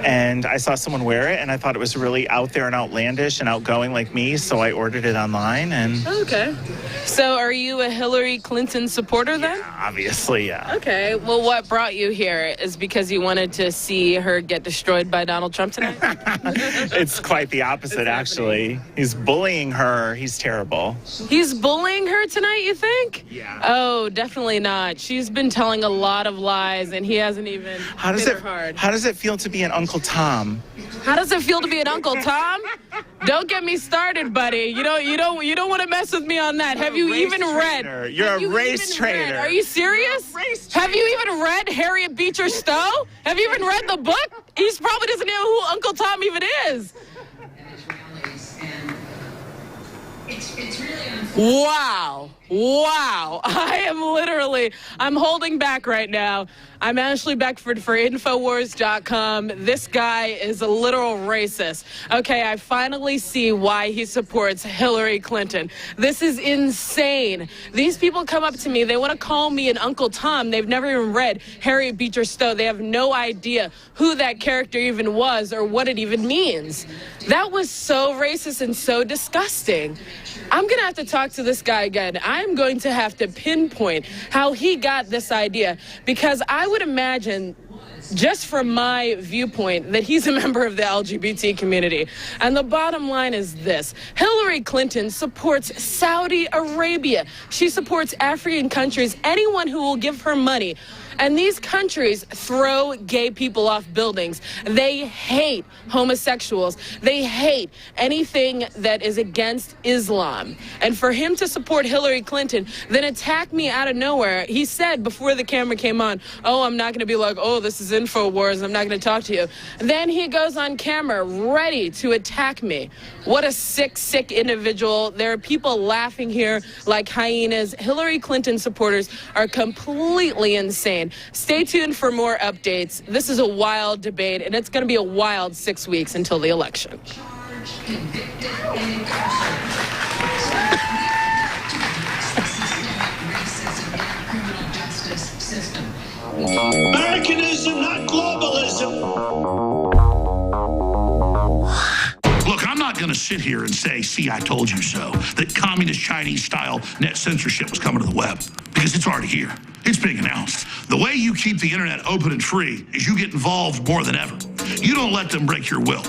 And I saw someone wear it, and I thought it was really out there and outlandish and outgoing like me, so I ordered it online. And okay. So are you a Hillary Clinton supporter then? Obviously, yeah. Okay. Well, what brought you here is because you wanted to see her get destroyed by Donald Trump tonight? It's quite the opposite, actually. He's bullying her. He's terrible. He's bullying her tonight, you think? Yeah. Oh, definitely not. She's been telling a lot of lies, and he hasn't even hit her hard. How does it feel to be an Uncle Tom? How does it feel to be an Uncle Tom? Don't get me started, buddy. You don't want to mess with me on that. Have you even read? You're a race traitor. Are you serious? Have you even read Harriet Beecher Stowe? Have you even read the book? He probably doesn't know who Uncle Tom even is. Wow. Wow. I'm holding back right now. I'm Ashley Beckford for Infowars.com. This guy is a literal racist. Okay, I finally see why he supports Hillary Clinton. This is insane. These people come up to me. They want to call me an Uncle Tom. They've never even read Harriet Beecher Stowe. They have no idea who that character even was or what it even means. That was so racist and so disgusting. I'm going to have to talk to this guy again. I'm going to have to pinpoint how he got this idea, because I would imagine, just from my viewpoint, that he's a member of the LGBT community. And the bottom line is this. Hillary Clinton supports Saudi Arabia. She supports African countries, anyone who will give her money. And these countries throw gay people off buildings. They hate homosexuals. They hate anything that is against Islam. And for him to support Hillary Clinton, then attack me out of nowhere, he said before the camera came on, oh, I'm not going to be like, oh, this is InfoWars, I'm not going to talk to you. Then he goes on camera ready to attack me. What a sick, sick individual. There are people laughing here like hyenas. Hillary Clinton supporters are completely insane. Stay tuned for more updates. This is a wild debate, and it's going to be a wild 6 weeks until the election. Americanism, not globalism. not going to sit here and say, see, I told you so, that communist Chinese-style net censorship was coming to the web, because it's already here. It's being announced. The way you keep the internet open and free is you get involved more than ever. You don't let them break your will.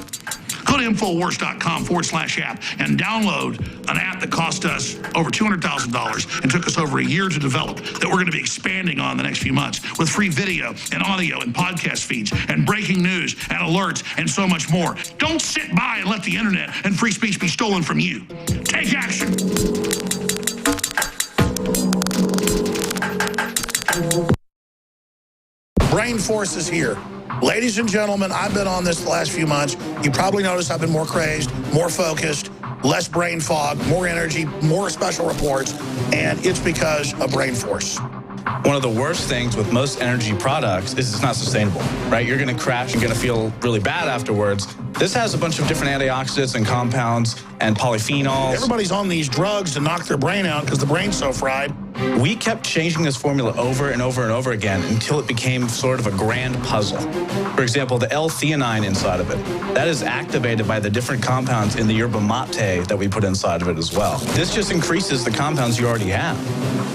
Go to Infowars.com/app and download an app that cost us over $200,000 and took us over a year to develop, that we're going to be expanding on the next few months with free video and audio and podcast feeds and breaking news and alerts and so much more. Don't sit by and let the internet and free speech be stolen from you. Take action. Brain Force is here. Ladies and gentlemen, I've been on this the last few months. You probably noticed I've been more crazed, more focused, less brain fog, more energy, more special reports, and it's because of Brain Force. One of the worst things with most energy products is it's not sustainable, right? You're going to crash and going to feel really bad afterwards. This has a bunch of different antioxidants and compounds and polyphenols. Everybody's on these drugs to knock their brain out because the brain's so fried. We kept changing this formula over and over and over again until it became sort of a grand puzzle. For example, the L-theanine inside of it, that is activated by the different compounds in the yerba mate that we put inside of it as well. This just increases the compounds you already have.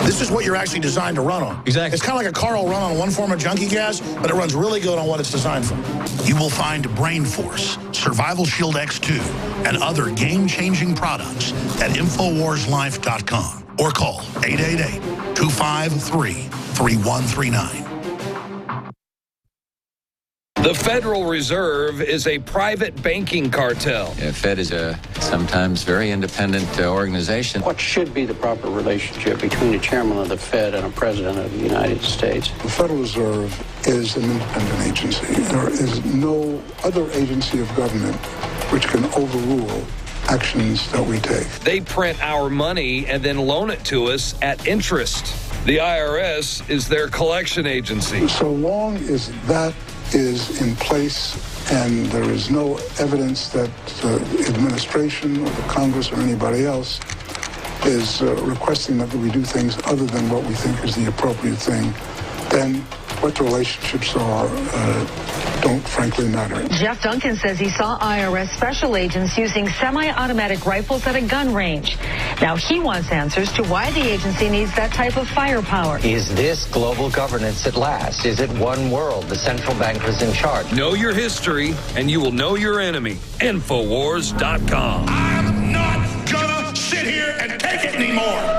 This is what you're actually designed to run on. Exactly. It's kind of like a car will run on one form of junkie gas, but it runs really good on what it's designed for. You will find Brain Force, Survival Shield X2, and other game-changing products at InfoWarsLife.com or call 888-253-3139. The Federal Reserve is a private banking cartel. The Fed is a sometimes very independent organization. What should be the proper relationship between a chairman of the Fed and a president of the United States? The Federal Reserve is an independent agency. There is no other agency of government which can overrule actions that we take. They print our money and then loan it to us at interest. The IRS is their collection agency. So long as that is in place and there is no evidence that the administration or the Congress or anybody else is requesting that we do things other than what we think is the appropriate thing, then what the relationships are don't frankly matter. Jeff Duncan says he saw IRS special agents using semi-automatic rifles at a gun range. Now he wants answers to why the agency needs that type of firepower. Is this global governance at last? Is it one world? The central bankers in charge? Know your history, and you will know your enemy. Infowars.com. I'm not gonna sit here and take it anymore.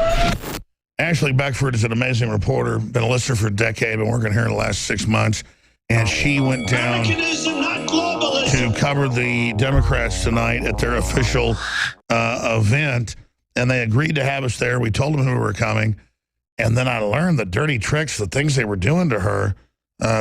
Ashley Beckford is an amazing reporter, been a listener for a decade, been working here in the last 6 months, and she went down to cover the Democrats tonight at their official event, and they agreed to have us there. We told them who we were coming, and then I learned the dirty tricks, the things they were doing to her.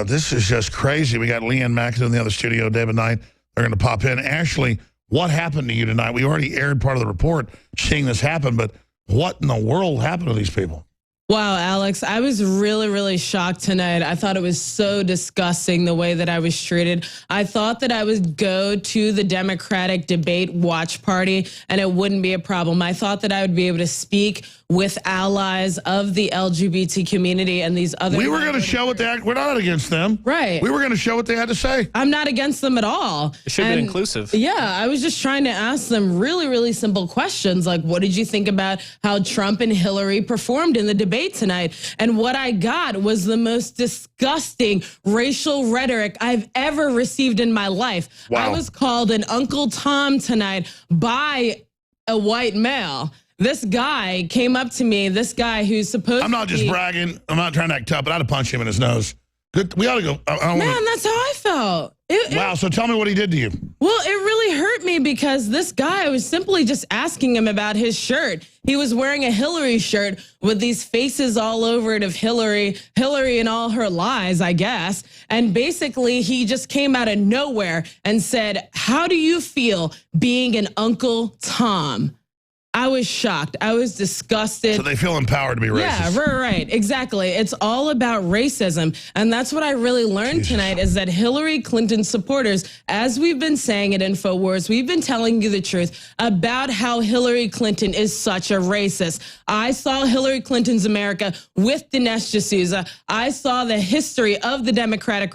This is just crazy. We got Leanne Mackin in the other studio, David Knight. They're going to pop in. Ashley, what happened to you tonight? We already aired part of the report seeing this happen, but what in the world happened to these people? Wow, Alex, I was really, really shocked tonight. I thought it was so disgusting the way that I was treated. I thought that I would go to the Democratic debate watch party and it wouldn't be a problem. I thought that I would be able to speak with allies of the LGBT community and these other... We were going to show what they had. We're not against them. Right. We were going to show what they had to say. I'm not against them at all. It should be inclusive. Yeah, I was just trying to ask them really, really simple questions. Like, what did you think about how Trump and Hillary performed in the debate tonight? And what I got was the most disgusting racial rhetoric I've ever received in my life. Wow. I was called an Uncle Tom tonight by a white male. This guy came up to me, this guy who's supposed to I'm not just bragging. I'm not trying to act tough, but I'd have punched him in his nose. Good. We ought to go. Man, that's how I felt. Wow, so tell me what he did to you. Well, it really hurt me because this guy, I was simply just asking him about his shirt. He was wearing a Hillary shirt with these faces all over it of Hillary and all her lies, I guess. And basically, he just came out of nowhere and said, "How do you feel being an Uncle Tom?" I was shocked. I was disgusted. So they feel empowered to be racist. Yeah, right. Exactly. It's all about racism. And that's what I really learned tonight is that Hillary Clinton supporters, as we've been saying at InfoWars, we've been telling you the truth about how Hillary Clinton is such a racist. I saw Hillary Clinton's America with Dinesh D'Souza. I saw the history of the Democratic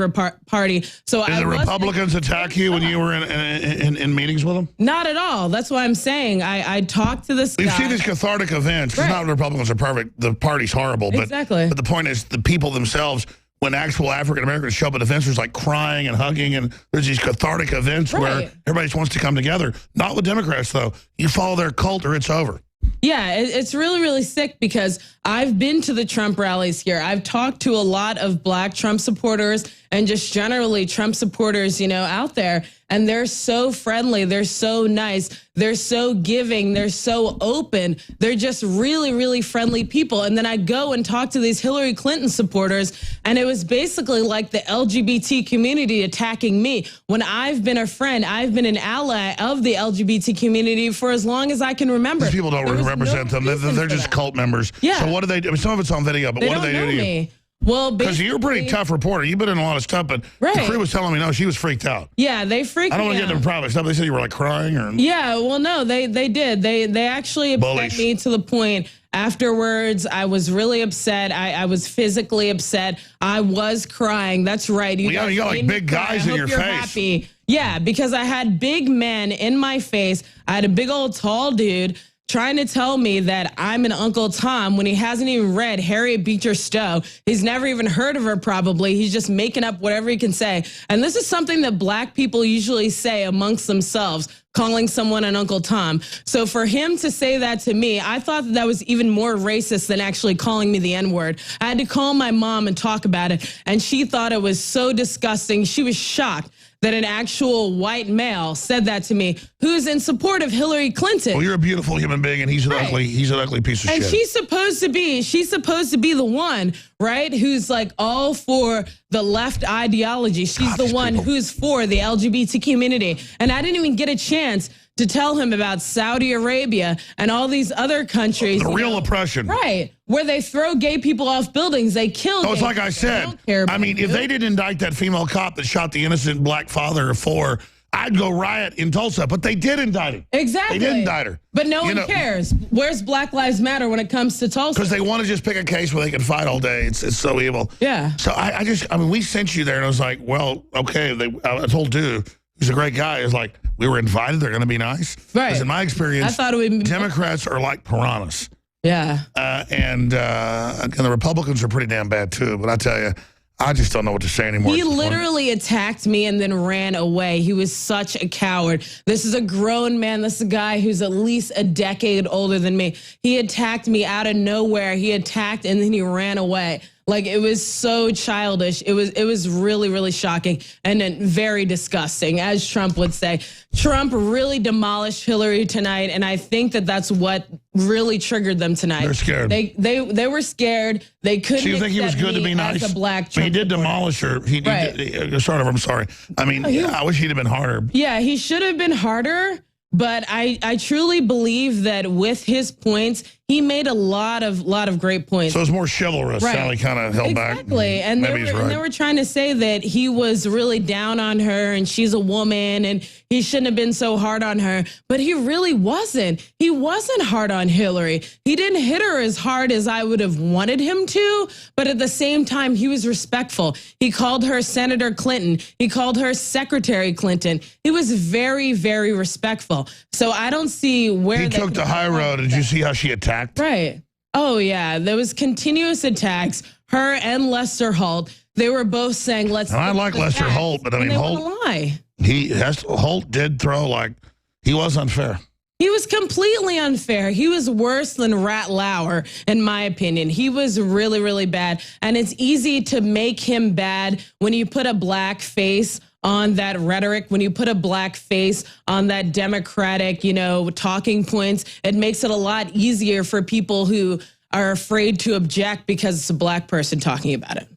Party. So Did the Republicans attack you when you were in meetings with them? Not at all. That's why I'm saying I talked to this guy. We've seen these cathartic events. It's not the Republicans are perfect. The party's horrible. But, exactly. But the point is the people themselves, when actual African Americans show up at events, there's like crying and hugging, and there's these cathartic events where everybody just wants to come together. Not with Democrats, though. You follow their cult or it's over. Yeah, it's really, really sick because I've been to the Trump rallies here. I've talked to a lot of black Trump supporters and just generally Trump supporters, you know, out there. And they're so friendly. They're so nice. They're so giving. They're so open. They're just really, really friendly people. And then I go and talk to these Hillary Clinton supporters, and it was basically like the LGBT community attacking me. When I've been a friend, I've been an ally of the LGBT community for as long as I can remember. These people don't represent them. They're just cult members. Yeah. So what do they do? I mean, some of it's on video, but what do they do to you? Me. Well, because you're a pretty tough reporter. You've been in a lot of stuff, but the crew was telling me, no, she was freaked out. Yeah, they freaked me out. I don't want to get into private stuff. They said you were like crying or... Yeah, well, no, they did. They actually upset me to the point afterwards. I was really upset. I was physically upset. I was crying. That's right. You got like big guys in your face. Happy. Yeah, because I had big men in my face. I had a big old tall dude trying to tell me that I'm an Uncle Tom when he hasn't even read Harriet Beecher Stowe. He's never even heard of her probably. He's just making up whatever he can say. And this is something that black people usually say amongst themselves, calling someone an Uncle Tom. So for him to say that to me, I thought that was even more racist than actually calling me the N-word. I had to call my mom and talk about it, and she thought it was so disgusting. She was shocked that an actual white male said that to me, who's in support of Hillary Clinton. Well, you're a beautiful human being, and he's an ugly piece of shit. And she's supposed to be the one, right, who's like all for the left ideology. She's the one who's for the LGBT community. And I didn't even get a chance to tell him about Saudi Arabia and all these other countries. The real oppression. Right. Where they throw gay people off buildings. They kill So it's like I said. I mean, if they didn't indict that female cop that shot the innocent black father of 4, I'd go riot in Tulsa. But they did indict him. Exactly. They did indict her. But no one cares. Where's Black Lives Matter when it comes to Tulsa? Because they want to just pick a case where they can fight all day. It's so evil. Yeah. So I mean, we sent you there, and I was like, well, okay. I told dude, he's a great guy. It's like, we were invited. They're going to be nice. Right. Because in my experience, I thought it would be Democrats are like piranhas. Yeah. And the Republicans are pretty damn bad, too. But I tell you, I just don't know what to say anymore. He literally attacked me and then ran away. He was such a coward. This is a grown man. This is a guy who's at least a decade older than me. He attacked me out of nowhere. He attacked and then he ran away. Like, it was so childish. It was really, really shocking and then very disgusting, as Trump would say. Trump really demolished Hillary tonight, and I think that that's what really triggered them tonight. They're scared. They were scared. They couldn't. So you think he was good to be nice? As a black Trump he did demolish her. He sort of. I'm sorry. I mean, I wish he'd have been harder. Yeah, he should have been harder. But I truly believe that with his points, he made a lot of great points. So it was more chivalrous. Right. Sally kind of held back. Exactly. And they were trying to say that he was really down on her and she's a woman and he shouldn't have been so hard on her. But he really wasn't. He wasn't hard on Hillary. He didn't hit her as hard as I would have wanted him to. But at the same time, he was respectful. He called her Senator Clinton. He called her Secretary Clinton. He was very, very respectful. So I don't see where he took the high road. Did you see how she attacked? Right. Oh, yeah. There was continuous attacks. Her and Lester Holt. They were both saying, let's... And I like Lester Holt, but I mean, Holt did throw he was unfair. He was completely unfair. He was worse than Rat Lauer, in my opinion. He was really, really bad. And it's easy to make him bad when you put a black face on that rhetoric, when you put a black face on that Democratic, talking points. It makes it a lot easier for people who are afraid to object because it's a black person talking about it.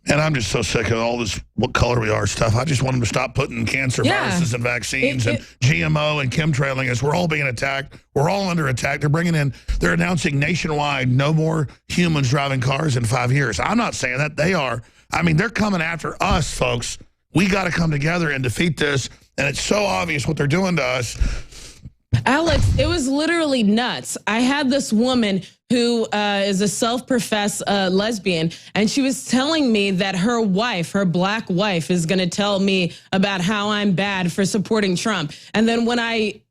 And I'm just so sick of all this what color we are stuff. I just want them to stop putting cancer viruses and vaccines and GMO and chemtrailing us. We're all being attacked. We're all under attack. They're announcing nationwide no more humans driving cars in 5 years. I'm not saying that. They are. I mean, they're coming after us, folks. We got to come together and defeat this. And it's so obvious what they're doing to us. Alex, it was literally nuts. I had this woman who is a self-professed lesbian, and she was telling me that her wife, her black wife, is going to tell me about how I'm bad for supporting Trump. And then when I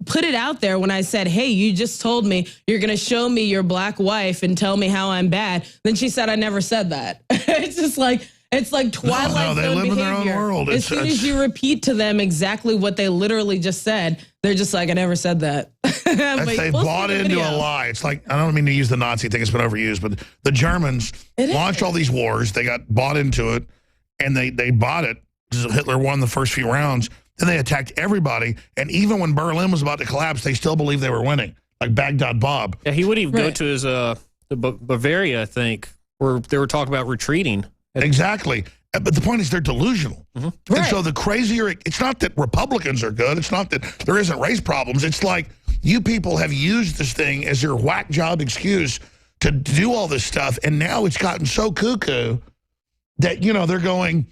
put it out there, when I said, hey, you just told me you're going to show me your black wife and tell me how I'm bad, then she said, I never said that. It's just like... It's like Twilight Zone they live behavior. in their own world. As soon as you repeat to them exactly what they literally just said, they're just like, I never said that. They bought into a lie. It's like, I don't mean to use the Nazi thing, it's been overused, but the Germans launched all these wars. They got bought into it, and they bought it. Hitler won the first few rounds. Then they attacked everybody, and even when Berlin was about to collapse, they still believed they were winning, like Baghdad Bob. Yeah, he wouldn't even go to his the Bavaria, I think, where they were talking about retreating. Exactly. But the point is they're delusional. And so the crazier, it's not that Republicans are good. It's not that there isn't race problems. It's like you people have used this thing as your whack job excuse to do all this stuff. And now it's gotten so cuckoo that, you know, they're going,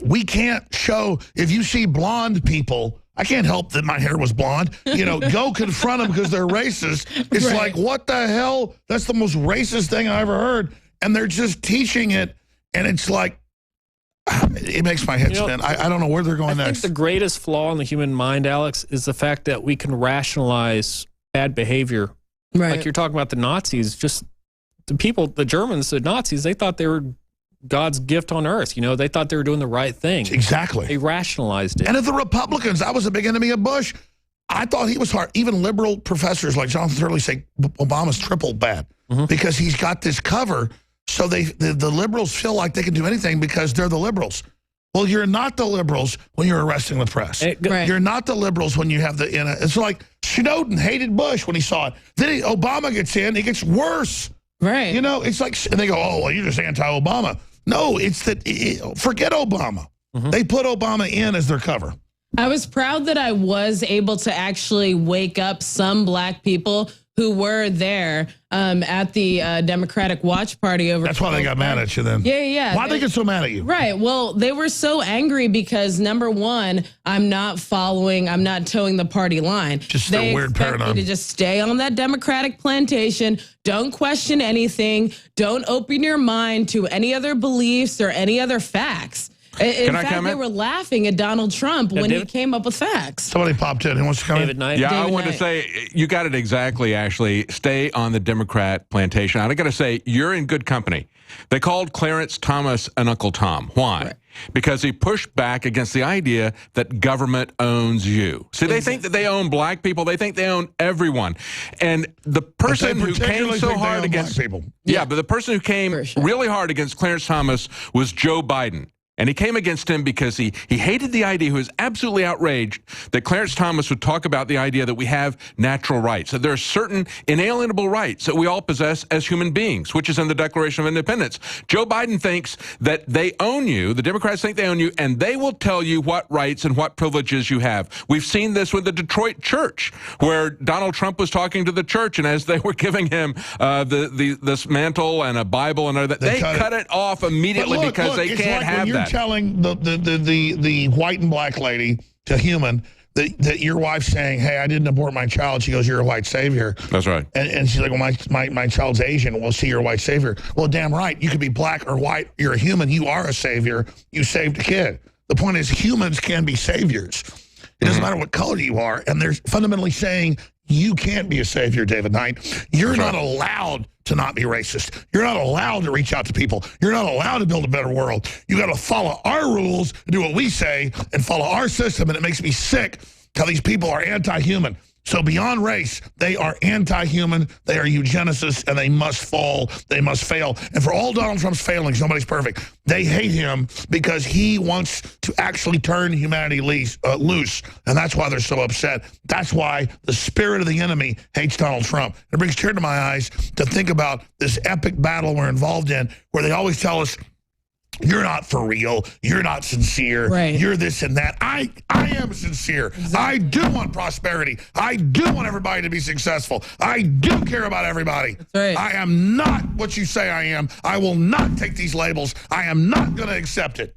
we can't show, if you see blonde people, I can't help that my hair was blonde. You know, go confront them because they're racist. It's like, what the hell? That's the most racist thing I ever heard. And they're just teaching it. And it's like, it makes my head spin. I don't know where they're going next. I think the greatest flaw in the human mind, Alex, is the fact that we can rationalize bad behavior. Like you're talking about the Nazis, just the people, the Germans, the Nazis, they thought they were God's gift on earth. You know, they thought they were doing the right thing. Exactly. They rationalized it. And if the Republicans, I was a big enemy of Bush. I thought he was hard. Even liberal professors like Jonathan Turley say Obama's triple bad because he's got this cover. So the liberals feel like they can do anything because they're the liberals. Well, you're not the liberals when you're arresting the press. You're not the liberals when you have the... it's like Snowden hated Bush when he saw it. Then Obama gets in, it gets worse. You know, it's like... And they go, oh, well, you're just anti-Obama. No, it's that... forget Obama. They put Obama in as their cover. I was proud that I was able to actually wake up some black people who were there at the Democratic Watch Party over. That's why they got mad at you then. Yeah. Why'd they get so mad at you? Right. Well, they were so angry because, number one, I'm not towing the party line. Just a weird paradigm. Me to just stay on that Democratic plantation. Don't question anything. Don't open your mind to any other beliefs or any other facts. In fact, they were laughing at Donald Trump when he came up with facts. Somebody popped in. Who wants to come in? Yeah, I wanted to say, you got it exactly, Ashley. Stay on the Democrat plantation. I got to say, you're in good company. They called Clarence Thomas an Uncle Tom. Why? Because he pushed back against the idea that government owns you. See, they think that they own black people. They think they own everyone. And the person who came so hard against people. Yeah, but the person who came really hard against Clarence Thomas was Joe Biden. And he came against him because he hated the idea, he was absolutely outraged that Clarence Thomas would talk about the idea that we have natural rights, that there are certain inalienable rights that we all possess as human beings, which is in the Declaration of Independence. Joe Biden thinks that they own you, the Democrats think they own you, and they will tell you what rights and what privileges you have. We've seen this with the Detroit church, where Donald Trump was talking to the church, and as they were giving him this mantle and a Bible and all that, they cut it off immediately because they can't have that. Telling the white and black lady to human that your wife's saying, hey, I didn't abort my child. She goes, you're a white savior. That's right. And she's like, well, my child's Asian. Well, see, you're a white savior. Well, damn right. You could be black or white. You're a human. You are a savior. You saved a kid. The point is humans can be saviors. It doesn't matter what color you are. And they're fundamentally saying you can't be a savior, David Knight. You're not allowed to not be racist. You're not allowed to reach out to people. You're not allowed to build a better world. You got to follow our rules and do what we say and follow our system. And it makes me sick how these people are anti-human. So beyond race, they are anti-human, they are eugenicists, and they must fall, they must fail. And for all Donald Trump's failings, nobody's perfect. They hate him because he wants to actually turn humanity loose, and that's why they're so upset. That's why the spirit of the enemy hates Donald Trump. It brings tears to my eyes to think about this epic battle we're involved in, where they always tell us You're not for real. You're not sincere. Right. You're this and that. I am sincere. Exactly. I do want prosperity. I do want everybody to be successful. I do care about everybody. That's right. I am not what you say I am. I will not take these labels. I am not going to accept it.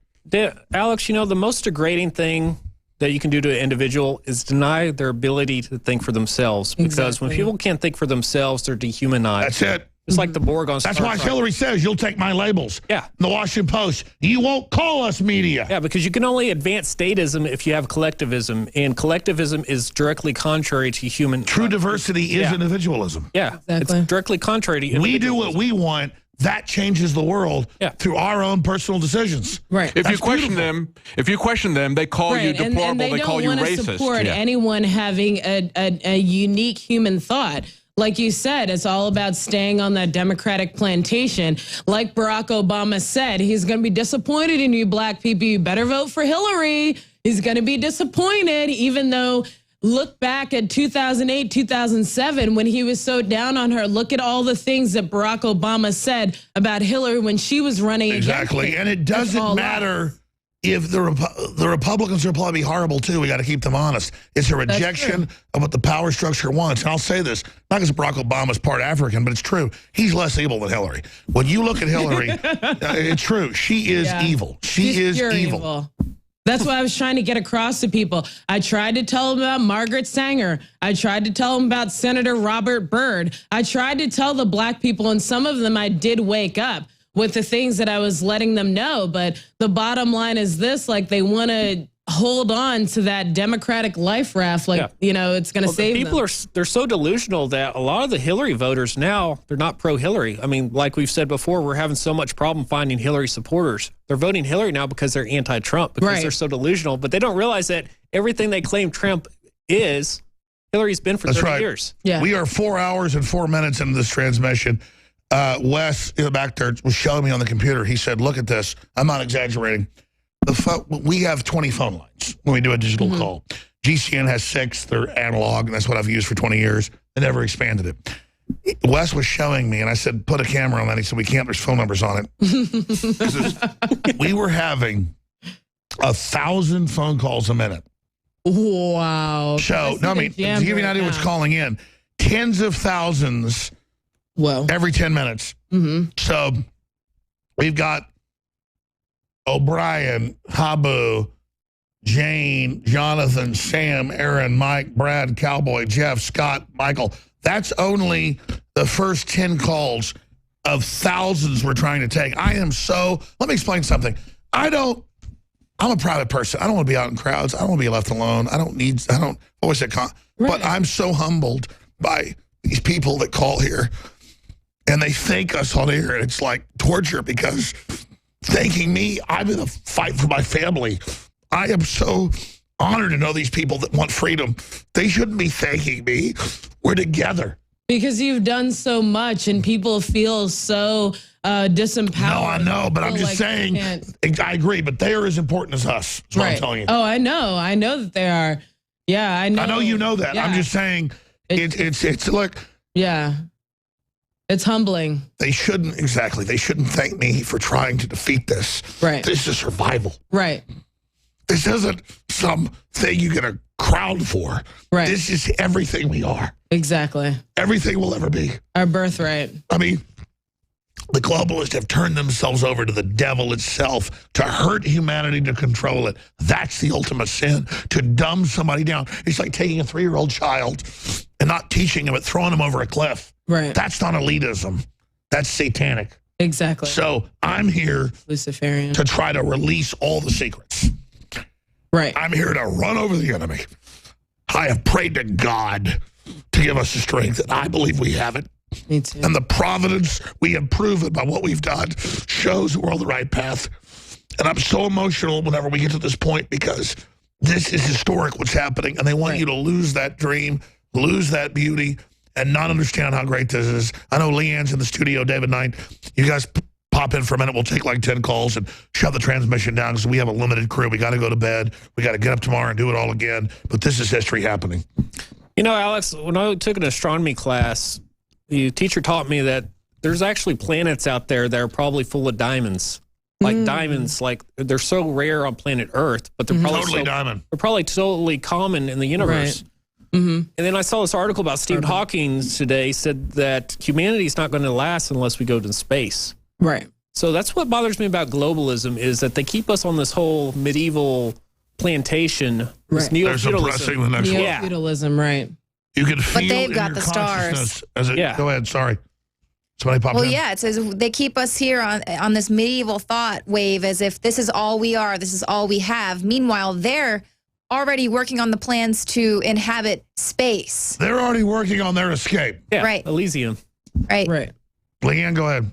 Alex, you know, the most degrading thing that you can do to an individual is deny their ability to think for themselves. Because when people can't think for themselves, they're dehumanized. That's it. It's like the Borg on Star That's why Trek. Hillary says you'll take my labels. Yeah. The Washington Post. You won't call us media. Yeah, because you can only advance statism if you have collectivism, and collectivism is directly contrary to human. True diversity is individualism. Yeah, exactly. It's directly contrary to. We do what we want. That changes the world through our own personal decisions. Right. If you question them, they call you deplorable. And they call don't you want to racist. support anyone having a unique human thought. Like you said, it's all about staying on that Democratic plantation. Like Barack Obama said, he's going to be disappointed in you black people. You better vote for Hillary. He's going to be disappointed, even though look back at 2008, 2007, when he was so down on her. Look at all the things that Barack Obama said about Hillary when she was running. Exactly. And it doesn't matter if the Republicans will probably be horrible too. We got to keep them honest. It's a rejection of what the power structure wants. And I'll say this, not because Barack Obama's part African, but it's true. He's less evil than Hillary. When you look at Hillary, it's true. She is evil. She's evil. That's what I was trying to get across to people. I tried to tell them about Margaret Sanger. I tried to tell them about Senator Robert Byrd. I tried to tell the black people, and some of them I did wake up with the things that I was letting them know. But the bottom line is this, like, they want to hold on to that Democratic life raft, like, you know, it's going to save them. People they're so delusional that a lot of the Hillary voters now, they're not pro-Hillary. I mean, like we've said before, we're having so much problem finding Hillary supporters. They're voting Hillary now because they're anti-Trump, because they're so delusional. But they don't realize that everything they claim Trump is, Hillary's been for 30 years. Yeah. We are 4 hours and 4 minutes into this transmission. Wes, back there, was showing me on the computer. He said, look at this. I'm not exaggerating. We have 20 phone lines when we do a digital call. GCN has 6. They're analog, and that's what I've used for 20 years. They never expanded it. Wes was showing me, and I said, put a camera on that. He said, we can't. There's phone numbers on it. We were having 1,000 phone calls a minute. Wow. So, no, I mean, to give you an idea what's calling in, tens of thousands every 10 minutes. So we've got O'Brien, Habu, Jane, Jonathan, Sam, Aaron, Mike, Brad, Cowboy, Jeff, Scott, Michael. That's only the first 10 calls of thousands we're trying to take. Let me explain something. I'm a private person. I don't want to be out in crowds. I don't want to be left alone. But I'm so humbled by these people that call here and they thank us on air, and it's like torture because thanking me, I'm in a fight for my family. I am so honored to know these people that want freedom. They shouldn't be thanking me. We're together. Because you've done so much and people feel so disempowered. No, I know, but I'm just saying, I agree, but they are as important as us. That's what I'm telling you. Oh, I know. I know that they are. Yeah, I know. I know you know that. Yeah. I'm just saying, it's look. Yeah. It's humbling. They shouldn't thank me for trying to defeat this. Right. This is survival. Right. This isn't something you get a crowd for. Right. This is everything we are. Exactly. Everything we'll ever be. Our birthright. I mean, the globalists have turned themselves over to the devil itself to hurt humanity, to control it. That's the ultimate sin, to dumb somebody down. It's like taking a 3-year-old child and not teaching him, but throwing him over a cliff. Right. That's not elitism. That's satanic. Exactly. So I'm here Luciferian to try to release all the secrets. Right. I'm here to run over the enemy. I have prayed to God to give us the strength, and I believe we have it. Me too. And the providence we have proven by what we've done shows we're on the right path. And I'm so emotional whenever we get to this point because this is historic what's happening, and they want you to lose that dream, lose that beauty, and not understand how great this is. I know Leanne's in the studio, David Knight. You guys pop in for a minute. We'll take like 10 calls and shut the transmission down because we have a limited crew. We got to go to bed. We got to get up tomorrow and do it all again. But this is history happening. You know, Alex, when I took an astronomy class, the teacher taught me that there's actually planets out there that are probably full of diamonds. like diamonds. Like they're so rare on planet Earth, but they're probably they're probably totally common in the universe. And then I saw this article about Stephen Hawking today, said that humanity is not going to last unless we go to space. Right. So that's what bothers me about globalism, is that they keep us on this whole medieval plantation. This neo-feudalism. Neo-feudalism, right. You can feel But they've in got your the stars. consciousness as it, Go ahead, sorry. Somebody popped Well, in. yeah, it says they keep us here on this medieval thought wave as if this is all we are, this is all we have. Meanwhile, they're already working on the plans to inhabit space. They're already working on their escape. Yeah, right. Elysium. Right. Right. Leanne, go ahead.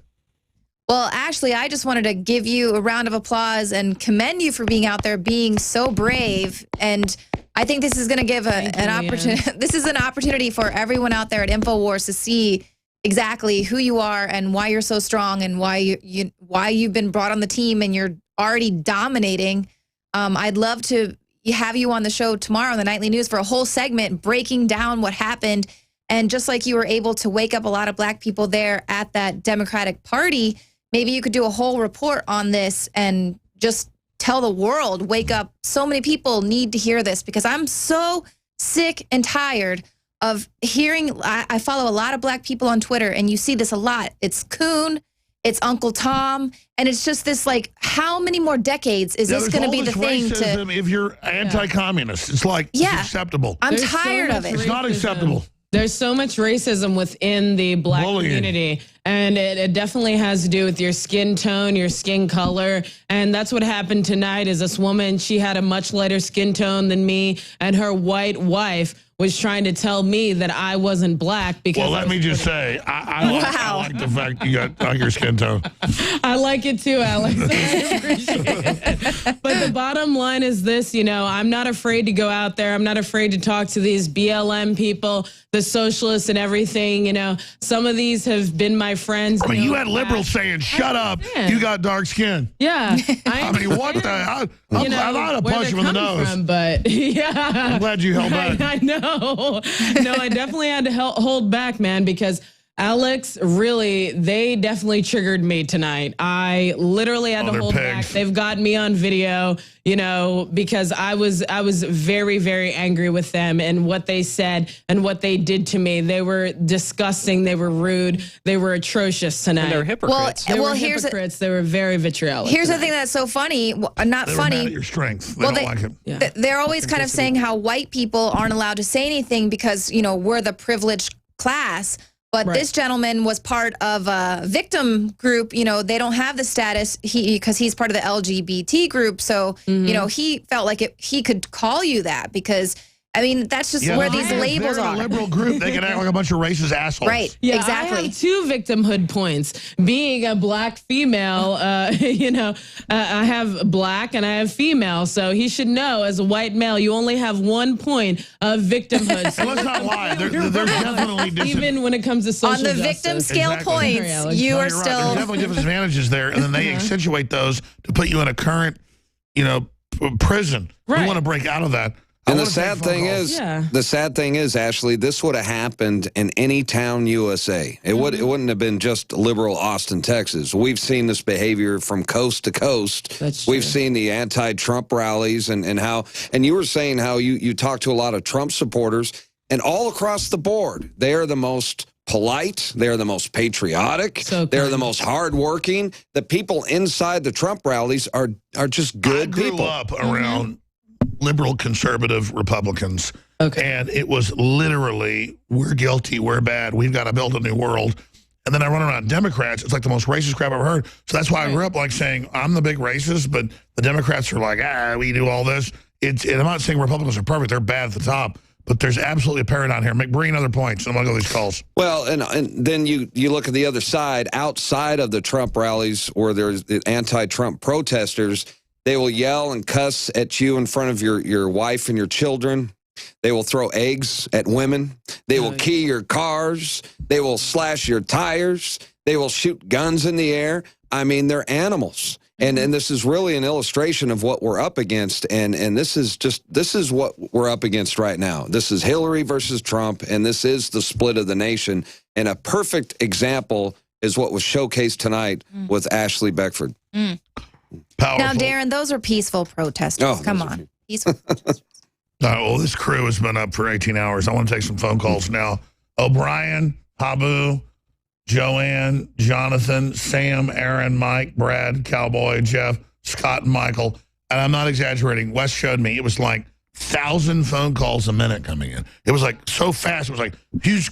Well, Ashley, I just wanted to give you a round of applause and commend you for being out there, being so brave. And I think this is going to give an opportunity. This is an opportunity for everyone out there at InfoWars to see exactly who you are and why you're so strong and why you've been brought on the team and you're already dominating. I'd love to have you on the show tomorrow on the Nightly News for a whole segment breaking down what happened. And just like you were able to wake up a lot of black people there at that Democratic Party, maybe you could do a whole report on this and just tell the world, wake up. So many people need to hear this because I'm so sick and tired of hearing. I follow a lot of black people on Twitter, and you see this a lot. It's Coon, it's Uncle Tom, and it's just this like, how many more decades is this going to be the thing to? If you're anti-communist, it's like it's acceptable. I'm tired of it. It's not acceptable. There's so much racism within the black community, and it definitely has to do with your skin tone, your skin color, and that's what happened tonight. Is this woman, she had a much lighter skin tone than me, and her white wife was trying to tell me that I wasn't black because. Well, let me just say, I like the fact you got your skin tone. I like it too, Alex. I appreciate it. But the bottom line is this, I'm not afraid to go out there. I'm not afraid to talk to these BLM people, the socialists and everything. Some of these have been my friends. I mean, you had liberals saying, shut up, you got dark skin. Yeah. I mean, what the hell? I'm not a punch you in the nose. From, but yeah. I'm glad you held back. I know. No, I definitely had to hold back, man, because Alex, really, they definitely triggered me tonight. I literally had to hold back. They've got me on video, because I was very, very angry with them and what they said and what they did to me. They were disgusting. They were rude. They were atrocious tonight. And they're hypocrites. They were hypocrites. They were very vitriolic. Here's the thing that's so funny. Not they funny. Were mad at your strength. They don't like it. Yeah. They're always kind of saying how white people aren't allowed to say anything because, we're the privileged class. But this gentleman was part of a victim group. They don't have the status because he's part of the LGBT group. So, he felt like he could call you that because, I mean, that's just where these labels are. A liberal group, they can act like a bunch of racist assholes. Right, yeah, exactly. I have two victimhood points. Being a black female, I have black and I have female. So he should know as a white male, you only have 1 point of victimhood. So let's not lie. There's definitely even when it comes to social on the justice. victim scale points, you are still. There's definitely disadvantages there, and then they accentuate those to put you in a current, prison. Right. We want to break out of that. And the sad thing is, Ashley, this would have happened in any town USA. It wouldn't have been just liberal Austin, Texas. We've seen this behavior from coast to coast. We've seen the anti-Trump rallies and you were saying how you talk to a lot of Trump supporters, and all across the board, they are the most polite. They're the most patriotic. They're the most hardworking. The people inside the Trump rallies are just good people. I grew up around liberal conservative Republicans. And it was literally, we're guilty, we're bad, we've got to build a new world. And then I run around Democrats. It's like the most racist crap I've ever heard. So that's why I grew up like saying, I'm the big racist, but the Democrats are like, we do all this. And I'm not saying Republicans are perfect. They're bad at the top. But there's absolutely a paradigm here. Bring in other points. I'm going to go to these calls. Well, and then you look at the other side, outside of the Trump rallies where there's the anti-Trump protesters. They will yell and cuss at you in front of your wife and your children. They will throw eggs at women. They will key your cars. They will slash your tires. They will shoot guns in the air. I mean, they're animals. And this is really an illustration of what we're up against. And this is what we're up against right now. This is Hillary versus Trump, and this is the split of the nation. And a perfect example is what was showcased tonight with Ashley Beckford. Powerful. Now, Darren, those are peaceful protesters. Oh, Come those are on. Peaceful protesters. Well, this crew has been up for 18 hours. I want to take some phone calls now. O'Brien, Habu, Joanne, Jonathan, Sam, Aaron, Mike, Brad, Cowboy, Jeff, Scott, and Michael. And I'm not exaggerating. Wes showed me. It was like 1,000 phone calls a minute coming in. It was like so fast. It was like huge,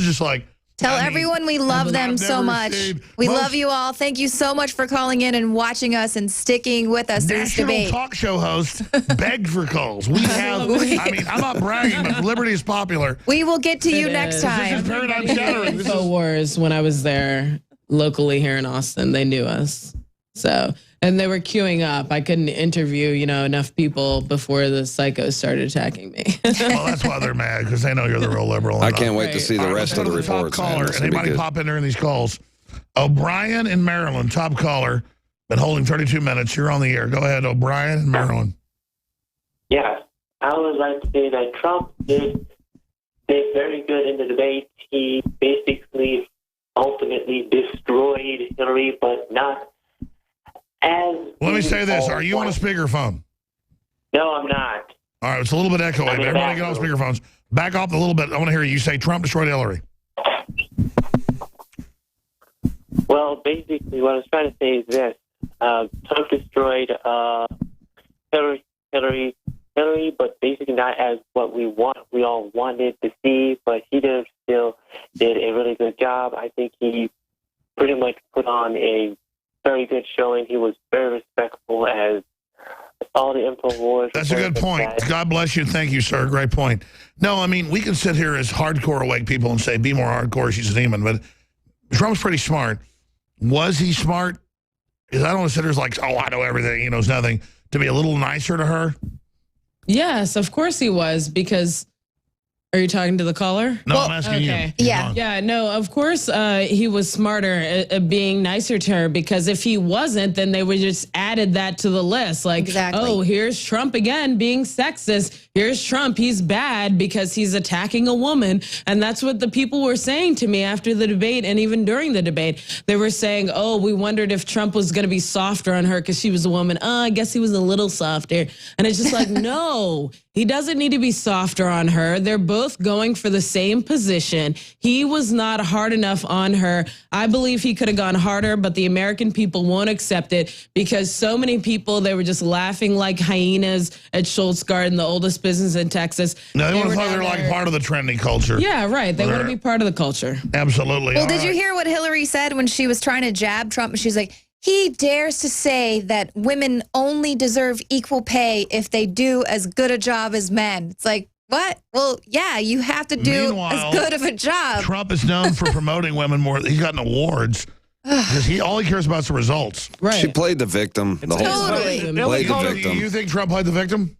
just like. Tell everyone we love them so much. We love you all. Thank you so much for calling in and watching us and sticking with us through this National debate. talk show host begged for calls. We have, I mean, I'm not bragging, but Liberty is popular. We will get to you It next is. time. This is paradigm shattering. This is- InfoWars, when I was there locally here in Austin, they knew us. So, and they were queuing up. I couldn't interview, enough people before the psychos started attacking me. Well, that's why they're mad, because they know you're the real liberal. I can't wait to Right. see the All right, rest let's of go the to top reports. man. caller. That's gonna be Anybody good. pop in during these calls? O'Brien in Maryland, top caller. Been holding 32 minutes. You're on the air. Go ahead, O'Brien in Maryland. Yeah, I would like to say that Trump did very good in the debate. He basically ultimately destroyed Hillary, but not as... Let me say this. Are you on a speakerphone? No, I'm not. All right, it's a little bit echoey, I'm but in the everybody get off bathroom. speakerphones. Back off a little bit. I want to hear you say Trump destroyed Hillary. Well, basically, what I was trying to say is this. Trump destroyed Hillary, but basically not as what we all wanted to see, but he still did a really good job. I think he pretty much put on a very good showing. He was very respectful, as all the InfoWars. That's a good point. God bless you. Thank you, sir. Great point. No, I mean, we can sit here as hardcore awake people and say, be more hardcore, she's a demon, but Trump's pretty smart. Was he smart? Because I don't want to sit here as like, oh, I know everything, he knows nothing. To be a little nicer to her? Yes, of course he was, because... Are you talking to the caller? No, I'm asking you. Yeah. Yeah, no, of course he was smarter at being nicer to her, because if he wasn't, then they would just added that to the list. Like, Exactly. oh, here's Trump again being sexist. Here's Trump. He's bad because he's attacking a woman. And that's what the people were saying to me after the debate and even during the debate. They were saying, oh, we wondered if Trump was going to be softer on her because she was a woman. I guess he was a little softer. And it's just like, no, he doesn't need to be softer on her. They're both going for the same position. He was not hard enough on her. I believe he could have gone harder, but the American people won't accept it because so many people, they were just laughing like hyenas at Schultz Garden, the oldest business in Texas. No, they want were to thought down they're like there- part of the trendy culture. Yeah, right. They want to be part of the culture. Absolutely. Well, All did you right. hear what Hillary said when she was trying to jab Trump? She's like, he dares to say that women only deserve equal pay if they do as good a job as men. It's like, what? Well, yeah, you have to do Meanwhile, as good of a job. Trump is known for promoting women more. He's gotten awards. Because all he cares about is the results. Right. She played the victim the whole Totally. time. Played the Do victim. you think Trump played the victim?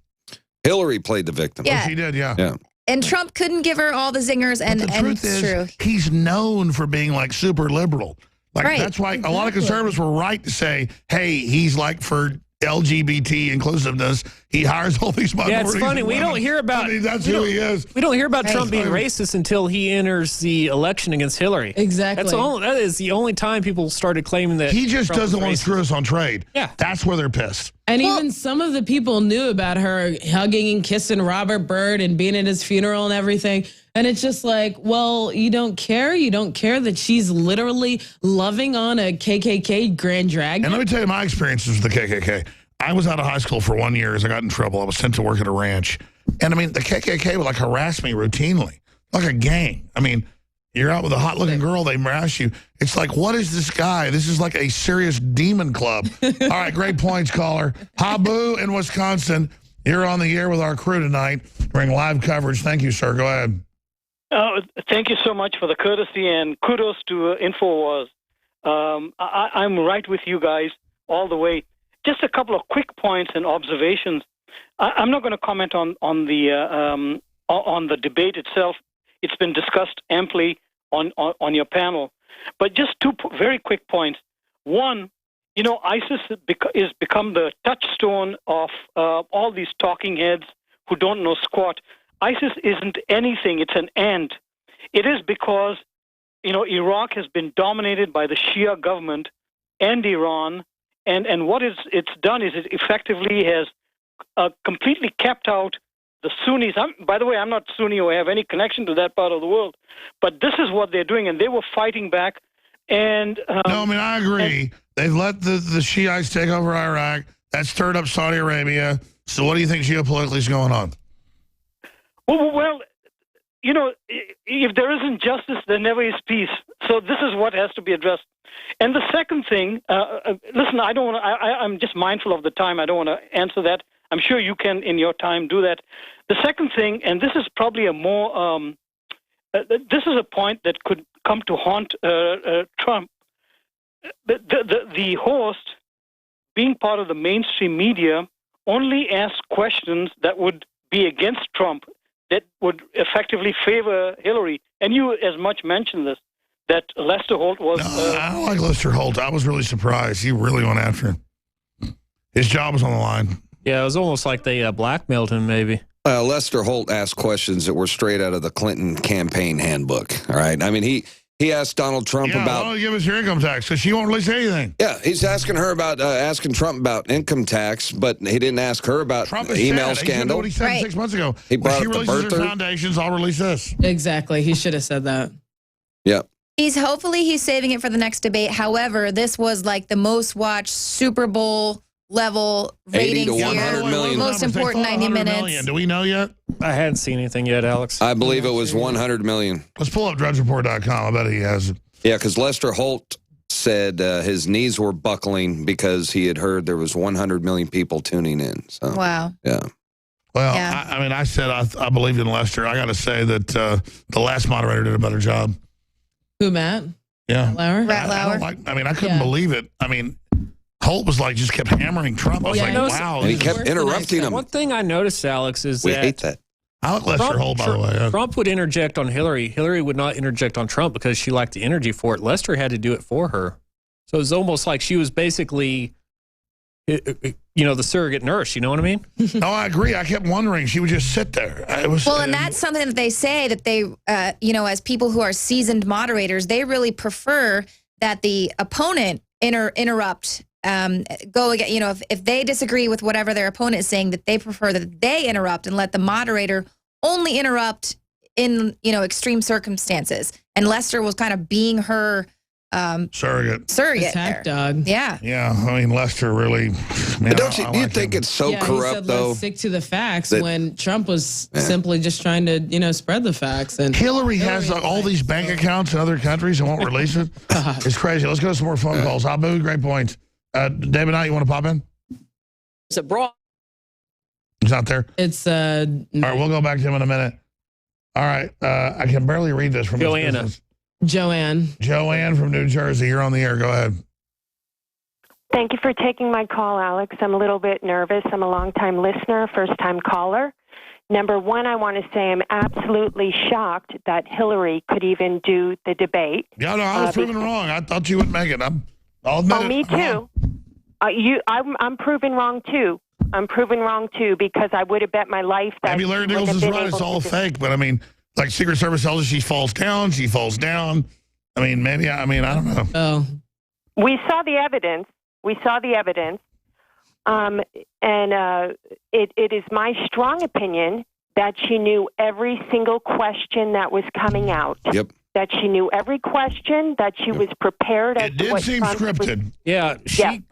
Hillary played the victim. Yeah. She did, yeah. Yeah. And Trump couldn't give her all the zingers, and The truth it's is, true. he's known for being like super liberal. Like Right. that's why a lot of conservatives were right to say, "Hey, he's like for LGBT inclusiveness. He hires all these minorities." Yeah, it's funny. and We women." don't hear about. I mean, that's we who don't- he is. We don't hear about Right. Trump being racist until he enters the election against Hillary. Exactly. That is the only time people started claiming that He just Trump doesn't was want to racist. screw us on trade. Yeah. That's where they're pissed. And even some of the people knew about her hugging and kissing Robert Byrd and being at his funeral and everything. And it's just like, well, you don't care? You don't care that she's literally loving on a KKK grand drag? And let me tell you my experiences with the KKK. I was out of high school for 1 year as I got in trouble. I was sent to work at a ranch. And I mean, the KKK would like harass me routinely, like a gang. I mean, you're out with a hot looking girl, they harass you. It's like, what is this guy? This is like a serious demon club. All right, great points, caller. Habu in Wisconsin, you're on the air with our crew tonight during live coverage. Thank you, sir. Go ahead. Thank you so much for the courtesy, and kudos to InfoWars. I'm right with you guys all the way. Just a couple of quick points and observations. I'm not going to comment on the debate itself. It's been discussed amply on your panel. But just two very quick points. One, you know, ISIS is become the touchstone of all these talking heads who don't know squat. ISIS isn't anything. It's an ant. It is because, you know, Iraq has been dominated by the Shia government and Iran, And what it's done is it effectively has completely kept out the Sunnis. By the way, I'm not Sunni or have any connection to that part of the world, but this is what they're doing, and they were fighting back. And no, I mean, I agree. They've let the Shiites take over Iraq. That stirred up Saudi Arabia. So what do you think geopolitically is going on? Well, you know, if there isn't justice, there never is peace. So this is what has to be addressed. And the second thing, listen, I don't want to, I'm just mindful of the time. I don't want to answer that. I'm sure you can, in your time, do that. The second thing, and this is probably a more, this is a point that could come to haunt Trump. The host, being part of the mainstream media, only asks questions that would be against Trump, that would effectively favor Hillary. And you as much mentioned this, that Lester Holt was... No, I don't like Lester Holt. I was really surprised. He really went after him. His job was on the line. Yeah, it was almost like they blackmailed him, maybe. Lester Holt asked questions that were straight out of the Clinton campaign handbook. All right. I mean, he asked Donald Trump about... why don't you give us your income tax? Because she won't release anything. Yeah, he's asking her about, asking Trump about income tax, but he didn't ask her about Trump email said, scandal. What he said 6 months ago. He brought she up the releases her birther. foundations, I'll release this. Exactly. He should have said that. Yep. Hopefully he's saving it for the next debate. However, this was like the most watched Super Bowl level 80 to ratings 100 here. million. Most important 90 minutes. Do we know yet? I hadn't seen anything yet, Alex. I believe it was 100 million. Let's pull up drudgereport.com. I bet he has it. Yeah, because Lester Holt said his knees were buckling because he had heard there was 100 million people tuning in. So, wow. Yeah. Well, yeah. I mean, I said I believed in Lester. I got to say that the last moderator did a better job. Who, Matt? Yeah. Lauer? I couldn't believe it. I mean, Holt was like, just kept hammering Trump. I was like, wow. And he kept interrupting him. One thing I noticed, Alex, is We that... hate that. I like Lester Holt, by the way. Trump would interject on Hillary. Hillary would not interject on Trump because she lacked the energy for it. Lester had to do it for her. So it was almost like she was basically, the surrogate nurse. You know what I mean? No, I agree. I kept wondering. She would just sit there. And that's something that they say that they, as people who are seasoned moderators, they really prefer that the opponent interrupt. Go again, if they disagree with whatever their opponent is saying, that they prefer that they interrupt and let the moderator only interrupt in, extreme circumstances. And Lester was kind of being her surrogate attack dog. Yeah. Yeah. I mean, Lester really. Man, Don't you think it's so corrupt, he said, though? Let's stick to the facts when Trump was simply just trying to, spread the facts. And Hillary has all these bank accounts in other countries and won't release it. It's crazy. Let's go to some more phone calls. Abu, great points. David Knight, you want to pop in? It's a broad. He's not there? It's All right, we'll go back to him in a minute. All right, I can barely read this from Joanna. Joanne from New Jersey. You're on the air. Go ahead. Thank you for taking my call, Alex. I'm a little bit nervous. I'm a long-time listener, first-time caller. Number one, I want to say I'm absolutely shocked that Hillary could even do the debate. Yeah, no, I was proven wrong. I thought you would make it. I'll admit it. Me too. I'm proven wrong too. I'm proven wrong too because I would have bet my life that. Maybe Larry Nichols is right. It's all fake, but I mean, like Secret Service tells us she falls down. She falls down. I mean, maybe. I don't know. Oh. We saw the evidence. It is my strong opinion that she knew every single question that was coming out. Yep. That she knew every question, that she was prepared as to what seem scripted. Yeah,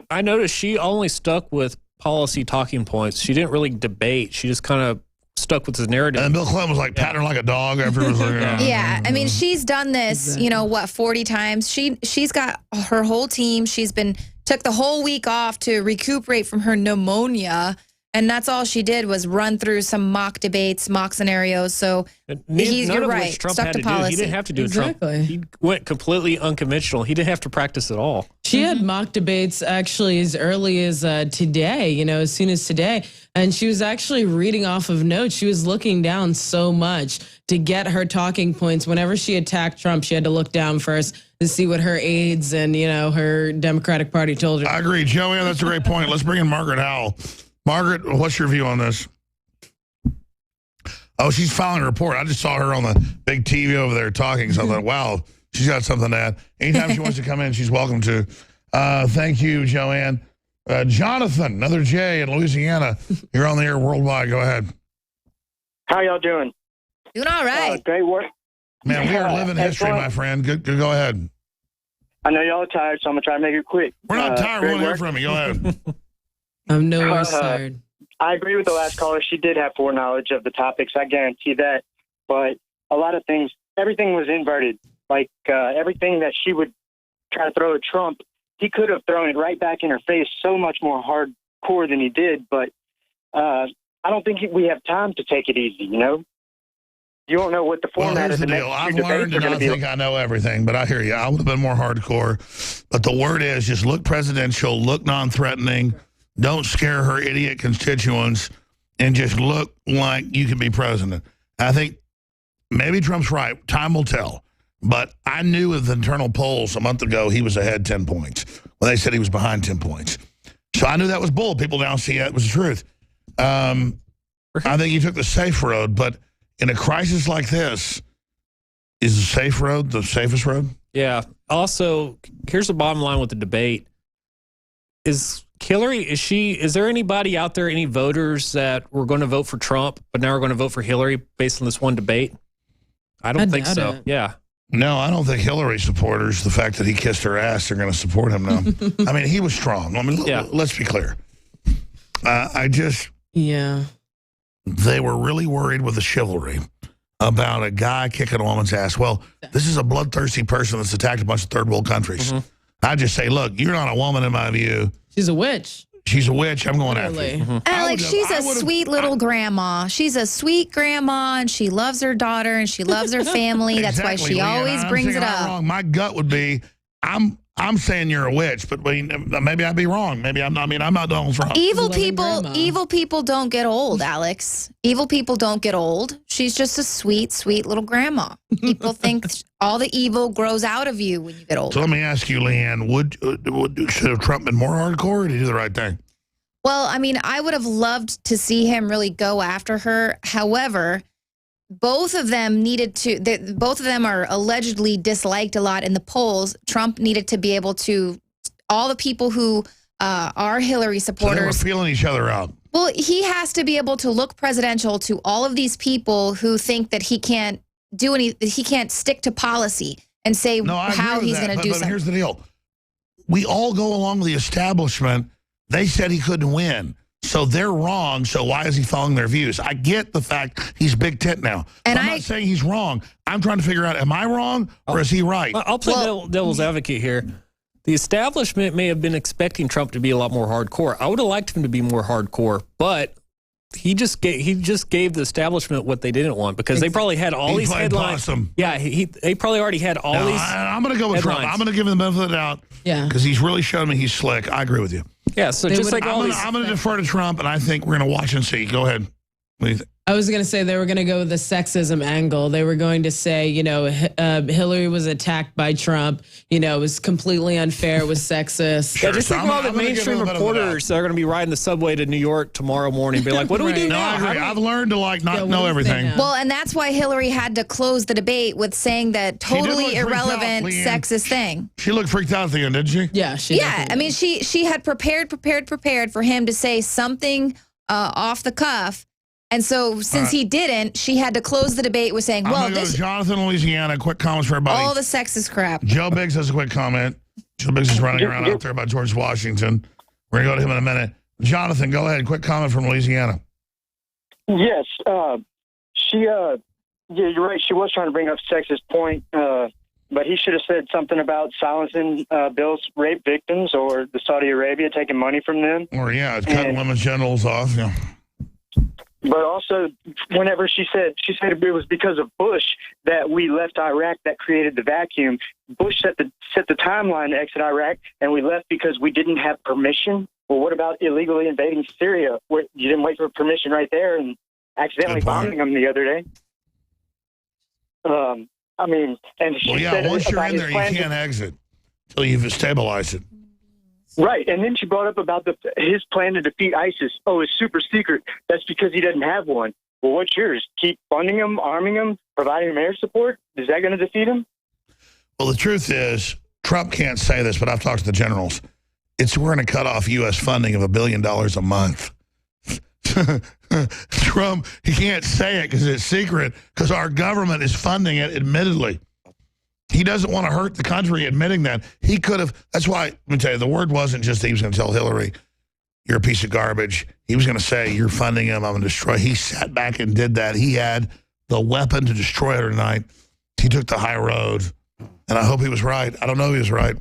I noticed she only stuck with policy talking points. She didn't really debate. She just kind of stuck with his narrative. And Bill Clinton was like patting her like a dog after it was like, Yeah, I mean, she's done this, 40 times. She's got her whole team. She's took the whole week off to recuperate from her pneumonia. And that's all she did was run through some mock debates, mock scenarios. So you're right. Trump Stuck had to to policy. do. He didn't have to do Exactly. Trump. He went completely unconventional. He didn't have to practice at all. She had mock debates actually as early as today, as soon as today. And she was actually reading off of notes. She was looking down so much to get her talking points. Whenever she attacked Trump, she had to look down first to see what her aides and, her Democratic Party told her. I agree. Joanne, that's a great point. Let's bring in Margaret Howell. Margaret, what's your view on this? Oh, she's filing a report. I just saw her on the big TV over there talking, so I thought, wow, she's got something to add. Anytime she wants to come in, she's welcome to. Thank you, Joanne. Jonathan, another J in Louisiana. You're on the air worldwide. Go ahead. How y'all doing? Doing all right. Great work. Man, we are living history, my friend. Good, go ahead. I know y'all are tired, so I'm going to try to make it quick. We're not tired. We want to hear from you. Go ahead. I'm nowhere tired. I agree with the last caller. She did have foreknowledge of the topics. I guarantee that. But a lot of things, everything was inverted. Like everything that she would try to throw at Trump, he could have thrown it right back in her face so much more hardcore than he did. But I don't think we have time to take it easy, you know? You don't know what the format of the deal. I've learned to not think I know everything, but I hear you. I would have been more hardcore. But the word is just look presidential, look non-threatening, don't scare her idiot constituents, and just look like you can be president. I think maybe Trump's right. Time will tell. But I knew with internal polls a month ago he was ahead 10 points. Well, they said he was behind 10 points. So I knew that was bull. People now see it was the truth. I think he took the safe road, but in a crisis like this, is the safe road the safest road? Yeah. Also, here's the bottom line with the debate. Is there anybody out there, any voters that were going to vote for Trump, but now are going to vote for Hillary based on this one debate? I don't think so. It. Yeah. No, I don't think Hillary supporters, the fact that he kissed her ass, are going to support him now. I mean, he was strong. I mean, let's be clear. Yeah. They were really worried with the chivalry about a guy kicking a woman's ass. Well, this is a bloodthirsty person that's attacked a bunch of third world countries. I just say, look, you're not a woman in my view. She's a witch. She's a witch. I'm going after you. Alex, she's a sweet little grandma. She's a sweet grandma, and she loves her daughter, and she loves her family. That's why she always brings it up. Wrong. My gut would be, I'm saying you're a witch, but maybe I'd be wrong. Maybe I'm not. I mean, I'm not Donald Trump. Evil people don't get old, Alex. Evil people don't get old. She's just a sweet, sweet little grandma. People think all the evil grows out of you when you get older. So let me ask you, Leanne, should have Trump been more hardcore, or did he do the right thing? Well, I mean, I would have loved to see him really go after her. However, both of them both of them are allegedly disliked a lot in the polls. Trump needed to be able to, all the people who are Hillary supporters. So they were feeling each other out. Well, he has to be able to look presidential to all of these people who think that he can't stick to policy and say how he's going to do something. But here's the deal. We all go along with the establishment. They said he couldn't win. So they're wrong. So why is he following their views? I get the fact he's Big Tent now. And I'm not saying he's wrong. I'm trying to figure out, am I wrong or is he right? I'll play devil's advocate here. The establishment may have been expecting Trump to be a lot more hardcore. I would have liked him to be more hardcore, but he just gave the establishment what they didn't want because they probably had all these headlines. Possum. Yeah, they probably already had all these. I'm going to go with headlines. Trump. I'm going to give him the benefit of the doubt. Yeah, because he's really shown me he's slick. I agree with you. Yeah, so just like all these. I'm going to defer to Trump, and I think we're going to watch and see. Go ahead. What do you think? I was going to say they were going to go with the sexism angle. They were going to say, Hillary was attacked by Trump. It was completely unfair. It was sexist. Sure. Yeah, just think about the mainstream reporters that are going to be riding the subway to New York tomorrow morning. Be like, what do we do now? I agree. I've learned to not know everything. Well, and that's why Hillary had to close the debate with saying that totally irrelevant sexist thing. She looked freaked out at the end, didn't she? Yeah, I mean, she had prepared for him to say something off the cuff. And so, since he didn't, she had to close the debate with saying, well, this... Jonathan, Louisiana, quick comments for everybody. All the sexist crap. Joe Biggs has a quick comment. Joe Biggs is running around out there about George Washington. We're going to go to him in a minute. Jonathan, go ahead. Quick comment from Louisiana. Yes. You're right. She was trying to bring up a sexist point, but he should have said something about silencing Bill's rape victims or the Saudi Arabia taking money from them. Or, it's cutting women's genitals off, yeah. But also, whenever she said it was because of Bush that we left Iraq that created the vacuum. Bush set the timeline to exit Iraq, and we left because we didn't have permission. Well, what about illegally invading Syria? Where you didn't wait for permission right there and accidentally bombing them the other day? I mean, and she said once you're in there, you can't exit until you've stabilized it. Right, and then she brought up about his plan to defeat ISIS. Oh, it's super secret. That's because he doesn't have one. Well, what's yours? Keep funding him, arming him, providing him air support? Is that going to defeat him? Well, the truth is, Trump can't say this, but I've talked to the generals. we're going to cut off U.S. funding of $1 billion a month. Trump, he can't say it because it's secret, because our government is funding it, admittedly. He doesn't want to hurt the country admitting that. He could have, that's why, let me tell you, the word wasn't just that he was going to tell Hillary, you're a piece of garbage. He was going to say, you're funding him, I'm going to destroy. He sat back and did that. He had the weapon to destroy her tonight. He took the high road, and I hope he was right. I don't know if he was right.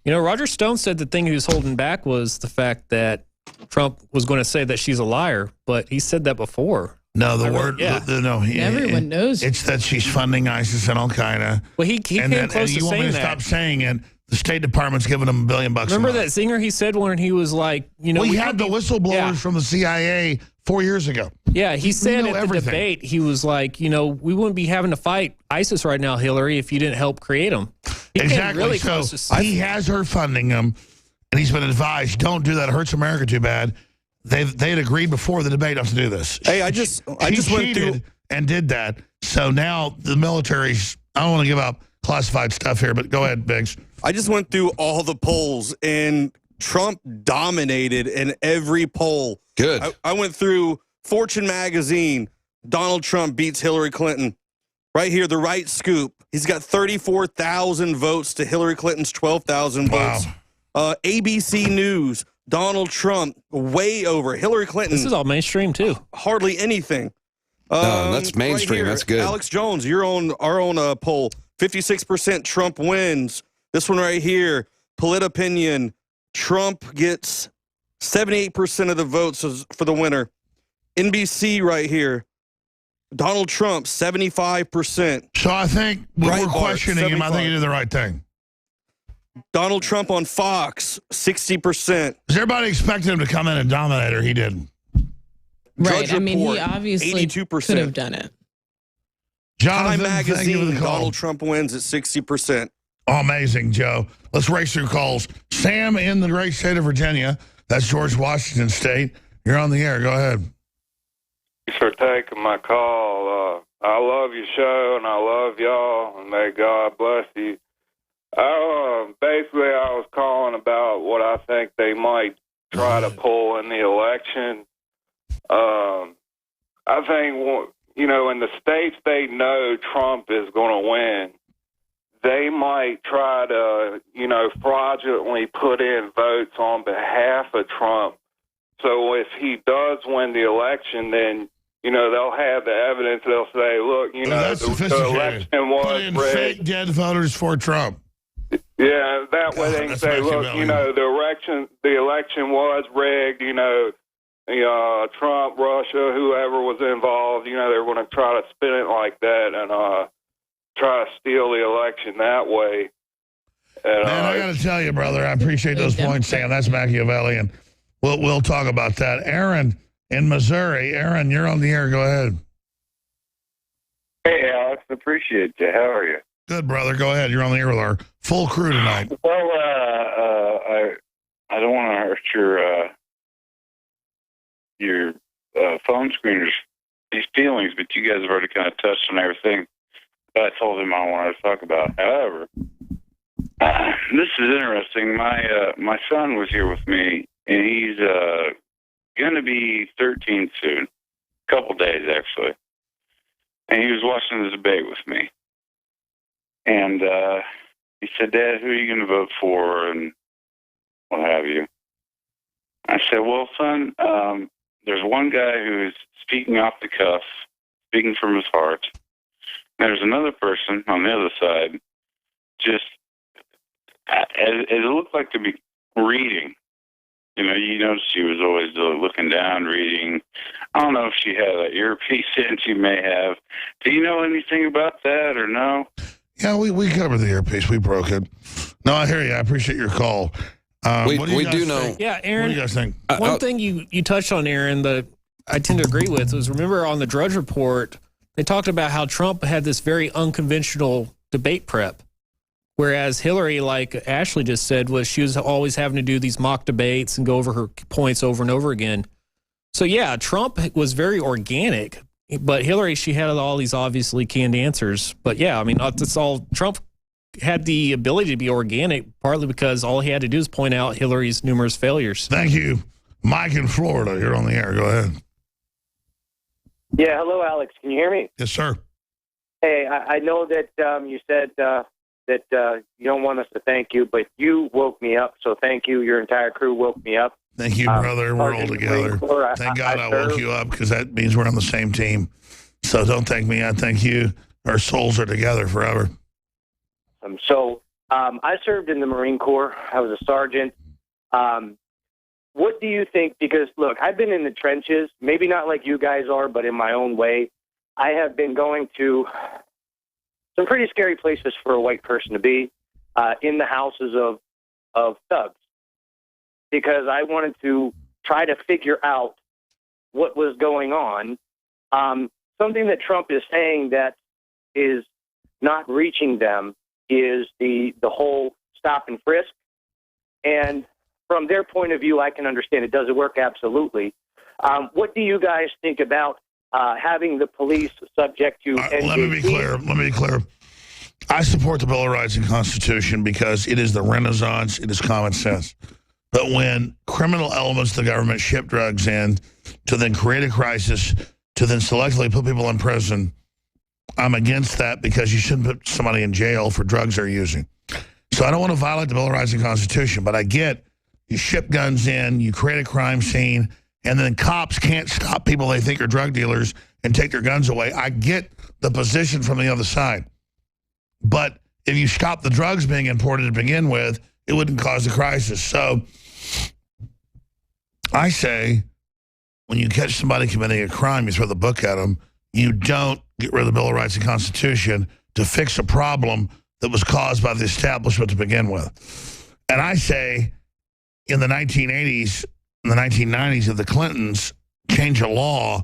You know, Roger Stone said the thing he was holding back was the fact that Trump was going to say that she's a liar, but he said that before. No, the word, no. Everyone knows. It's that she's funding ISIS and Al-Qaeda. Well, he came close to you want me saying to that. stop saying it? The State Department's giving him $1 billion. Remember that zinger he said when he was like, you know, we had the whistleblowers from the CIA 4 years ago. Yeah, he said at everything. the debate, he was like, you know, we wouldn't be having to fight ISIS right now, Hillary, if you didn't help create them. He came Exactly. really So close to he has her funding him, and he's been advised, don't do that. It hurts America too bad. They'd agreed before the debate not to do this. Hey, I just went through and did that. So now the military's, I don't want to give out classified stuff here, but go ahead, Biggs. I just went through all the polls, and Trump dominated in every poll. Good. I went through Fortune magazine. Donald Trump beats Hillary Clinton. Right here, the right scoop. He's got 34,000 votes to Hillary Clinton's 12,000 votes. ABC News. Donald Trump way over Hillary Clinton. This is all mainstream too. Hardly anything. No, that's mainstream. Right here, that's good. Alex Jones, our own poll. 56% Trump wins. This one right here, Politopinion. Trump gets 78% of the votes for the winner. NBC right here. Donald Trump, 75%. So I think when we're questioning him, I think he did the right thing. Donald Trump on Fox, 60%. Does everybody expect him to come in and dominate her? He didn't. Right. Drudge I mean, he Report, obviously 82%. could have done it. Jonathan, Time thank you for Magazine, the call. Donald Trump wins at 60%. Oh, amazing, Joe. Let's race through calls. Sam in the great state of Virginia. That's George Washington State. You're on the air. Go ahead. Thanks for taking my call. I love your show, and I love y'all, and may God bless you. Basically, I was calling about what I think they might try to pull in the election. I think, you know, in the states they know Trump is going to win, they might try to, you know, fraudulently put in votes on behalf of Trump. So if he does win the election, then, you know, they'll have the evidence. They'll say, look, you know, That's the sophisticated. election Put was in rigged. fake dead voters for Trump. Yeah, that way they can that's say, look, Machiavellian. you know, the election was rigged, you know, Trump, Russia, whoever was involved, you know, they're going to try to spin it like that and try to steal the election that way. And, Man, I got to tell you, brother, I appreciate those points, Sam. That's Machiavellian. We'll talk about that. Aaron in Missouri. Aaron, you're on the air. Go ahead. Hey, Alex, appreciate you. How are you? Good, brother. Go ahead. You're on the air with our full crew tonight. Well, I don't want to hurt your phone screeners, these feelings, but you guys have already kind of touched on everything that I told him I wanted to talk about. However, this is interesting. My son was here with me, and he's going to be 13 soon, a couple days actually, and he was watching the debate with me. And he said, Dad, who are you going to vote for and what have you? I said, well, son, there's one guy who's speaking off the cuff, speaking from his heart. There's another person on the other side, just as it looked like to be reading. You know, you noticed she was always looking down, reading. I don't know if she had an earpiece in. She may have. Do you know anything about that or no? Yeah, we covered the earpiece. We broke it. No, I hear you. I appreciate your call. We what do you guys do know. think? Yeah, Aaron. What do you guys think? One thing you touched on, Aaron, that I tend to agree with was, remember on the Drudge Report, they talked about how Trump had this very unconventional debate prep, whereas Hillary, like Ashley just said, she was always having to do these mock debates and go over her points over and over again. So yeah, Trump was very organic, but Hillary, she had all these obviously canned answers. But yeah, I mean, that's all. Trump had the ability to be organic, partly because all he had to do is point out Hillary's numerous failures. Thank you. Mike in Florida, you're on the air. Go ahead. Yeah, hello, Alex. Can you hear me? Yes, sir. Hey, I know that you said that you don't want us to thank you, but you woke me up, so thank you. Your entire crew woke me up. Thank you, brother. We're all together. Thank God I woke you up, because that means we're on the same team. So don't thank me. I thank you. Our souls are together forever. So I served in the Marine Corps. I was a sergeant. What do you think? Because, look, I've been in the trenches, maybe not like you guys are, but in my own way. I have been going to some pretty scary places for a white person to be, in the houses of thugs, because I wanted to try to figure out what was going on. Something that Trump is saying that is not reaching them is the whole stop and frisk. And from their point of view, I can understand it doesn't work, absolutely. What do you guys think about having the police subject to NJP? Let me be clear. I support the Bill of Rights and Constitution because it is the Renaissance, it is common sense. But when criminal elements of the government ship drugs in to then create a crisis, to then selectively put people in prison, I'm against that, because you shouldn't put somebody in jail for drugs they're using. So I don't want to violate the Bill of Rights and Constitution, but I get you ship guns in, you create a crime scene, and then cops can't stop people they think are drug dealers and take their guns away. I get the position from the other side. But if you stop the drugs being imported to begin with, it wouldn't cause a crisis. So I say, when you catch somebody committing a crime, you throw the book at them. You don't get rid of the Bill of Rights and Constitution to fix a problem that was caused by the establishment to begin with. And I say, in the 1980s, in the 1990s, if the Clintons change a law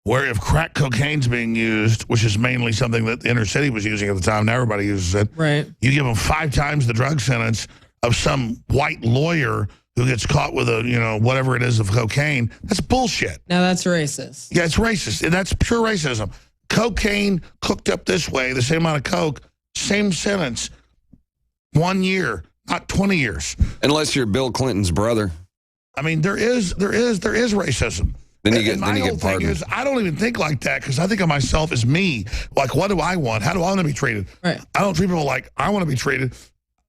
where if crack cocaine's being used, which is mainly something that the inner city was using at the time, now everybody uses it, right? You give them 5 times the drug sentence of some white lawyer who gets caught with a, whatever it is of cocaine. That's bullshit. Now that's racist. Yeah, it's racist. That's pure racism. Cocaine cooked up this way, the same amount of coke, same sentence, 1 year, not 20 years. Unless you're Bill Clinton's brother. I mean, there is racism. Then you get pardoned. I don't even think like that, because I think of myself as me. Like, what do I want? How do I want to be treated? Right. I don't treat people like I want to be treated.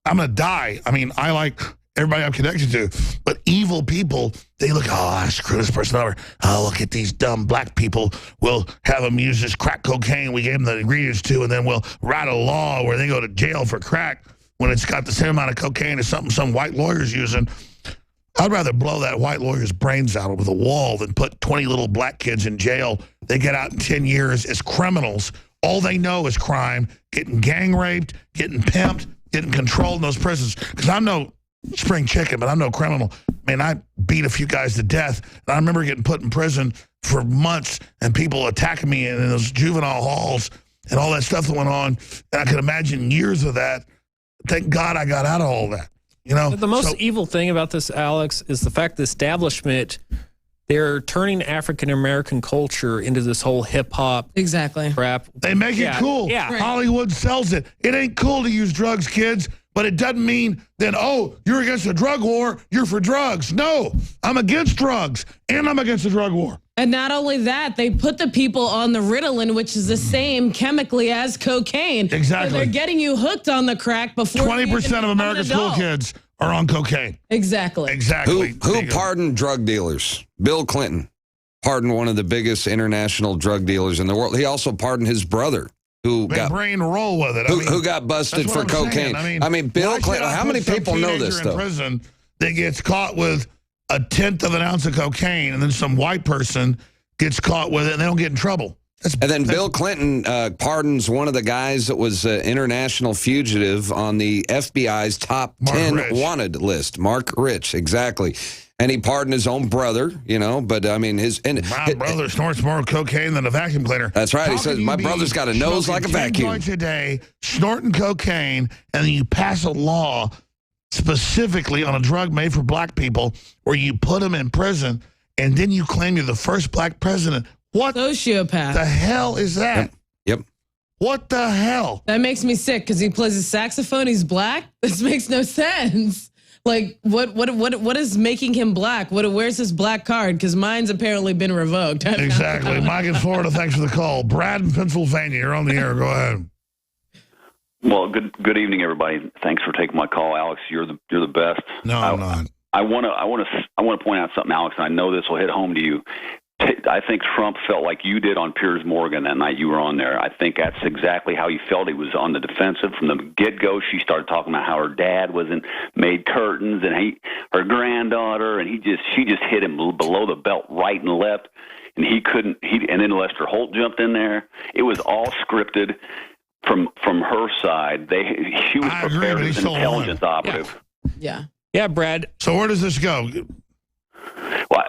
I'm going to die. I mean, I like everybody I'm connected to. But evil people, they look, screw this person over. Oh, look at these dumb black people. We'll have them use this crack cocaine we gave them the ingredients to, and then we'll write a law where they go to jail for crack when it's got the same amount of cocaine as something some white lawyer's using. I'd rather blow that white lawyer's brains out over the wall than put 20 little black kids in jail. They get out in 10 years as criminals. All they know is crime, getting gang raped, getting pimped, getting controlled in those prisons. Because I'm no spring chicken, but I'm no criminal. Man, I beat a few guys to death. And I remember getting put in prison for months and people attacking me in those juvenile halls and all that stuff that went on. And I could imagine years of that. Thank God I got out of all that. The most evil thing about this, Alex, is the fact the establishment, they're turning African-American culture into this whole hip-hop crap. They make it cool. Yeah. Hollywood sells it. It ain't cool to use drugs, kids, but it doesn't mean that, you're against a drug war, you're for drugs. No, I'm against drugs, and I'm against the drug war. And not only that, they put the people on the Ritalin, which is the same chemically as cocaine. Exactly. So they're getting you hooked on the crack before 20% of American school kids are on cocaine. Exactly. Exactly. Who pardoned drug dealers? Bill Clinton pardoned one of the biggest international drug dealers in the world. He also pardoned his brother, who got brain roll with it. Who got busted for cocaine. I mean, Bill Clinton. How many people know this in stuff? Prison that gets caught with 1/10 of an ounce of cocaine, and then some white person gets caught with it, and they don't get in trouble. And then Bill Clinton pardons one of the guys that was an international fugitive on the FBI's top 10 wanted list, Mark Rich, exactly. And he pardoned his own brother, but I mean, my brother snorts more cocaine than a vacuum cleaner. That's right. He says, my brother's got a nose like a vacuum. 10 joints a day, snorting cocaine, and then you pass a law specifically on a drug made for black people where you put them in prison, and then you claim you're the first black president. What sociopath the hell is that? Yep. What the hell? That makes me sick because he plays a saxophone. He's black. This makes no sense. Like, what is making him black? Where's his black card? Because mine's apparently been revoked. Exactly. Mike in Florida, thanks for the call. Brad in Pennsylvania, you're on the air. Go ahead. Well, good evening, everybody. Thanks for taking my call, Alex. You're the best. No, I'm not. I want to point out something, Alex, and I know this will hit home to you. I think Trump felt like you did on Piers Morgan that night you were on there. I think that's exactly how he felt. He was on the defensive from the get-go. She started talking about how her dad made curtains and her granddaughter, and she just hit him below the belt right and left, and and then Lester Holt jumped in there. It was all scripted from her side. She was prepared as an intelligence operative. Yeah, Brad. So where does this go? Well,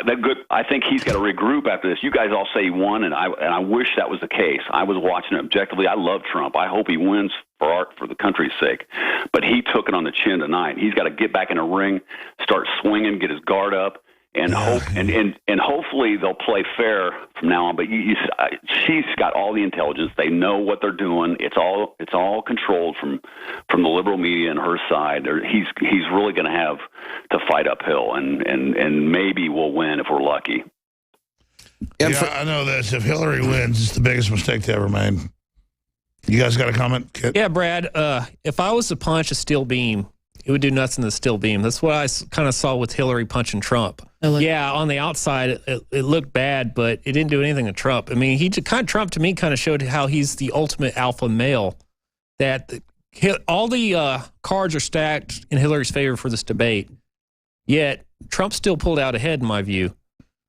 I think he's got to regroup after this. You guys all say he won, and I wish that was the case. I was watching it objectively. I love Trump. I hope he wins for the country's sake. But he took it on the chin tonight. He's got to get back in a ring, start swinging, get his guard up, and hopefully they'll play fair from now on. But she's got all the intelligence. They know what they're doing. It's all controlled from the liberal media and her side. He's really going to have to fight uphill, and maybe we'll win if we're lucky. I know this. If Hillary wins, it's the biggest mistake they ever made. You guys got a comment, Kit? Yeah, Brad. If I was to punch a steel beam, it would do nuts in the steel beam. That's what I kind of saw with Hillary punching Trump. Yeah, on the outside, it looked bad, but it didn't do anything to Trump. I mean, Trump to me kind of showed how he's the ultimate alpha male. That all the cards are stacked in Hillary's favor for this debate, yet Trump still pulled out ahead in my view.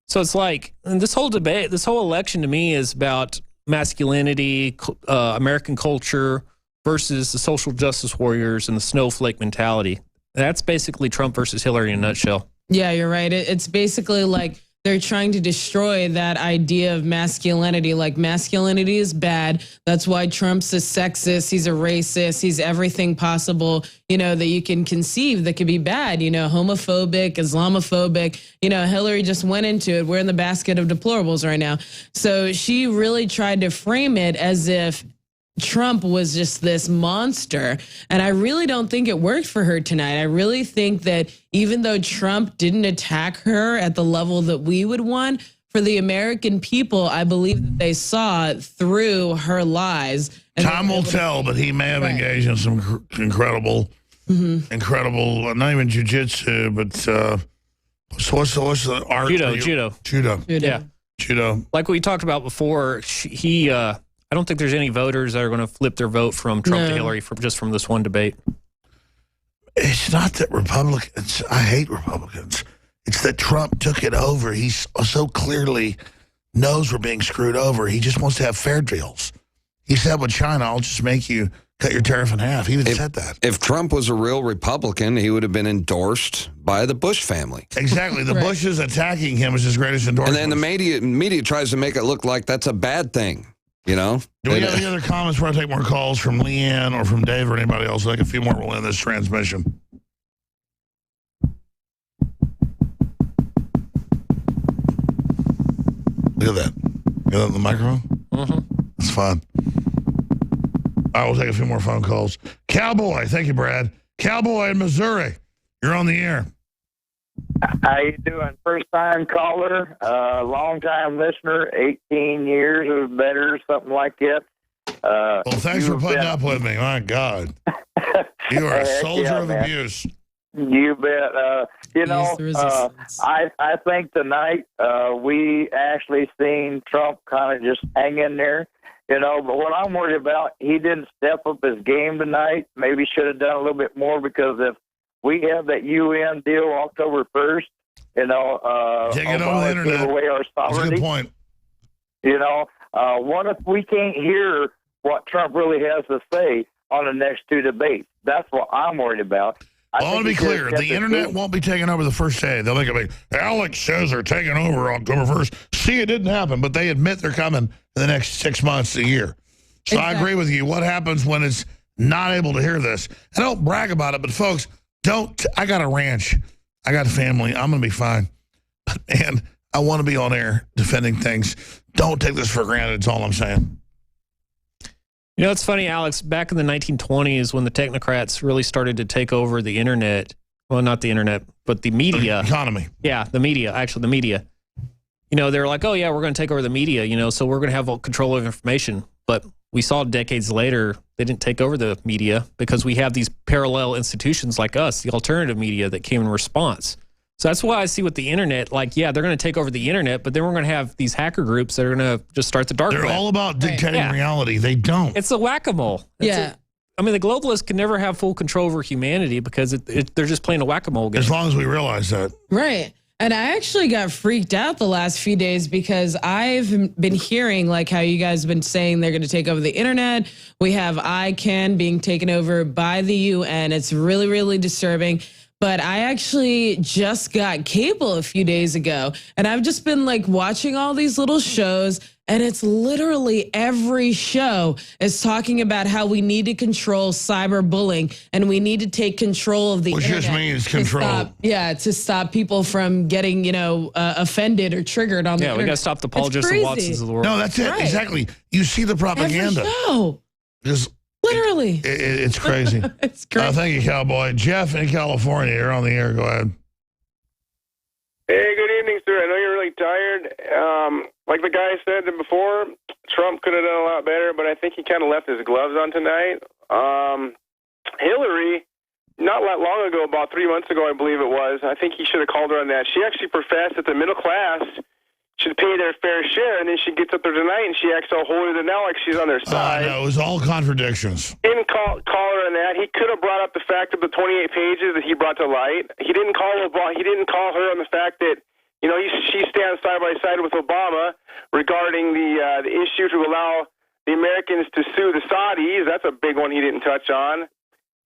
So it's like this whole debate, this whole election to me is about masculinity, American culture, versus the social justice warriors and the snowflake mentality. That's basically Trump versus Hillary in a nutshell. Yeah, you're right. It's basically like they're trying to destroy that idea of masculinity. Like, masculinity is bad. That's why Trump's a sexist. He's a racist. He's everything possible, that you can conceive that could be bad, homophobic, Islamophobic. Hillary just went into it. We're in the basket of deplorables right now. So she really tried to frame it as if Trump was just this monster. And I really don't think it worked for her tonight. I really think that even though Trump didn't attack her at the level that we would want, for the American people, I believe that they saw through her lies. Time will tell, but he may have engaged in some incredible, not even jiu-jitsu, but what's the art? Judo. Yeah. Judo. Like we talked about before, I don't think there's any voters that are going to flip their vote from Trump to Hillary from this one debate. It's not that Republicans, I hate Republicans. It's that Trump took it over. He so clearly knows we're being screwed over. He just wants to have fair deals. He said with China, I'll just make you cut your tariff in half. He even said that. If Trump was a real Republican, he would have been endorsed by the Bush family. Exactly. The Bushes attacking him was his greatest endorsement. And then the media tries to make it look like that's a bad thing. Do we have any other comments before I take more calls from Leanne or from Dave or anybody else? Like a few more, we'll end this transmission. Look at that. You got that on the microphone? That's fine. I will take a few more phone calls. Cowboy, thank you, Brad. Cowboy in Missouri, you're on the air. How you doing? First-time caller, long-time listener, 18 years or better, something like that. Well, thanks for putting up with me. My God. You are a soldier of abuse. You bet. I think tonight we actually seen Trump kind of just hang in there. But what I'm worried about, he didn't step up his game tonight. Maybe should have done a little bit more, because if we have that UN deal October 1st, take it on the internet. Give away our sovereignty. That's a good point. What if we can't hear what Trump really has to say on the next two debates? That's what I'm worried about. I want to be clear. The internet won't be taken over the first day. They'll make it like, Alex says they're taking over October 1st. See, it didn't happen, but they admit they're coming in the next 6 months, a year. So I agree with you. What happens when it's not able to hear this? I don't brag about it, but folks, I got a ranch. I got a family. I'm going to be fine. And I want to be on air defending things. Don't take this for granted. That's all I'm saying. You know, it's funny, Alex, back in the 1920s when the technocrats really started to take over the internet, well, not the internet, but the media. Economy. Yeah, the media, actually the media. You know, they're like, oh, yeah, we're going to take over the media, you know, so we're going to have control of information. But we saw decades later, they didn't take over the media because we have these parallel institutions like us, the alternative media that came in response. So that's why I see with the internet, like, yeah, they're going to take over the internet, but then we're going to have these hacker groups that are going to just start the dark web. They're all about dictating reality. They don't. It's a whack-a-mole. I mean, the globalists can never have full control over humanity because they're just playing a whack-a-mole game. As long as we realize that. Right. And I actually got freaked out the last few days because I've been hearing like how you guys have been saying they're going to take over the internet. We have ICANN being taken over by the UN. It's really, really disturbing. But I actually just got cable a few days ago, and I've just been like watching all these little shows, and it's literally every show is talking about how we need to control cyberbullying and we need to take control of the internet. Which just means control. To stop people from getting, offended or triggered on the internet. We got to stop the Paul Joseph Watsons of the world. No, that's it. Right. Exactly. You see the propaganda. Every show. Just literally. It's crazy. It's crazy. Thank you, Cowboy. Jeff in California, you're on the air. Go ahead. Hey, good evening, sir. I know you're really tired. Like the guy said before, Trump could have done a lot better, but I think he kind of left his gloves on tonight. Hillary, not that long ago, about 3 months ago, I believe it was, I think he should have called her on that. She actually professed that the middle class should pay their fair share, and then she gets up there tonight and she acts all holier than thou, like she's on their side. No, it was all contradictions. Didn't call her on that. He could have brought up the fact of the 28 pages that he brought to light. He didn't call her on the fact that she stands side by side with Obama regarding the issue to allow the Americans to sue the Saudis. That's a big one he didn't touch on.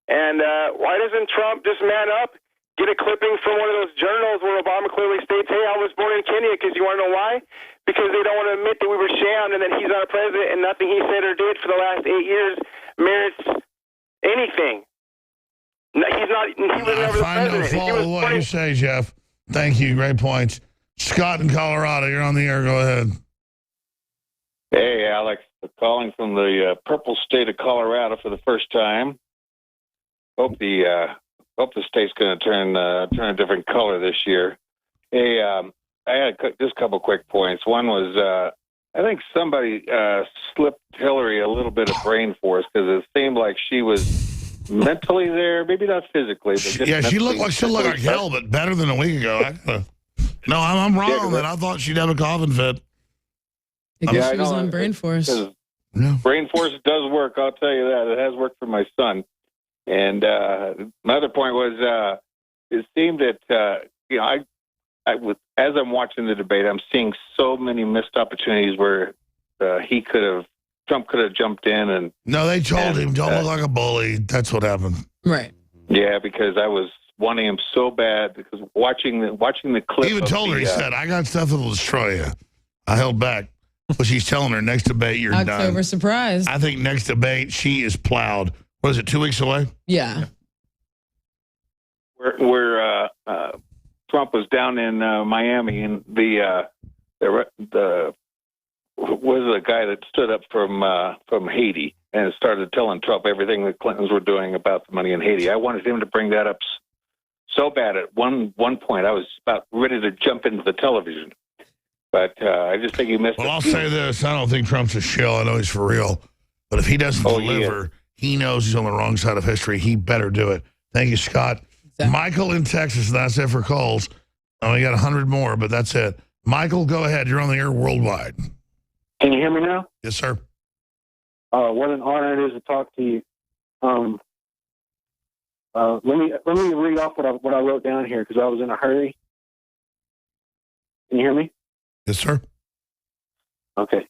And why doesn't Trump just man up? Get a clipping from one of those journals where Obama clearly states, hey, I was born in Kenya, because you want to know why? Because they don't want to admit that we were shammed and that he's not a president and nothing he said or did for the last 8 years merits anything. He was never the president. Follow what you say, Jeff. Thank you. Great points. Scott in Colorado, you're on the air. Go ahead. Hey, Alex. Calling from the purple state of Colorado for the first time. Hope the state's going to turn a different color this year. Hey, I had just a couple quick points. One was I think somebody slipped Hillary a little bit of brain force because it seemed like she was mentally there, maybe not physically. But just she looked like hell, but better than a week ago. No, I'm wrong on that. I thought she'd have a coughing fit. She was on brain force. Brain force does work, I'll tell you that. It has worked for my son. And another point was, it seemed that as I'm watching the debate, I'm seeing so many missed opportunities where Trump could have jumped in and. No, they told him, "Don't look like a bully." That's what happened. Right. Yeah, because I was wanting him so bad because watching the clip. He even told her, he said, "I got stuff that'll destroy you." I held back, but she's telling her next debate you're done. October surprise. I think next debate she is plowed. What is it, 2 weeks away? Yeah. Where Trump was down in Miami, and the guy that stood up from Haiti and started telling Trump everything the Clintons were doing about the money in Haiti. I wanted him to bring that up so bad. At one point, I was about ready to jump into the television, but I just think he missed. Well, I'll say this: I don't think Trump's a shill. I know he's for real, but if he doesn't deliver. He knows he's on the wrong side of history. He better do it. Thank you, Scott. Exactly. Michael in Texas, that's it for calls. We got 100 more, but that's it. Michael, go ahead. You're on the air worldwide. Can you hear me now? Yes, sir. What an honor it is to talk to you. Let me read off what I wrote down here because I was in a hurry. Can you hear me? Yes, sir. Okay.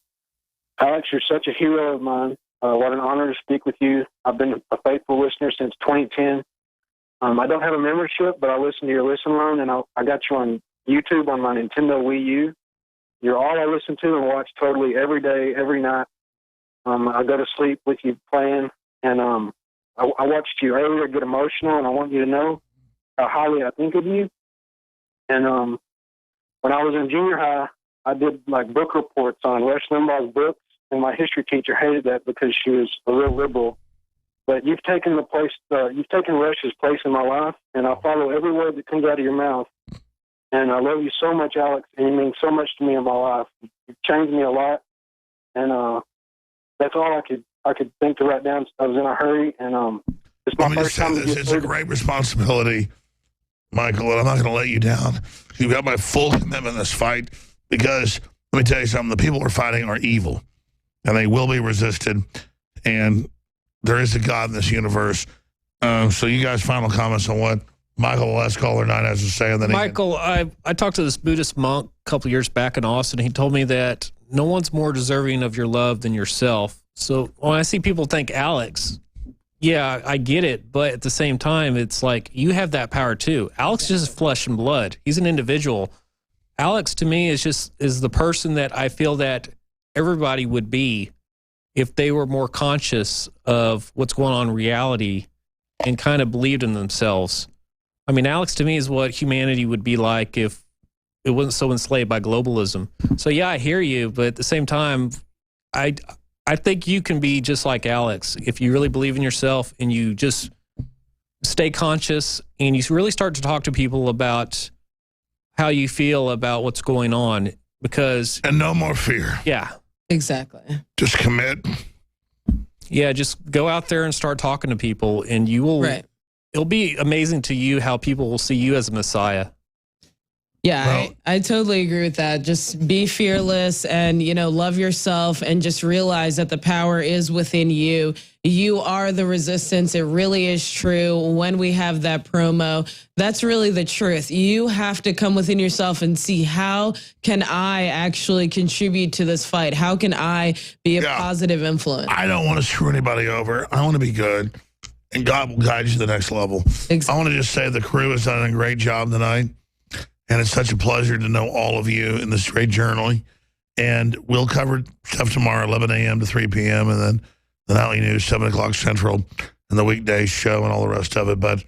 Alex, you're such a hero of mine. What an honor to speak with you. I've been a faithful listener since 2010. I don't have a membership, but I listen to your listen line, and I got you on YouTube on my Nintendo Wii U. You're all I listen to and watch totally every day, every night. I go to sleep with you playing, and I watched you earlier get emotional, and I want you to know how highly I think of you. And when I was in junior high, I did like book reports on Rush Limbaugh's books. and my history teacher hated that because she was a real liberal. But you've taken Rush's place in my life, and I follow every word that comes out of your mouth. And I love you so much, Alex, and you mean so much to me in my life. You've changed me a lot, and that's all I could think to write down. I was in a hurry, and it's my first time. It's a great responsibility, Michael, and I'm not going to let you down. You've got my full commitment in this fight because, let me tell you something, the people we're fighting are evil, and they will be resisted, and there is a God in this universe. So you guys, final comments on what Michael, the last caller 9, has to say? And then Michael, I talked to this Buddhist monk a couple years back in Austin. He told me that no one's more deserving of your love than yourself. So when I see people think Alex, yeah, I get it. But at the same time, it's like you have that power too. Alex is just flesh and blood. He's an individual. Alex, to me, is the person that I feel that everybody would be if they were more conscious of what's going on in reality and kind of believed in themselves. I mean, Alex, to me, is what humanity would be like if it wasn't so enslaved by globalism. So, yeah, I hear you. But at the same time, I think you can be just like Alex if you really believe in yourself and you just stay conscious and you really start to talk to people about how you feel about what's going on. And no more fear. Yeah. Exactly. Just commit. Yeah, just go out there and start talking to people, and you will. Right. It'll be amazing to you how people will see you as a Messiah. Yeah, I totally agree with that. Just be fearless and, love yourself and just realize that the power is within you. You are the resistance. It really is true. When we have that promo, that's really the truth. You have to come within yourself and see, how can I actually contribute to this fight? How can I be a positive influence? I don't want to screw anybody over. I want to be good, and God will guide you to the next level. Exactly. I want to just say the crew has done a great job tonight. And it's such a pleasure to know all of you in this great journey. And we'll cover stuff tomorrow, 11 a.m. to 3 p.m., and then the Nightly News, 7 o'clock Central, and the weekday show and all the rest of it. But,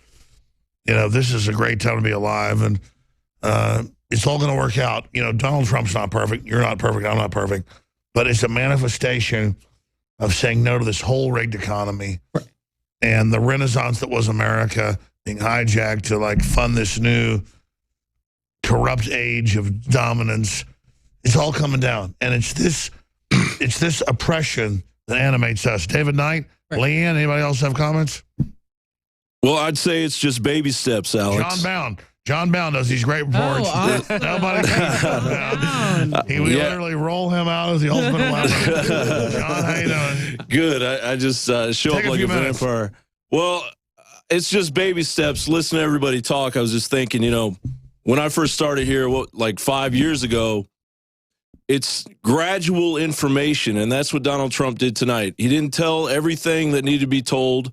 this is a great time to be alive, and it's all going to work out. Donald Trump's not perfect. You're not perfect. I'm not perfect. But it's a manifestation of saying no to this whole rigged economy. Right. And the renaissance that was America being hijacked to, fund this new corrupt age of dominance. It's all coming down, and it's this oppression that animates us. David Knight, Leanne, anybody else have comments? Well, I'd say it's just baby steps, Alex. John Bound does these great reports. Oh, awesome. Nobody can John Bound. He would literally roll him out as the ultimate weapon. John, how you doing? Good. I just show up like a vampire. Well, it's just baby steps. Listen to everybody talk. I was just thinking, when I first started here, 5 years ago, it's gradual information, and that's what Donald Trump did tonight. He didn't tell everything that needed to be told,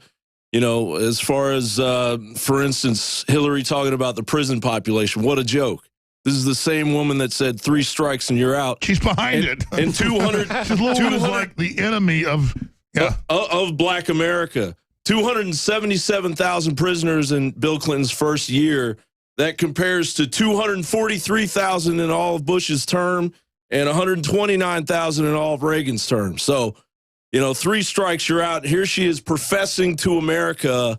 as far as, for instance, Hillary talking about the prison population. What a joke. This is the same woman that said 3 strikes and you're out. She's behind it. And 200. She's like the enemy of Black America. 277,000 prisoners in Bill Clinton's first year. That compares to 243,000 in all of Bush's term and 129,000 in all of Reagan's term. So, 3 strikes, you're out. Here she is professing to America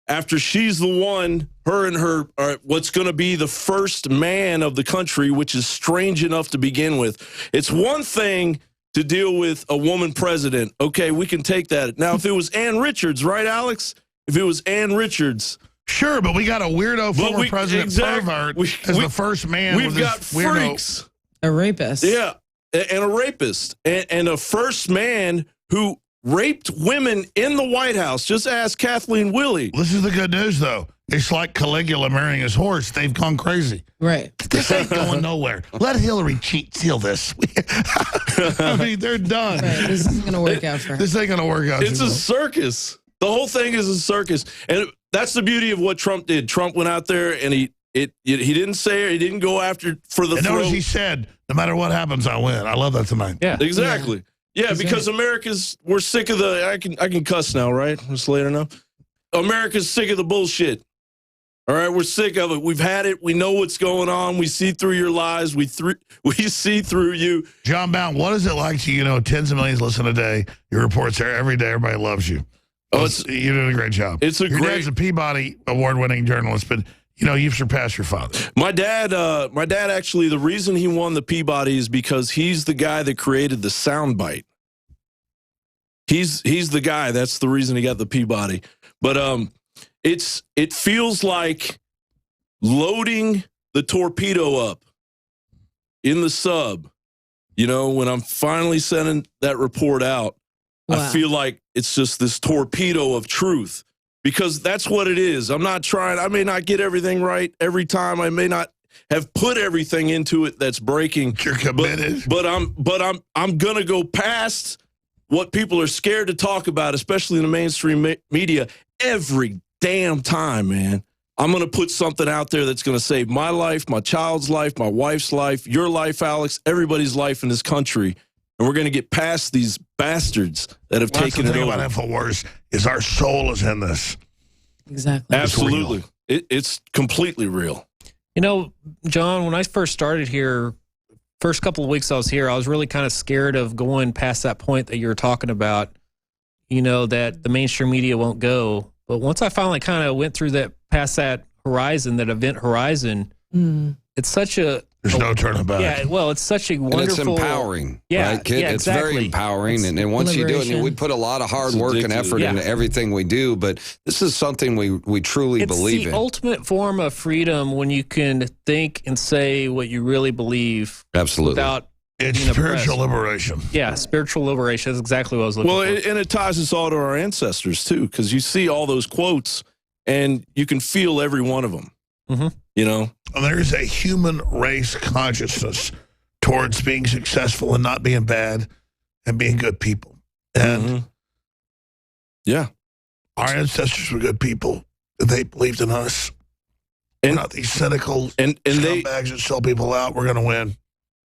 after she's the one, her and her, what's going to be the first man of the country, which is strange enough to begin with. It's one thing to deal with a woman president. Okay, we can take that. Now, if it was Ann Richards, right, Alex? If it was Ann Richards. Sure, but we got a weirdo former president pervert as the first man. We've got freaks. A rapist. Yeah, and a rapist. And a first man who raped women in the White House. Just ask Kathleen Willey. This is the good news, though. It's like Caligula marrying his horse. They've gone crazy. Right. This ain't going nowhere. Let Hillary steal this. I mean, they're done. Right. This isn't going to work out for her. This ain't going to work out. It's a circus. The whole thing is a circus. And that's the beauty of what Trump did. Trump went out there and he didn't say, he didn't go after for the throat. Notice he said, no matter what happens, I win. I love that tonight. Yeah, exactly. Yeah, because we're sick of I can cuss now, right? It's later now. America's sick of the bullshit. All right, we're sick of it. We've had it. We know what's going on. We see through your lies. We see through you. John Bound, what is it like to, tens of millions listen a day? Your reports there every day. Everybody loves you. You're doing a great job. Your dad's a Peabody award-winning journalist, but you've surpassed your father. My dad actually, the reason he won the Peabody is because he's the guy that created the soundbite. He's the guy. That's the reason he got the Peabody. But it feels like loading the torpedo up in the sub. When I'm finally sending that report out, wow. I feel like it's just this torpedo of truth, because that's what it is. I'm not trying. I may not get everything right every time. I may not have put everything into it that's breaking. You're committed. But I'm gonna go past what people are scared to talk about, especially in the mainstream media, every damn time, man. I'm going to put something out there that's going to save my life, my child's life, my wife's life, your life, Alex, everybody's life in this country. And we're going to get past these bastards that have taken it over. The thing about InfoWars is our soul is in this. Exactly. Absolutely. It's completely real. John, when I first started here, first couple of weeks I was here, I was really kind of scared of going past that point that you were talking about, that the mainstream media won't go. But once I finally kind of went through past that horizon, that event horizon, it's such a... There's no turning back. Yeah, well, it's such a wonderful... And it's empowering, yeah, right, kid? Yeah, it's exactly. very empowering. And once you do it, we put a lot of hard work and effort into everything we do, but this is something we truly believe in. It's the ultimate form of freedom when you can think and say what you really believe. Absolutely. Without It's spiritual liberation. Yeah, spiritual liberation. That's exactly what I was looking for. And it ties us all to our ancestors, too, because you see all those quotes, and you can feel every one of them. Mm-hmm. There's a human race consciousness towards being successful and not being bad and being good people. And yeah, our ancestors were good people. They believed in us. We're not these cynical scumbags that sell people out. We're going to win.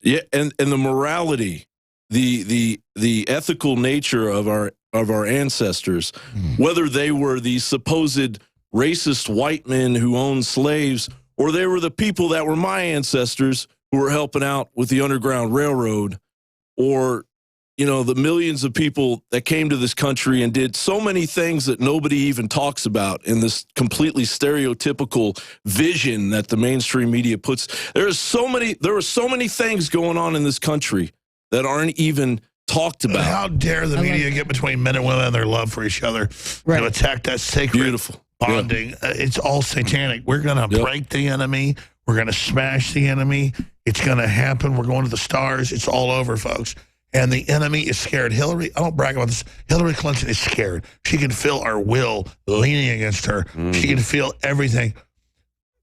Yeah, and the morality, the ethical nature of our ancestors, whether they were the supposed racist white men who owned slaves, or they were the people that were my ancestors who were helping out with the Underground Railroad, or the millions of people that came to this country and did so many things that nobody even talks about in this completely stereotypical vision that the mainstream media puts. There were so many things going on in this country that aren't even talked about. How dare the media get between men and women and their love for each other to attack that sacred bonding? It's all satanic. We're going to break the enemy. We're going to smash the enemy. It's going to happen. We're going to the stars. It's all over, folks. And the enemy is scared. Hillary, I don't brag about this. Hillary Clinton is scared. She can feel our will leaning against her. She can feel everything.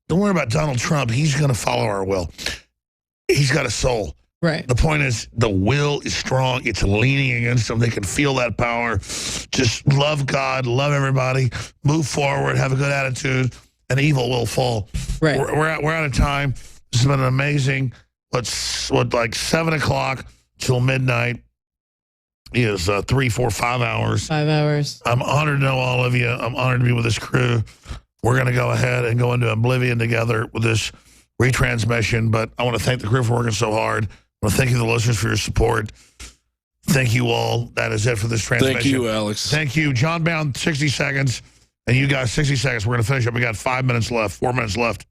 Don't worry about Donald Trump. He's going to follow our will. He's got a soul. Right. The point is, the will is strong. It's leaning against them. They can feel that power. Just love God, love everybody, move forward, have a good attitude, and evil will fall. Right. We're out of time. This has been an amazing, like 7 o'clock till midnight is 3, 4, 5 hours. 5 hours. I'm honored to know all of you. I'm honored to be with this crew. We're going to go ahead and go into oblivion together with this retransmission, but I want to thank the crew for working so hard. I want to thank you, the listeners, for your support. Thank you all. That is it for this transmission. Thank you, Alex. Thank you. John Bound, 60 seconds. And you guys, 60 seconds. We're going to finish up. We got 5 minutes left, 4 minutes left.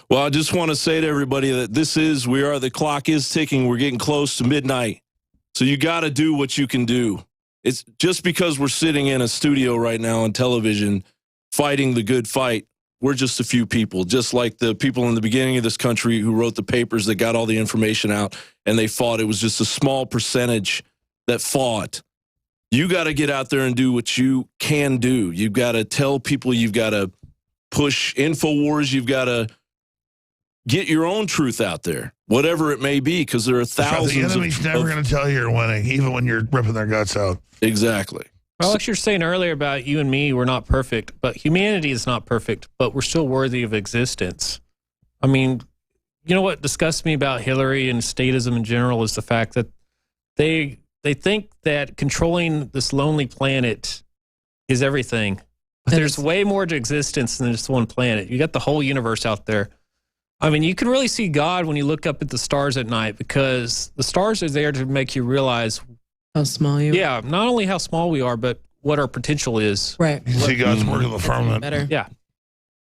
Well, I just want to say to everybody that the clock is ticking. We're getting close to midnight. So you got to do what you can do. It's just because we're sitting in a studio right now on television fighting the good fight. We're just a few people, just like the people in the beginning of this country who wrote the papers that got all the information out and they fought. It was just a small percentage that fought. You got to get out there and do what you can do. You've got to tell people, you've got to push InfoWars, you've got to get your own truth out there, whatever it may be, because there are thousands. The enemy's never going to tell you you're winning, even when you're ripping their guts out. Exactly. Alex, you're saying earlier about you and me, we're not perfect, but humanity is not perfect, but we're still worthy of existence. I mean, you know what disgusts me about Hillary and statism in general is the fact that they think that controlling this lonely planet is everything. But there's way more to existence than just one planet. You got the whole universe out there. I mean, you can really see God when you look up at the stars at night, because the stars are there to make you realize how small you are. Yeah, not only how small we are, but what our potential is. Right. See God's work in the firmament. Better. Yeah.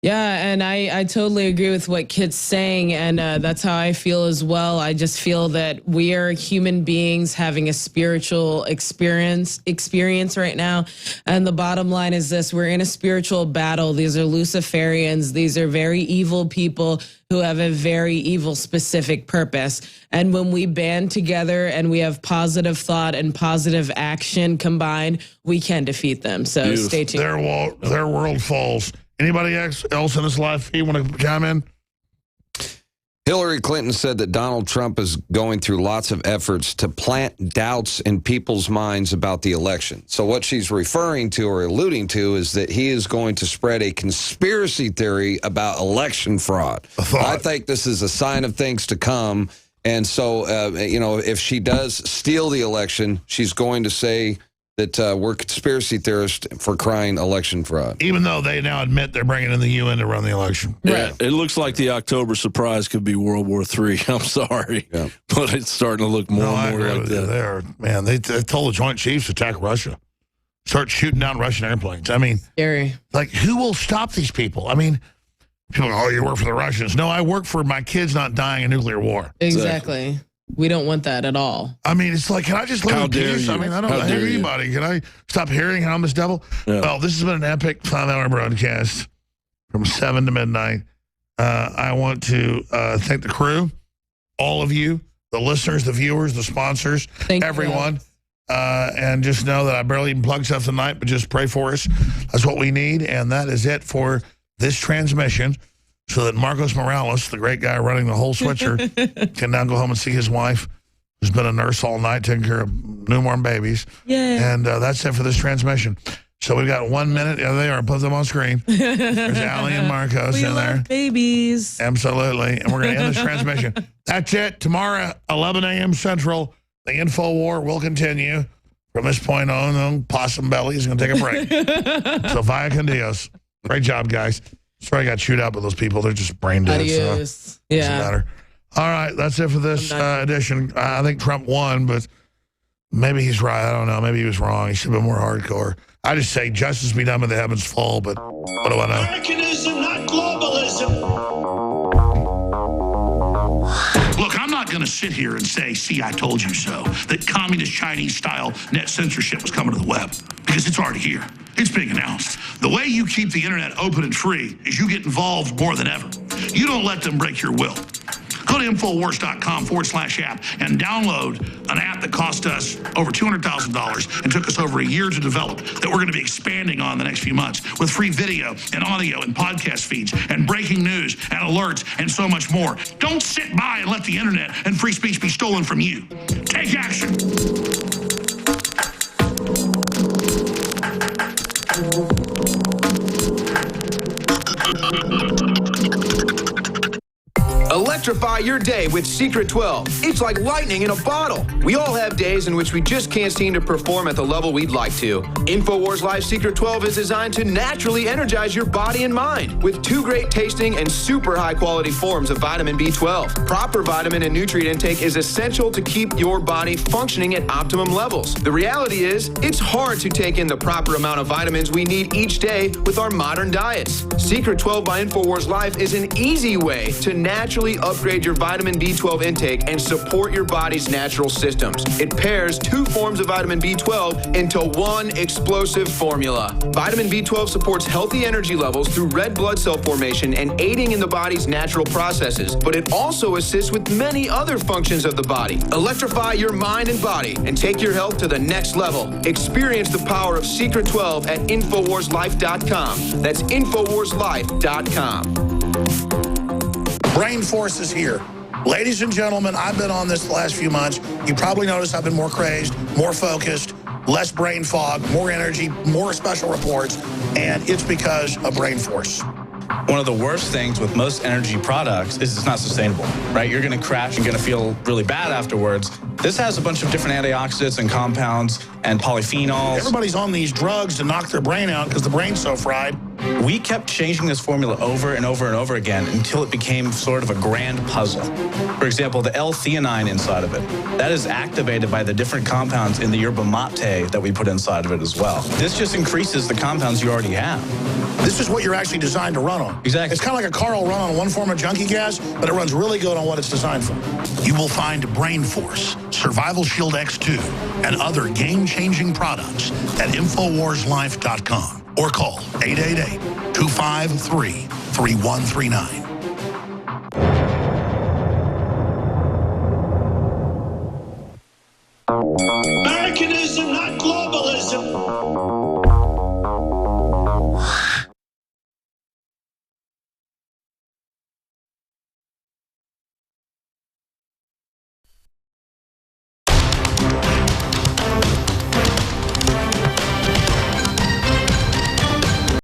Yeah, and I totally agree with what Kit's saying, and that's how I feel as well. I just feel that we are human beings having a spiritual experience right now, and the bottom line is this: we're in a spiritual battle. These are Luciferians. These are very evil people who have a very evil specific purpose. And when we band together and we have positive thought and positive action combined, we can defeat them. So stay tuned. Their world falls. Anybody else in this live feed want to chime in? Hillary Clinton said that Donald Trump is going through lots of efforts to plant doubts in people's minds about the election. So what she's referring to or alluding to is that he is going to spread a conspiracy theory about election fraud. I think this is a sign of things to come. And so, you know, if she does steal the election, she's going to say that we're conspiracy theorists for crying election fraud. Even though they now admit they're bringing in the UN to run the election. Yeah, it looks like the October surprise could be World War III. I'm sorry, but it's starting to look more and more like that. They told the Joint Chiefs to attack Russia. Start shooting down Russian airplanes. I mean, scary. Like, who will stop these people? I mean, people go, oh, you work for the Russians. No, I work for my kids not dying in nuclear war. Exactly. We don't want that at all. I mean, it's like, can I just live in peace? I mean, I don't hear anybody. Can I stop hearing how I'm this devil? Yeah. Well, this has been an epic 5-hour broadcast from 7 to midnight. I want to thank the crew, all of you, the listeners, the viewers, the sponsors, everyone. And just know that I barely even plugged stuff tonight, but just pray for us. That's what we need. And that is it for this transmission. So that Marcos Morales, the great guy running the whole switcher, can now go home and see his wife, who's been a nurse all night taking care of newborn babies. Yay. And that's it for this transmission. So we've got 1 minute. There they are. Put them on screen. There's Allie and Marcos in there. Babies. Absolutely. And we're going to end this transmission. That's it. Tomorrow, 11 a.m. Central, the info war will continue. From this point on, Possum Belly is going to take a break. So via con Dios. Great job, guys. Sorry I got chewed out by those people. They're just brain dead. Adios. So doesn't matter. All right, that's it for this edition. I think Trump won, but maybe he's right. I don't know. Maybe he was wrong. He should have been more hardcore. I just say justice be done when the heavens fall, but what do I know? Americanism, not globalism. Look, I'm not going to sit here and say, see, I told you so, that communist Chinese-style net censorship was coming to the web, because it's already here. It's being announced. The way you keep the internet open and free is you get involved more than ever. You don't let them break your will. Go to Infowars.com/app and download an app that cost us over $200,000 and took us over a year to develop, that we're going to be expanding on the next few months with free video and audio and podcast feeds and breaking news and alerts and so much more. Don't sit by and let the internet and free speech be stolen from you. Take action. Electrify your day with Secret 12. It's like lightning in a bottle. We all have days in which we just can't seem to perform at the level we'd like to. InfoWars Live Secret 12 is designed to naturally energize your body and mind with 2 great tasting and super high quality forms of vitamin B12. Proper vitamin and nutrient intake is essential to keep your body functioning at optimum levels. The reality is, it's hard to take in the proper amount of vitamins we need each day with our modern diets. Secret 12 by InfoWars Life is an easy way to naturally upgrade your vitamin B12 intake and support your body's natural systems. It pairs 2 forms of vitamin B12 into one explosive formula. Vitamin B12 supports healthy energy levels through red blood cell formation and aiding in the body's natural processes, but it also assists with many other functions of the body. Electrify your mind and body and take your health to the next level. Experience the power of Secret 12 at InfoWarsLife.com. That's InfoWarsLife.com. Brain Force is here. Ladies and gentlemen, I've been on this the last few months. You probably noticed I've been more crazed, more focused, less brain fog, more energy, more special reports, and it's because of Brain Force. One of the worst things with most energy products is it's not sustainable, right? You're going to crash and going to feel really bad afterwards. This has a bunch of different antioxidants and compounds and polyphenols. Everybody's on these drugs to knock their brain out because the brain's so fried. We kept changing this formula over and over and over again until it became sort of a grand puzzle. For example, the L-theanine inside of it, that is activated by the different compounds in the yerba mate that we put inside of it as well. This just increases the compounds you already have. This is what you're actually designed to run on. Exactly. It's kind of like a car will run on one form of junkie gas, but it runs really good on what it's designed for. You will find Brain Force, Survival Shield X2, and other game-changing products at InfoWarsLife.com or call 888-253-3139.